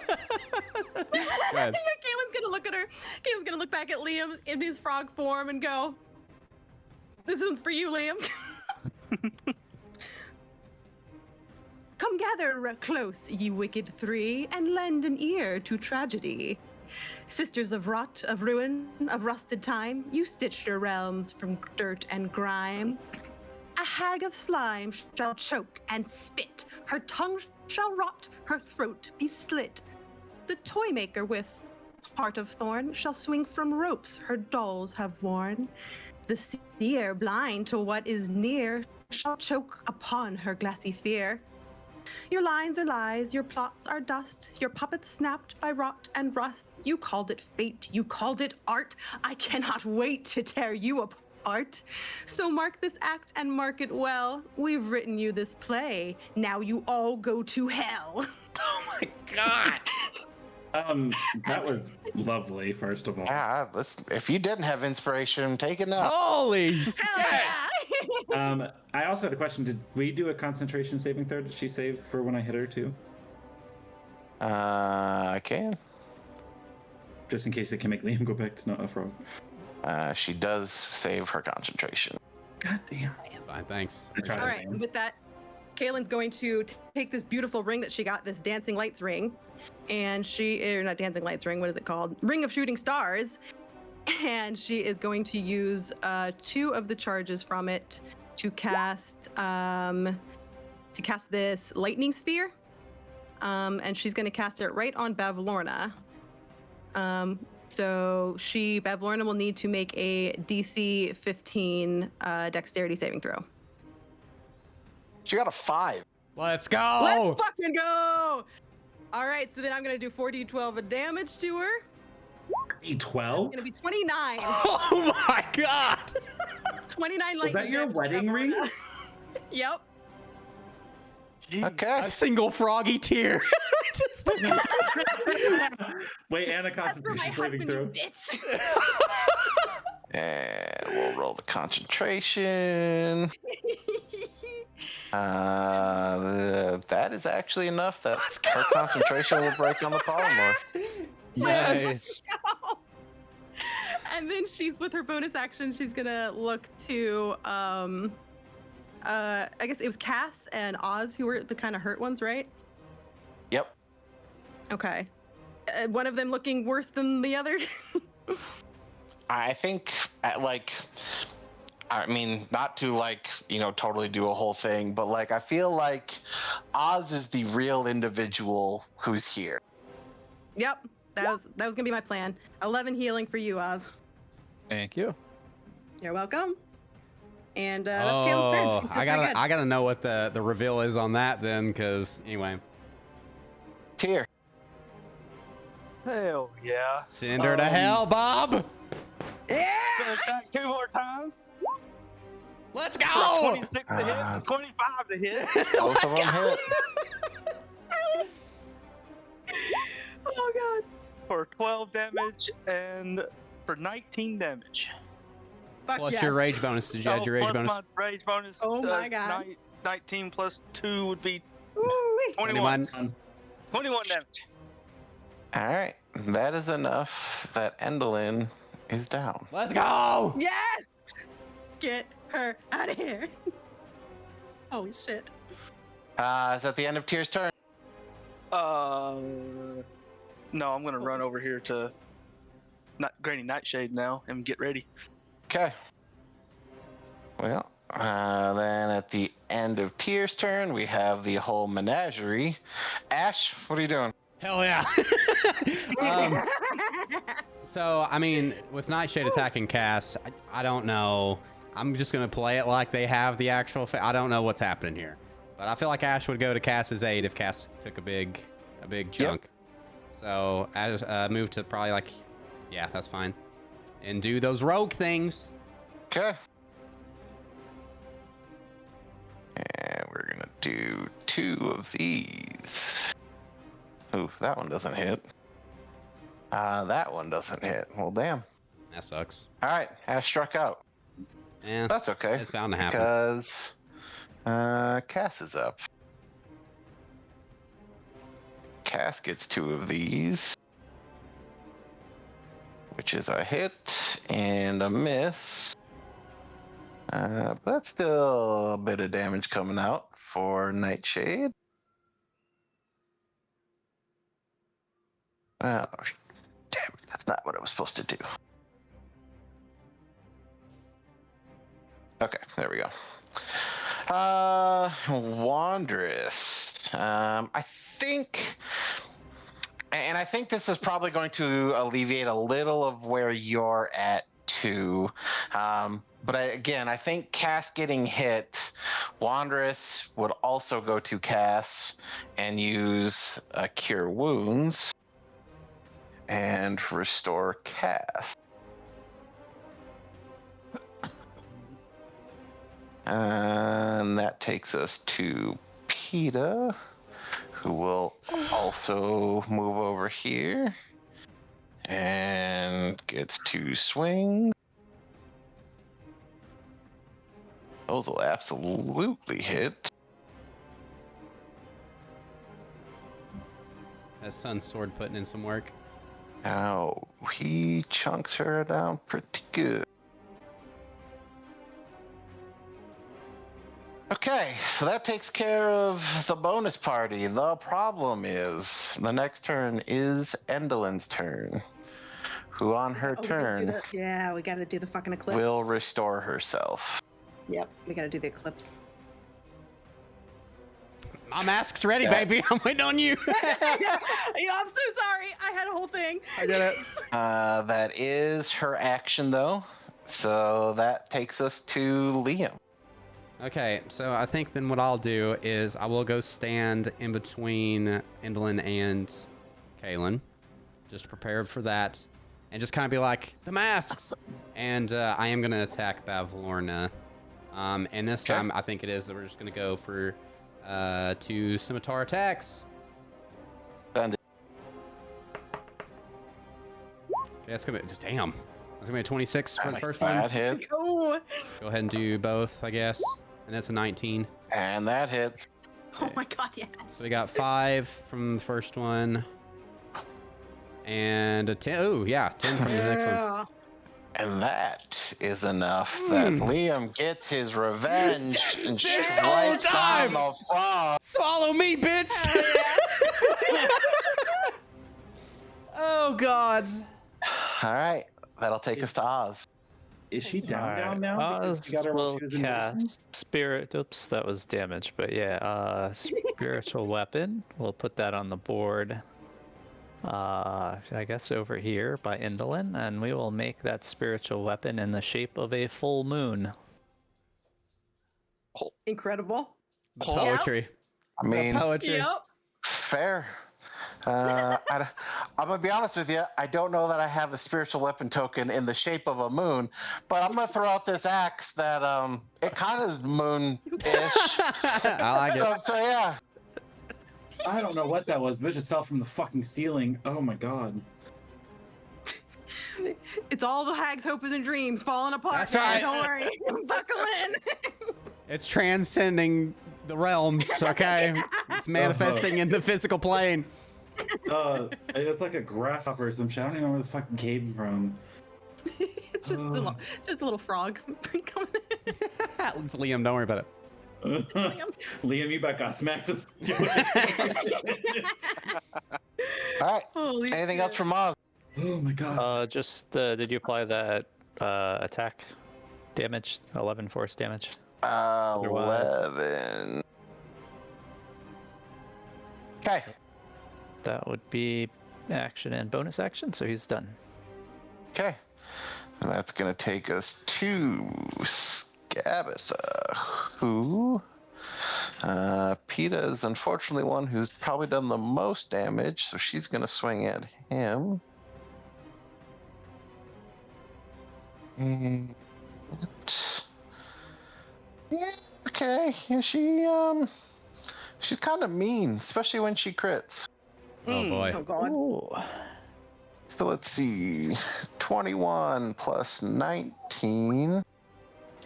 ahead. Kaylin's gonna look at her. Kaylin's gonna look back at Liam in his frog form and go, "This one's for you, Liam." Come gather close, ye wicked three, and lend an ear to tragedy. Sisters of rot, of ruin, of rusted time, you stitched your realms from dirt and grime. A hag of slime shall choke and spit, her tongue shall rot, her throat be slit. The toy maker with heart of thorn shall swing from ropes her dolls have worn. The seer, blind to what is near, shall choke upon her glassy fear. Your lines are lies, your plots are dust, your puppets snapped by rot and rust. You called it fate, you called it art. I cannot wait to tear you apart. So mark this act and mark it well. We've written you this play. Now you all go to hell. Oh my god. That was lovely, first of all. Yeah, if you didn't have inspiration, take it now. Holy Hell yeah! I also had a question. Did we do a concentration saving throw? Did she save for when I hit her too? I can. Just in case it can make Liam go back to not a frog. She does save her concentration. God damn. It's fine, thanks. I tried All it, right, man. with that, Kaylin's going to take this beautiful ring that she got, this dancing lights ring, and not dancing lights ring, what is it called? Ring of shooting stars. And she is going to use 2 of the charges from it to cast this lightning sphere. And she's going to cast it right on Bavlorna. So Bavlorna will need to make a DC 15 dexterity saving throw. She got a 5. Let's go. Let's fucking go! All right, so then I'm gonna do 4d12 of damage to her. It's 12? gonna be 29. Oh my god. 29 Is lightning that your damage to wedding ring? Bavlorna. Yep. Okay. A single froggy tear. Just- Wait, and a That's for my concentration saving husband, you throw. bitch. And we'll roll the concentration. That is actually enough that her concentration will break on the polymorph. Nice. And then she's, with her bonus action, she's gonna look to I guess it was Cass and Oz who were the kind of hurt ones, right? Yep. Okay. One of them looking worse than the other. I think, I mean, not to totally do a whole thing, but I feel like Oz is the real individual who's here. Yep. That was gonna be my plan. 11 healing for you, Oz. Thank you. You're welcome. And that's Kaylin's turn. Oh, She feels pretty good. I gotta know what the reveal is on that then, because anyway. Tear. Hell yeah. Send her to hell, Bob. Yeah. Gonna attack 2 more times. Let's For go. 26 to hit, 25 to hit. Both of them hit. Oh god. For 12 damage and for 19 damage. Fuck Plus yes. your rage bonus. Did you add your rage plus bonus? my rage bonus. Oh my God. 19 plus 2 would be Ooh-wee. 21. 21 damage. All right. That is enough that Endolin is down. Let's go. Yes. Get her out of here. Holy shit. Is that the end of Tyr's turn? No, I'm gonna run over here to Granny Nightshade now and get ready. Okay. Well, then at the end of Tyr's turn, we have the whole menagerie. Ash, what are you doing? Hell yeah. So, I mean, with Nightshade attacking Cass, I don't know. I'm just going to play it like they have the actual... I don't know what's happening here. But I feel like Ash would go to Cass's aid if Cass took a big chunk. So, I move to probably yeah, that's fine. And do those rogue things. Okay. And we're going to do 2 of these. Ooh, that one doesn't hit. That one doesn't hit. Well, damn. That sucks. All right, Ash struck out. Yeah, That's okay. it's bound to happen. Because Cass is up. Cass gets 2 of these, which is a hit and a miss. But that's still a bit of damage coming out for Nightshade. Oh, damn it. That's not what I was supposed to do. Okay, there we go. Wondrous. I think this is probably going to alleviate a little of where you're at 2. But again, I think Cass getting hit, Wanderous would also go to Cass and use Cure Wounds and restore Cass. And that takes us to PETA, who will also move over here and gets 2 swings. Those will absolutely hit. That Sun Sword putting in some work. Now, he chunks her down pretty good. Okay, so that takes care of the bonus party. The problem is, the next turn is Endelin's turn, who on her Oh, we gotta do turn the- yeah, we gotta do the fucking eclipse. will restore herself. Yep, we gotta do the eclipse. My mask's ready, Yeah. baby. I'm waiting on you. Yeah, I'm so sorry. I had a whole thing. I get it. That is her action, though. So that takes us to Liam. Okay, so I think then what I'll do is I will go stand in between Endelin and Kaylin, just prepared for that, and just kind of be like, the masks! And I am going to attack Bavlorna. And this time I think it is that we're just going to go for 2 scimitar attacks. Send it. Okay, that's going to be, damn. That's going to be a 26 for the first one. That hit. Oh, Go ahead and do both, I guess. And that's a 19. And that hit. oh my god, yes. So we got 5 from the first one. And a 10. Oh, yeah, 10 from the next one. Yeah. And that is enough that Liam gets his revenge and This whole strikes down time! the frog. Swallow me, bitch! Oh, God. All right, that'll take us to Oz. Is she down Alright, now? Because Oz we got her while will she was in motion? cast spirit. Oops, that was damage. But yeah, spiritual weapon. We'll put that on the board. I guess over here by Endelin, and we will make that spiritual weapon in the shape of a full moon. Incredible. The poetry. I mean, Poetry. Yep. fair. I'm gonna be honest with you. I don't know that I have a spiritual weapon token in the shape of a moon, but I'm gonna throw out this axe that it kind of is moon-ish. I like it. So yeah, I don't know what that was, but it just fell from the fucking ceiling. Oh my god. It's all the hags' hopes and dreams falling apart. That's now, right. Don't worry. Buckle in. It's transcending the realms, okay? It's manifesting in the physical plane. It's like a grasshopper or some shit. I don't even know where the fuck it came from. It's just a little frog. Coming in. It's Liam, don't worry about it. Liam, you about got smacked. all right. Holy Anything shit. else from Oz? Oh my god. Just did you apply that attack damage? 11 force damage. 11. Okay. That would be action and bonus action, so he's done. Okay. And that's going to take us to Scabatha, who... PETA is unfortunately one who's probably done the most damage, so she's going to swing at him. And... yeah, okay. Yeah, she's kind of mean, especially when she crits. Oh, boy. Oh god. Ooh. So let's see. 21 plus 19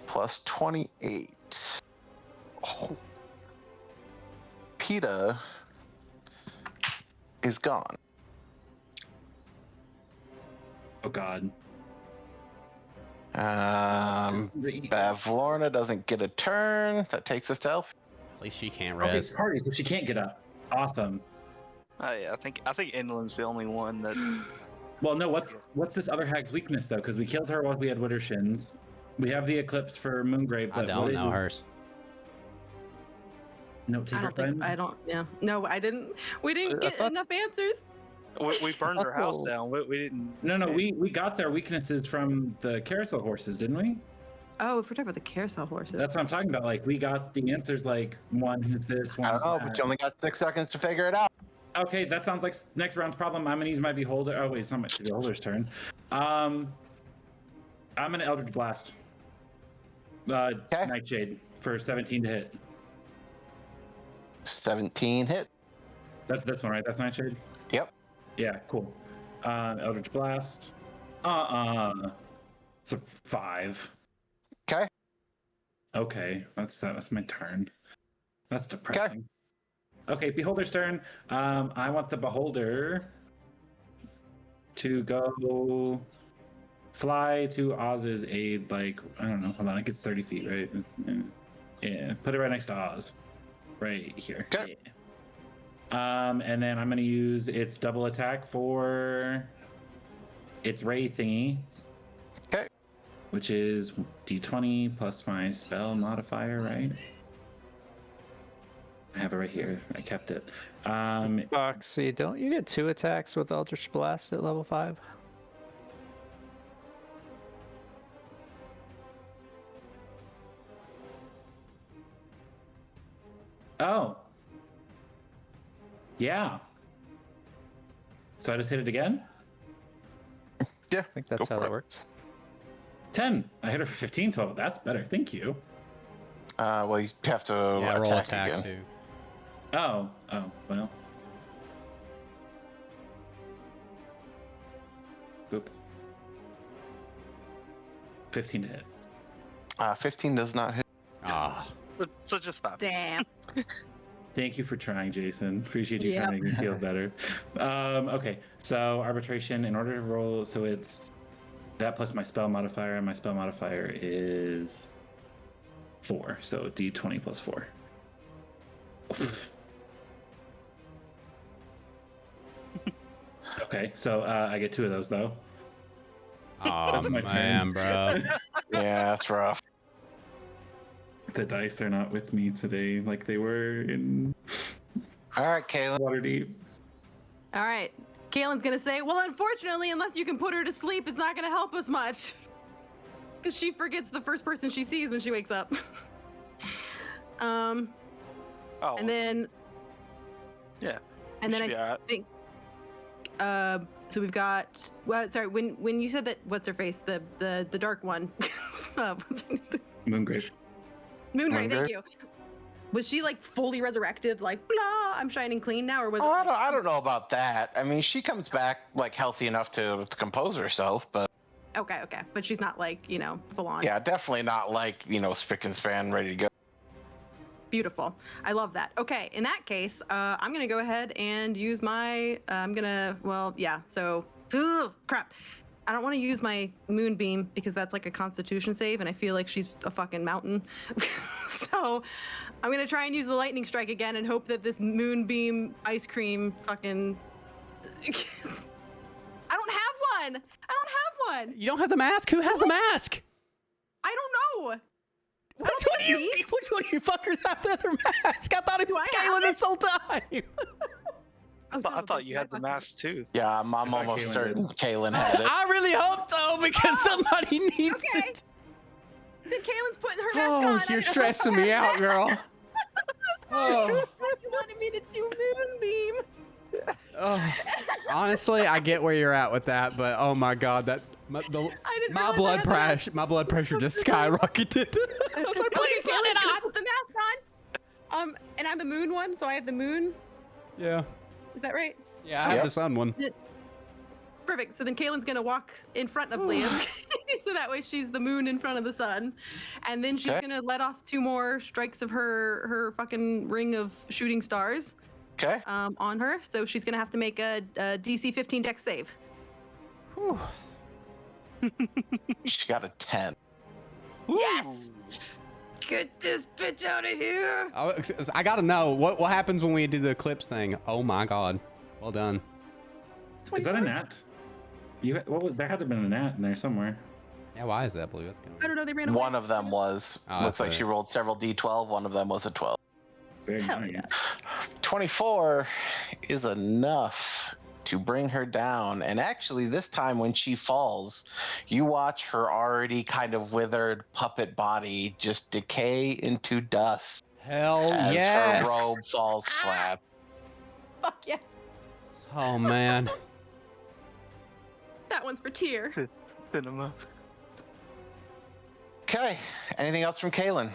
plus 28. PETA is gone. Oh god. Bavlorna doesn't get a turn. That takes us to Elf. At least she can't Okay, res. party, so she can't get up. Awesome. Oh yeah, I think Endelin's the only one that. Well, no. What's this other hag's weakness though? Because we killed her while we had Widdershins. We have the eclipse for Moongrave. I But don't know hers. No, take I her don't think friend. I don't. Yeah. No, I didn't. We didn't I get thought- enough answers. We burned her house down. We didn't. No, we got their weaknesses from the carousel horses, didn't we? Oh, if we're talking about the carousel horses. That's what I'm talking about. Like, we got the answers, like, one who's this, I one. don't know, but you only got 6 seconds to figure it out. Okay, that sounds like next round's problem. I'm gonna use my beholder. Oh wait, it's not my beholder's turn. I'm gonna Eldritch Blast. Nightshade for 17 to hit. 17 hit. That's this one, right? That's Nightshade? Yep. Yeah, cool. Eldritch Blast. It's a 5. Okay. Okay, that's my turn. That's depressing. Okay, Beholder's turn. I want the Beholder to go fly to Oz's aid, like, I don't know, hold on, I think it's 30 feet, right? Yeah, put it right next to Oz. Right here. Okay. Yeah. And then I'm gonna use its double attack for its Ray thingy. Okay. Which is D20 plus my spell modifier, right? I have it right here. I kept it. Foxy, don't you get 2 attacks with Eldritch Blast at level 5? Oh. Yeah. So I just hit it again? Yeah. I think that's how that works. 10. I hit her for 15 total. That's better. Thank you. Well, you have to Yeah, roll attack attack again. too. Oh, well. Boop. 15 to hit. 15 does not hit. Ah. So just 5. Damn. Thank you for trying, Jason. Appreciate you Yeah. trying to make me feel better. Okay, so arbitration, in order to roll, so it's that plus my spell modifier, and my spell modifier is 4, so D20 plus 4. Okay, so I get 2 of those though. Oh That's my man, turn. bro. Yeah, that's rough. The dice are not with me today like they were in All right, Kaylin. Waterdeep. All right. Kaylin's gonna say, well, unfortunately, unless you can put her to sleep, it's not gonna help us much. Because she forgets the first person she sees when she wakes up. Oh. And then. Yeah. And then should be all right. think. So we've got. Well, sorry. When you said that, what's her face? The dark one. What's her name? Moongrave. Moongrave. Moongrave? Thank you. Was she like fully resurrected? Like, blah, I'm shining clean now, or was Oh, it? I don't know about that. I mean, she comes back like healthy enough to compose herself, but Okay, but she's not like full on. yeah, definitely not like spick and span, ready to go. Beautiful. I love that. Okay, in that case, I'm gonna go ahead and use my. So, crap. I don't want to use my moonbeam because that's like a Constitution save, and I feel like she's a fucking mountain. So, I'm gonna try and use the lightning strike again and hope that this moonbeam ice cream fucking. I don't have one. You don't have the mask? Who has the mask? I don't know. Which one of you fuckers have the other mask? I thought it was Kaylin this whole time. I thought you had the mask too. Yeah, I'm almost Kaylin certain did. Kaylin had it. I really hope so because somebody needs Okay. it. Then Kaylin's putting her mask on. Oh, you're stressing me out, girl. Oh. You wanted me to do moonbeam. Oh. Honestly, I get where you're at with that, but oh my god, my didn't blood realize I had pressure, my blood pressure just skyrocketed. I was like, please put it on. Put the mask on. And I'm the moon one, so I have the moon. Yeah, Is that right? yeah, I have the sun one. Perfect. So then Kaylin's gonna walk in front of Liam, so that way she's the moon in front of the sun, and then she's Okay. gonna let off 2 more strikes of her fucking ring of shooting stars Okay. on her. So she's gonna have to make a DC 15 Dex save. Whew. She got a 10. Yes. Get this bitch out of here. Oh, I gotta know what happens when we do the eclipse thing. Oh my god, well done. Is that a 24? gnat? There had to have been a gnat in there somewhere. Yeah, why is that blue? That's kind I don't know. They ran away. One of them was. Oh, Looks that's like right. she rolled several D12. One of them was a 12. Very Hell nice. yeah. 24 is enough to bring her down. And actually, this time when she falls, you watch her already kind of withered puppet body just decay into dust Hell as yes. her robe falls flat. Fuck yes. Oh man. That one's for Tyr. Cinema. Okay. Anything else from Kaylin?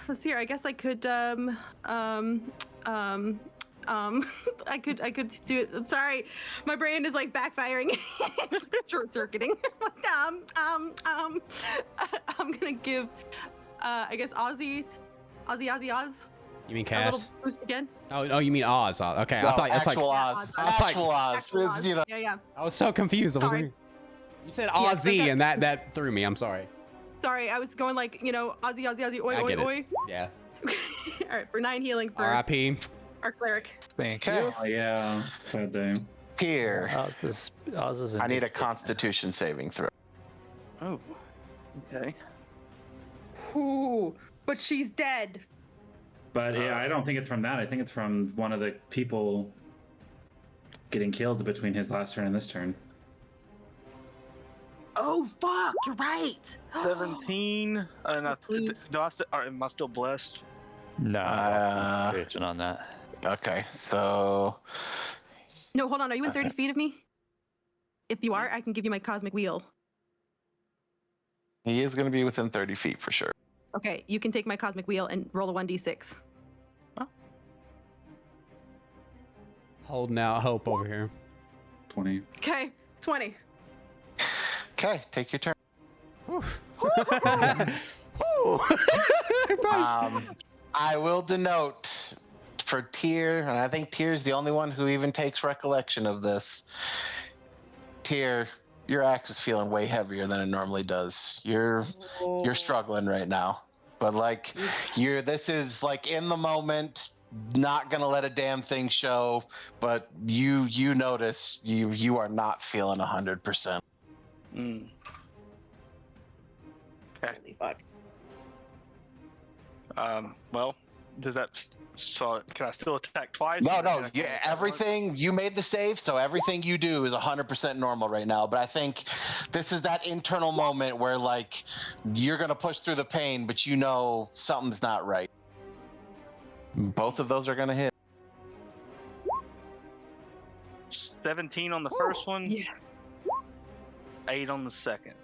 Let's see here. I guess I could I could do it. I'm sorry, my brain is like backfiring, short circuiting. I'm gonna give I guess Oz. You mean A little Cass? boost again. Oh, you mean Oz? Okay, No, I thought it's like actual Yeah, Oz. I was like- Actual Oz. Actual It's, Oz. you know, Yeah. I was so confused. I was Sorry. like, you said Yeah, Ozzy, so and that threw me. I'm sorry. Sorry, I was going like, Ozzy, oi, I oi, get it. oi. Yeah. All right, for 9 healing for R.I.P. our cleric. Thank Okay. you. Oh yeah, sad day. here. Oz is I need a Constitution saving throw. Oh. Okay. Ooh, but she's dead. But yeah, I don't think it's from that. I think it's from one of the people getting killed between his last turn and this turn. Oh fuck, you're right. 17. And Please. Am I still blessed? No, concentration on that. Okay, so No, hold on. Are you in 30 feet of me? If you are, I can give you my cosmic wheel. he is going to be within 30 feet for sure. Okay, you can take my cosmic wheel and roll a 1d6. Holding out hope over here. 20. Okay, 20. Okay, take your turn. Whew. I will denote for Tyr, and I think Tyr's the only one who even takes recollection of this. Tyr, your axe is feeling way heavier than it normally does. You're struggling right now, but like this is like in the moment, not gonna let a damn thing show. But you notice you are not feeling 100%. Mm. Okay. Holy fuck. Well, does that? So can I still attack twice? No, Or can I yeah, only attack everything you made the save, so everything you do is 100% normal right now. But I think this is that internal moment where like you're gonna push through the pain, but you know something's not right. Both of those are gonna hit. once? 17 on the first one. Yes. 8 on the second.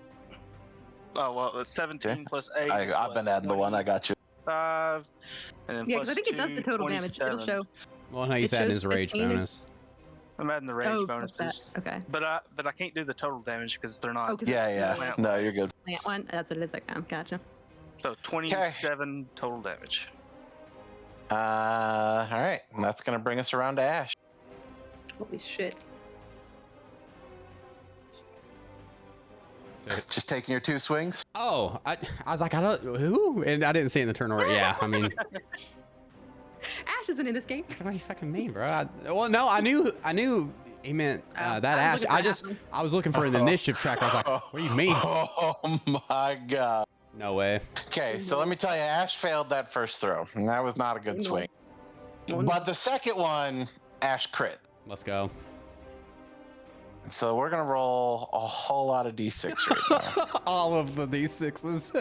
Oh well, it's 17 Okay. plus 8. I've been adding the one. I got you. 5. And then Yeah, plus because I think it does 2, the total damage. It'll 27. show. Well, no, he's It adding shows his rage 15 and- bonus. I'm adding the rage Oh, that's bonuses. that. Okay. But I can't do the total damage because they're not. Oh, 'cause Yeah. Plant No, you're good. Plant one. That's what it is. Okay, gotcha. So 27 total damage. All right, and that's gonna bring us around to Ash. Holy shit. Just taking your 2 swings. Oh, I was like, I don't who, and I didn't see it in the turn order. Yeah, I mean, Ash isn't in this game. what do you fucking mean, bro? Well, no, I knew he meant Oh, that I was Ash. looking for I was looking for an initiative track. I was like, what do you mean? Oh my god. No way. Okay, so let me tell you, Ash failed that first throw, and that was not a good swing. Oh, no. But the second one, Ash crit. Let's go. So we're gonna roll a whole lot of d6 right now. All of the d6s.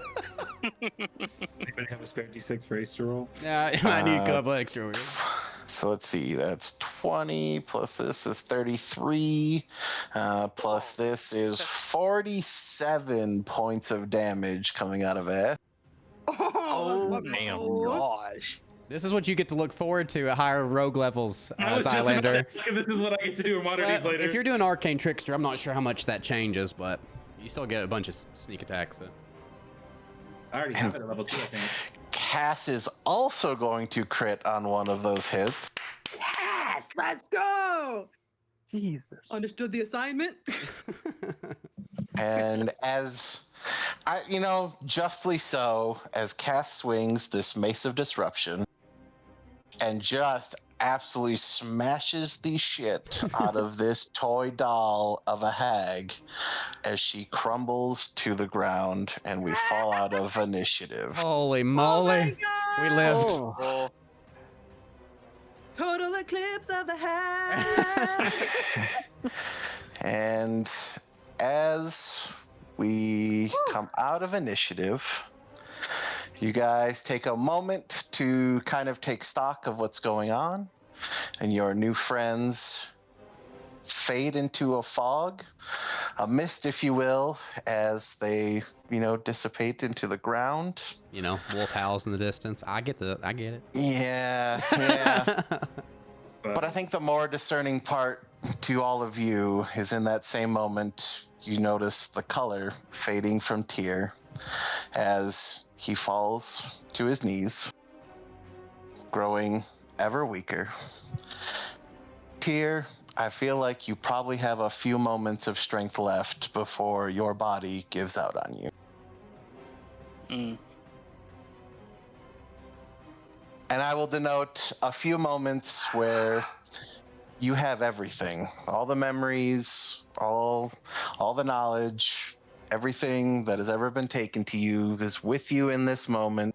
Anybody have a spare d6 for Ace to roll? Yeah, I need a couple extra. So let's see, that's 20 plus this is 33, plus this is 47 points of damage coming out of Ash. Oh, that's damn fucking cool. gosh. This is what you get to look forward to at higher rogue levels I as was just about to Highlander. ask if this is what I get to do in Modern Age Well, later. if you're doing Arcane Trickster, I'm not sure how much that changes, but you still get a bunch of sneak attacks. So. I already have it at level 2, I think. Cass is also going to crit on one of those hits. Yes, let's go. Jesus. Understood the assignment. And as justly so, as Cass swings this Mace of Disruption and just absolutely smashes the shit out of this toy doll of a hag as she crumbles to the ground and we fall out of initiative. Holy Oh moly. my God. We lived. Well, Total eclipse of the head. And as we come out of initiative, you guys take a moment to kind of take stock of what's going on, and your new friends fade into a fog, a mist, if you will, as they, dissipate into the ground. Wolf howls in the distance. I get it. Yeah. But I think the more discerning part to all of you is in that same moment, you notice the color fading from Tyr as he falls to his knees, growing ever weaker. Tyr, I feel like you probably have a few moments of strength left before your body gives out on you. And I will denote a few moments where you have everything, all the memories, all the knowledge, everything that has ever been taken to you is with you in this moment.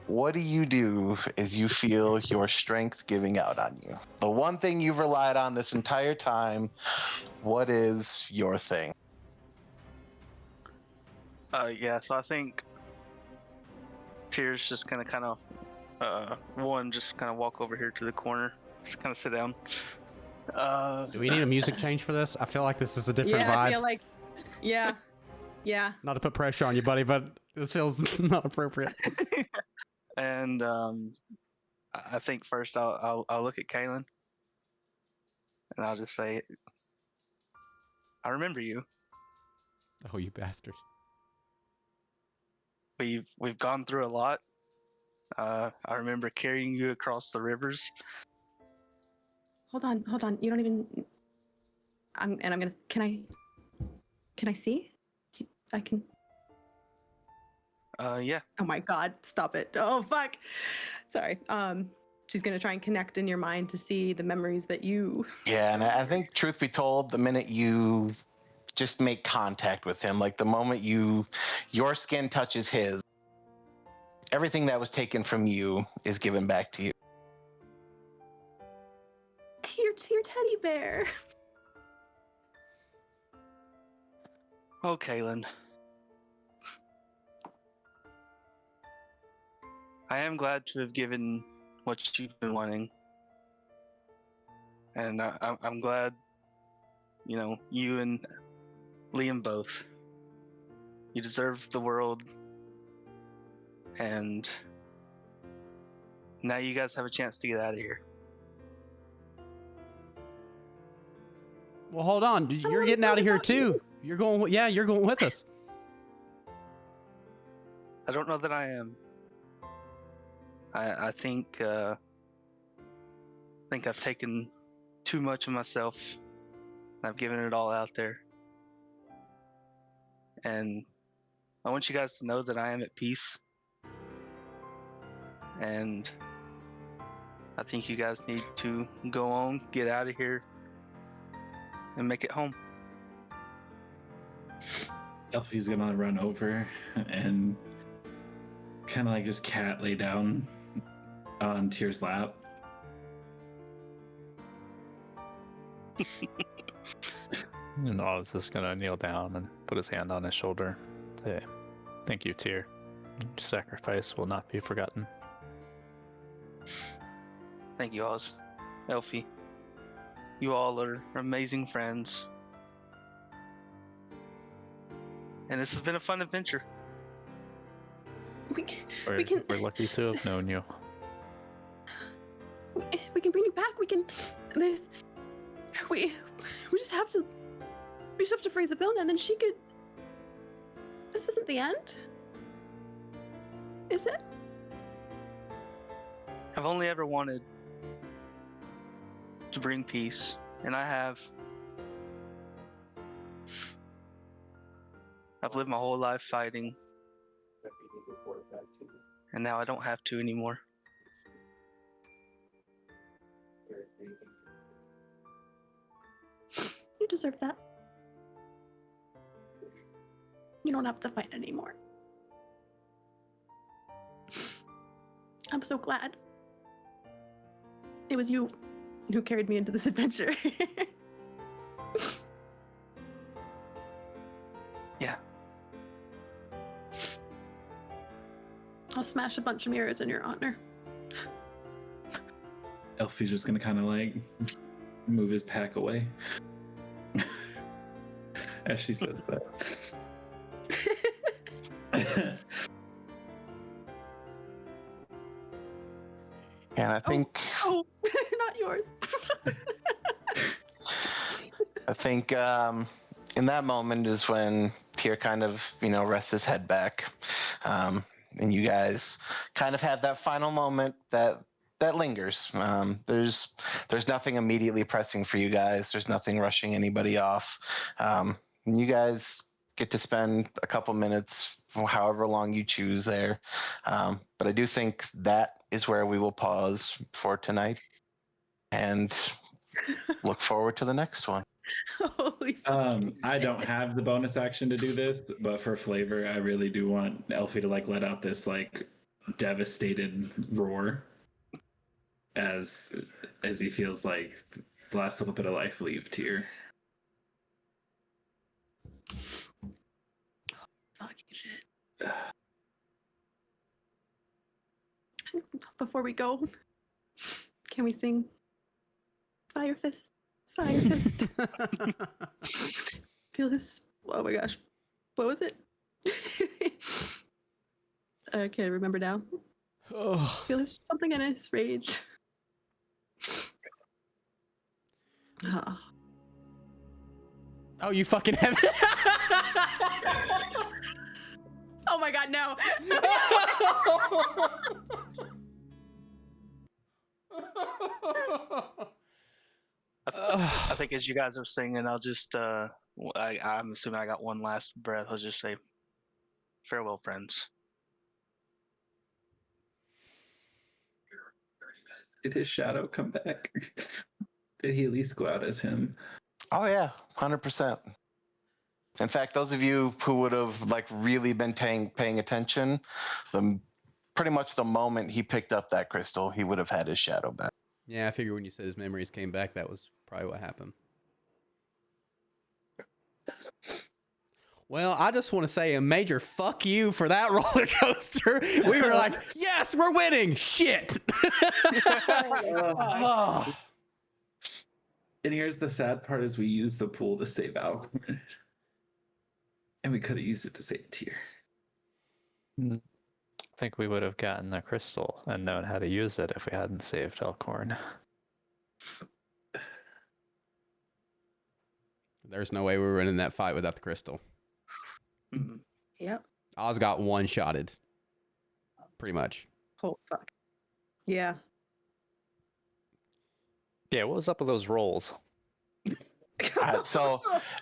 What do you do as you feel your strength giving out on you? The one thing you've relied on this entire time, what is your thing? So I think Tyr's just gonna kind of just kind of walk over here to the corner, just kind of sit down. Do we need a music change for this? I feel like this is a different vibe. I feel like, yeah. Not to put pressure on you, buddy, but this feels not appropriate. And I think first I'll look at Kaylin, and I'll just say, I remember you. Oh, you bastard. We've gone through a lot. I remember carrying you across the rivers. Hold on. You don't even. I'm gonna. Can I see? I can. Yeah. Oh my God! Stop it! Oh fuck! Sorry. She's gonna try and connect in your mind to see the memories that you. Yeah, and I think, truth be told, the minute you just make contact with him, like the moment your skin touches his, everything that was taken from you is given back to you. Your teddy bear. Oh, Kaylin. I am glad to have given what you've been wanting. And I'm glad, you and Liam both. You deserve the world. And now you guys have a chance to get out of here. Well, hold on. You're getting out of here too. You're going with us. I don't know that I am. I think I've taken too much of myself. I've given it all out there. And I want you guys to know that I am at peace. And I think you guys need to go on, get out of here, and make it home. Elfie's gonna run over and kind of like just cat lay down on Tyr's lap. And Oz is gonna kneel down and put his hand on his shoulder. Say, "Thank you, Tyr. Your sacrifice will not be forgotten." Thank you, Oz. Elfie. You all are amazing friends. And this has been a fun adventure. We can. We're lucky to have known you. We can bring you back. We can. We just have to. We just have to phrase a bill, and then she could. This isn't the end, is it? I've only ever wanted to bring peace, and I have. I've lived my whole life fighting, and now I don't have to anymore. You deserve that. You don't have to fight anymore. I'm so glad. It was you who carried me into this adventure. Yeah. I'll smash a bunch of mirrors in your honor. Elfie's just gonna kind of like move his pack away as she says that. And I think Oh, not yours. I think in that moment is when Tyr kind of, rests his head back. And you guys kind of had that final moment that lingers. There's nothing immediately pressing for you guys. There's nothing rushing anybody off. And you guys get to spend a couple minutes, however long you choose there. But I do think that is where we will pause for tonight and look forward to the next one. Holy I don't have the bonus action to do this, but for flavor, I really do want Elfie to like let out this like devastated roar as he feels like the last little bit of life leave Tyr. fucking shit. Before we go, can we sing Fire Fist? Fire Fist. Feel this. Oh my gosh. What was it? I can't remember now. Oh. Feel his something in his rage. Oh. Oh, you fucking have it. Oh my god, no. I think as you guys are singing, I'll just, I'm assuming I got one last breath. I'll just say, farewell, friends. Did his shadow come back? Did he at least go out as him? Oh yeah, 100%. In fact, those of you who would have like really been paying attention, pretty much the moment he picked up that crystal, he would have had his shadow back. Yeah, I figured when you said his memories came back, that was probably what happened. Well, I just want to say a major fuck you for that roller coaster. We were like, yes, we're winning. Shit. Oh. And here's the sad part: is we used the pool to save Alcorn, and we could have used it to save Tyr. I think we would have gotten the crystal and known how to use it if we hadn't saved Alcorn. There's no way we were winning that fight without the crystal. Yep. Oz got one-shotted. Pretty much. Oh fuck. Yeah. Yeah, what was up with those rolls? So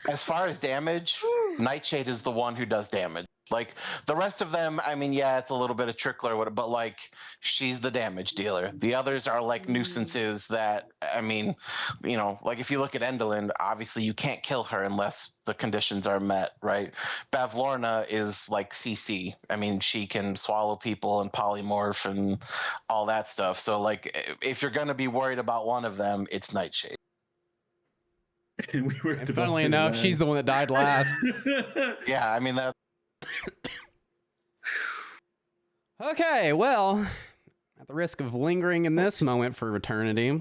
as far as damage, Nightshade is the one who does damage. Like the rest of them, I mean, yeah, it's a little bit of trickler, but like she's the damage dealer. The others are like nuisances that, I mean, like if you look at Endolin, obviously you can't kill her unless the conditions are met, right? Bavlorna is like CC. I mean, she can swallow people and polymorph and all that stuff. So like if you're going to be worried about one of them, it's Nightshade. And funnily enough, she's the one that died last. Yeah, I mean that. Okay, well, at the risk of lingering in this moment for eternity,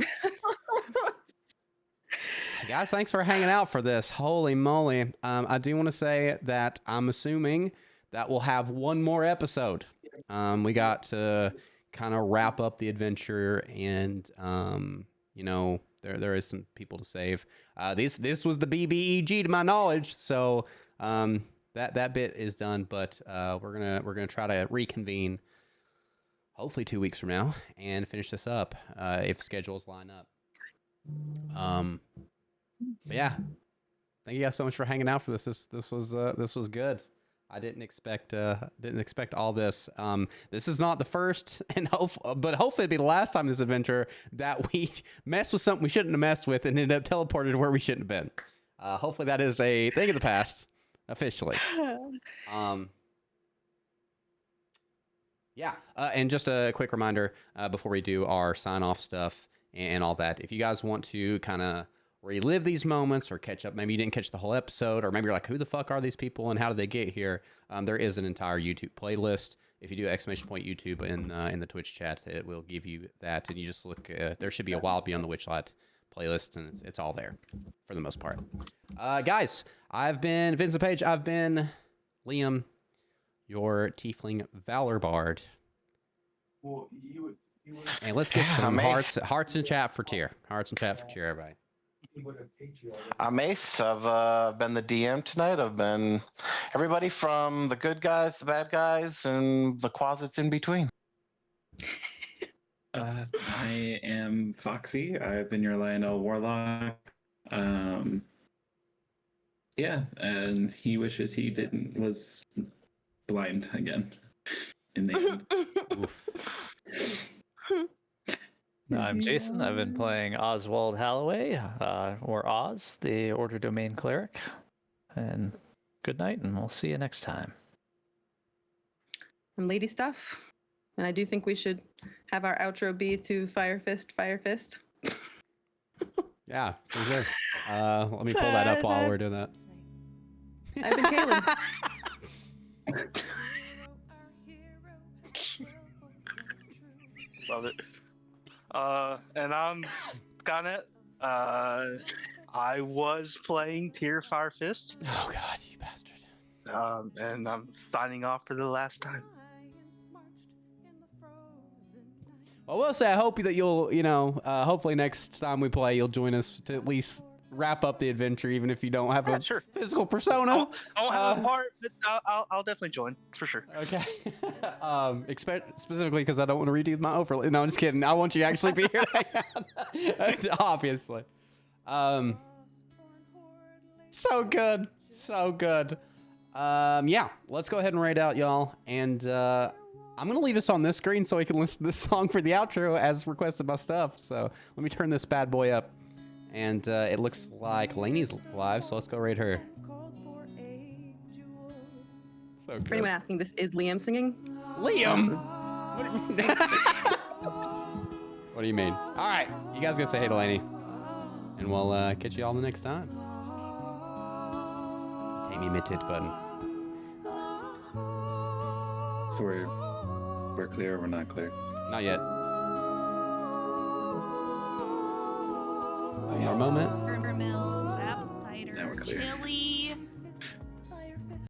guys, thanks for hanging out for this. Holy moly. I do want to say that I'm assuming that we'll have one more episode. We got to kind of wrap up the adventure and, there is some people to save. This was the BBEG to my knowledge, so that bit is done, but we're gonna try to reconvene hopefully 2 weeks from now and finish this up if schedules line up. But yeah, thank you guys so much for hanging out for this. This was good. I didn't expect all this. This is not the first, but hopefully it'll be the last time this adventure that we mess with something we shouldn't have messed with and ended up teleported to where we shouldn't have been. Hopefully that is a thing of the past, officially. Yeah, and just a quick reminder before we do our sign-off stuff and all that. If you guys want to kind of relive these moments or catch up, maybe you didn't catch the whole episode, or maybe you're like, who the fuck are these people and how did they get here? There is an entire YouTube playlist. If you do !YouTube in the Twitch chat, it will give you that, and you just look. There should be a Wild Beyond the Witchlight playlist, and it's all there for the most part. Guys, I've been Vincent Page. I've been Liam, your Tiefling Valor Bard. And let's get some hearts in chat for Tyr. Hearts in chat for Tyr, everybody. I'm Ace. I've been the DM tonight. I've been everybody from the good guys, the bad guys, and the closets in between. I am Foxy. I've been your Lionel Warlock. Yeah, and he wishes he was blind again in the end. I'm Jason. I've been playing Oswald Halloway, or Oz, the Order Domain Cleric. And good night, and we'll see you next time. And Lady Stuff. And I do think we should have our outro be to Fire Fist, Fire Fist. Yeah, for sure. Let me pull that up while we're doing that. I've been Kaylin. Love it. And I'm Skynet. I was playing Tyr Fire Fist. Oh God, you bastard. And I'm signing off for the last time. Well, we'll say I hope that you'll, hopefully next time we play, you'll join us to at least wrap up the adventure, even if you don't have a physical persona. I won't have a part, but I'll definitely join for sure. Okay. Specifically because I don't want to redo my overlay. No, I'm just kidding. I want you to actually be here. Obviously. So good. So good. Yeah, let's go ahead and raid out, y'all. And I'm going to leave this on this screen so we can listen to this song for the outro as requested by stuff. So let me turn this bad boy up. And it looks like Lainey's live, so let's go raid her. So good. For anyone asking, this is Liam singing. Liam? What do you mean? All right, you guys go say hey to Lainey. And we'll catch you all the next time. Tammy Mitted button. So we're clear or we're not clear? Not yet. Our moment.